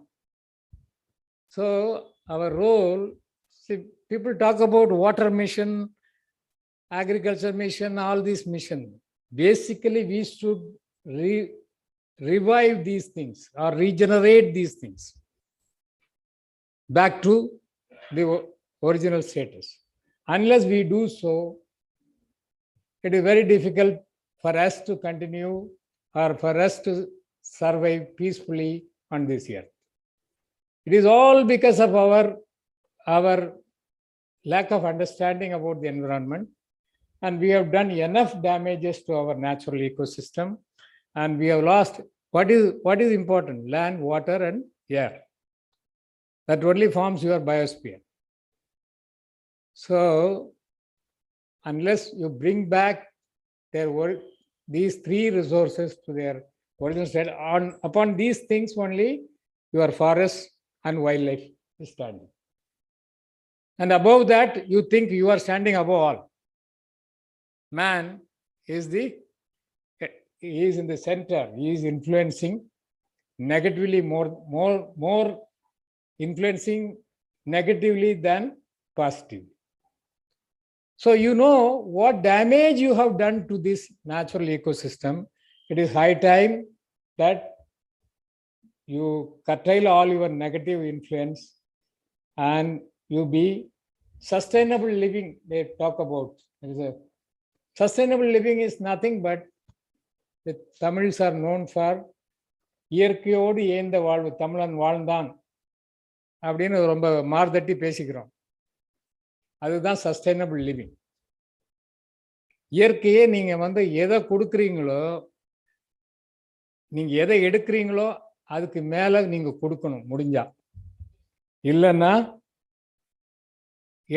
So our role, see, people talk about water mission, agriculture mission, all these mission. Basically, we should revive these things or regenerate these things back to the original status. Unless we do so, it is very difficult for us to continue or for us to survive peacefully on this earth. It is all because of our lack of understanding about the environment, and we have done enough damages to our natural ecosystem, and we have lost what is important: land, water, and air. That only forms your biosphere. So, unless you bring back these three resources to their original state, upon these things only your forest and wildlife is standing. And above that, you think you are standing above all. Man is in the center. He is influencing negatively, more influencing negatively than positively. So you know what damage you have done to this natural ecosystem. It is high time that you curtail all your negative influence and you be sustainable living. They talk about sustainable living is nothing but the Tamils are known for இயற்கையோடு ஏந்த வாழ்வு, தமிழன் வாழ்ந்தான் அப்படின்னு ரொம்ப மார்தட்டி பேசிக்கிறோம். அதுதான் sustainable living. இயற்கையே நீங்க எதை கொடுக்குறீங்களோ, நீங்க எதை எடுக்கிறீங்களோ அதுக்கு மேல நீங்க கொடுக்கணும் முடிஞ்சா. இல்லைன்னா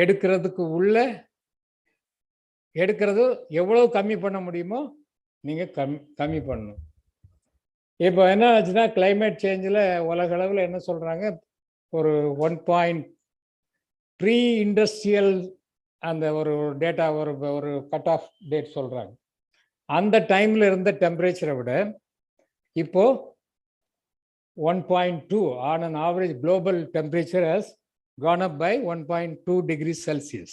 எடுக்கிறது எவ்வளவு கம்மி பண்ண முடியுமோ நீங்க கம்மி பண்ணணும். இப்போ என்ன ஆச்சுன்னா, கிளைமேட் சேஞ்சில் உலக அளவில் என்ன சொல்றாங்க, ஒரு 1.3 இண்டஸ்ட்ரியல் அந்த ஒரு டேட்டா ஒரு கட் ஆஃப் டேட் சொல்றாங்க. அந்த டைம்ல இருந்த டெம்பரேச்சரை விட இப்போ 1.2 on an average global temperature has gone up by 1.2 degrees Celsius.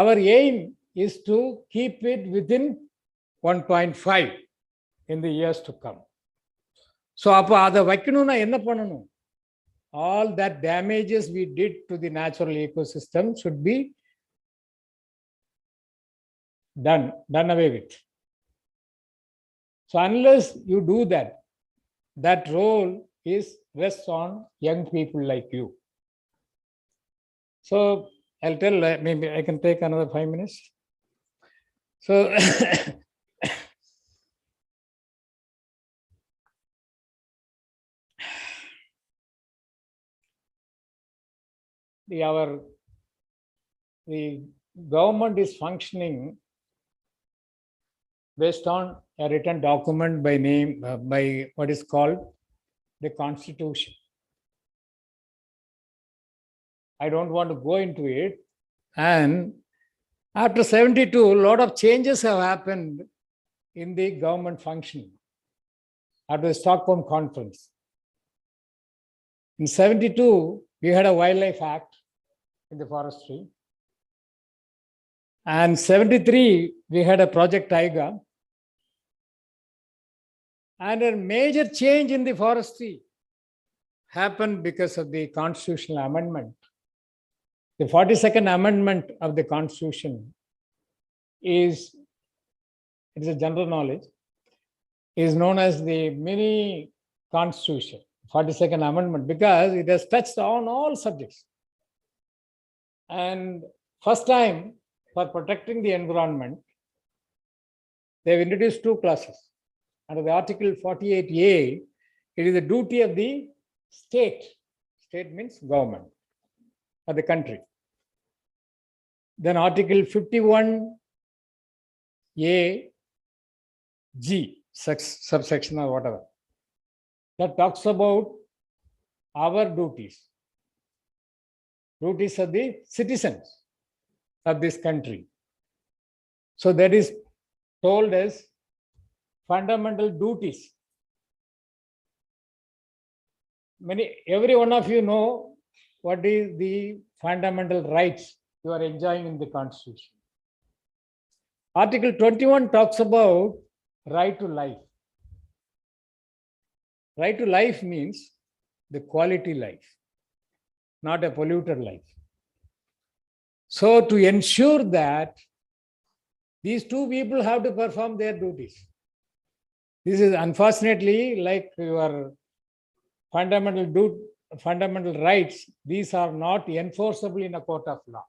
Our aim is to keep it within 1.5 in the years to come. So அப்போ அதை வைக்கணும்னா என்ன பண்ணணும்? All that damages we did to the natural ecosystem should be done away with. So unless you do that, that role rests on young people like you. So I'll tell, maybe I can take another 5 minutes. So the government is functioning based on a written document by what is called the Constitution. I don't want to go into it. And after 72, a lot of changes have happened in the government functioning after the Stockholm Conference. In 72, we had a Wildlife Act in the Forestry. And 73, we had a Project Tiger. And a major change in the forestry happened because of the constitutional amendment. The 42nd Amendment of the Constitution it is a general knowledge, is known as the mini Constitution, 42nd Amendment, because it has touched on all subjects. And first time, for protecting the environment, they have introduced 2 clauses. Under the Article 48A, it is the duty of the state. State means government of the country. Then Article 51A(G), subsection or whatever, that talks about our duties of the citizens of this country. So that is told as fundamental duties. Every one of you know what is the fundamental rights you are enjoying in the Constitution. Article 21 talks about right to life. Right to life means the quality life, not a polluted life. So to ensure that these 2 people have to perform their duties. This is unfortunately like your fundamental rights. These are not enforceable in a court of law.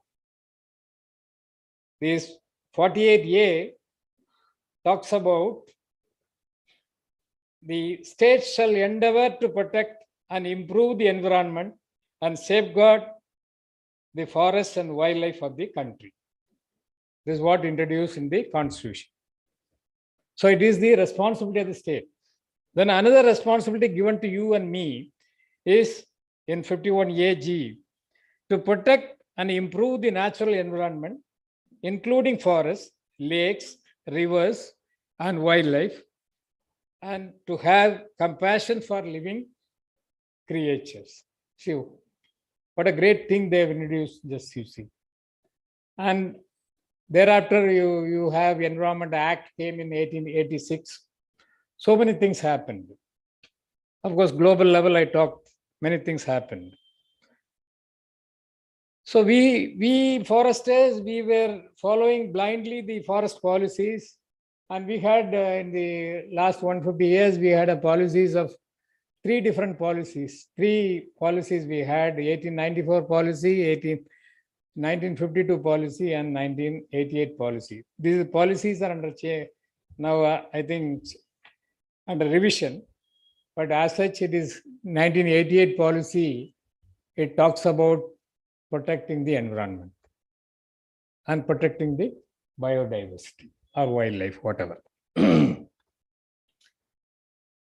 This 48A talks about the states shall endeavor to protect and improve the environment and safeguard the forests and wildlife of the country. This is what introduced in the Constitution. So it is the responsibility of the state. Then another responsibility given to you and me is in 51AG to protect and improve the natural environment, including forests, lakes, rivers, and wildlife, and to have compassion for living creatures. See, what a great thing they have introduced, just you see. And thereafter, you have Environment Act came in 1886. So many things happened. Of course, global level, I talked, many things happened. So we foresters, we were following blindly the forest policies. And we had in the last 150 years, we had a policies of 3 different policies. 3 policies we had: 1894 policy, 1952 policy, and 1988 policy. These policies are under now, I think, under revision. But as such, it is 1988 policy. It talks about protecting the environment and protecting the biodiversity or wildlife, whatever.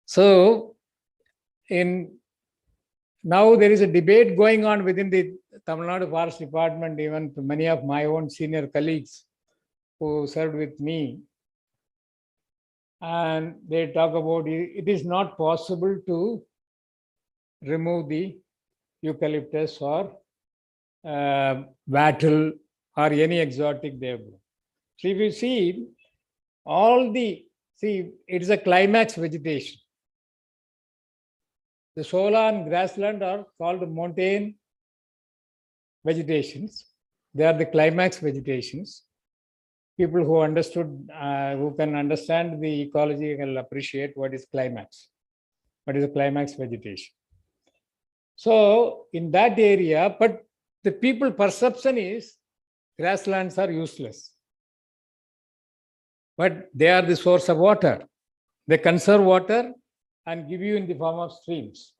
So, now there is a debate going on within the Tamil Nadu Forest Department, even to many of my own senior colleagues who served with me. And they talk about it is not possible to remove the eucalyptus or wattle or any exotic they have. So if you see, it is a climax vegetation. The shola and grassland are called montane vegetations. They are the climax vegetations. People who who can understand the ecology will appreciate what is climax. What is a climax vegetation? So in that area, but the people perception is grasslands are useless. But they are the source of water. They conserve water and give you in the form of streams.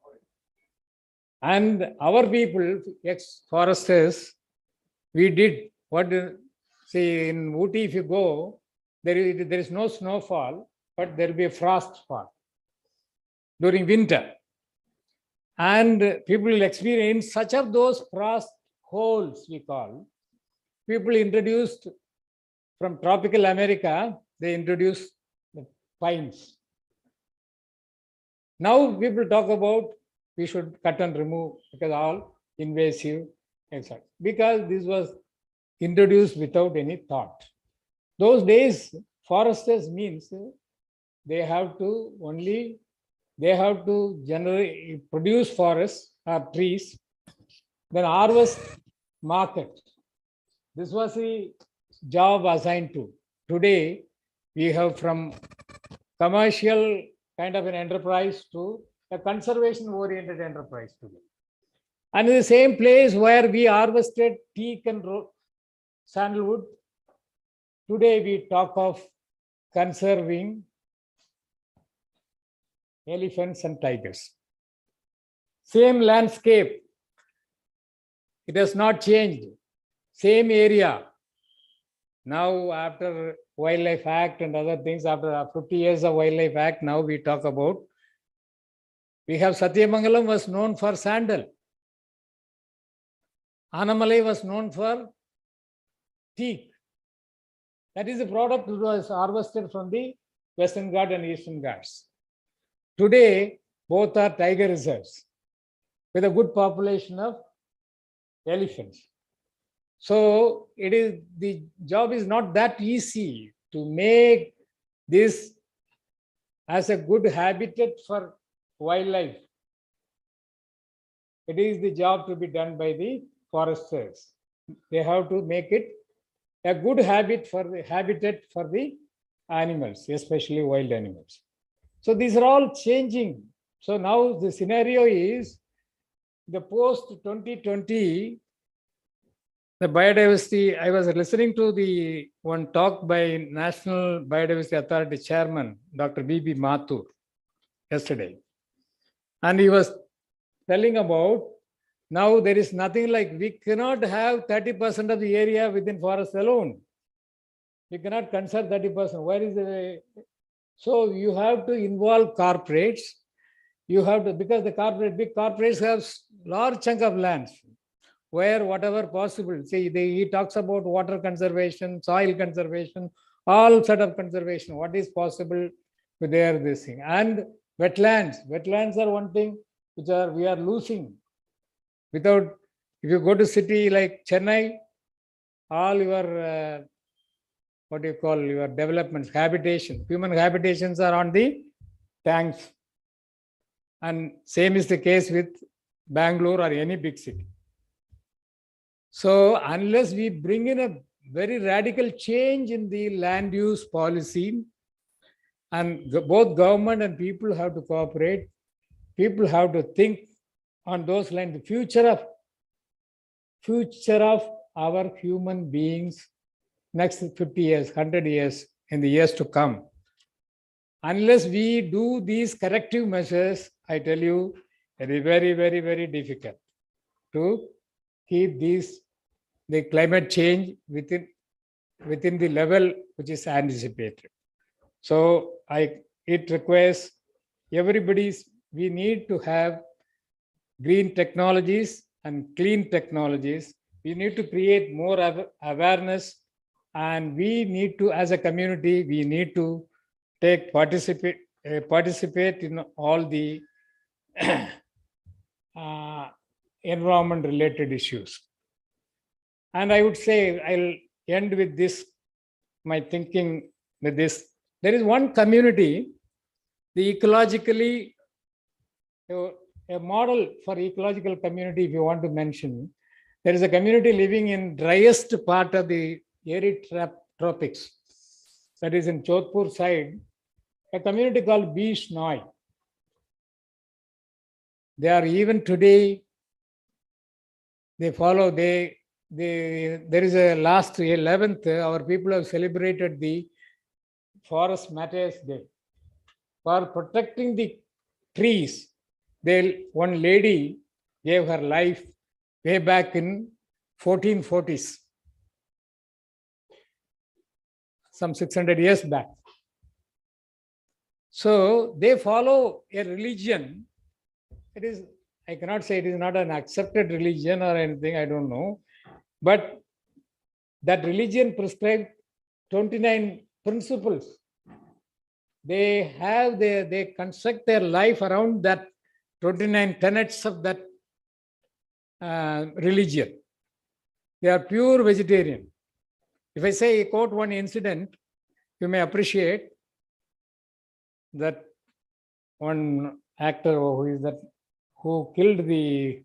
And our people, ex-foresters, we did what, see, in Ooty, if you go, there is no snowfall, but there will be a frost fall during winter. And people will experience such of those frost holes, we call. People introduced from tropical America, they introduced the pines. Now people talk about we should cut and remove because all invasive, etc. Because this was introduced without any thought. Those days, foresters means they have to generally produce forests or trees, then harvest, market. This was the job assigned to. Today, we have from commercial kind of an enterprise to a conservation-oriented enterprise today. And in the same place where we harvested teak and sandalwood, today we talk of conserving elephants and tigers. Same landscape. It has not changed. Same area. Now, after Wildlife Act and other things, after 50 years of Wildlife Act, now we talk about, we have Satyamangalam was known for sandal. Anamalai was known for teak. That is the product that was harvested from the Western Ghats and Eastern Ghats. Today, both are tiger reserves with a good population of elephants. So the job is not that easy to make this as a good habitat for wildlife. It is the job to be done by the foresters. They have to make it a good habitat for the animals, especially wild animals. So these are all changing. So now the scenario is the post 2020, the biodiversity. I was listening to the one talk by National Biodiversity Authority Chairman, Dr. B.B. Mathur, yesterday. And he was telling about now there is nothing like we cannot have 30% of the area within forest alone. We cannot conserve 30%. Where is the... So you have to involve corporates. You have to, because the big corporates have large chunk of lands where whatever possible. See, he talks about water conservation, soil conservation, all sort of conservation. What is possible with this thing? And wetlands. Wetlands are one thing which we are losing. Without, if you go to city like Chennai, all your what do you call your developments, habitation, human habitations are on the tanks. And same is the case with Bangalore or any big city. So unless we bring in a very radical change in the land use policy, and both government and people have to cooperate, people have to think on those lines, the future of our human beings, next 50 years, 100 years, in the years to come. Unless we do these corrective measures, I tell you, it is very, very, very difficult to keep the climate change within the level which is anticipated. So it requires we need to have green technologies and clean technologies. We need to create more awareness, and we need to, as a community, we need to participate in all the environment related issues. And I would say, I'll end with this, my thinking with this. There is one community, the ecologically a model for ecological community, if you want to mention, there is a community living in driest part of the arid tropics. That is in Jodhpur side, a community called Bishnoi. They are even today, they follow, there is a last 11th, our people have celebrated the Forest Matters Day. For protecting the trees, one lady gave her life way back in 1440s, some 600 years back. So they follow a religion. It is, I cannot say it is not an accepted religion or anything, I don't know. But that religion prescribed 29 principles. They construct their life around that 29 tenets of that religion. They are pure vegetarian. If I say, quote one incident, you may appreciate that one actor who killed the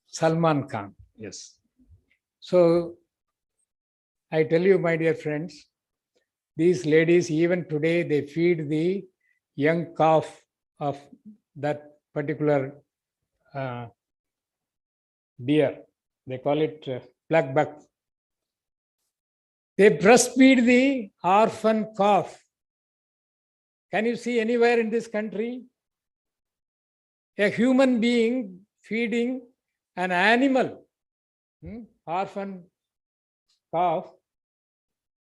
Salman Khan. Yes. So I tell you, my dear friends, these ladies, even today, they feed the young calf of that particular deer. They call it black buck. They breastfeed the orphan calf. Can you see anywhere in this country a human being feeding an animal, orphan calf?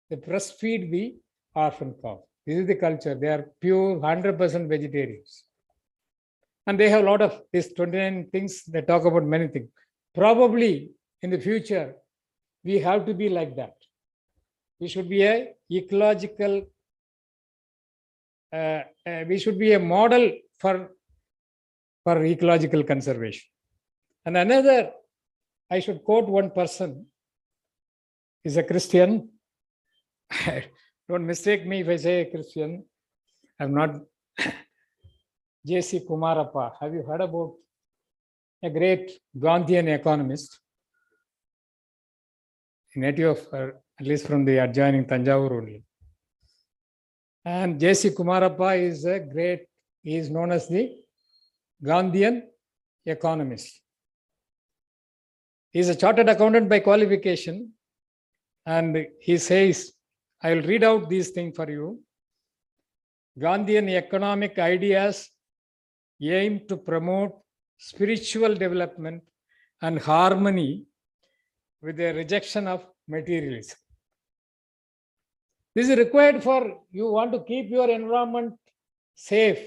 They breastfeed the orphan calf. This is the culture. They are pure 100% vegetarians. And they have a lot of these 29 things. They talk about many things. Probably in the future, we have to be like that. We should be a ecological, we should be a model for ecological conservation. And another, I should quote one person, is a Christian. Don't mistake me if I say Christian. I'm not. J.C. Kumarappa. Have you heard about a great Gandhian economist? Native of, at least from the adjoining Tanjavur only. And J.C. Kumarappa is a great, he is known as the Gandhian economist. He is a chartered accountant by qualification. And he says, I will read out these things for you. Gandhian economic ideas aim to promote spiritual development and harmony with a rejection of materialism. This is required for you want to keep your environment safe.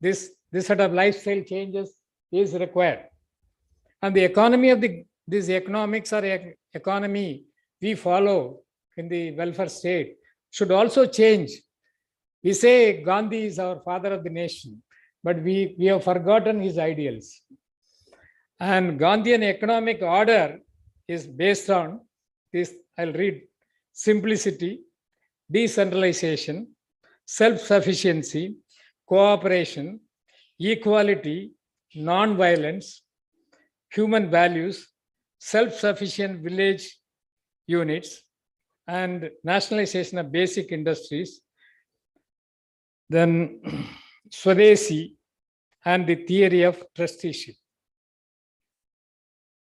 This sort of lifestyle changes is required. And the economy of these economics or economy we follow in the welfare state should also change. We say Gandhi is our father of the nation, but we have forgotten his ideals. And Gandhian economic order is based on this, I'll read: simplicity, decentralization, self-sufficiency, cooperation, equality, non-violence, human values, self-sufficient village units, and nationalization of basic industries, then Swadeshi and the theory of trusteeship.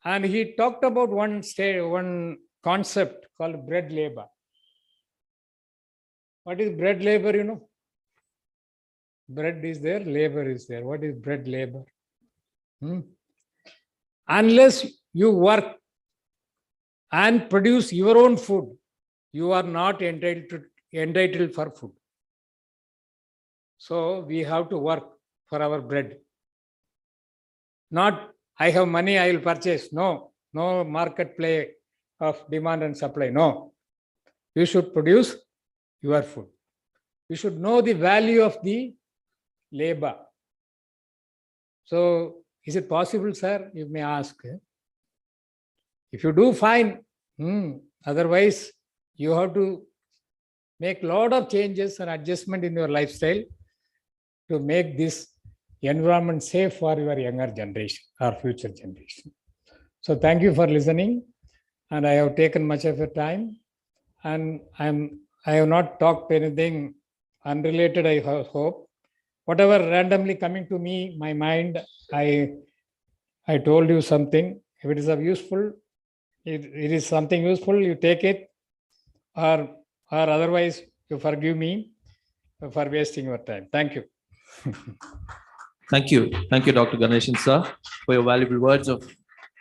And he talked about one concept called bread labor. What is bread labor, you know? Bread is there, labor is there. What is bread labor? Unless you work and produce your own food, you are not entitled for food. So we have to work for our bread. Not, I have money, I will purchase. No market play of demand and supply. No, you should produce your food. You should know the value of the labor. So is it possible, sir? You may ask. If you do, fine. Otherwise, you have to make a lot of changes and adjustment in your lifestyle to make this environment safe for your younger generation or future generation. So thank you for listening, and I have taken much of your time, and I have not talked anything unrelated, I hope. Whatever randomly coming to me, my mind, I told you something. If it is of useful, it is something useful, you take it, or otherwise you forgive me for wasting your time. Thank you. Thank you. Thank you, Dr. Ganeshan, sir, for your valuable words of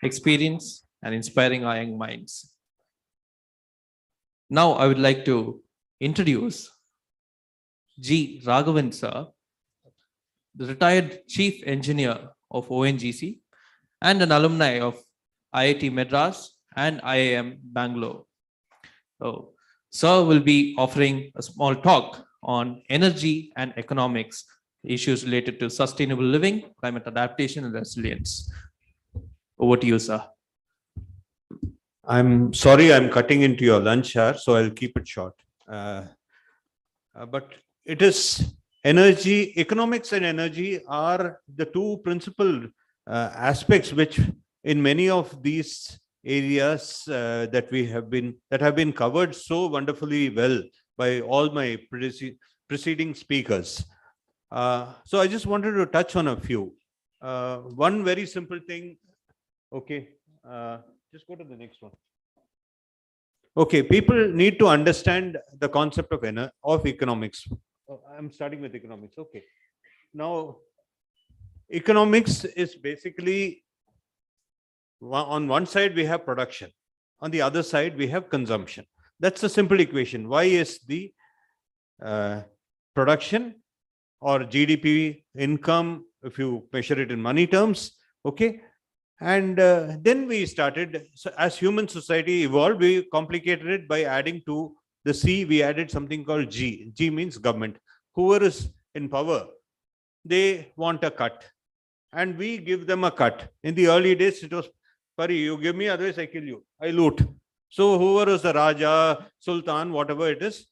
experience and inspiring our young minds. Now, I would like to introduce G. Raghavan, sir, the retired chief engineer of ONGC and an alumni of IIT Madras and IIM Bangalore. So, sir will be offering a small talk on energy and economics, issues related to sustainable living, climate adaptation, and resilience. Over to you, sir. I'm sorry I'm cutting into your lunch hour, so I'll keep it short. But it is energy, economics and energy are the two principal aspects which in many of these areas that have been covered so wonderfully well by all my preceding speakers. So I just wanted to touch on a few. One very simple thing. Okay, just go to the next one. Okay, people need to understand the concept of economics. I'm starting with economics. Okay. Now, economics is basically, on one side we have production, on the other side we have consumption. That's a simple equation. Y is the production or GDP income, if you measure it in money terms. Okay. And then we started, so as human society evolved, we complicated it by adding to the C, we added something called G. G means government. Whoever is in power, they want a cut. And we give them a cut. In the early days, it was, Pari, you give me, otherwise I kill you. I loot. So whoever is the Raja, Sultan, whatever it was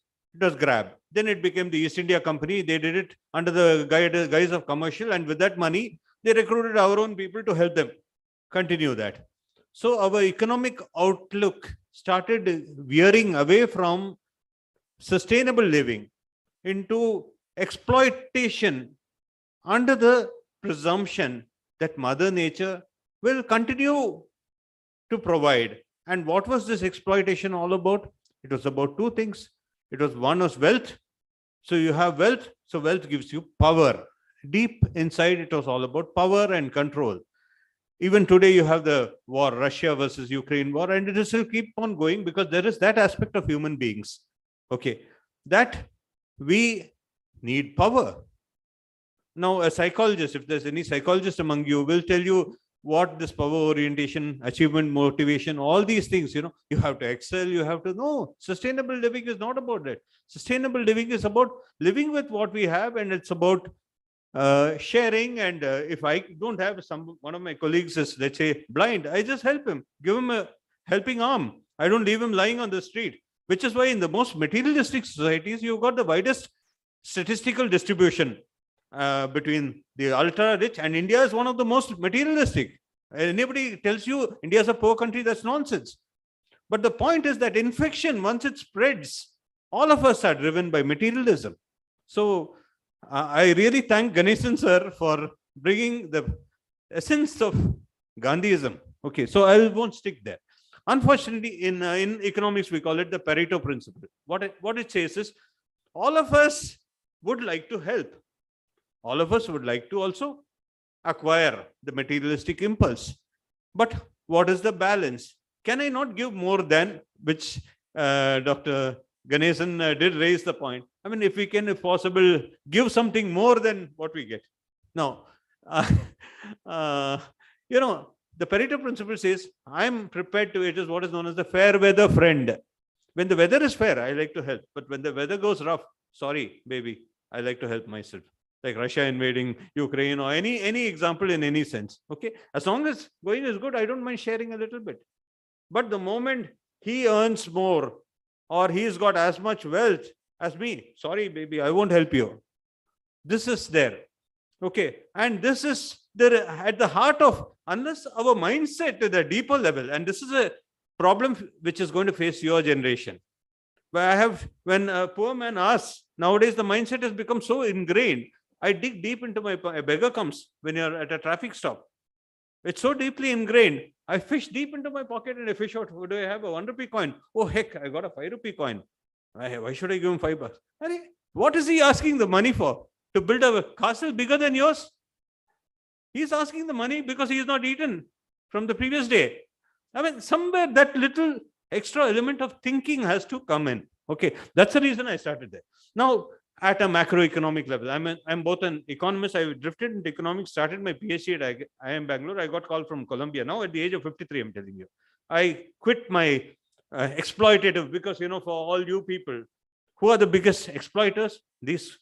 grab. Then it became the East India Company. They did it under the guise of commercial. And with that money, they recruited our own people to help them continue that. So our economic outlook started veering away from sustainable living into exploitation under the presumption that Mother Nature will continue to provide. And what was this exploitation all about? It was about two things. It was, one was wealth. So you have wealth, so wealth gives you power. Deep inside, it was all about power and control. Even today, you have the war, Russia versus Ukraine war, and it will still keep on going because there is that aspect of human beings. Okay, that we need power. Now, a psychologist, if there's any psychologist among you, will tell you what this power orientation, achievement, motivation, all these things, you have to excel, you have to know. Sustainable living is not about that. Sustainable living is about living with what we have, and it's about sharing. And if I don't have one of my colleagues is, let's say, blind, I just help him, give him a helping arm. I don't leave him lying on the street, which is why in the most materialistic societies, you've got the widest statistical distribution between the ultra rich, and India is one of the most materialistic. Anybody tells you India is a poor country, that's nonsense. But the point is that infection, once it spreads, all of us are driven by materialism. So I really thank Ganeshan sir for bringing the essence of Gandhiism. Okay, so I won't stick there. Unfortunately, in economics, we call it the Pareto Principle. What it says is, all of us would like to help. All of us would like to also acquire the materialistic impulse. But what is the balance? Can I not give more than, which Dr. Ganeshan did raise the point. I mean, if we can, if possible, give something more than what we get. Now, the Pareto Principle says, I'm prepared to, it is what is known as the fair weather friend. When the weather is fair, I like to help. But when the weather goes rough, sorry, baby, I like to help myself. Like Russia invading Ukraine or any example in any sense. Okay, as long as going is good, I don't mind sharing a little bit. But the moment he earns more, or he's got as much wealth as me, sorry, baby, I won't help you. This is there. Okay, and this is at the heart of, unless our mindset at a deeper level, and this is a problem which is going to face your generation. Where when a poor man asks, nowadays the mindset has become so ingrained. I dig deep into a beggar comes when you're at a traffic stop. It's so deeply ingrained. I fish deep into my pocket and I fish out. Do I have a 1 rupee coin? Oh, heck, I got a 5 rupee coin. Why should I give him $5? What is he asking the money for? To build a castle bigger than yours? He's asking the money because he is not eaten from the previous day. I mean, somewhere that little extra element of thinking has to come in. Okay, that's the reason I started there. Now, at a macroeconomic level, I'm both an economist. I drifted into economics, started my PhD at IIM Bangalore. I got called from Columbia. Now, at the age of 53, I'm telling you, I quit my exploitative, because, you know, for all you people, who are the biggest exploiters? These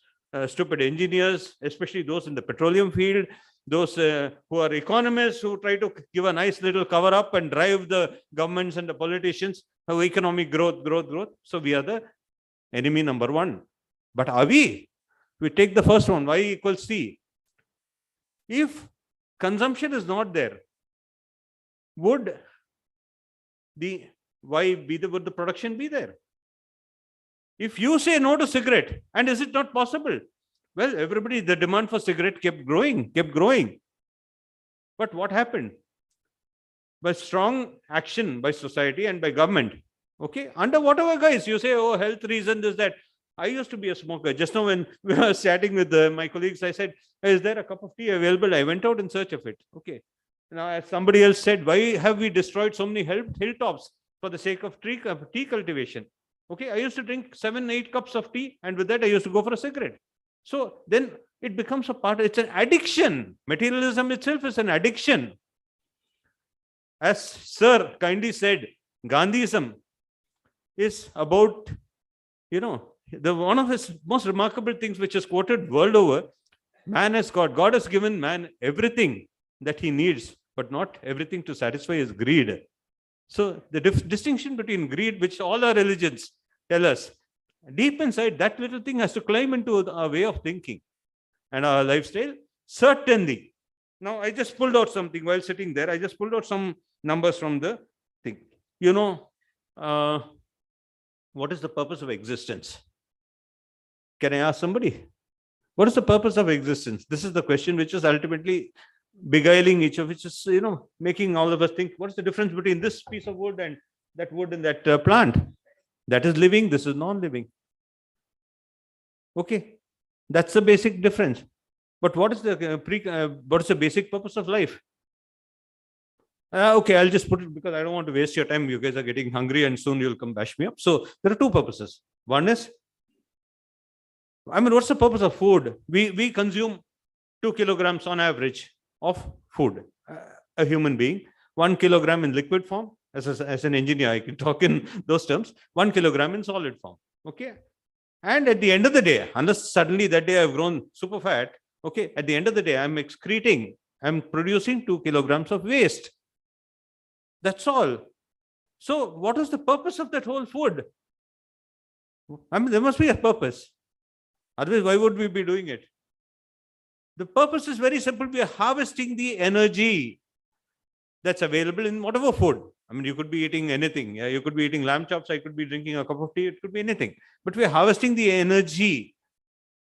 stupid engineers, especially those in the petroleum field, those who are economists who try to give a nice little cover up and drive the governments and the politicians of economic growth. So we are the enemy number one. But are we? We take the first one, Y equals C. If consumption is not there, would the production be there? If you say no to cigarette, and is it not possible? Well, the demand for cigarette kept growing. But what happened? By strong action by society and by government, okay, under whatever guise, you say, oh, health reason, this, that. I used to be a smoker. Just now when we were chatting with my colleagues, I said, is there a cup of tea available? I went out in search of it. Okay. Now, as somebody else said, why have we destroyed so many hilltops for the sake of tea cultivation? Okay, I used to drink 7-8 cups of tea, and with that I used to go for a cigarette. So then it becomes a part, it's an addiction. Materialism itself is an addiction. As Sir kindly said, Gandhiism is about, you know, one of his most remarkable things, which is quoted world over, man has God has given man everything that he needs, but not everything to satisfy his greed. So the distinction between greed, which all our religions tell us, deep inside, that little thing has to climb into our way of thinking and our lifestyle. Certainly. Now, I just pulled out something while sitting there. I just pulled out some numbers from the thing. You know, what is the purpose of existence? Can I ask somebody? What is the purpose of existence? This is the question which is ultimately beguiling each of which is, you know, making all of us think, what is the difference between this piece of wood and that wood in that plant? That is living, this is non-living. Okay, that's the basic difference. But what is the basic purpose of life? Okay, I'll just put it because I don't want to waste your time. You guys are getting hungry and soon you'll come bash me up. So there are two purposes. One is, I mean, what's the purpose of food? We consume 2 kilograms on average of food, a human being. 1 kilogram in liquid form. As an engineer, I can talk in those terms. 1 kilogram in solid form. Okay. And at the end of the day, unless suddenly that day I've grown super fat, okay, at the end of the day, I'm producing 2 kilograms of waste. That's all. So what is the purpose of that whole food? I mean, there must be a purpose. Otherwise, why would we be doing it? The purpose is very simple. We are harvesting the energy that's available in whatever food. I mean, you could be eating anything. Yeah, you could be eating lamb chops. I could be drinking a cup of tea. It could be anything. But we are harvesting the energy.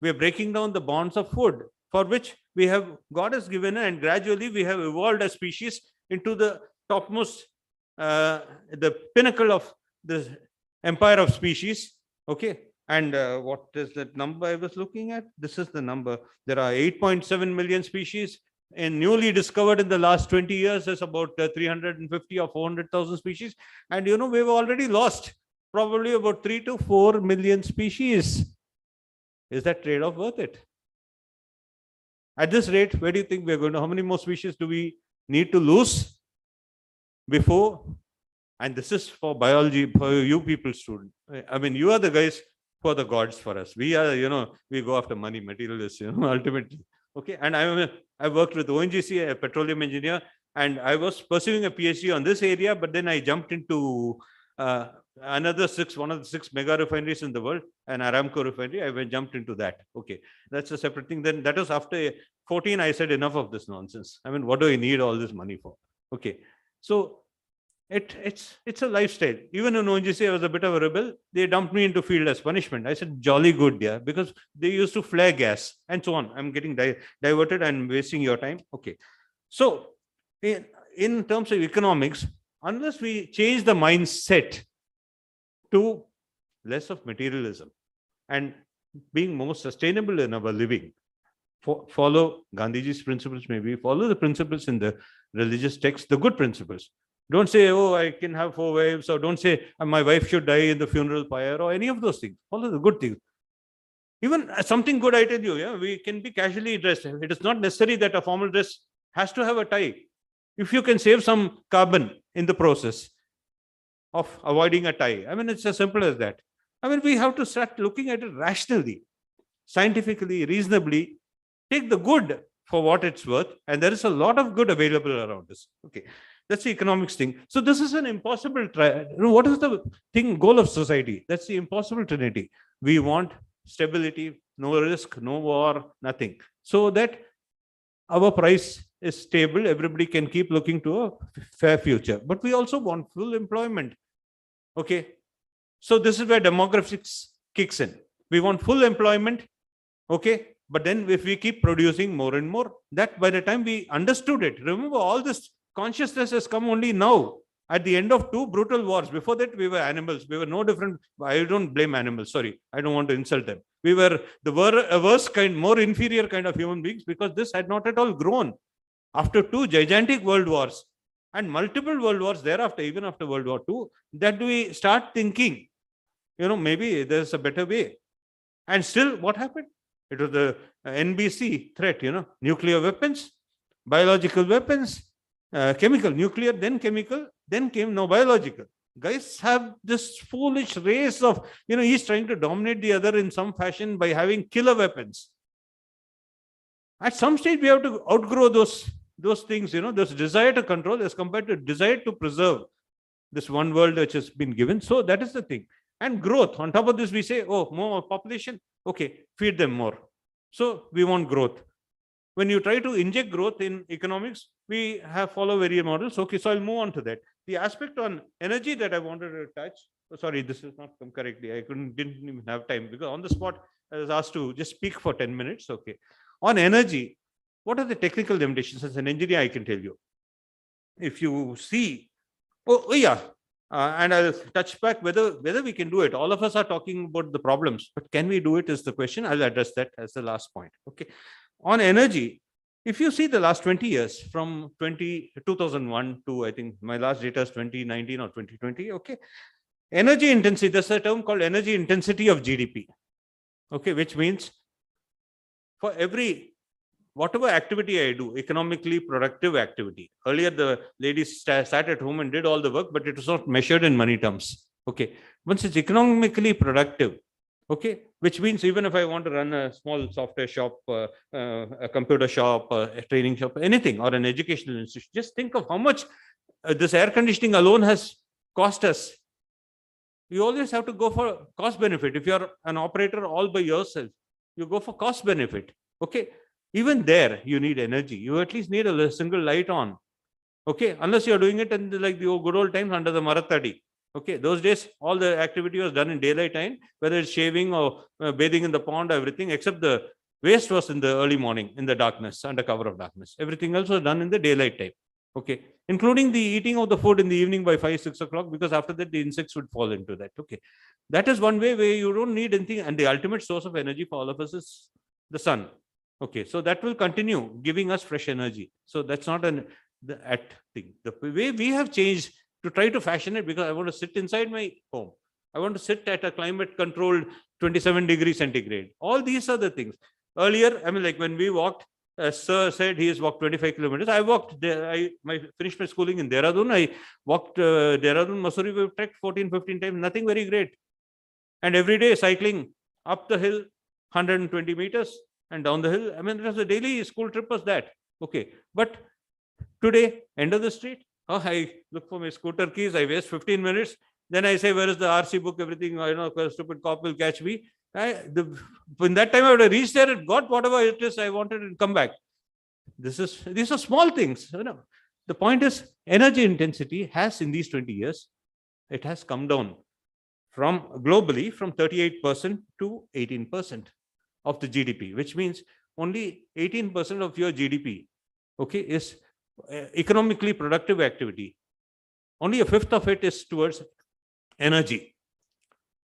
We are breaking down the bonds of food, for which God has given, and gradually we have evolved as species into the topmost, the pinnacle of the empire of species. Okay. And what is that number I was looking at? This is the number. There are 8.7 million species, and newly discovered in the last 20 years, there's about 350 or 400,000 species. And, you know, we've already lost probably about 3 to 4 million species. Is that trade-off worth it? At this rate, where do you think we're going to? How many more species do we need to lose before? And this is for biology, for you people, student. I mean, you are the guys who are the gods for us. We are, you know, we go after money, materialists, you know, ultimately. Okay. And I worked with ONGC, a petroleum engineer, and I was pursuing a PhD on this area, but then I jumped into another one of the 6 mega refineries in the world, an Aramco refinery. I went jumped into that. Okay, that's a separate thing. Then that was after 14. I said enough of this nonsense. I mean, what do I need all this money for? Okay, so it's a lifestyle. Even in ONGC, I was a bit of a rebel. They dumped me into field as punishment. I said, jolly good, yeah, because they used to flare gas and so on. I'm getting diverted and wasting your time. Okay, so in terms of economics, unless we change the mindset to less of materialism and being more sustainable in our living, follow Gandhiji's principles, maybe follow the principles in the religious text, the good principles. Don't say, oh, I can have 4 wives, or don't say my wife should die in the funeral pyre, or any of those things. Follow the good things. Even something good, I tell you, yeah, we can be casually dressed. It is not necessary that a formal dress has to have a tie. If you can save some carbon in the process of avoiding a tie, I mean, it's as simple as that. I mean, we have to start looking at it rationally, scientifically, reasonably, take the good for what it's worth. And there is a lot of good available around us. Okay, that's the economics thing. So this is an impossible what is the goal of society? That's the impossible trinity. We want stability, no risk, no war, nothing. So that our price is stable, everybody can keep looking to a fair future. But we also want full employment. Okay, so this is where demographics kicks in. We want full employment. Okay, but then if we keep producing more and more, that by the time we understood it, remember, all this consciousness has come only now at the end of 2 brutal wars. Before that, we were animals. We were no different. I don't blame animals. Sorry, I don't want to insult them. We were the worst kind, more inferior kind of human beings, because this had not at all grown. After 2 gigantic world wars and multiple world wars thereafter, even after World War II, that we start thinking, maybe there's a better way. And still, what happened? It was the NBC threat, nuclear weapons, biological weapons, chemical, nuclear, then chemical, then came no biological. Guys have this foolish race of, he's trying to dominate the other in some fashion by having killer weapons. At some stage, we have to outgrow those things, this desire to control as compared to desire to preserve this one world which has been given. So that is the thing. And growth. On top of this, we say, oh, more population. Okay, feed them more. So we want growth. When you try to inject growth in economics, we follow various models. Okay, so I'll move on to that. The aspect on energy that I wanted to touch. Sorry, this is not come correctly. I didn't even have time, because on the spot I was asked to just speak for 10 minutes. Okay, on energy, what are the technical limitations? As an engineer, I can tell you. If you see, and I'll touch back whether we can do it. All of us are talking about the problems, but can we do it is the question. I'll address that as the last point. Okay, on energy, if you see the last 20 years, from 2001 to, I think my last data is 2019 or 2020. Okay, energy intensity, there's a term called energy intensity of GDP. Okay, which means for every whatever activity I do, economically productive activity. Earlier, the ladies sat at home and did all the work, but it was not measured in money terms. Okay, once it's economically productive, okay, which means even if I want to run a small software shop, a computer shop, a training shop, anything, or an educational institution, just think of how much this air conditioning alone has cost us. You always have to go for cost benefit. If you're an operator all by yourself, you go for cost benefit. Okay, even there you need energy. You at least need a single light on. Okay, unless you're doing it in like the good old times under the Marathadi. Okay, those days all the activity was done in daylight time, whether it's shaving or bathing in the pond, everything except the waste was in the early morning in the darkness, under cover of darkness. Everything else was done in the daylight time. Okay, including the eating of the food in the evening by 5-6 o'clock, because after that the insects would fall into that. Okay, that is one way where you don't need anything, and the ultimate source of energy for all of us is the sun. Okay, so that will continue giving us fresh energy. So that's not thing. The way we have changed to try to fashion it, because I want to sit inside my home. I want to sit at a climate controlled 27 degrees centigrade. All these are the things. Earlier, I mean, like when we walked, Sir said he has walked 25 kilometers. I walked there. I finished my schooling in Dehradun. I walked Dehradun, Mussoorie. We've trekked 14-15 times. Nothing very great. And every day cycling up the hill, 120 meters, and down the hill. I mean, it was a daily school trip was that. Okay. But today, end of the street, I look for my scooter keys. I waste 15 minutes. Then I say, where is the RC book? Everything, stupid cop will catch me. In that time, I would have reached there and got whatever it is I wanted and come back. These are small things. The point is, energy intensity has, in these 20 years, it has come down from globally from 38% to 18% of the GDP, which means only 18% of your GDP, okay, is economically productive activity. Only a fifth of it is towards energy.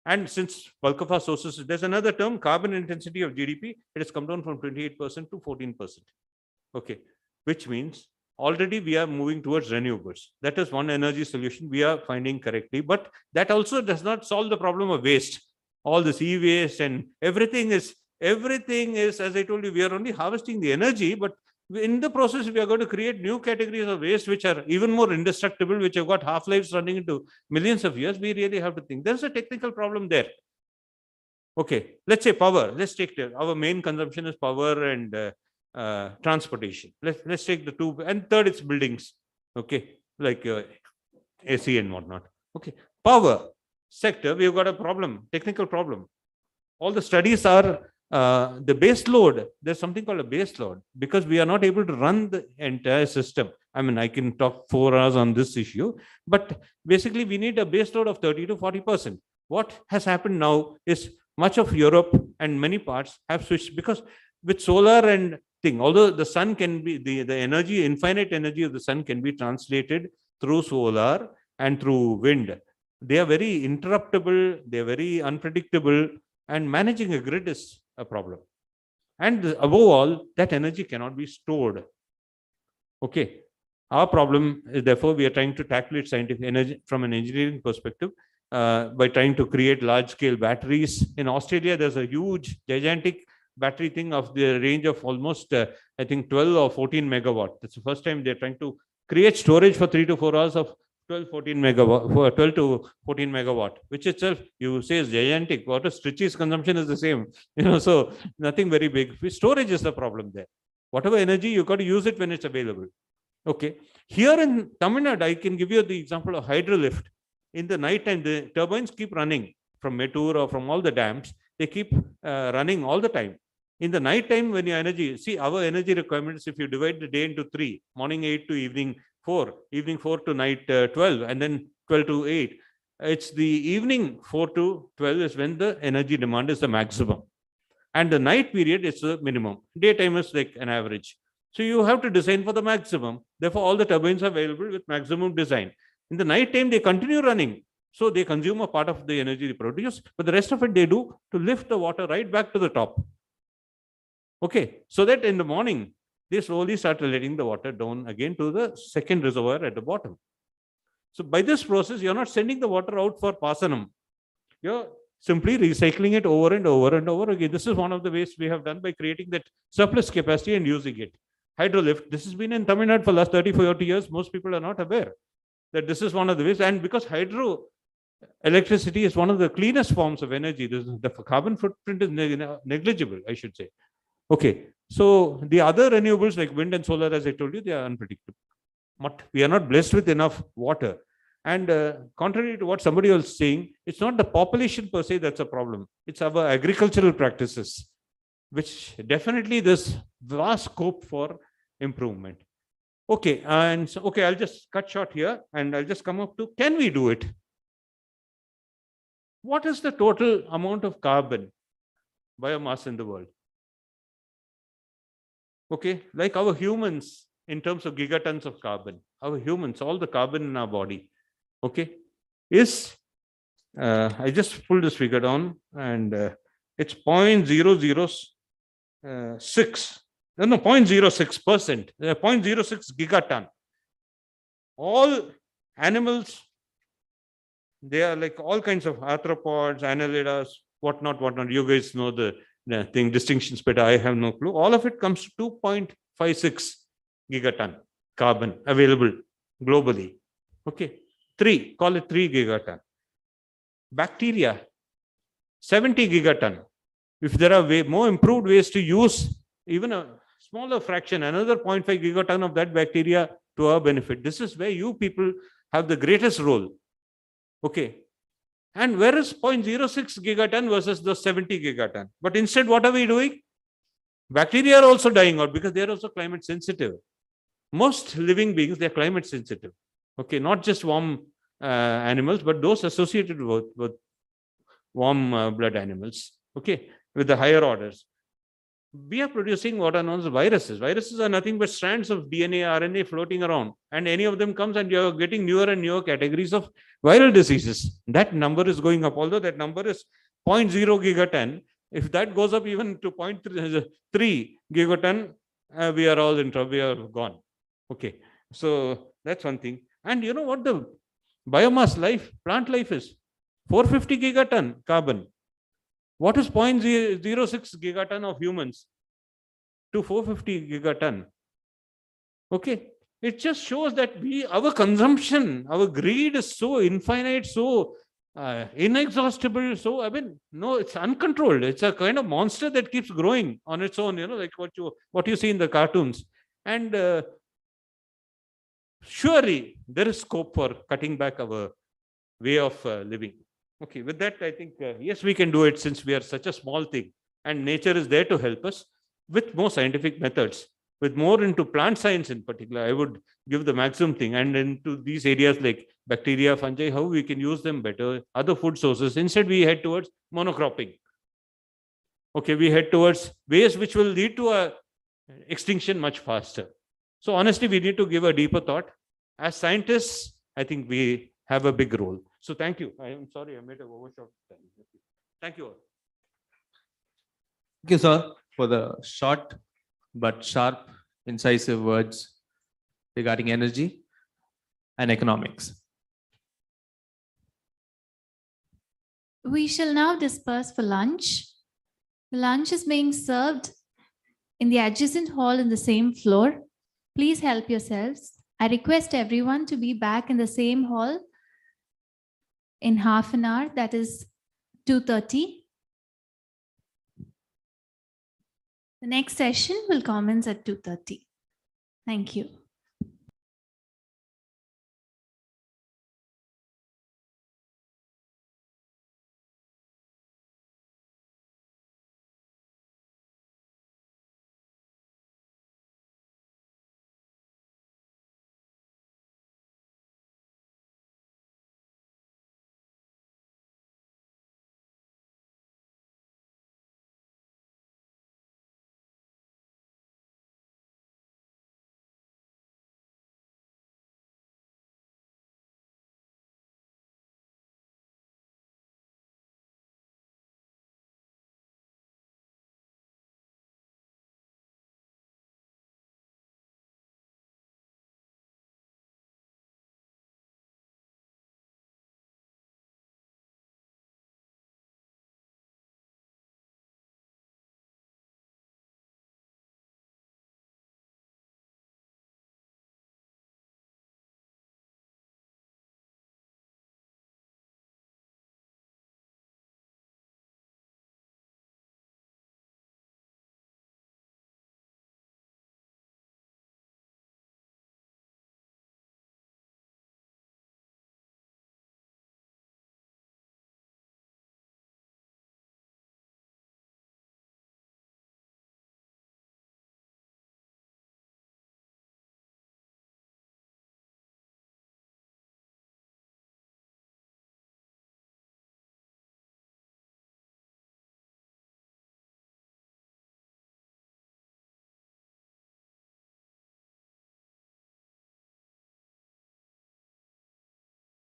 And since bulk of our sources, there's another term, carbon intensity of GDP, it has come down from 28% to 14%. Okay, which means already we are moving towards renewables. That is one energy solution we are finding correctly, but that also does not solve the problem of waste. All this e-waste and everything is, as I told you, we are only harvesting the energy, but in the process, we are going to create new categories of waste which are even more indestructible, which have got half-lives running into millions of years. We really have to think. There's a technical problem there. Okay, let's say power. Let's take our main consumption is power and transportation. Let's take the two, and third it's buildings. Okay, like AC and whatnot. Okay, power sector, we've got a problem, technical problem. All the studies are the base load. There's something called a base load because we are not able to run the entire system. I mean, I can talk 4 hours on this issue, but basically we need a base load of 30 to 40%. What has happened now is much of Europe and many parts have switched, because with solar and thing, although the sun can be, the energy, infinite energy of the sun can be translated through solar and through wind. They are very interruptible, they are very unpredictable, and managing a grid is a problem. And above all, that energy cannot be stored. Okay. Our problem is, therefore, we are trying to tackle it scientific energy from an engineering perspective by trying to create large-scale batteries. In Australia, there's a huge, gigantic battery thing of the range of almost, I think, 12 or 14 megawatt. That's the first time they're trying to create storage for 3 to 4 hours of 12 to 14 megawatt, which itself you say is gigantic. Water Trichy's consumption is the same, so nothing very big. Storage is the problem there. Whatever energy, you got to use it when it's available. Okay, here in Tamil Nadu, I can give you the example of hydrolift. In the night time, the turbines keep running from Mettur or from all the dams. They keep running all the time. In the night time, when your energy, see our energy requirements, if you divide the day into 3, morning 8 to evening 4, evening 4 to night 12, and then 12 to 8. It's the evening 4 to 12 is when the energy demand is the maximum. And the night period is the minimum. Daytime is like an average. So you have to design for the maximum. Therefore, all the turbines are available with maximum design. In the night time, they continue running. So they consume a part of the energy they produce, but the rest of it they do to lift the water right back to the top. Okay, so that in the morning, they slowly start letting the water down again to the second reservoir at the bottom. So by this process, you're not sending the water out for pasanam. You're simply recycling it over and over and over again. This is one of the ways we have done by creating that surplus capacity and using it. Hydrolift, this has been in Tamil Nadu for the last 30, 40 years. Most people are not aware that this is one of the ways. And because hydro electricity is one of the cleanest forms of energy, the carbon footprint is negligible, I should say. Okay, so the other renewables like wind and solar, as I told you, they are unpredictable. But we are not blessed with enough water. And contrary to what somebody was saying, it's not the population per se that's a problem. It's our agricultural practices, which definitely there's vast scope for improvement. Okay, and so, okay, I'll just cut short here and I'll just come up to, can we do it? What is the total amount of carbon biomass in the world? Okay, like our humans, in terms of gigatons of carbon, our humans, all the carbon in our body, okay, is, I just pulled this figure down and it's 0.006, no, 0.06%, 0.06 gigaton. All animals, they are like all kinds of arthropods, annelidas, whatnot. You guys know the thing, distinctions better. I have no clue. All of it comes to 2.56 gigaton carbon available globally. Okay, call it 3 gigaton. Bacteria, 70 gigaton. If there are more improved ways to use even a smaller fraction, another 0.5 gigaton of that bacteria to our benefit. This is where you people have the greatest role. Okay, And where is 0.06 gigaton versus the 70 gigaton? But instead, what are we doing? Bacteria are also dying out because they are also climate sensitive. Most living beings, they are climate sensitive. Okay, not just warm animals, but those associated with warm blood animals. Okay, with the higher orders. We are producing what are known as viruses. Viruses are nothing but strands of DNA, RNA floating around, and any of them comes and you are getting newer and newer categories of viral diseases. That number is going up, although that number is 0.0 gigaton. If that goes up even to 0.3 gigaton, we are all in trouble, we are gone. Okay, so that's one thing. And you know what the biomass life, plant life is? 450 gigaton carbon. What is 0.06 gigaton of humans to 450 gigaton? Okay, it just shows that our consumption, our greed is so infinite, so inexhaustible. So I mean, no, it's uncontrolled. It's a kind of monster that keeps growing on its own. You know, like what you see in the cartoons. And surely there is scope for cutting back our way of living. Okay, with that, I think, yes, we can do it since we are such a small thing and nature is there to help us with more scientific methods, with more into plant science in particular. I would give the maximum thing, and into these areas like bacteria, fungi, how we can use them better, other food sources. Instead, we head towards monocropping. Okay, we head towards ways which will lead to a extinction much faster. So honestly, we need to give a deeper thought. As scientists, I think we have a big role. So thank you. I am sorry I made an overshot time. Thank you all. Thank you, sir, for the short but sharp, incisive words regarding energy and economics. We shall now disperse for lunch. The lunch is being served in the adjacent hall in the same floor. Please help yourselves. I request everyone to be back in the same hall in half an hour, that is 2:30. The next session will commence at 2:30. Thank you.